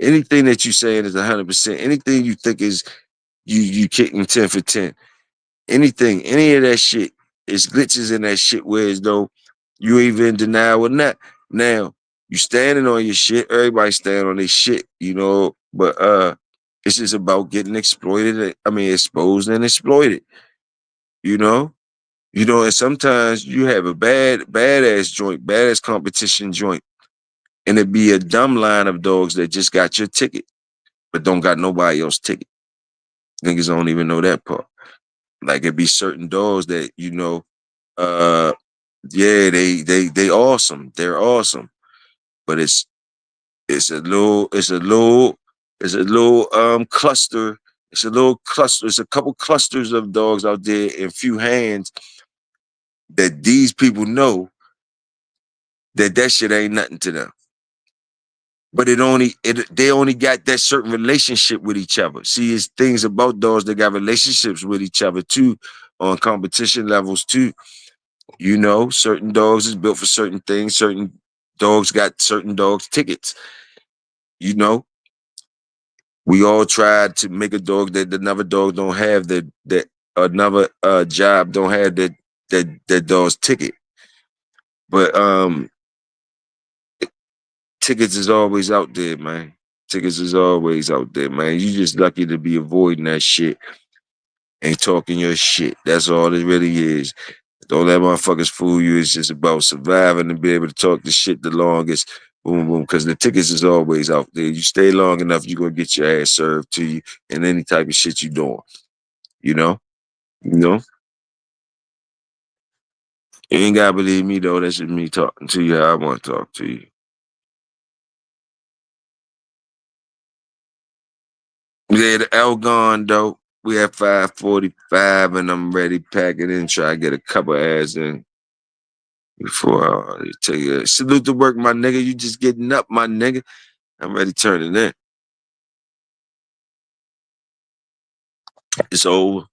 Anything that you saying is 100%. Anything you think is you kicking 10 for 10. Anything, any of that shit is glitches in that shit, whereas though you even in denial or not. Now, you standing on your shit, everybody standing on their shit, but it's just about getting exploited. I mean, exposed and exploited, you know? And sometimes you have a badass joint, badass competition joint, and it be a dumb line of dogs that just got your ticket, but don't got nobody else ticket. Niggas don't even know that part. Like, it be certain dogs that, uh, yeah, they awesome. They're awesome. But it's a little cluster. It's a little cluster. It's a couple clusters of dogs out there in few hands that these people know that shit ain't nothing to them. But they only got that certain relationship with each other. See, it's things about dogs that got relationships with each other too, on competition levels too. Certain dogs is built for certain things. Certain dogs got certain dogs tickets. You know, We all tried to make a dog that another dog don't have that another job don't have that dog's ticket. But tickets is always out there, man. Tickets is always out there, man. You just lucky to be avoiding that shit and talking your shit. That's all it really is. Don't let motherfuckers fool you. It's just about surviving and be able to talk the shit the longest. Boom, boom. Because the tickets is always out there. You stay long enough, you're gonna get your ass served to you and any type of shit you doing. You know? You know? You ain't gotta believe me though. That's just me talking to you how I want to talk to you. Yeah, the L gone though. We at 5:45 and I'm ready packing in, try to get a couple ass in before I tell you. Salute to work, my nigga. You just getting up, my nigga. I'm ready turning in. It's over.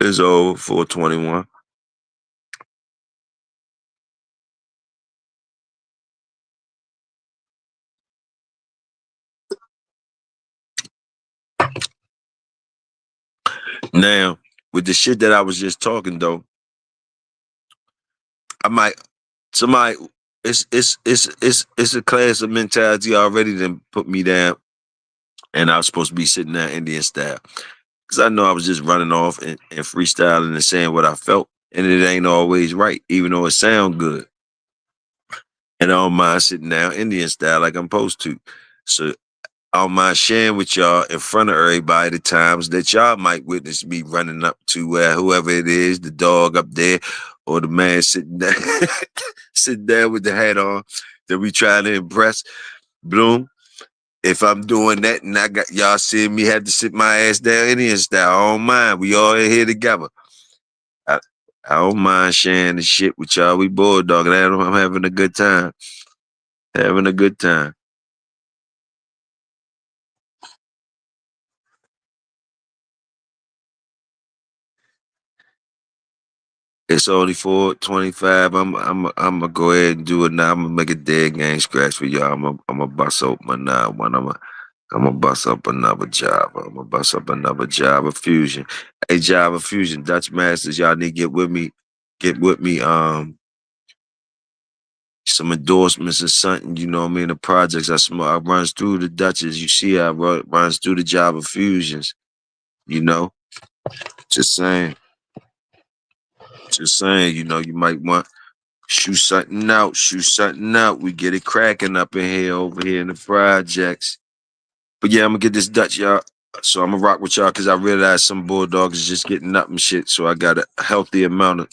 It's over. 421. Now, with the shit that I was just talking though, I might somebody it's a class of mentality already that put me down and I was supposed to be sitting there Indian style. Cause I know I was just running off and freestyling and saying what I felt. And it ain't always right, even though it sound good. And I don't mind sitting down Indian style like I'm supposed to. So I don't mind sharing with y'all in front of everybody the times that y'all might witness me running up to whoever it is, the dog up there, or the man sitting there, sitting there with the hat on that we trying to impress. Bloom. If I'm doing that and I got y'all seeing me have to sit my ass down Indian style, I don't mind. We all in here together. I, I don't mind sharing the shit with y'all. We Bulldog. I'm having a good time. Having a good time. It's only 4:25. I'm gonna go ahead and do it now. I'm gonna make a dead gang scratch for y'all. I'm gonna bust open my 9-1. I'm gonna bust up another Java. I'm gonna bust up another Java Fusion. Hey, Java Fusion, Dutch Masters, y'all need to get with me. Get with me. Some endorsements or something. You know what I mean? The projects I runs through the Dutches. You see, runs through the Java Fusions. You know, just saying. Just saying. You know, you might want. Shoot something out, shoot something out. We get it cracking up in here over here in the projects. But yeah, I'm gonna get this Dutch, y'all. So I'm gonna rock with y'all because I realize some Bulldogs is just getting up and shit. So I got a healthy amount of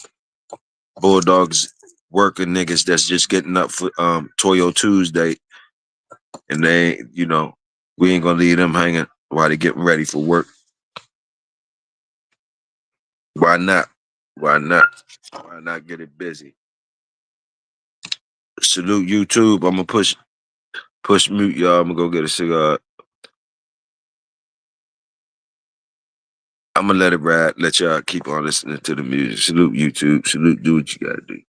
Bulldogs working niggas that's just getting up for Toyo Tuesday. And they ain't, we ain't gonna leave them hanging while they getting ready for work. Why not? Why not? Why not get it busy? Salute YouTube. I'm gonna push mute, y'all. I'm gonna go get a cigar. I'm gonna let it ride. Let y'all keep on listening to the music. Salute YouTube. Salute. Do what you gotta do.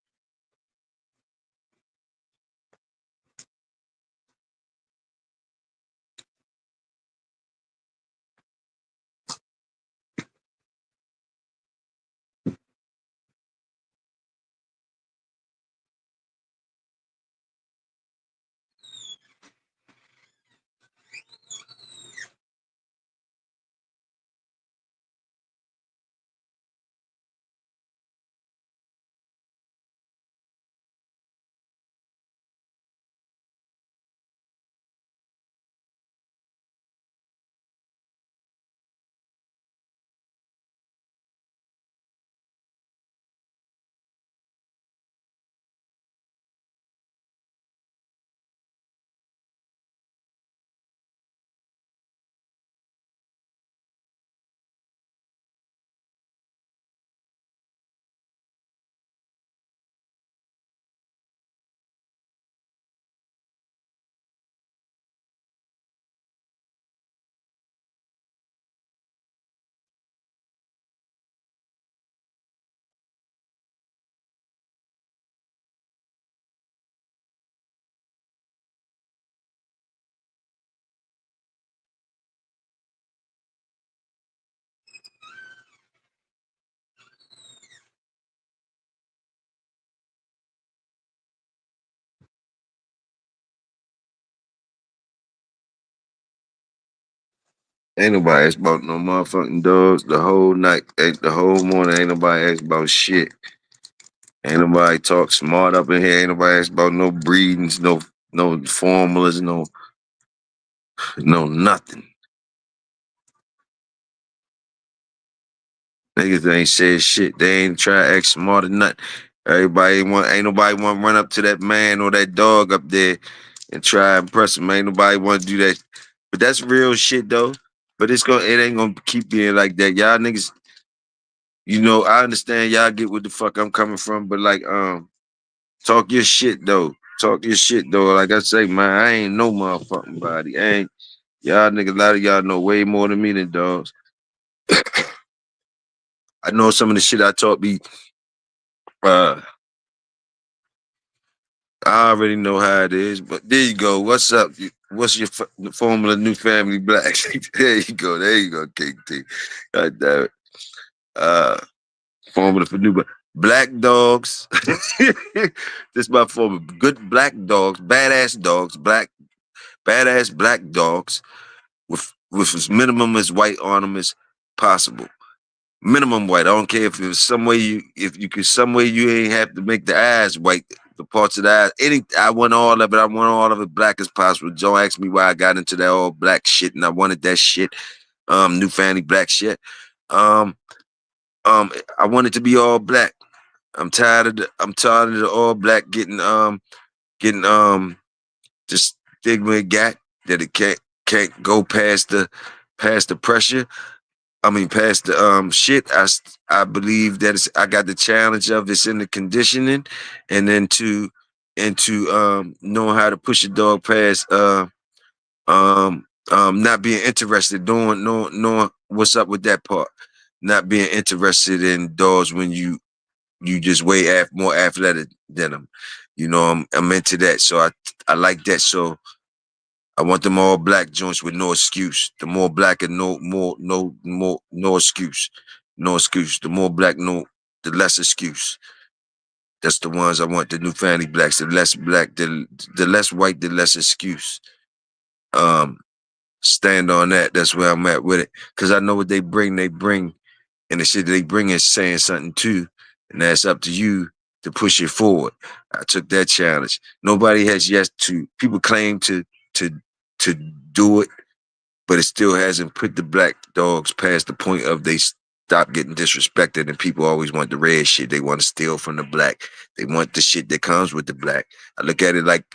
Ain't nobody asked about no motherfucking dogs the whole night, the whole morning. Ain't nobody asked about shit. Ain't nobody talk smart up in here. Ain't nobody asked about no breedings, no formulas, no nothing. Niggas ain't said shit. They ain't try to act smart or nothing. Ain't nobody want to run up to that man or that dog up there and try and impress him. Ain't nobody want to do that. But that's real shit though. But it ain't gonna keep being like that. Y'all niggas, I understand y'all get what the fuck I'm coming from, but like, talk your shit though. Talk your shit though. Like I say, man, I ain't no motherfucking body. I ain't y'all niggas. A lot of y'all know way more than me than dogs. I know some of the shit I talk be. Uh, I already know how it is, but there you go. What's up? What's your formula? New family black. There you go. There you go, King T. God damn it. Uh, formula for new black dogs. This my formula. Good black dogs, badass dogs, badass black dogs with as minimum as white on them as possible. Minimum white. I don't care if it's some way if you could some way you ain't have to make the eyes white, the parts of the eyes. I want all of it. I want all of it black as possible. Don't ask me why I got into that all black shit and I wanted that shit. New family black shit. Um, I want it to be all black. I'm tired of the all black getting the stigma it got that it can't go past the pressure. I mean, past the shit. I believe that I got the challenge of it's in the conditioning, and then into knowing how to push a dog past not being interested, knowing what's up with that part, not being interested in dogs when you just more athletic than them. I'm into that, so I like that. So I want them all black joints with no excuse. The more black and no excuse. No excuse. The more black, the less excuse. That's the ones I want, the new family blacks. The less black, the less white, the less excuse. Um, Stand on that. That's where I'm at with it. Cause I know what they bring, and the shit they bring is saying something too. And that's up to you to push it forward. I took that challenge. Nobody has yet to people claim to to do it, but it still hasn't put the black dogs past the point of they stop getting disrespected and people always want the red shit. They want to steal from the black. They want the shit that comes with the black. I look at it like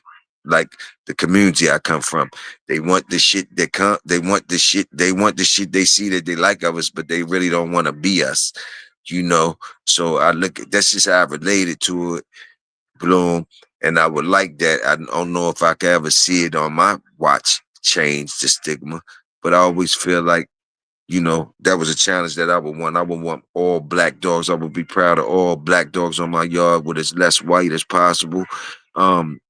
the community I come from. They want the shit that they want the shit they see that they like of us, but they really don't want to be us. So I look at that's just how I related to it. Bloom, and I would like that. I don't know if I could ever see it on my watch change the stigma, but I always feel like, that was a challenge that I would want. I would want all black dogs. I would be proud of all black dogs on my yard with as less white as possible. Um,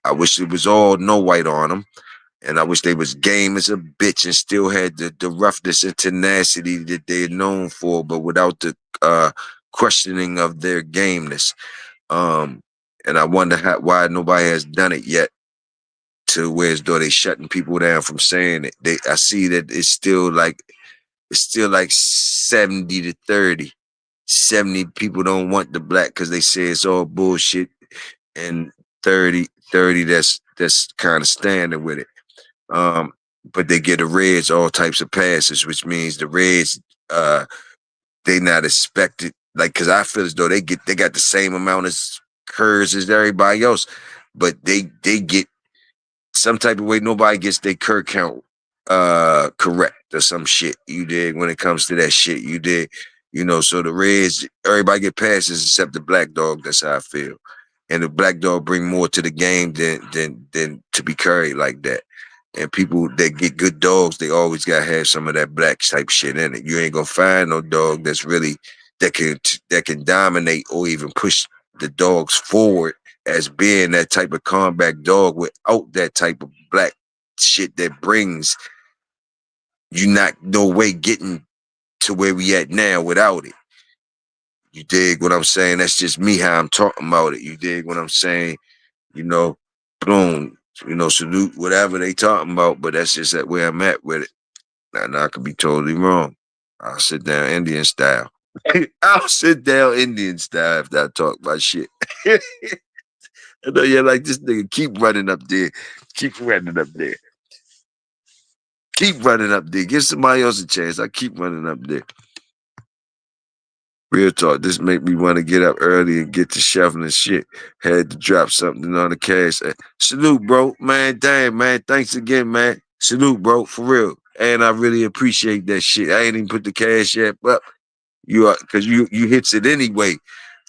I wish it was all no white on them. And I wish they was game as a bitch and still had the roughness and tenacity that they're known for, but without the questioning of their gameness. Um, and I wonder why nobody has done it yet to where as though they shutting people down from saying it. I see that it's still like 70 to 30. 70 people don't want the black because they say it's all bullshit. And 30 that's kind of standing with it. Um, but they get the Reds all types of passes, which means the Reds they not expected, like, cause I feel as though they got the same amount of curves as everybody else, but they get some type of way nobody gets their cur count correct or some shit. You dig when it comes to that shit. You dig, so the Reds, everybody get passes except the black dog. That's how I feel. And the black dog bring more to the game than to be carried like that. And people that get good dogs, they always gotta have some of that black type shit in it. You ain't gonna find no dog that's really that can dominate or even push the dogs forward as being that type of combat dog without that type of black shit that brings you not no way getting to where we at now without it. You dig what I'm saying? That's just me how I'm talking about it. You dig what I'm saying? You know, boom, salute whatever they talking about, but that's just that where I'm at with it. Now I could be totally wrong. I'll sit down Indian style. I'll sit down Indian style after I talk my shit. I know you're like this nigga. Keep running up there. Keep running up there. Keep running up there. Give somebody else a chance. I keep running up there. Real talk. This make me want to get up early and get to shoveling shit. Had to drop something on the cash. Salute, bro. Man, damn, man. Thanks again, man. Salute, bro. For real. And I really appreciate that shit. I ain't even put the cash app up. You are because you hits it anyway.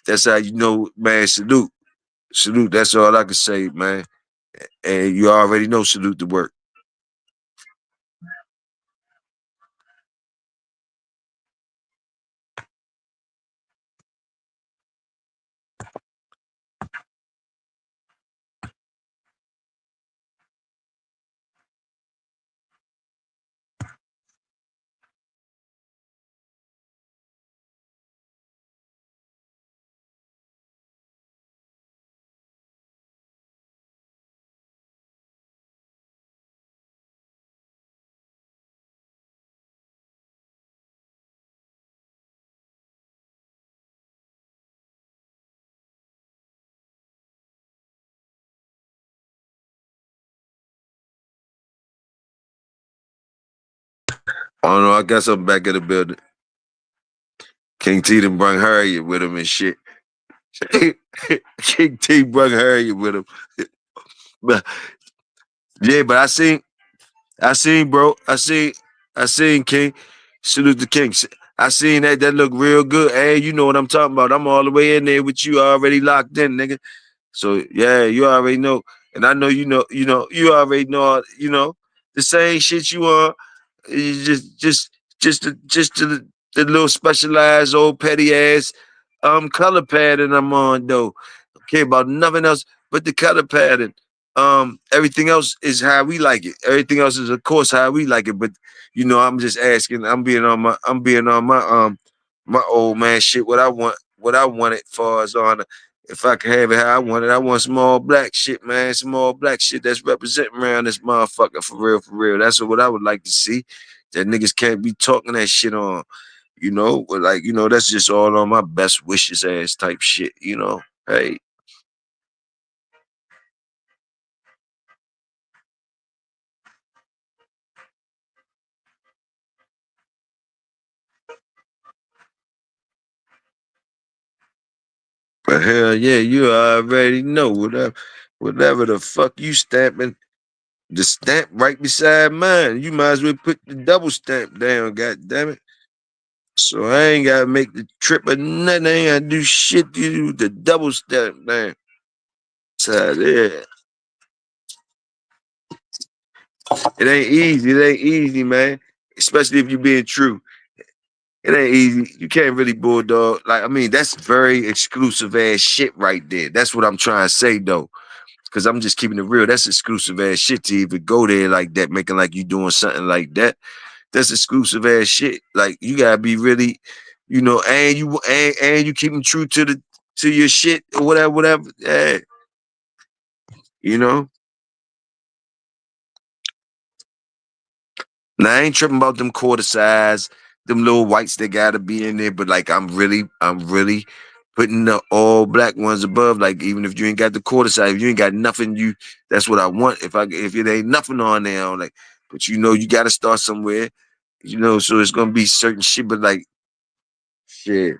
That's how you know, man. Salute. Salute. That's all I can say, man. And you already know salute to work. I don't know. I guess I'm back in the building. King T done brung Harriet with him and shit. King T brung Harriet with him. But yeah, but I seen, bro. I seen King. Salute the King. I seen that look real good. Hey, you know what I'm talking about. I'm all the way in there with you already locked in, nigga. So yeah, you already know. And I know you already know, the same shit you are. You just the little specialized old petty ass color pattern I'm on though. Don't care about nothing else but the color pattern. Everything else is how we like it. Everything else is of course how we like it. But I'm just asking. I'm being on my old man shit. What I wanted far as on. If I could have it how I want it, I want some all black shit, man. Some all black shit that's representing around this motherfucker for real, for real. That's what I would like to see. That niggas can't be talking that shit on, but like, that's just all on my best wishes ass type shit. Hey, but hell yeah, you already know whatever the fuck you stamping, the stamp right beside mine. You might as well put the double stamp down, god damn it. So I ain't gotta make the trip or nothing. I ain't gotta do shit to you, the double stamp down. So yeah, it ain't easy. It ain't easy, man. Especially if you being true. It ain't easy. You can't really bulldog. Like, I mean, that's very exclusive ass shit right there. That's what I'm trying to say though. Cause I'm just keeping it real. That's exclusive ass shit to even go there like that, making like you doing something like that. That's exclusive ass shit. Like you gotta be really, and you keeping true to your shit or whatever, whatever. Yeah, you know. Now I ain't tripping about them quarter size, them little whites that gotta be in there, but like I'm really putting the all black ones above. Like even if you ain't got the quarter size, if you ain't got nothing, that's what I want. If it ain't nothing on there, I'm like, but you gotta start somewhere, so it's gonna be certain shit, but like shit.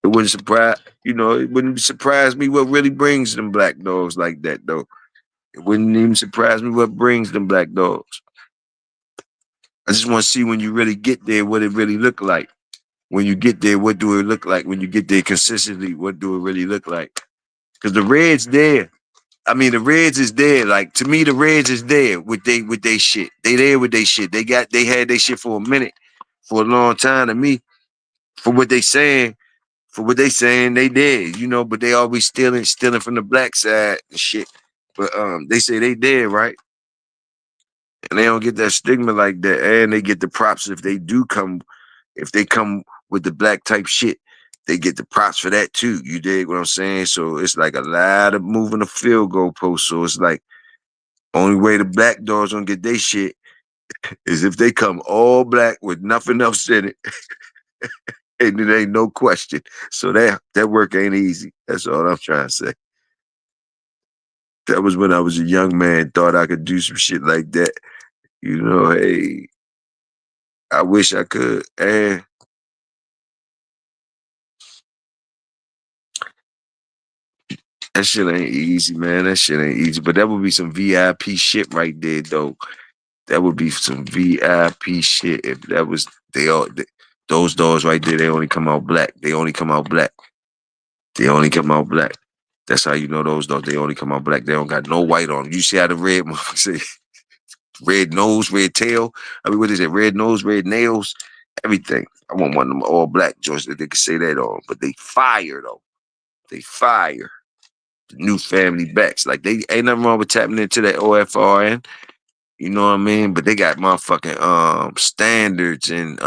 It wouldn't surprise me what really brings them black dogs like that though. It wouldn't even surprise me what brings them black dogs. I just want to see when you really get there what it really look like. When you get there, what do it look like? When you get there consistently, what do it really look like? Because the Reds there. I mean, the Reds is there. Like to me, the Reds is there with they shit. They there with they shit. They had they shit for a minute, for a long time. To me, for what they saying, they did. But they always stealing from the black side and shit. But they say they did right, and they don't get that stigma like that, and they get the props if they come with the black type shit, they get the props for that too. You dig what I'm saying? So it's like a lot of moving the field goal post. So it's like only way the black dogs gonna get their shit is if they come all black with nothing else in it, and it ain't no question. So that work ain't easy. That's all I'm trying to say. That was when I was a young man, thought I could do some shit like that. You know, hey, I wish I could. And that shit ain't easy, man. That shit ain't easy. But that would be some VIP shit right there, though. That would be some VIP shit if that was those doors right there. They only come out black. They only come out black. They only come out black. That's how you know those dogs. They only come out black. They don't got no white on 'em. You see how the red motherfucker say red nose, red tail. I mean, what is it? Red nose, red nails, everything. I want one of them all black joints that they can say that on. But they fire though. They fire. The new family backs. Like they ain't nothing wrong with tapping into that OFRN. You know what I mean? But they got motherfucking standards and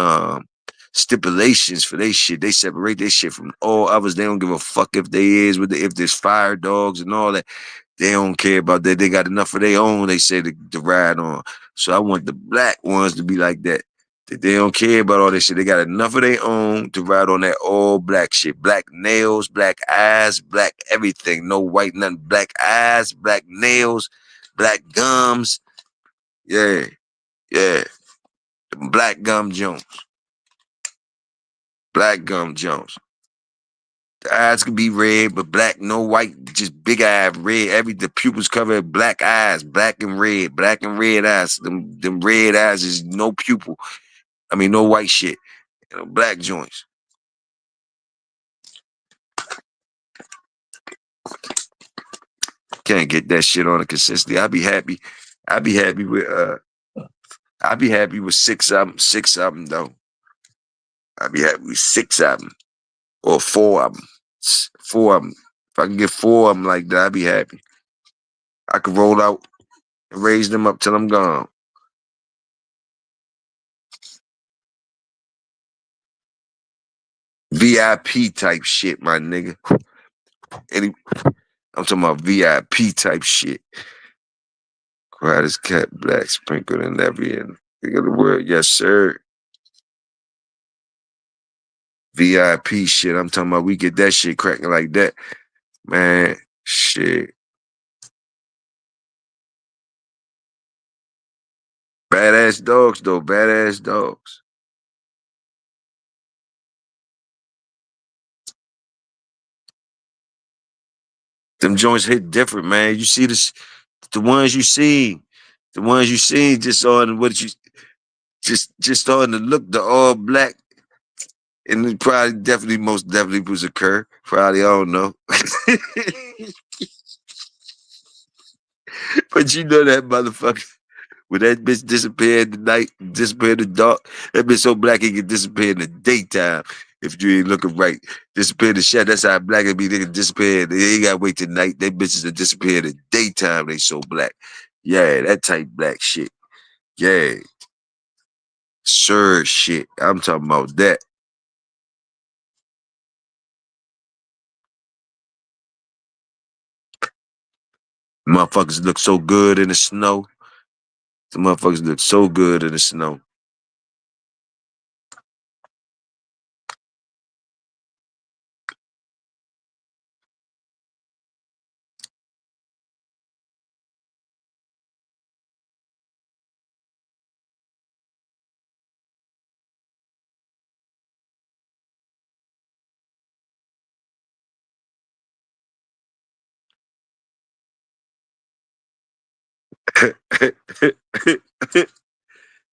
stipulations for they shit. They separate their shit from all others. They don't give a fuck if they is with if there's fire dogs and all that. They don't care about that. They got enough of their own, they say, to ride on. So I want the black ones to be like that. That they don't care about all this shit. They got enough of their own to ride on that all black shit. Black nails, black eyes, black everything. No white, nothing. Black eyes, black nails, black gums. Yeah, yeah. Black gum Jones. Black gum Jones. The eyes could be red, but black, no white, just big eyed red. The pupils covered, black eyes, black and red eyes. Them red eyes is no pupil. I mean, no white shit. You know, black joints. Can't get that shit on a consistency. I'd be happy. I'd be happy with I'd be happy with six of them though. I'd be happy with six of them or four of them. Four of them. If I can get four of them like that, I'd be happy. I could roll out and raise them up till I'm gone. VIP type shit, my nigga. Any, I'm talking about VIP type shit. Quiet as cat, black sprinkled in every end. Think of the word, yes, sir. VIP shit. I'm talking about we get that shit cracking like that. Man, shit. Badass dogs, though. Badass dogs. Them joints hit different, man. You see this, the ones you see, just on what you just on the look, the all black, and it probably definitely, most definitely was a cur. Probably, I don't know. But you know that motherfucker. When that bitch disappeared in the night, disappeared in the dark, that bitch so black he can disappear in the daytime if you ain't looking right. Disappear in the shadow. That's how black it be. They can disappear. They ain't gotta wait till night. They bitches that disappear in the daytime, they so black. Yeah, that type black shit. Yeah. Sir shit. I'm talking about that. Motherfuckers look so good in the snow. The motherfuckers look so good in the snow.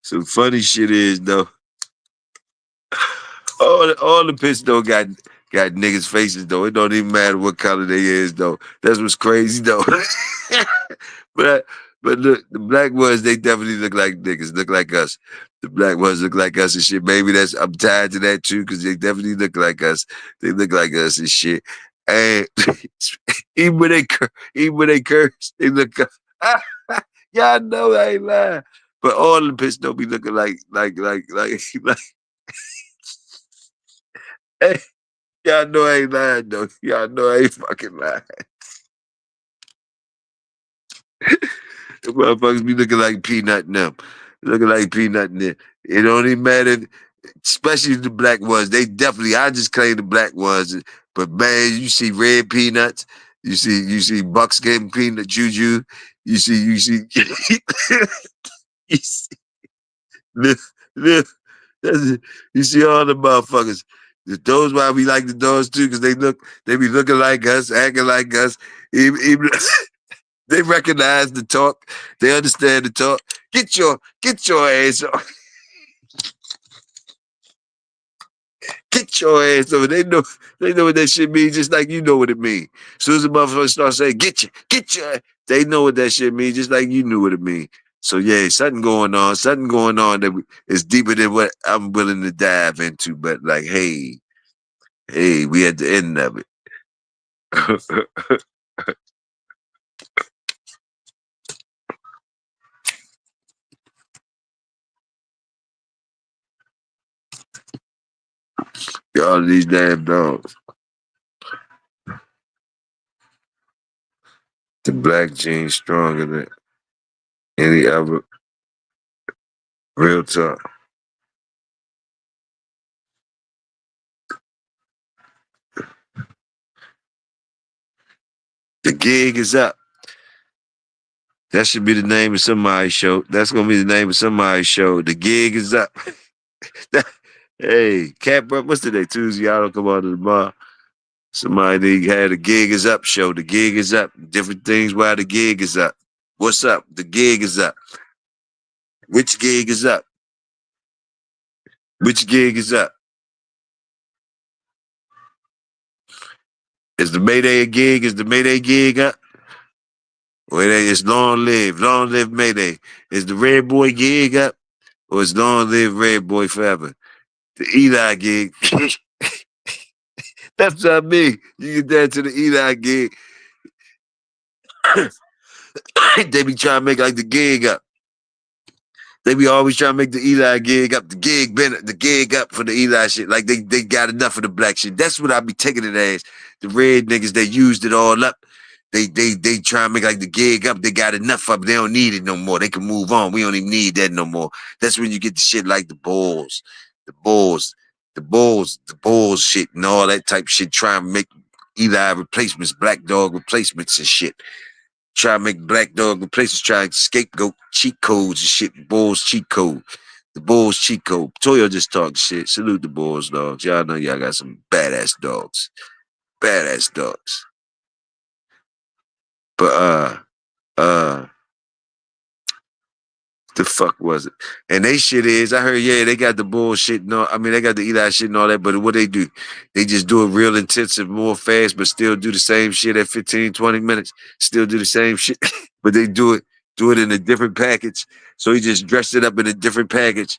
Some funny shit is though. All the pits though got niggas faces though. It don't even matter what color they is though. That's what's crazy though. but but look, the black ones they definitely look like niggas, look like us. The black ones look like us and shit. Maybe that's I'm tied to that too because they definitely look like us. They look like us and shit. And even when they curse, they look. Y'all know I ain't lying. But all the pits don't be looking like. Hey, y'all know I ain't lying though. Y'all know I ain't fucking lying. The motherfuckers be looking like Peanut and them. looking like peanut in there. It don't even matter, especially the black ones. They definitely. I just claim the black ones, but man, you see red peanuts. You see buckskin peanut juju. You see. You see Look, look, you see all the motherfuckers. Those why we like the dogs too, because they be looking like us, acting like us. Even they recognize the talk, they understand the talk. Get your ass on, get your ass over. They know what that shit means, just like you know what it means. As soon as the motherfuckers start saying get your, they know what that shit means, just like you knew what it means. So yeah, something going on that is deeper than what I'm willing to dive into. But like, hey, we at the end of it. All these damn dogs. The black gene stronger than any other. Real talk. The gig is up. That should be the name of somebody's show. That's gonna be the name of somebody's show. The gig is up. Hey, Cat, what's today? Tuesday. I don't come out to the bar. Somebody had a gig is up show. The gig is up. Different things while the gig is up. What's up? The gig is up. Which gig is up? Which gig is up? Is the Mayday a gig? Is the Mayday gig up? Or it's long live Mayday. Is the Red Boy gig up? Or is long live Red Boy forever? The Eli gig. That's what I mean. You get down to the Eli gig. They be trying to make like the gig up. They be always trying to make the Eli gig up, the gig up for the Eli shit. Like they got enough of the black shit. That's what I be taking it as. The red niggas that used it all up. They try to make like the gig up. They got enough of it. They don't need it no more. They can move on. We don't even need that no more. That's when you get the shit like the Bulls, the Bulls, the Bulls shit and all that type of shit. Trying to make Eli replacements, Black Dog replacements and shit. Try to make Black Dog replacements, try to scapegoat cheat codes and shit. Bulls cheat code. The Bulls cheat code. Toyo just talked shit. Salute the Bulls dogs. Y'all know y'all got some badass dogs. Badass dogs. But uh the fuck was it? And they shit is, I heard, yeah, they got the bullshit and all, I mean, they got the Eli shit and all that, but what they do? They just do it real intensive, more fast, but still do the same shit at 15, 20 minutes, still do the same shit, but they do it in a different package. So he just dressed it up in a different package.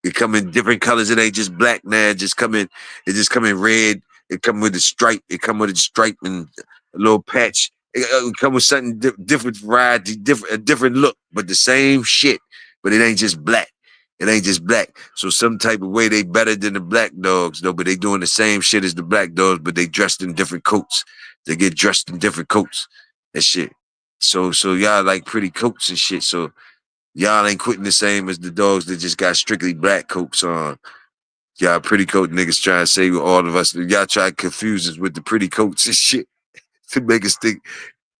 It come in different colors. It ain't just black now. It just come in red. It come with a stripe. It come with a stripe and a little patch. It come with something different variety, a different look, but the same shit. But it ain't just black. It ain't just black. So some type of way they better than the black dogs, though, but they doing the same shit as the black dogs, but they dressed in different coats. They get dressed in different coats and shit. So y'all like pretty coats and shit. So y'all ain't quitting the same as the dogs that just got strictly black coats on. Y'all pretty coat niggas trying to say with all of us. Y'all try to confuse us with the pretty coats and shit to make us think.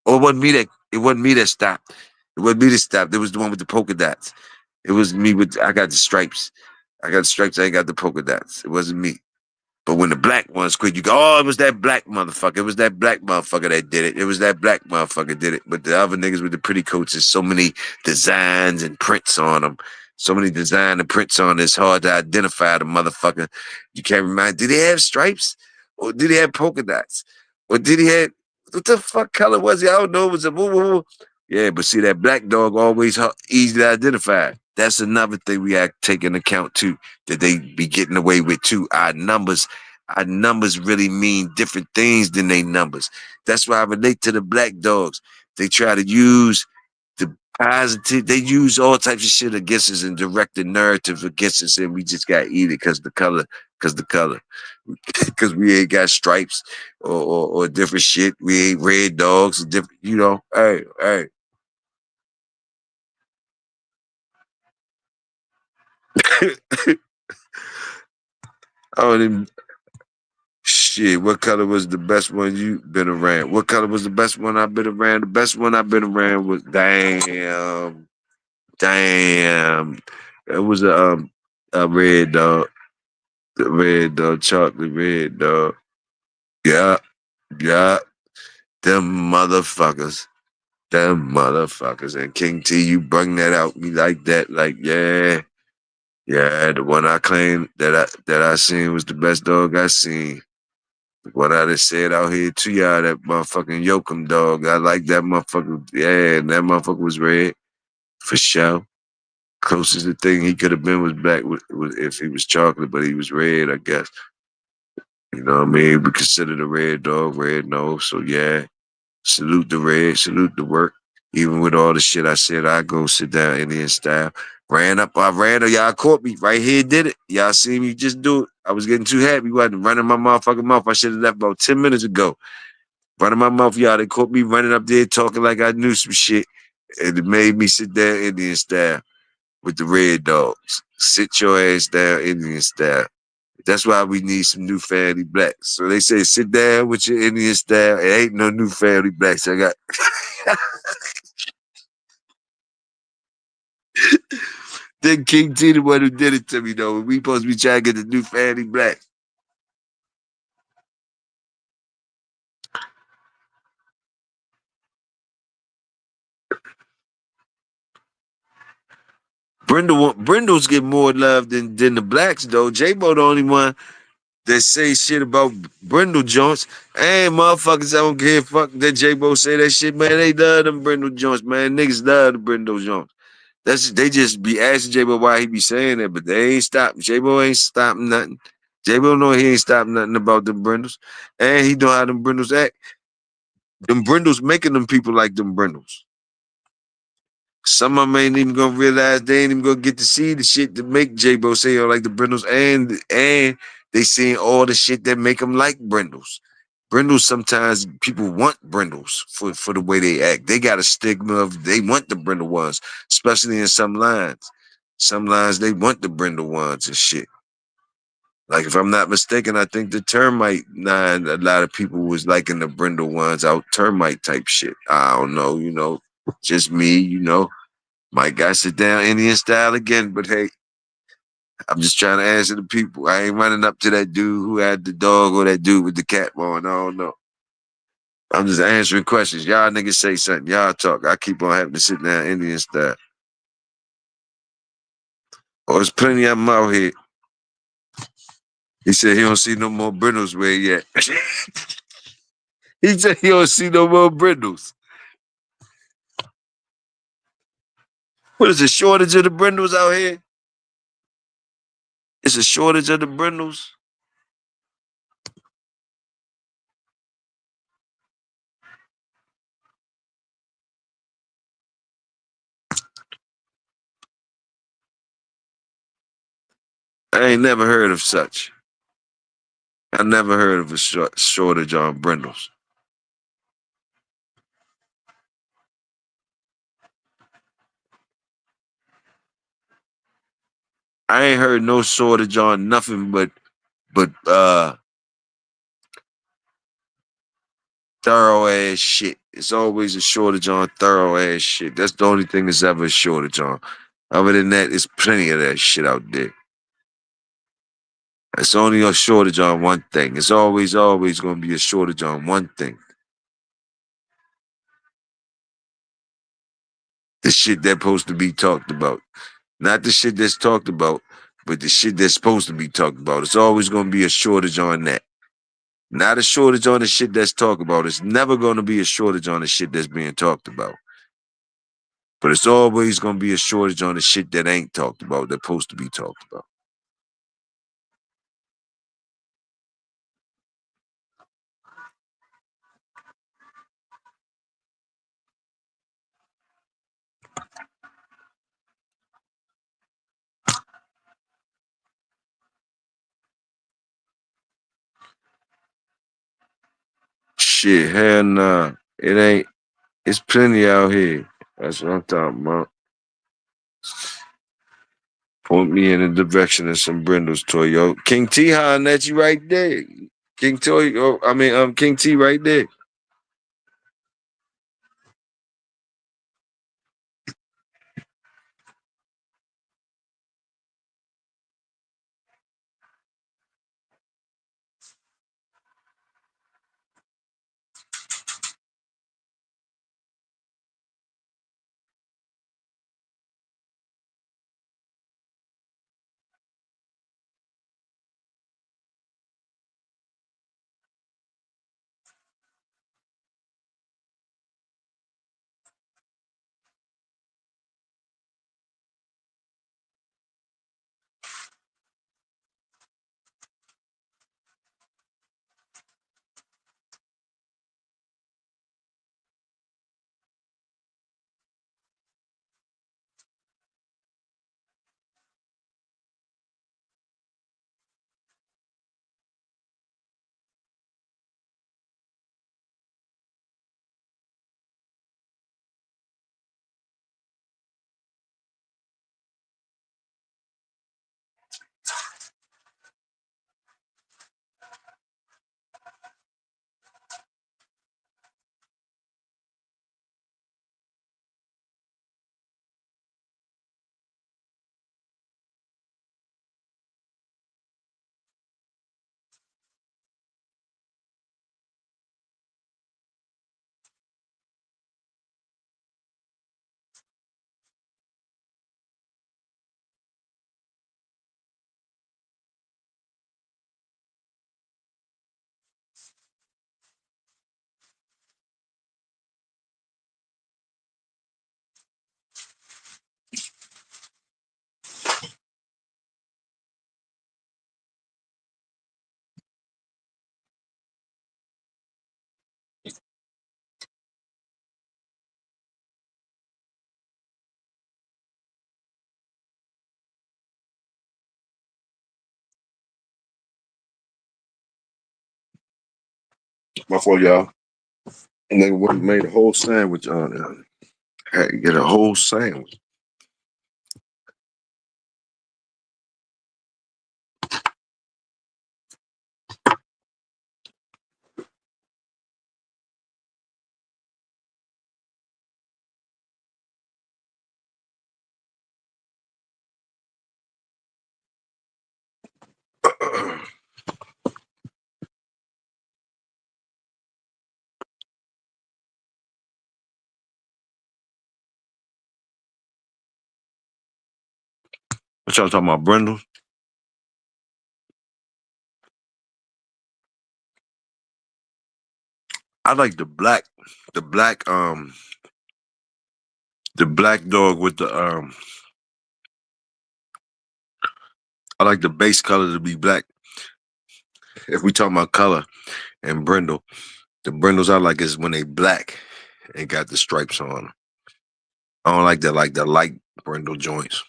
Oh, it wasn't me that stopped. It wasn't me that stopped. It was the one with the polka dots. It was me with I got the stripes. I got the stripes, I ain't got the polka dots. It wasn't me. But when the black ones quit, you go, oh, it was that black motherfucker. It was that black motherfucker that did it. It was that black motherfucker did it. But the other niggas with the pretty coats, there's so many designs and prints on them. So many design and prints on it, it's hard to identify the motherfucker. You can't remind, did he have stripes? Or did he have polka dots? Or did he have, what the fuck color was he? I don't know. It was a woo woo. Yeah, but see, that black dog always easy to identify. That's another thing we got to take into account too, that they be getting away with too. Our numbers really mean different things than they numbers. That's why I relate to the black dogs. They try to use the positive, they use all types of shit against us and direct the narrative against us, and we just got to eat it because the color, because we ain't got stripes or different shit. We ain't red dogs, different, hey, I don't even shit. What color was the best one you been around? What color was the best one I've been around? The best one I've been around was damn. It was a red dog, the red dog, chocolate red dog. Yeah, yeah. Them motherfuckers. Them motherfuckers. And King T, you bring that out me like that, like yeah. Yeah, the one I claimed that I seen was the best dog I seen. What I just said out here to y'all, that motherfucking Yokum dog. I like that motherfucker. Yeah, and that motherfucker was red for sure. Closest the thing he could have been was black was if he was chocolate, but he was red, I guess. You know what I mean? We consider the red dog red nose. So yeah, salute the red, salute the work. Even with all the shit I said, I go sit down Indian style. I ran up, y'all caught me right here, did it. Y'all see me just do it. I was getting too happy. Wasn't running my motherfucking mouth. I should have left about 10 minutes ago. Running my mouth, y'all. They caught me running up there talking like I knew some shit. And it made me sit down Indian style with the red dogs. Sit your ass down Indian style. That's why we need some new family blacks. So they say sit down with your Indian style. It ain't no new family blacks. I got then King T the one who did it to me though. We supposed to be trying to get the new family black. Brindles get more love than the blacks though. J-Bo the only one that say shit about Brindle joints. And motherfuckers, I don't give a fuck that J-Bo say that shit, man. They love them Brindle joints, man. Niggas love the Brindle joints. They just be asking J-Bo why he be saying that, but they ain't stopping. J-Bo ain't stopping nothing. J-Bo know he ain't stopping nothing about them Brindles. And he know how them Brindles act. Them Brindles making them people like them Brindles. Some of them ain't even gonna realize they ain't even gonna get to see the shit that make J-Bo say like the Brindles, and they seeing all the shit that make them like Brindles. Brindles sometimes people want Brindles for the way they act. They got a stigma of they want the Brindle ones, especially in some lines. Some lines they want the Brindle ones and shit. Like if I'm not mistaken, I think the termite nine, a lot of people was liking the Brindle ones out termite type shit. I don't know, just me, Might got sit down Indian style again, but hey, I'm just trying to answer the people. I ain't running up to that dude who had the dog or that dude with the cat on. I don't know. I'm just answering questions. Y'all niggas say something. Y'all talk. I keep on having to sit down Indian style. Oh, there's plenty of them out here. He said he don't see no more brindles where he at. He said he don't see no more brindles. What is a shortage of the brindles out here? It's a shortage of the brindles. I ain't never heard of such. I never heard of a shortage on brindles. I ain't heard no shortage on nothing but thorough ass shit. It's always a shortage on thorough ass shit. That's the only thing that's ever a shortage on. Other than that, there's plenty of that shit out there. It's only a shortage on one thing. It's always gonna be a shortage on one thing. The shit that's supposed to be talked about. Not the shit that's talked about, but the shit that's supposed to be talked about. It's always gonna be a shortage on that. Not a shortage on the shit that's talked about. It's never gonna be a shortage on the shit that's being talked about. But it's always gonna be a shortage on the shit that ain't talked about, that's supposed to be talked about. Shit, hell nah. It ain't. It's plenty out here. That's what I'm talking about. Point me in the direction of some brindles, Toyo. King T hollering at you right there. King Toyo, King T right there. My fault, y'all. Nigga went and made a whole sandwich on it. Had to get a whole sandwich. What y'all talking about, Brindle? I like the black, the black dog with the I like the base color to be black. If we talking about color and brindle, the brindles I like is when they black and got the stripes on 'em. I don't like the light brindle joints,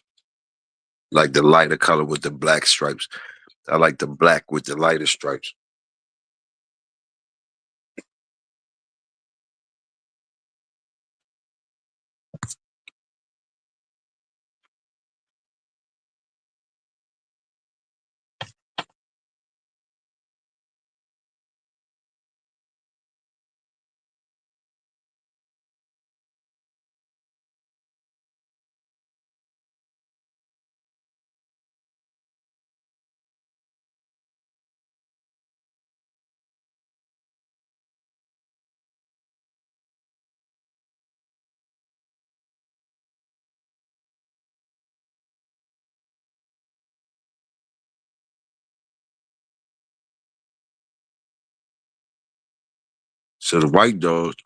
like the lighter color with the black stripes. I like the black with the lighter stripes. So the white dogs,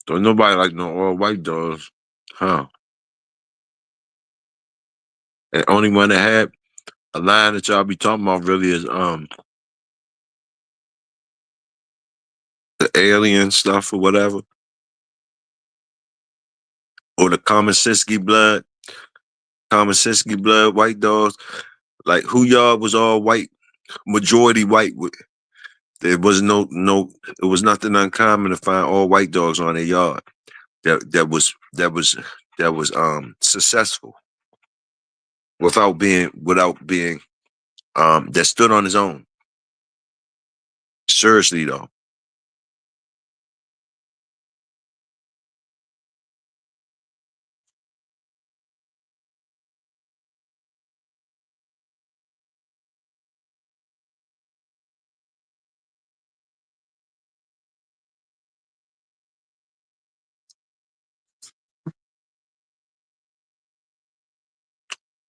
don't nobody like no all white dogs, huh? And only one that had a line that y'all be talking about really is the alien stuff or whatever, or the common Siski blood white dogs. Like who y'all was all white, majority white. There was it was nothing uncommon to find all white dogs on their yard. That was successful. without being that stood on his own. Seriously though.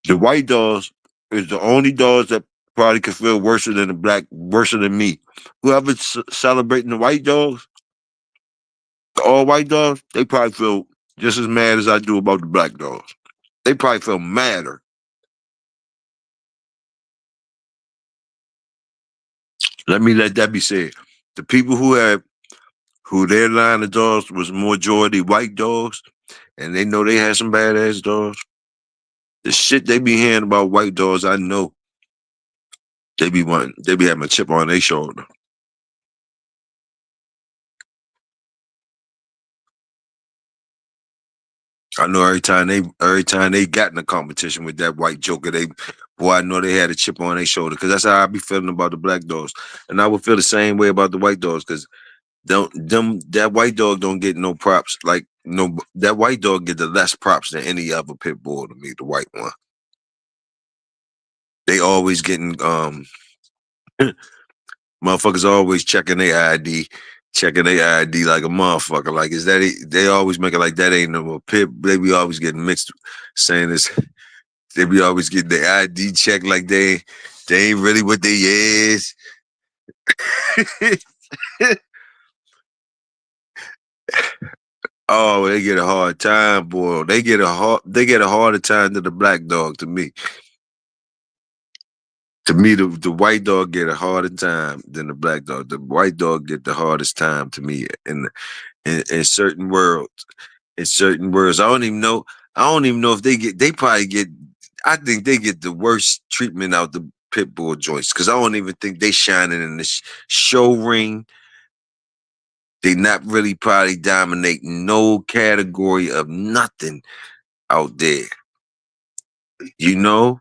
The white dogs is the only dogs that probably could feel worse than the black, worse than me. Whoever's celebrating the white dogs, the all white dogs, they probably feel just as mad as I do about the black dogs. They probably feel madder. Let that be said. The people who their line of dogs was majority white dogs, and they know they had some badass dogs. The shit they be hearing about white dogs, I know they be having a chip on their shoulder. I know every time they got in a competition with that white joker, I know they had a chip on their shoulder because that's how I be feeling about the black dogs, and I would feel the same way about the white dogs because don't them that white dog don't get no props like no that white dog get the less props than any other pit bull to me. The white one, they always getting motherfuckers always checking their ID like a motherfucker. Like, is that it? They always make it like that ain't no pit. They be always getting mixed, saying this. They be always getting their ID checked like they ain't really what they is. Oh, they get a hard time, boy. They get a harder time than the black dog to me. To me, the white dog get a harder time than the black dog. The white dog get the hardest time to me in certain worlds. In certain worlds, I don't even know. I don't even know if they get. They probably get. I think they get the worst treatment out the pit bull joints because I don't even think they shining in the show ring. They not really probably dominating no category of nothing out there. You know,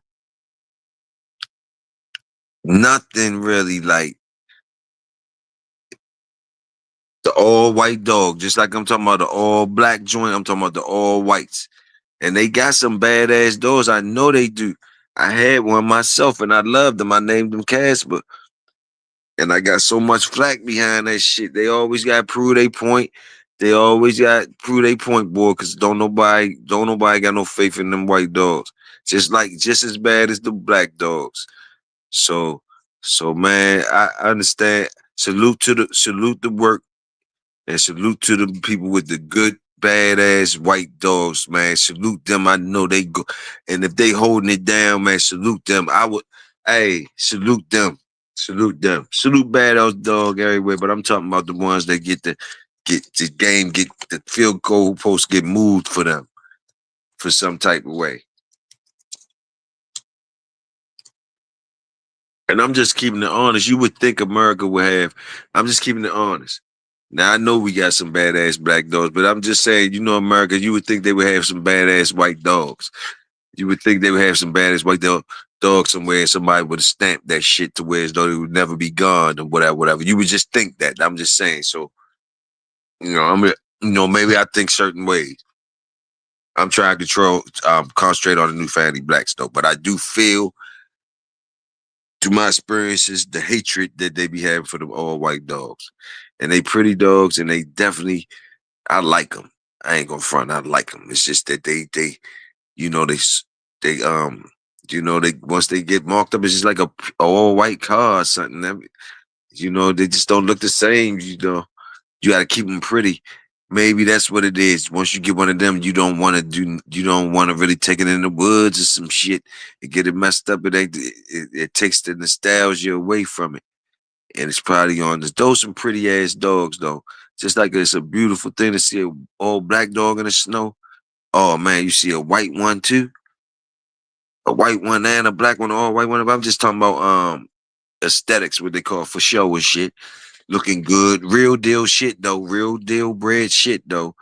nothing really like the all white dog. Just like I'm talking about the all black joint. I'm talking about the all whites. And they got some badass dogs. I know they do. I had one myself and I loved them. I named them Casper. And I got so much flack behind that shit. They always got to prove they point. They always got to prove they point, boy, because don't nobody got no faith in them white dogs. Just as bad as the black dogs. So so man, I understand. Salute the work and salute to the people with the good, badass white dogs, man. Salute them. I know they go. And if they holding it down, man, salute them. Hey, salute them. Salute them. Salute badass dog everywhere. But I'm talking about the ones that get the game, get the field goal post get moved for them for some type of way. And I'm just keeping it honest. You would think America would have. I'm just keeping it honest. Now I know we got some badass black dogs, but I'm just saying, America, you would think they would have some badass white dogs. You would think they would have some badass white dogs somewhere, and somebody would have stamped that shit to where as though they would never be gone or whatever, whatever. You would just think that. I'm just saying. So, maybe I think certain ways. I'm trying to concentrate on the new family blacks though, but I do feel through my experiences the hatred that they be having for them all white dogs, and they pretty dogs, and they definitely I like them. I ain't gonna front. I like them. It's just that they you know they s- they they once they get marked up, it's just like a all white car or something. They just don't look the same. You got to keep them pretty. Maybe that's what it is. Once you get one of them, you don't want to really take it in the woods or some shit and get it messed up. It takes the nostalgia away from it, and it's probably on this. Those some pretty ass dogs though. Just like it's a beautiful thing to see a all black dog in the snow. Oh man, you see a white one too, a white one and a black one, all white one. But I'm just talking about aesthetics, what they call for show and shit. Looking good, real deal shit though, real deal bread shit though.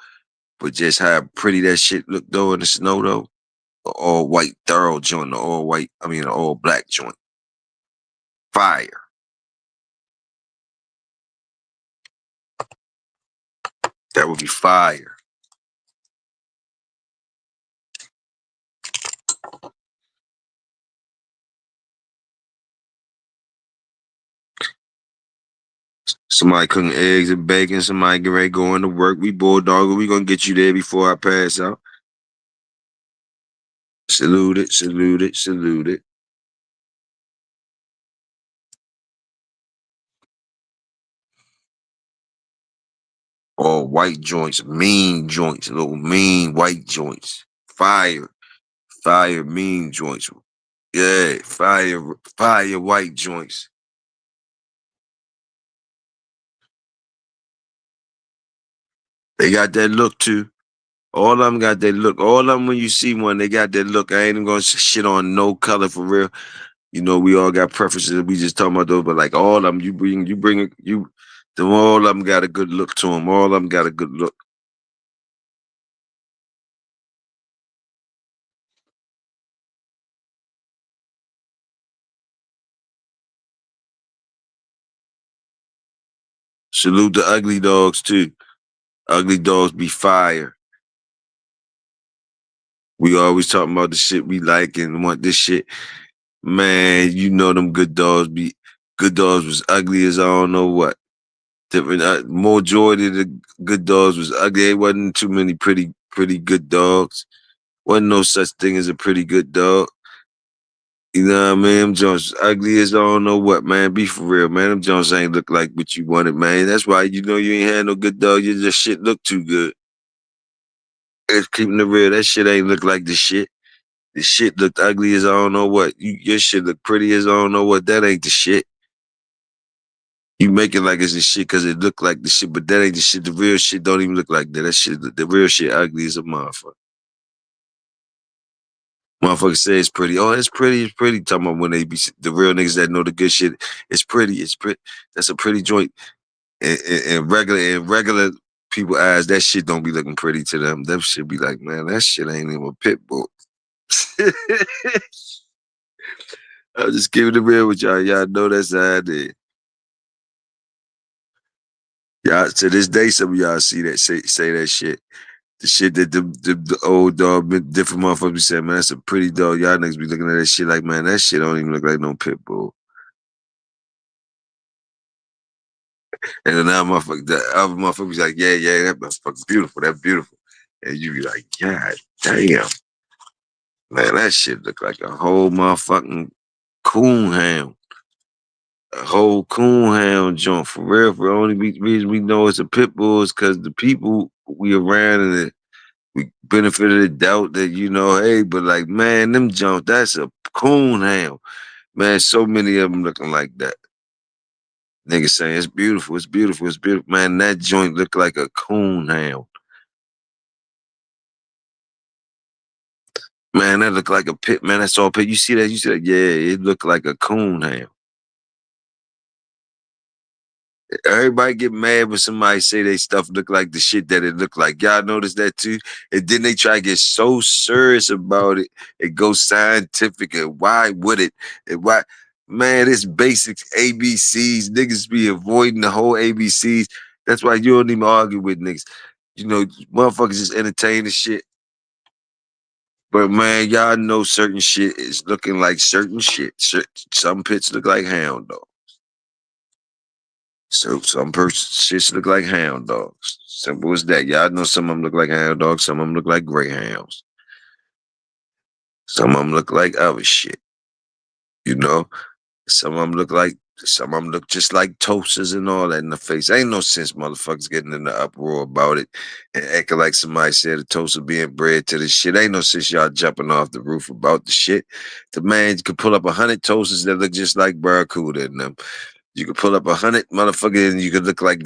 But just how pretty that shit look though in the snow though. An all white thorough joint, an all white, I mean, an all black joint. Fire. That would be fire. Somebody cooking eggs and bacon. Somebody get ready going to work. We Bulldog. We gonna get you there before I pass out. Salute it, salute it, salute it. All white joints, mean joints, little mean white joints. Fire, fire, mean joints. Yeah, fire, fire, white joints. They got that look too. All of them got that look. All of them, when you see one, they got that look. I ain't even gonna shit on no color for real. You know, we all got preferences. We just talking about those, but like all of them, all of them got a good look to them. All of them got a good look. Salute the ugly dogs too. Ugly dogs be fire. We always talking about the shit we like and want this shit. Man, you know them good dogs was ugly as I don't know what. Different majority of the good dogs was ugly. There wasn't too many pretty good dogs. Wasn't no such thing as a pretty good dog. You know what I mean? Them Jones ugly as I don't know what, man. Be for real, man. Them Jones ain't look like what you wanted, man. That's why you know you ain't had no good dog. You just shit look too good. It's keeping it real. That shit ain't look like the shit. The shit looked ugly as I don't know what. Your shit look pretty as I don't know what. That ain't the shit. You make it like it's the shit because it look like the shit, but that ain't the shit. The real shit don't even look like that. That shit, the real shit ugly as a motherfucker. Motherfucker say it's pretty. Oh, it's pretty. It's pretty. Talking about when they be the real niggas that know the good shit. It's pretty. It's pretty. That's a pretty joint. In regular people eyes, that shit don't be looking pretty to them. Them shit be like, man, that shit ain't even a pit bull. I'm just giving it real with y'all. Y'all know that's how it is. Y'all to this day, some of y'all see that say that shit. The shit that the old dog, different motherfuckers be saying, man, that's a pretty dog. Y'all niggas be looking at that shit like, man, that shit don't even look like no pit bull. And then now motherfucker, the other motherfucker be like, yeah, yeah, that motherfucker's beautiful. That's beautiful. And you be like, God damn, man, that shit look like a whole motherfucking coon hound. A whole coon hound joint for real. For only reason we know it's a pit bull is because the people we around and we benefit of the doubt that you know, hey, but like, man, them jumps, that's a coon hound. Man, so many of them looking like that. Niggas saying it's beautiful, it's beautiful, it's beautiful. Man, that joint look like a coon hound. Man, that look like a pit. Man, that's all pit. You see that? You see that? Yeah, it look like a coon hound. Everybody get mad when somebody say they stuff look like the shit that it look like. Y'all notice that too? And then they try to get so serious about it. It goes scientific. And why would it? And why? Man, it's basic ABCs. Niggas be avoiding the whole ABCs. That's why you don't even argue with niggas. You know, motherfuckers just entertain the shit. But man, y'all know certain shit is looking like certain shit. Some pits look like hound dog. So some shits look like hound dogs. Simple as that. Y'all know some of them look like hound dogs. Some of them look like greyhounds. Some of them look like other shit. You know, some of them look like some of them look just like toasters and all that in the face. Ain't no sense motherfuckers getting in the uproar about it and acting like somebody said a toaster being bred to this shit. Ain't no sense y'all jumping off the roof about the shit. The man could pull up 100 toasters that look just like Barracuda in them. You could pull up 100 motherfuckers and you could look like,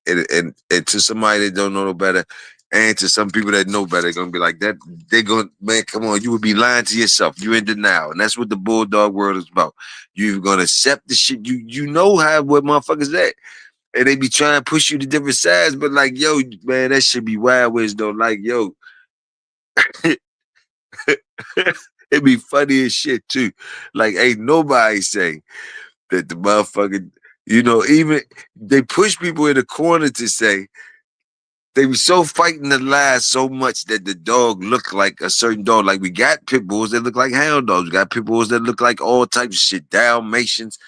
and to somebody that don't know no better, and to some people that know better, they're gonna be like that. They're gonna, man, come on, you would be lying to yourself. You're in denial, and that's what the Bulldog world is about. You're gonna accept the shit. You know how what motherfuckers at, and they be trying to push you to different sides. But like, yo, man, that should be wild. West though, like, yo, It be funny as shit too. Like ain't nobody say that the motherfucker, even they push people in the corner to say they were so fighting the lies so much that the dog looked like a certain dog. Like we got pit bulls that look like hound dogs. We got pit bulls that look like all types of shit. Dalmatians,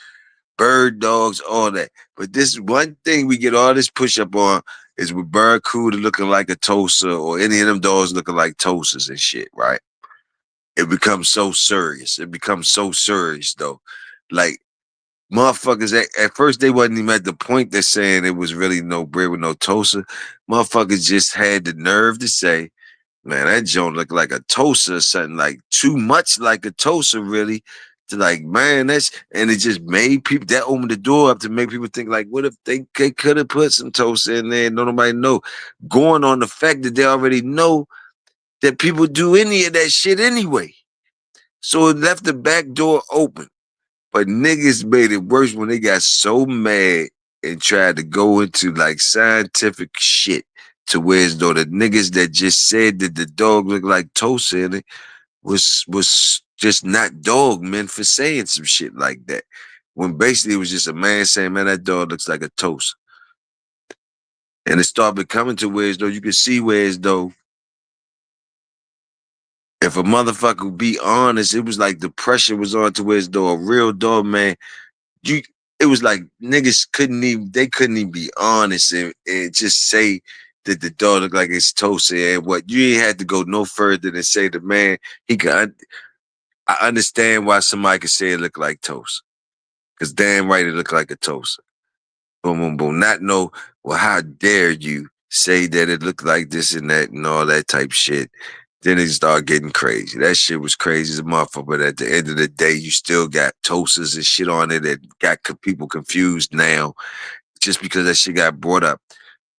bird dogs, all that. But this one thing we get all this push up on is with Barracuda looking like a Tosa or any of them dogs looking like Tosas and shit, right? It becomes so serious. It becomes so serious though. Like motherfuckers at first they wasn't even at the point they're saying it was really no bread with no Tosa. Motherfuckers just had the nerve to say, man, that joint look like a Tosa or something, like too much like a Tosa, really. To like, man, and it just made people that opened the door up to make people think like, what if they could have put some Tosa in there and nobody know? Going on the fact that they already know that people do any of that shit anyway. So it left the back door open. But niggas made it worse when they got so mad and tried to go into like scientific shit to where as though the niggas that just said that the dog looked like Tosa in it was just not dog men for saying some shit like that. When basically it was just a man saying, man, that dog looks like a Tosa. And it started becoming to where as though you could see where as though if a motherfucker would be honest, it was like the pressure was on to where as though a real dog man you it was like niggas couldn't even be honest and just say that the dog looked like it's Tosa and what you ain't had to go no further than say the man he could I understand why somebody could say it looked like Tosa. Cause damn right it looked like a Tosa. Boom, boom, boom. Not know, well, how dare you say that it looked like this and that and all that type shit. Then it started getting crazy. That shit was crazy as a motherfucker. But at the end of the day, you still got Tosas and shit on it that got people confused now just because that shit got brought up.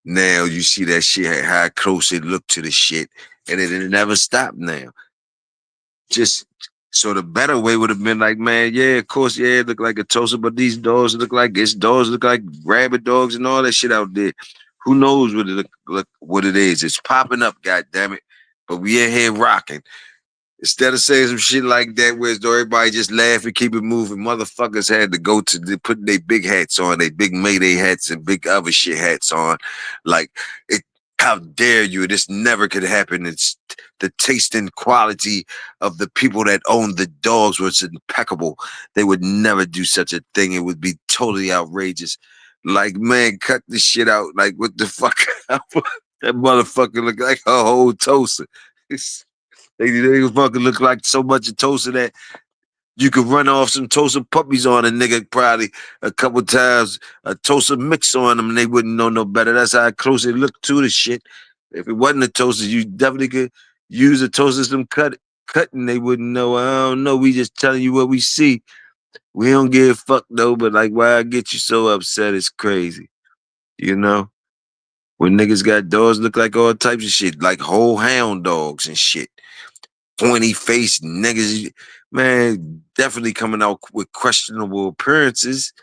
Now you see that shit, how close it looked to the shit, and it never stopped now. Just so the better way would have been like, man, yeah, of course, yeah, it look like a toaster, but these dogs look like dogs look like rabbit dogs and all that shit out there. Who knows what it look what it is? It's popping up, god damn it. But we in here rocking. Instead of saying some shit like that, where everybody just laugh and keep it moving, motherfuckers had to go to put their big hats on, their big Mayday hats and big other shit hats on. Like, it, how dare you? This never could happen. It's the taste and quality of the people that own the dogs was impeccable. They would never do such a thing. It would be totally outrageous. Like, man, cut this shit out. Like, what the fuck? That motherfucker look like a whole toaster. They fucking look like so much of toaster that you could run off some toaster puppies on a nigga probably a couple times, a toaster mix on them, and they wouldn't know no better. That's how close they look to the shit. If it wasn't a toaster, you definitely could use a toaster some cutting. They wouldn't know. I don't know. We just telling you what we see. We don't give a fuck though. But like, why I get you so upset? It's crazy. You know, when niggas got dogs look like all types of shit, like whole hound dogs and shit. Pointy faced niggas, man, definitely coming out with questionable appearances,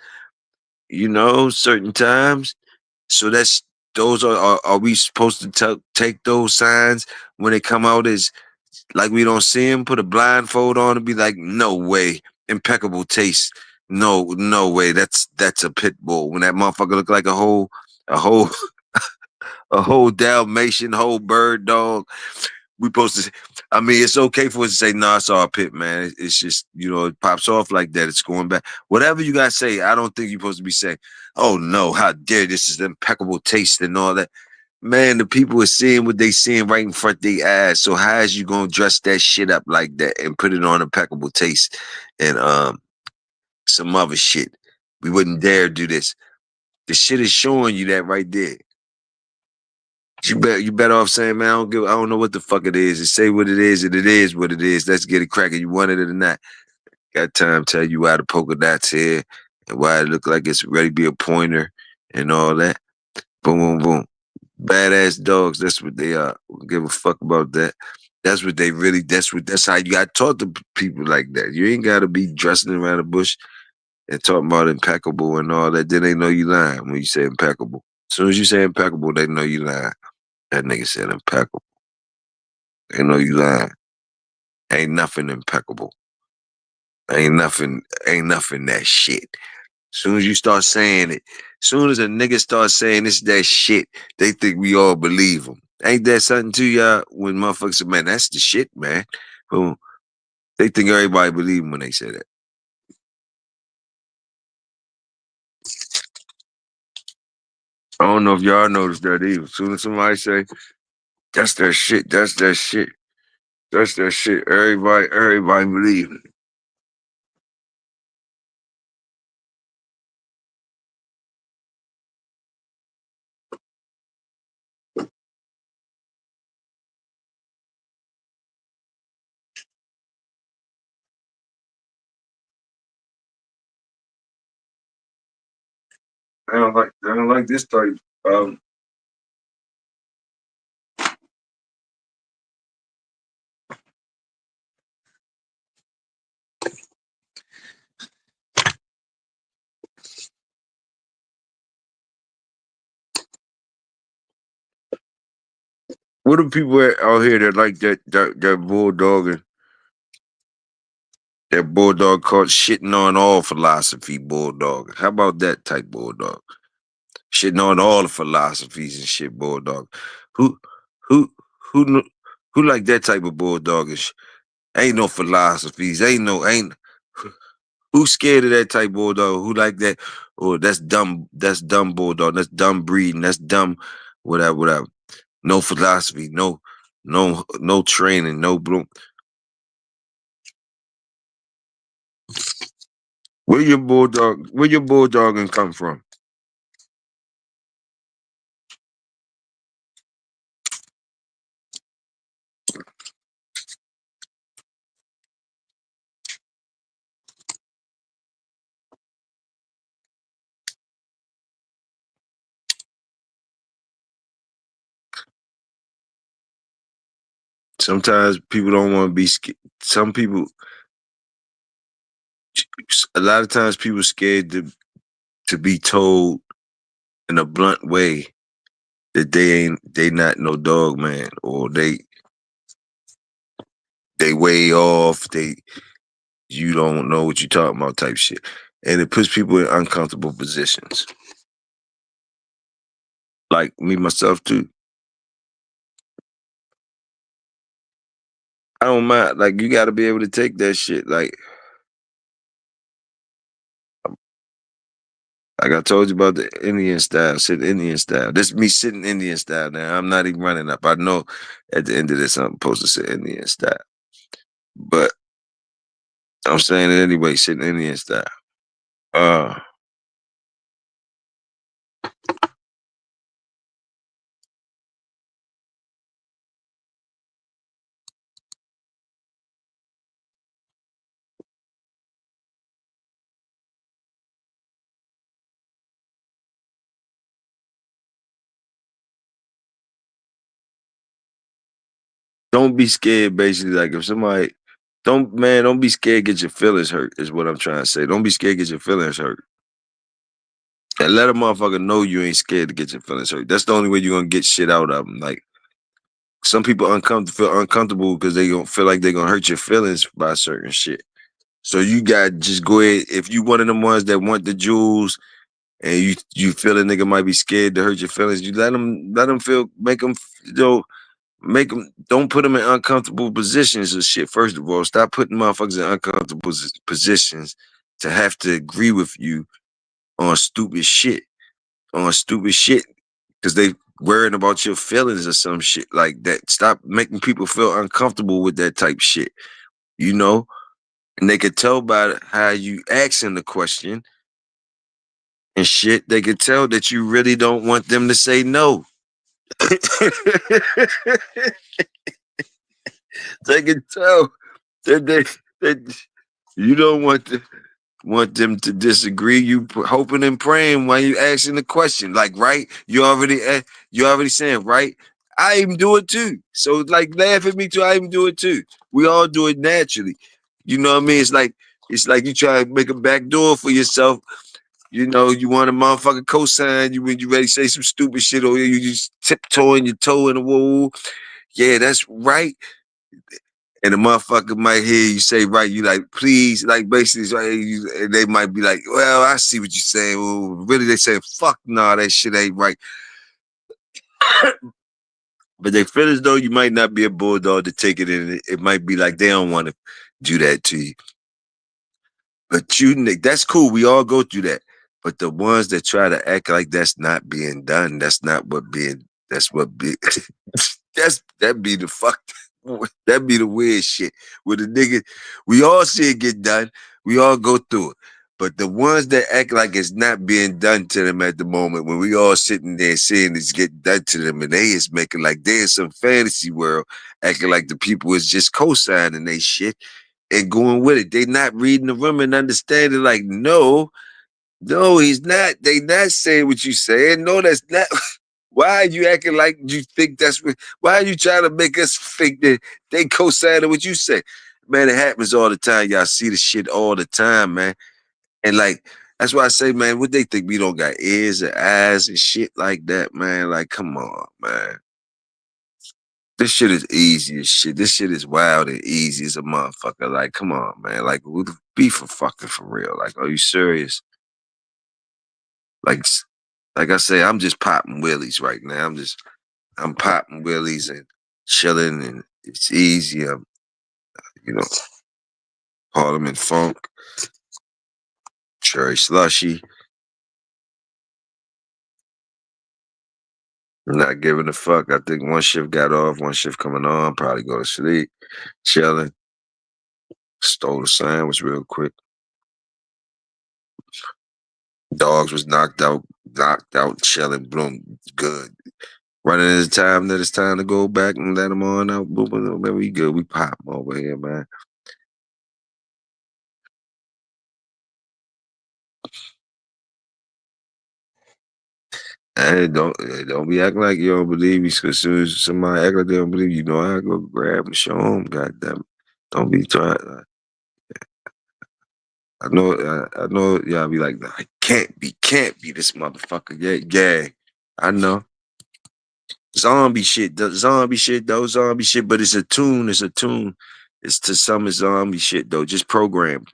certain times. So those are we supposed to take those signs when they come out as like we don't see them, put a blindfold on and be like, no way, impeccable taste. No way. That's a pit bull. When that motherfucker look like a whole, a whole Dalmatian, whole bird dog. We supposed to. I mean, it's okay for us to say, "Nah, it's all pit, man." It's just, it pops off like that. It's going back. Whatever you gotta say, I don't think you're supposed to be saying, "Oh no, how dare this is impeccable taste and all that." Man, the people are seeing what they seeing right in front of their eyes. So how is you gonna dress that shit up like that and put it on impeccable taste and some other shit? We wouldn't dare do this. The shit is showing you that right there. You better off saying, man, I don't know what the fuck it is. And say what it is, and it is what it is. Let's get it cracking. You want it or not. Got time to tell you why the polka dots here and why it look like it's ready to be a pointer and all that. Boom, boom, boom. Badass dogs, that's what they are. Don't give a fuck about that. That's what they really, that's how you gotta talk to people like that. You ain't gotta be dressing around the bush and talking about impeccable and all that. Then they know you lying when you say impeccable. As soon as you say impeccable, they know you lying. That nigga said impeccable. They know you lying. Ain't nothing impeccable. Ain't nothing that shit. Soon as you start saying it, soon as a nigga starts saying this that shit, they think we all believe them. Ain't that something to y'all when motherfuckers say, man, that's the shit, man. Boom. They think everybody believe them when they say that. I don't know if y'all noticed that either. Soon as somebody say, that's that shit, that's that shit, that's that shit, everybody believe it. I don't like this type. Um, what are people out here that like that bulldog and that bulldog called shitting on all philosophy bulldog? How about that type bulldog? Shitting on all the philosophies and shit bulldog. Who who who kn- who like that type of bulldog? Ain't no philosophies. Ain't who scared of that type bulldog? Who like that? Oh, that's dumb. That's dumb bulldog. That's dumb breeding. That's dumb. Whatever. No philosophy. No training. No bloom. Where your bulldogging come from? Sometimes people don't want to be scared. Some people, a lot of times, people scared to be told in a blunt way that they not no dog man, or they way off. You don't know what you talking about type shit, and it puts people in uncomfortable positions. Like me myself too. I don't mind. Like you got to be able to take that shit. Like I told you about the Indian style, sitting Indian style. This is me sitting Indian style now. I'm not even running up. I know at the end of this I'm supposed to sit Indian style. But I'm saying it anyway, sitting Indian style. Uh don't be scared, basically. Like if somebody don't be scared get your feelings hurt, is what I'm trying to say. Don't be scared get your feelings hurt. And let a motherfucker know you ain't scared to get your feelings hurt. That's the only way you're gonna get shit out of them. Like some people feel uncomfortable because they don't feel like they're gonna hurt your feelings by certain shit. So you got just go ahead. If you one of them ones that want the jewels and you feel a nigga might be scared to hurt your feelings, you let them feel, make them, make them, don't put them in uncomfortable positions of shit. First of all, stop putting motherfuckers in uncomfortable positions to have to agree with you on stupid shit, because they worrying about your feelings or some shit like that. Stop making people feel uncomfortable with that type shit, you know? And they could tell by how you asking the question and shit, they could tell that you really don't want them to say no. They can tell that that you don't want them to disagree. You hoping and praying while you asking the question. Like, right? You already saying, right? I even do it too. So like laugh at me too. I even do it too. We all do it naturally. You know what I mean? It's like you try to make a back door for yourself. You know, you want a motherfucker cosign you when you ready to say some stupid shit, or you just tiptoeing your toe in the wall. Yeah, that's right. And the motherfucker might hear you say right, you like, please, like basically, it's right, and they might be like, well, I see what you're saying. Well, really, they say, fuck nah, that shit ain't right. But they feel as though you might not be a bulldog to take it in. It might be like they don't want to do that to you. But you, Nick, that's cool. We all go through that. But the ones that try to act like that's not being done, that's not what being. That's what be. That be the fuck. That be the weird shit. With the nigga, we all see it get done. We all go through it. But the ones that act like it's not being done to them at the moment, when we all sitting there seeing it's getting done to them, and they is making like they in some fantasy world, acting like the people is just co-signing they shit and going with it. They not reading the room and understanding, like, no, no, he's not. They not saying what you saying. No, that's not. Why are you acting like you think that's what? Why are you trying to make us think that they co-signing what you say? Man, it happens all the time. Y'all see the shit all the time, man. And like, that's why I say, man, what they think we don't got ears and eyes and shit like that, man. Like, come on, man. This shit is easy as shit. This shit is wild and easy as a motherfucker. Like, come on, man. Like, be for fucking for real. Like, are you serious? Like, like I say, I'm just popping willies right now. I'm popping willies and chilling, and it's easy. I'm, you know, Parliament Funk, Cherry Slushy. I'm not giving a fuck. I think one shift got off, one shift coming on. Probably go to sleep, chilling. Stole the sandwich real quick. Dogs was knocked out, chilling, bloom, good. Running into time that it's time to go back and let them on out. Boom, boom, man, we good. We pop over here, man. Hey, don't be acting like you don't believe me. Cause as soon as somebody act like they don't believe you, know I go grab and show them. Goddamn, don't be trying. I know. Y'all be like, nah, it can't be this motherfucker. Yeah, yeah. I know. Zombie shit, zombie shit though, zombie shit. But it's a tune. It's a tune. It's to some it's zombie shit though. Just programming,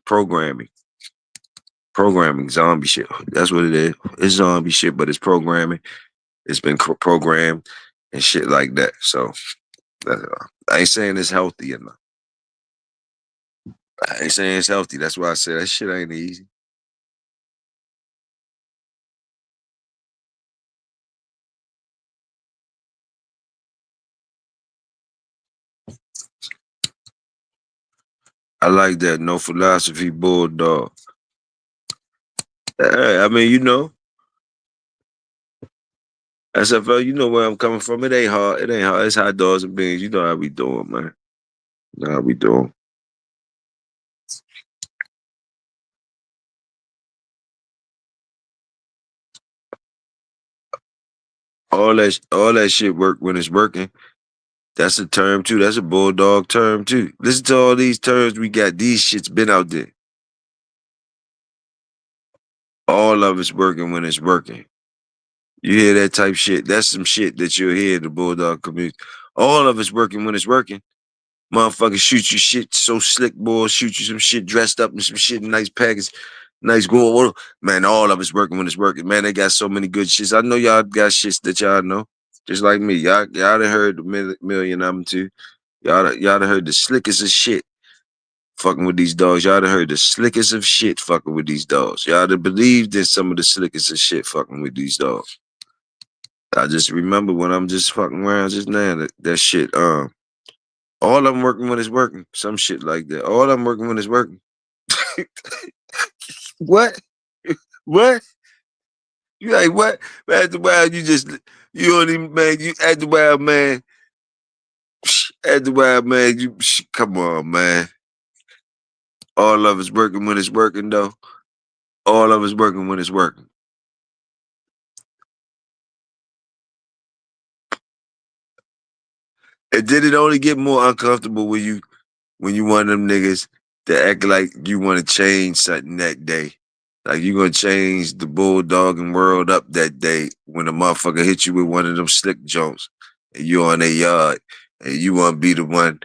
zombie shit. That's what it is. It's zombie shit, but it's programming. It's been programmed and shit like that. So I ain't saying it's healthy enough. I ain't saying it's healthy. That's why I said that shit ain't easy. I like that. No philosophy, bulldog. Hey, I mean, SFL, you know where I'm coming from. It ain't hard. It ain't hard. It's hot dogs and beans. You know how we doing, man. You know how we doing. All that shit work when it's working. That's a term too. That's a bulldog term too. Listen to all these terms we got. These shits been out there. All of it's working when it's working. You hear that type shit? That's some shit that you'll hear in the bulldog community. All of it's working when it's working. Motherfucker shoot you shit so slick, boy. Shoot you some shit dressed up in some shit in nice package, nice gold. Man, all of it's working when it's working. Man, they got so many good shits. I know y'all got shits that y'all know. Just like me. Y'all done heard the million of them too. Y'all done heard the slickest of shit fucking with these dogs. Y'all done heard the slickest of shit fucking with these dogs. Y'all done believed in some of the slickest of shit fucking with these dogs. I just remember when I'm just fucking around just now that shit. All I'm working when it's working. Some shit like that. All I'm working when it's working. What? What? You like what? Man, after a while, you don't even man. You after a while, man. After a while, man. Come on, man. All of it's working when it's working, though. All of it's working when it's working. And did it only get more uncomfortable when you one of them niggas that act like you want to change something that day? Like you gonna change the bulldogging world up that day when a motherfucker hit you with one of them slick jumps and you on their yard and you wanna be the one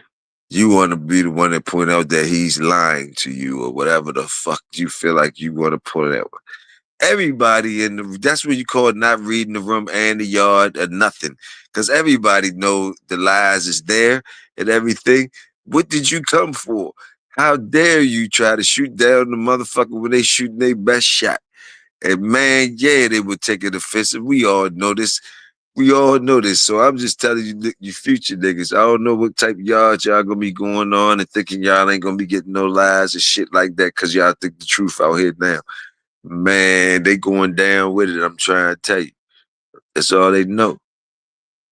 You want to be the one that point out that he's lying to you or whatever the fuck you feel like you want to point out. Everybody in the that's what you call not reading the room and the yard or nothing. Cause everybody know the lies is there and everything. What did you come for? How dare you try to shoot down the motherfucker when they shooting their best shot? And man, yeah, they would take it offensive. We all know this. We all know this. So I'm just telling you, you future niggas. I don't know what type of yards y'all gonna be going on and thinking y'all ain't gonna be getting no lies and shit like that because y'all think the truth out here now. Man, they going down with it. I'm trying to tell you. That's all they know.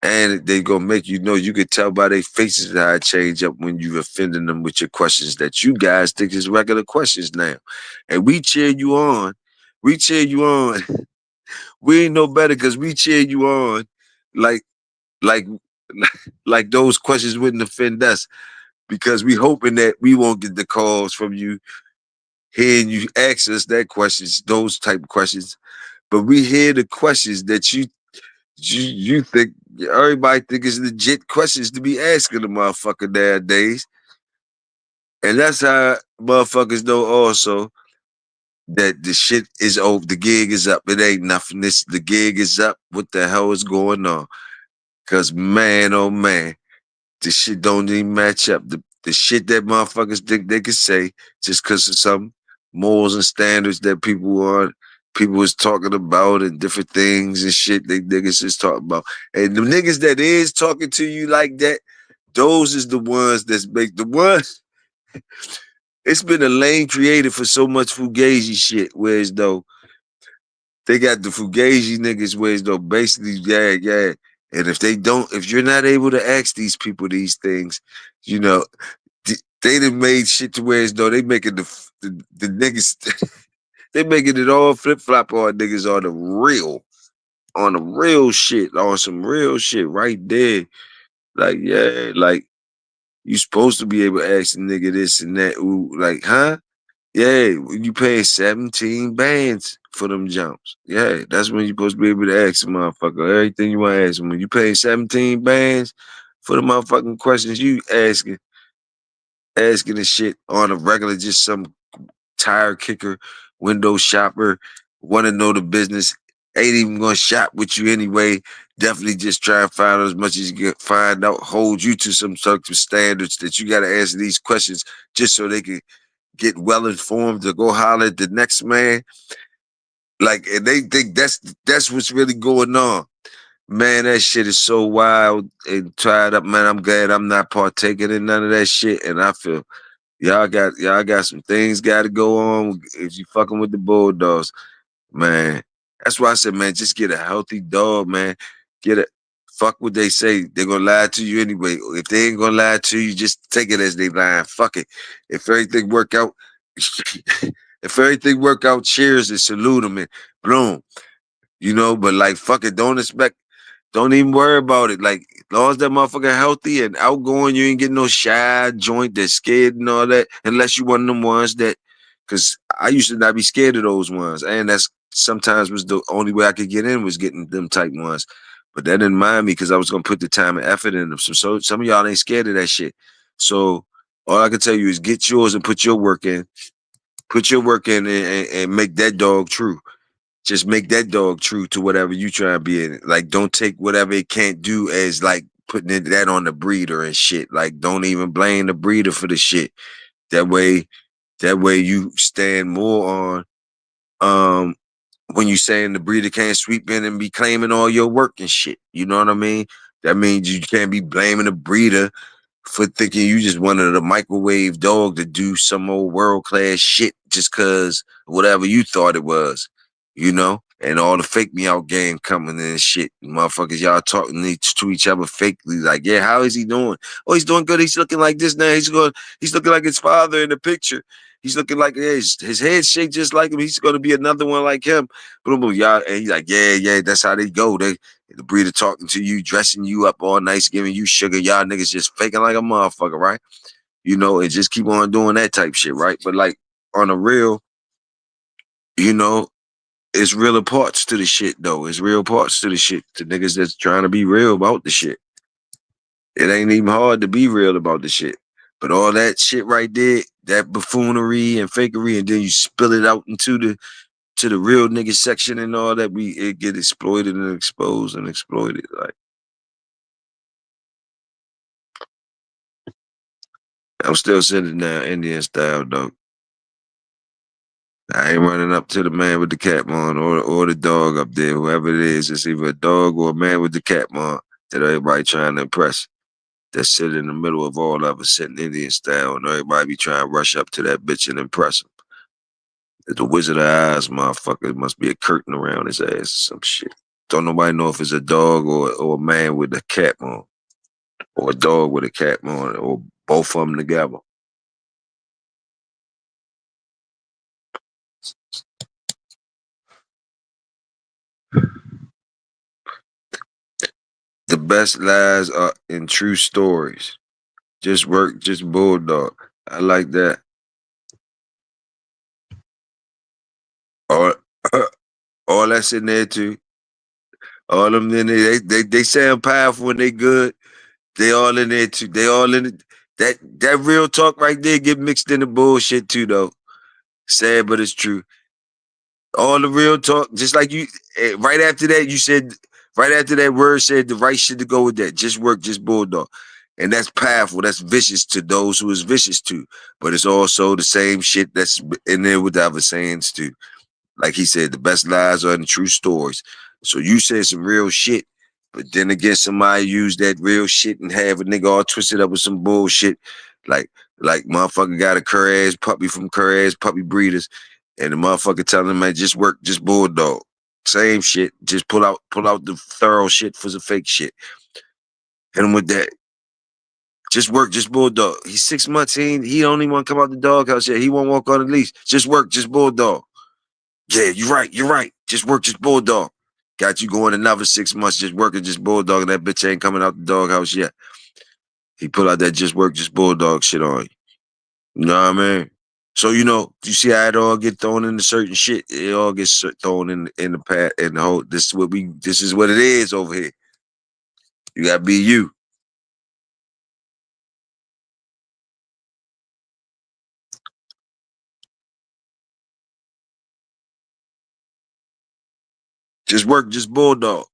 And they gonna make you know. You could tell by their faces how it change up when you offending them with your questions that you guys think is regular questions now. And we cheer you on. We cheer you on. We ain't no better because we cheer you on. Like, like, like those questions wouldn't offend us because we hoping that we won't get the calls from you hearing you ask us that questions, those type of questions. But we hear the questions that you think everybody think is legit questions to be asking the motherfucker nowadays. And that's how motherfuckers know also that the shit is over, the gig is up. It ain't nothing. The gig is up. What the hell is going on? Cause man, oh man, the shit don't even match up. The shit that motherfuckers think they can say just cause of some morals and standards that people was talking about and different things and shit they niggas is talking about. And the niggas that is talking to you like that, those is the ones that's make the ones. It's been a lane created for so much fugazi shit, whereas though they got the fugazi niggas, whereas though basically, yeah, yeah. And if they don't, if you're not able to ask these people these things, you know, they done made shit to where as though they making the niggas, they making it all flip flop on niggas on the real shit, on some real shit right there. Like, yeah, like you supposed to be able to ask a nigga this and that. Ooh, like, huh? Yeah, you pay 17 bands for them jumps. Yeah, that's when you supposed to be able to ask a motherfucker everything you want to ask them. When you pay 17 bands for the motherfucking questions you asking the shit on a regular, just some tire kicker, window shopper, want to know the business, ain't even gonna shop with you anyway. Definitely just try and find out as much as you can find out, hold you to some sort of standards that you got to answer these questions just so they can get well informed to go holler at the next man. Like, and they think that's what's really going on. Man, that shit is so wild and tied up, man. I'm glad I'm not partaking in none of that shit. And I feel y'all got some things gotta go on if you fucking with the Bulldogs, man. That's why I said, man, just get a healthy dog, man. Get a fuck what they say. They're gonna lie to you anyway. If they ain't gonna lie to you, just take it as they lying. Fuck it. If everything work out, if everything work out, cheers and salute them and boom. But like fuck it, don't even worry about it. Like, as long as that motherfucker healthy and outgoing, you ain't getting no shy joint that's scared and all that. Unless you one of them ones that, because I used to not be scared of those ones. And that's sometimes was the only way I could get in was getting them type ones. But that didn't mind me because I was going to put the time and effort in them. So some of y'all ain't scared of that shit. So all I can tell you is get yours and put your work in. Put your work in and make that dog true. Just make that dog true to whatever you try and be in. Like, don't take whatever it can't do as like putting that on the breeder and shit. Like, don't even blame the breeder for the shit. That way, you stand more on when you saying the breeder can't sweep in and be claiming all your work and shit. You know what I mean? That means you can't be blaming the breeder for thinking you just wanted a microwave dog to do some old world class shit just cause whatever you thought it was, and all the fake me out game coming in and shit. Motherfuckers, y'all talking to each other fakely, like, yeah, how is he doing? Oh, he's doing good. He's looking like this now. He's looking like his father in the picture. He's looking like his head shaped just like him. He's gonna be another one like him. Boom, boom, y'all, and he's like, yeah, yeah, that's how they go. The breeder talking to you, dressing you up all nice, giving you sugar. Y'all niggas just faking like a motherfucker, right? And just keep on doing that type shit, right? But like on a real, you know, it's real parts to the shit though. It's real parts to the shit. The niggas that's trying to be real about the shit. It ain't even hard to be real about the shit. But all that shit right there, that buffoonery and fakery, and then you spill it out into the real nigga section and all that, it get exploited and exposed and exploited. Like I'm still sitting down Indian style though. I ain't running up to the man with the cap on or the dog up there, whoever it is. It's either a dog or a man with the cap on that everybody trying to impress. That sit in the middle of all of us, sitting Indian style, and everybody be trying to rush up to that bitch and impress him. The Wizard of Oz motherfucker must be a curtain around his ass or some shit. Don't nobody know if it's a dog or a man with a cap on, or a dog with a cap on, or both of them together. The best lies are in true stories. Just work, just bulldog. I like that. All, all that's in there too. All them in there, they sound powerful and they good. They all in there too. They all in it. That real talk right there get mixed in the bullshit too though. Sad, but it's true. All the real talk, just like you. Right after that, you said. Right after that word said the right shit to go with that. Just work, just bulldog, and that's powerful. That's vicious to those who is vicious to. But it's also the same shit that's in there with the other sayings too. Like he said, the best lies are in the true stories. So you said some real shit, but then again, somebody used that real shit and have a nigga all twisted up with some bullshit. Like, like motherfucker got a cur ass puppy from cur ass puppy breeders, and the motherfucker telling him, man, just work, just bulldog. Same shit. Just pull out the thorough shit for the fake shit. Hit him with that. Just work, just bulldog. He's 6 months. He don't even want to come out the doghouse yet. He won't walk on the leash. Just work, just bulldog. Yeah, you're right. You're right. Just work, just bulldog. Got you going another 6 months, just working, just bulldog, and that bitch ain't coming out the doghouse yet. He pull out that just work, just bulldog shit on you. You know what I mean? So you see how it all get thrown into certain shit. It all gets thrown in the pad and the whole. This is what it is over here. You gotta be you. Just work, just bulldog.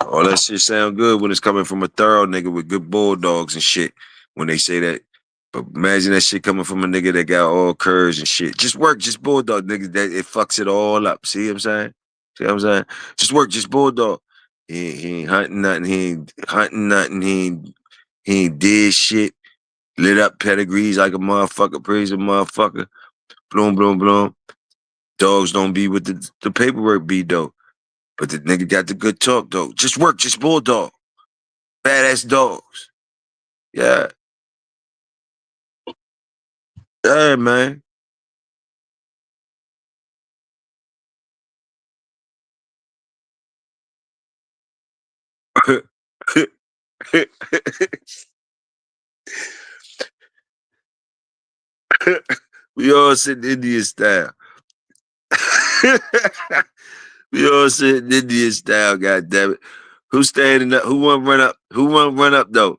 All that shit sound good when it's coming from a thorough nigga with good bulldogs and shit. When they say that, but imagine that shit coming from a nigga that got all curves and shit. Just work, just bulldog, nigga. That it fucks it all up. See what I'm saying? See what I'm saying? Just work, just bulldog. He ain't hunting nothing. He ain't hunting nothing. He ain't did shit. Lit up pedigrees like a motherfucker. Praise a motherfucker. Bloom, bloom, bloom. Dogs don't be with the paperwork be though. But the nigga got the good talk though. Just work, just bulldog. Badass dogs. Yeah. Yeah, man. We all sit Indian style. We all sit Indian style, god damn it. Who's standing up? Who wanna run up? Who wanna run up though?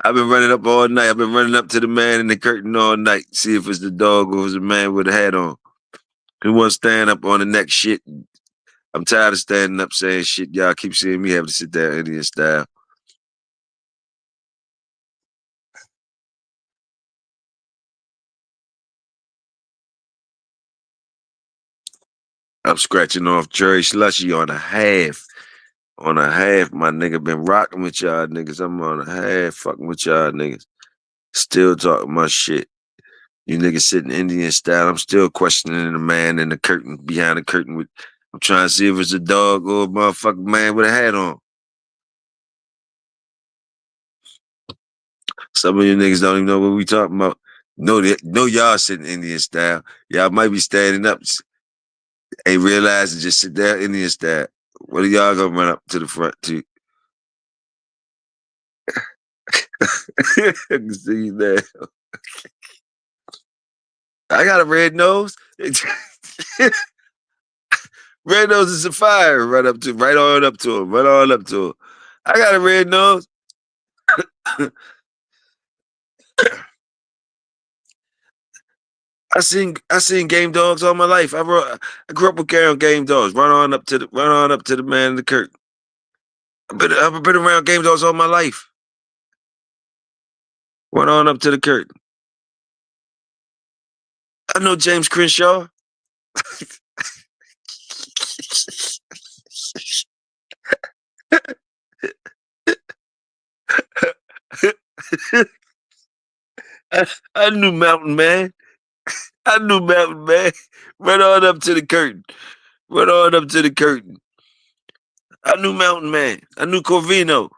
I've been running up all night. I've been running up to the man in the curtain all night. See if it's the dog or if it's a man with a hat on. Who wants to stand up on the next shit? I'm tired of standing up saying shit. Y'all keep seeing me having to sit there Indian style. I'm scratching off Jerry Slushy on a half. On a half, my nigga been rocking with y'all niggas. I'm on a half fucking with y'all niggas. Still talking my shit. You niggas sitting Indian style. I'm still questioning the man in the curtain, behind the curtain with I'm trying to see if it's a dog or a motherfucking man with a hat on. Some of you niggas don't even know what we talking about. No, y'all sitting Indian style. Y'all might be standing up, ain't realizing just sit there Indian style. What are y'all gonna run up to the front to? I can see that. I got a red nose. Red nose is a fire. Right on up to him. Right on up to him. I got a red nose. I seen game dogs all my life. I grew up with game dogs. Run on up to the man in the curtain. I've been around game dogs all my life. Run on up to the curtain. I know James Crenshaw. I knew Mountain Man. I knew Mountain Man. Run on up to the curtain. Run on up to the curtain. I knew Mountain Man. I knew Corvino.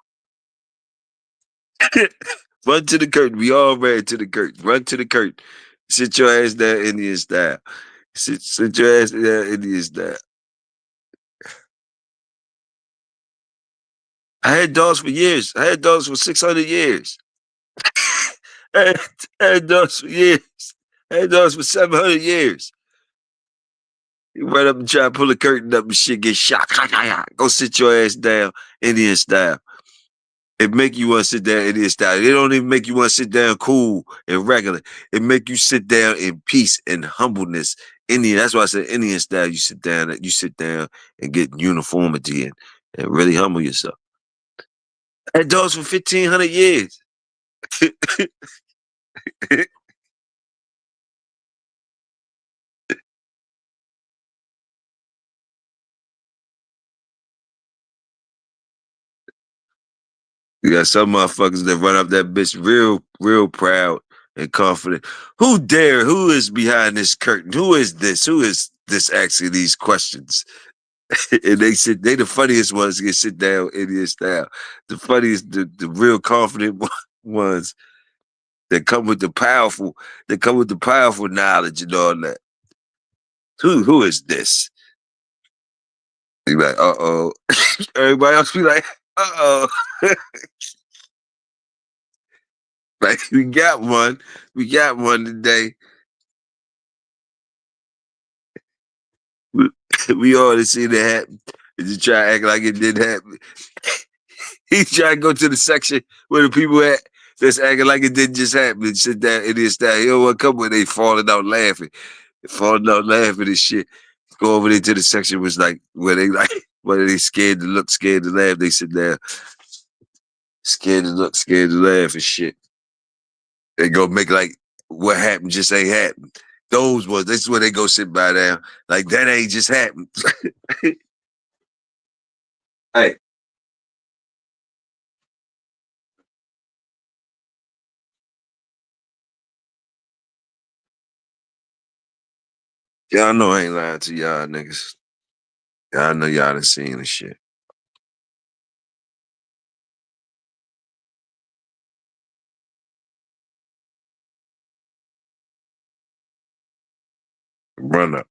Run to the curtain. We all ran to the curtain. Run to the curtain. Sit your ass down, Indian style. Sit your ass down, Indian style. I had dogs for years. I had dogs for 600 years. I had, I had dogs for years. I had dogs for 700 years. You run up and try to pull the curtain up and shit, get shot. Go sit your ass down, Indian style. It make you want to sit down Indian style. It don't even make you want to sit down cool and regular. It make you sit down in peace and humbleness. Indian. That's why I said Indian style. You sit down and get uniformity and really humble yourself. I had dogs for 1,500 years. You got some motherfuckers that run up that bitch real proud and confident. Who dare? Who is behind this curtain? Who is this? Who is this asking these questions? And they the funniest ones to get sit down Indian style. The funniest, the real confident ones that come with the powerful knowledge and all that. Who is this? You like, uh-oh. Everybody else be like, uh-oh. Like we got one. We got one today. We, we already seen it happen. And you try to act like it didn't happen. He try to go to the section where the people at that's acting like it didn't just happen and sit down in his style. He don't want to come when they falling out laughing. Falling out laughing and shit. Go over there to the section was like where they like whether they scared to look, scared to laugh, they sit there. Scared to look, scared to laugh and shit. They go make like what happened just ain't happened. This is where they go sit by down. Like that ain't just happened. Hey, y'all know I ain't lying to y'all niggas. Y'all know y'all done seen the shit. Run up.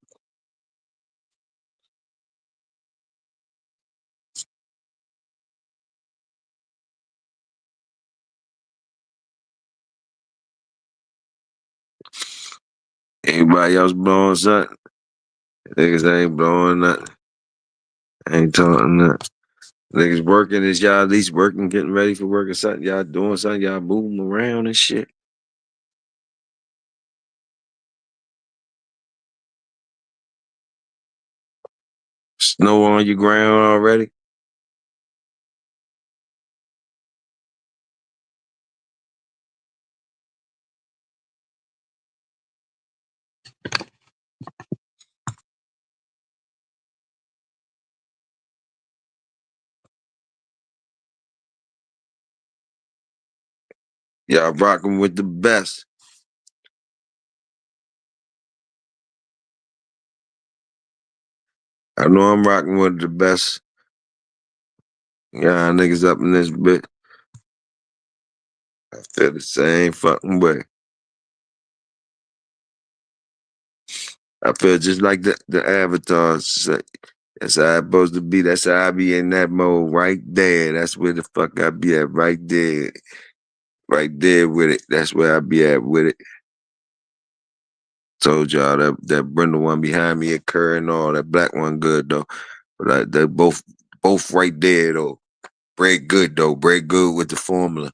Anybody else blowing something? Niggas ain't blowing nothing. Ain't talking nothing. Niggas working, is y'all at least working, getting ready for work or something? Y'all doing something? Y'all moving around and shit? Snow on your ground already? Y'all rocking with the best. I know I'm rocking with the best. Y'all niggas up in this bit. I feel the same fucking way. I feel just like the avatars say. That's how I'm supposed to be. That's how I be in that mode right there. That's where the fuck I be at right there. Right there with it. That's where I be at with it. Told y'all that Brenda one behind me, a Kerr and all that black one good though. But they both right there though. Break good though. Break good with the formula.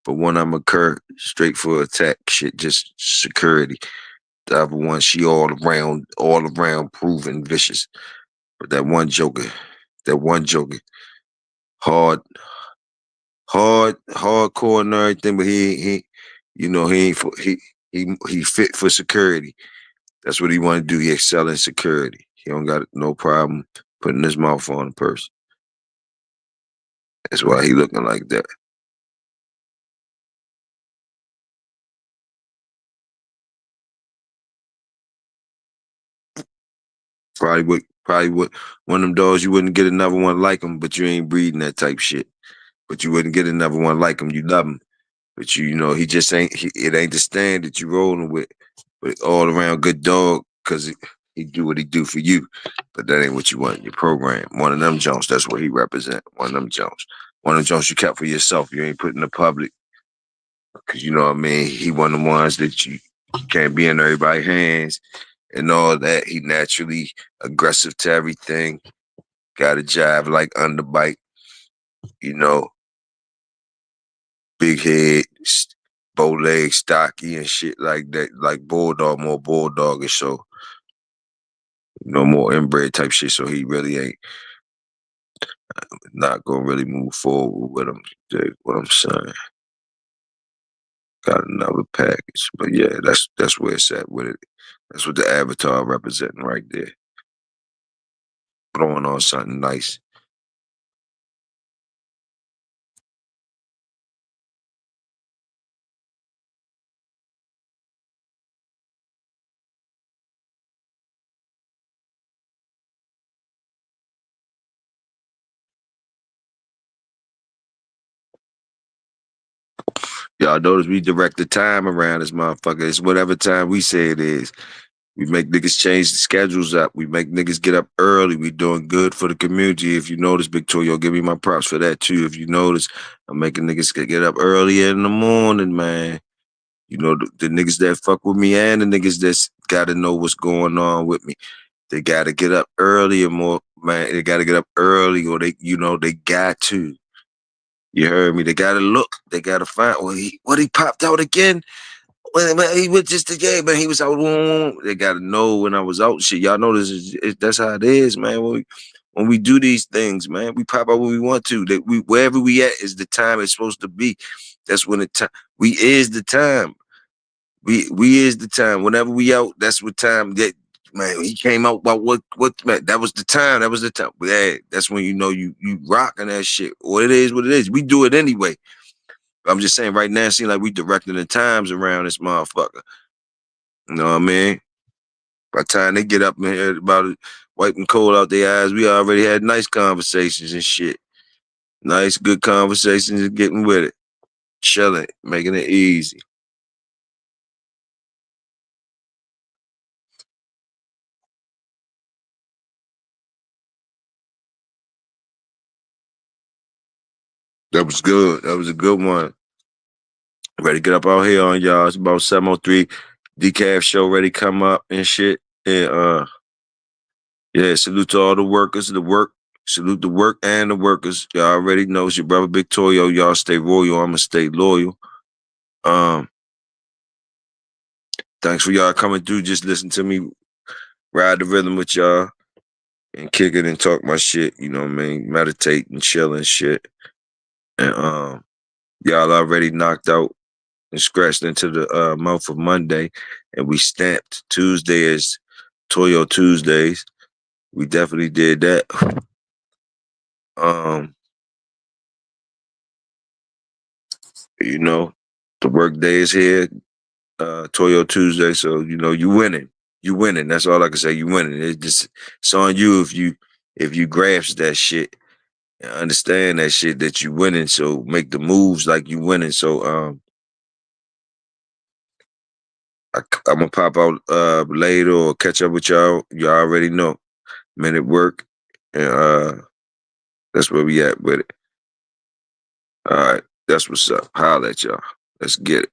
But one I'm a Kerr straight for attack shit, just security. The other one, she all around proven vicious. But that one Joker, hard, hardcore and everything. But he ain't for he fit for security. That's what he want to do. He excel in security. He don't got no problem putting his mouth on a person. That's why he looking like that. Probably would one of them dogs. You wouldn't get another one like him, but you ain't breeding that type shit. But you wouldn't get another one like him. You love him, but he just ain't. It ain't the stand that you rolling with. But all around good dog because he do what he do for you. But that ain't what you want in your program. One of them Jones. That's what he represent. One of them Jones. One of them Jones you kept for yourself. You ain't putting in the public. Cause you know what I mean? He one of the ones that you can't be in everybody's hands and all that. He naturally aggressive to everything. Got a jive like underbite, you know, big head, bow leg, stocky and shit like that. Like Bulldog, more Bulldogish, so more inbred type shit. So he really ain't not gonna really move forward with him. Dig what I'm saying? Got another package. But yeah, that's where it's at with it. That's what the avatar representing right there. Throwing on something nice. Y'all notice we direct the time around this motherfucker. It's whatever time we say it is. We make niggas change the schedules up. We make niggas get up early. We doing good for the community. If you notice, Victoria, give me my props for that too. If you notice, I'm making niggas get up early in the morning, man. You know, the niggas that fuck with me and the niggas that's gotta know what's going on with me. They gotta get up early and more, man. They gotta get up early or they got to. You heard me? They gotta look. They gotta find. Well, he popped out again. Well, man, he was just a game, man. He was out. They gotta know when I was out. And shit, y'all know that's how it is, man. When we do these things, man, we pop out when we want to. That we wherever we at is the time it's supposed to be. That's when the time we is the time. We is the time. Whenever we out, that's what time that man. He came out about what man. That was the time. That was the time. Yeah, that's when you know you rocking that shit. Or it is what it is. We do it anyway. I'm just saying right now, it seems like we directing the times around this motherfucker. You know what I mean? By the time they get up in here about it, wiping cold out their eyes, we already had nice conversations and shit. Nice, good conversations and getting with it. Chilling, making it easy. That was good. That was a good one. Ready to get up out here on y'all. It's about 7:03. Decaf show ready to come up and shit. And yeah, salute to all the workers, the work. Salute the work and the workers. Y'all already know it's your brother Victorio. Y'all stay royal. I'ma stay loyal. Um, thanks for y'all coming through. Just listen to me ride the rhythm with y'all and kick it and talk my shit. You know what I mean? Meditate and chill and shit. And y'all already knocked out and scratched into the month of Monday, and we stamped Tuesday as Toyo Tuesdays. We definitely did that. Um, you know, the work day is here, Toyo Tuesday. So you winning. You winning. That's all I can say. You winning. It's on you if you grasp that shit and understand that shit that you winning. So make the moves like you winning. So I'm gonna pop out later or catch up with y'all. Y'all already know. I'm at work, and that's where we at with it. All right, that's what's up. Holla at y'all. Let's get it.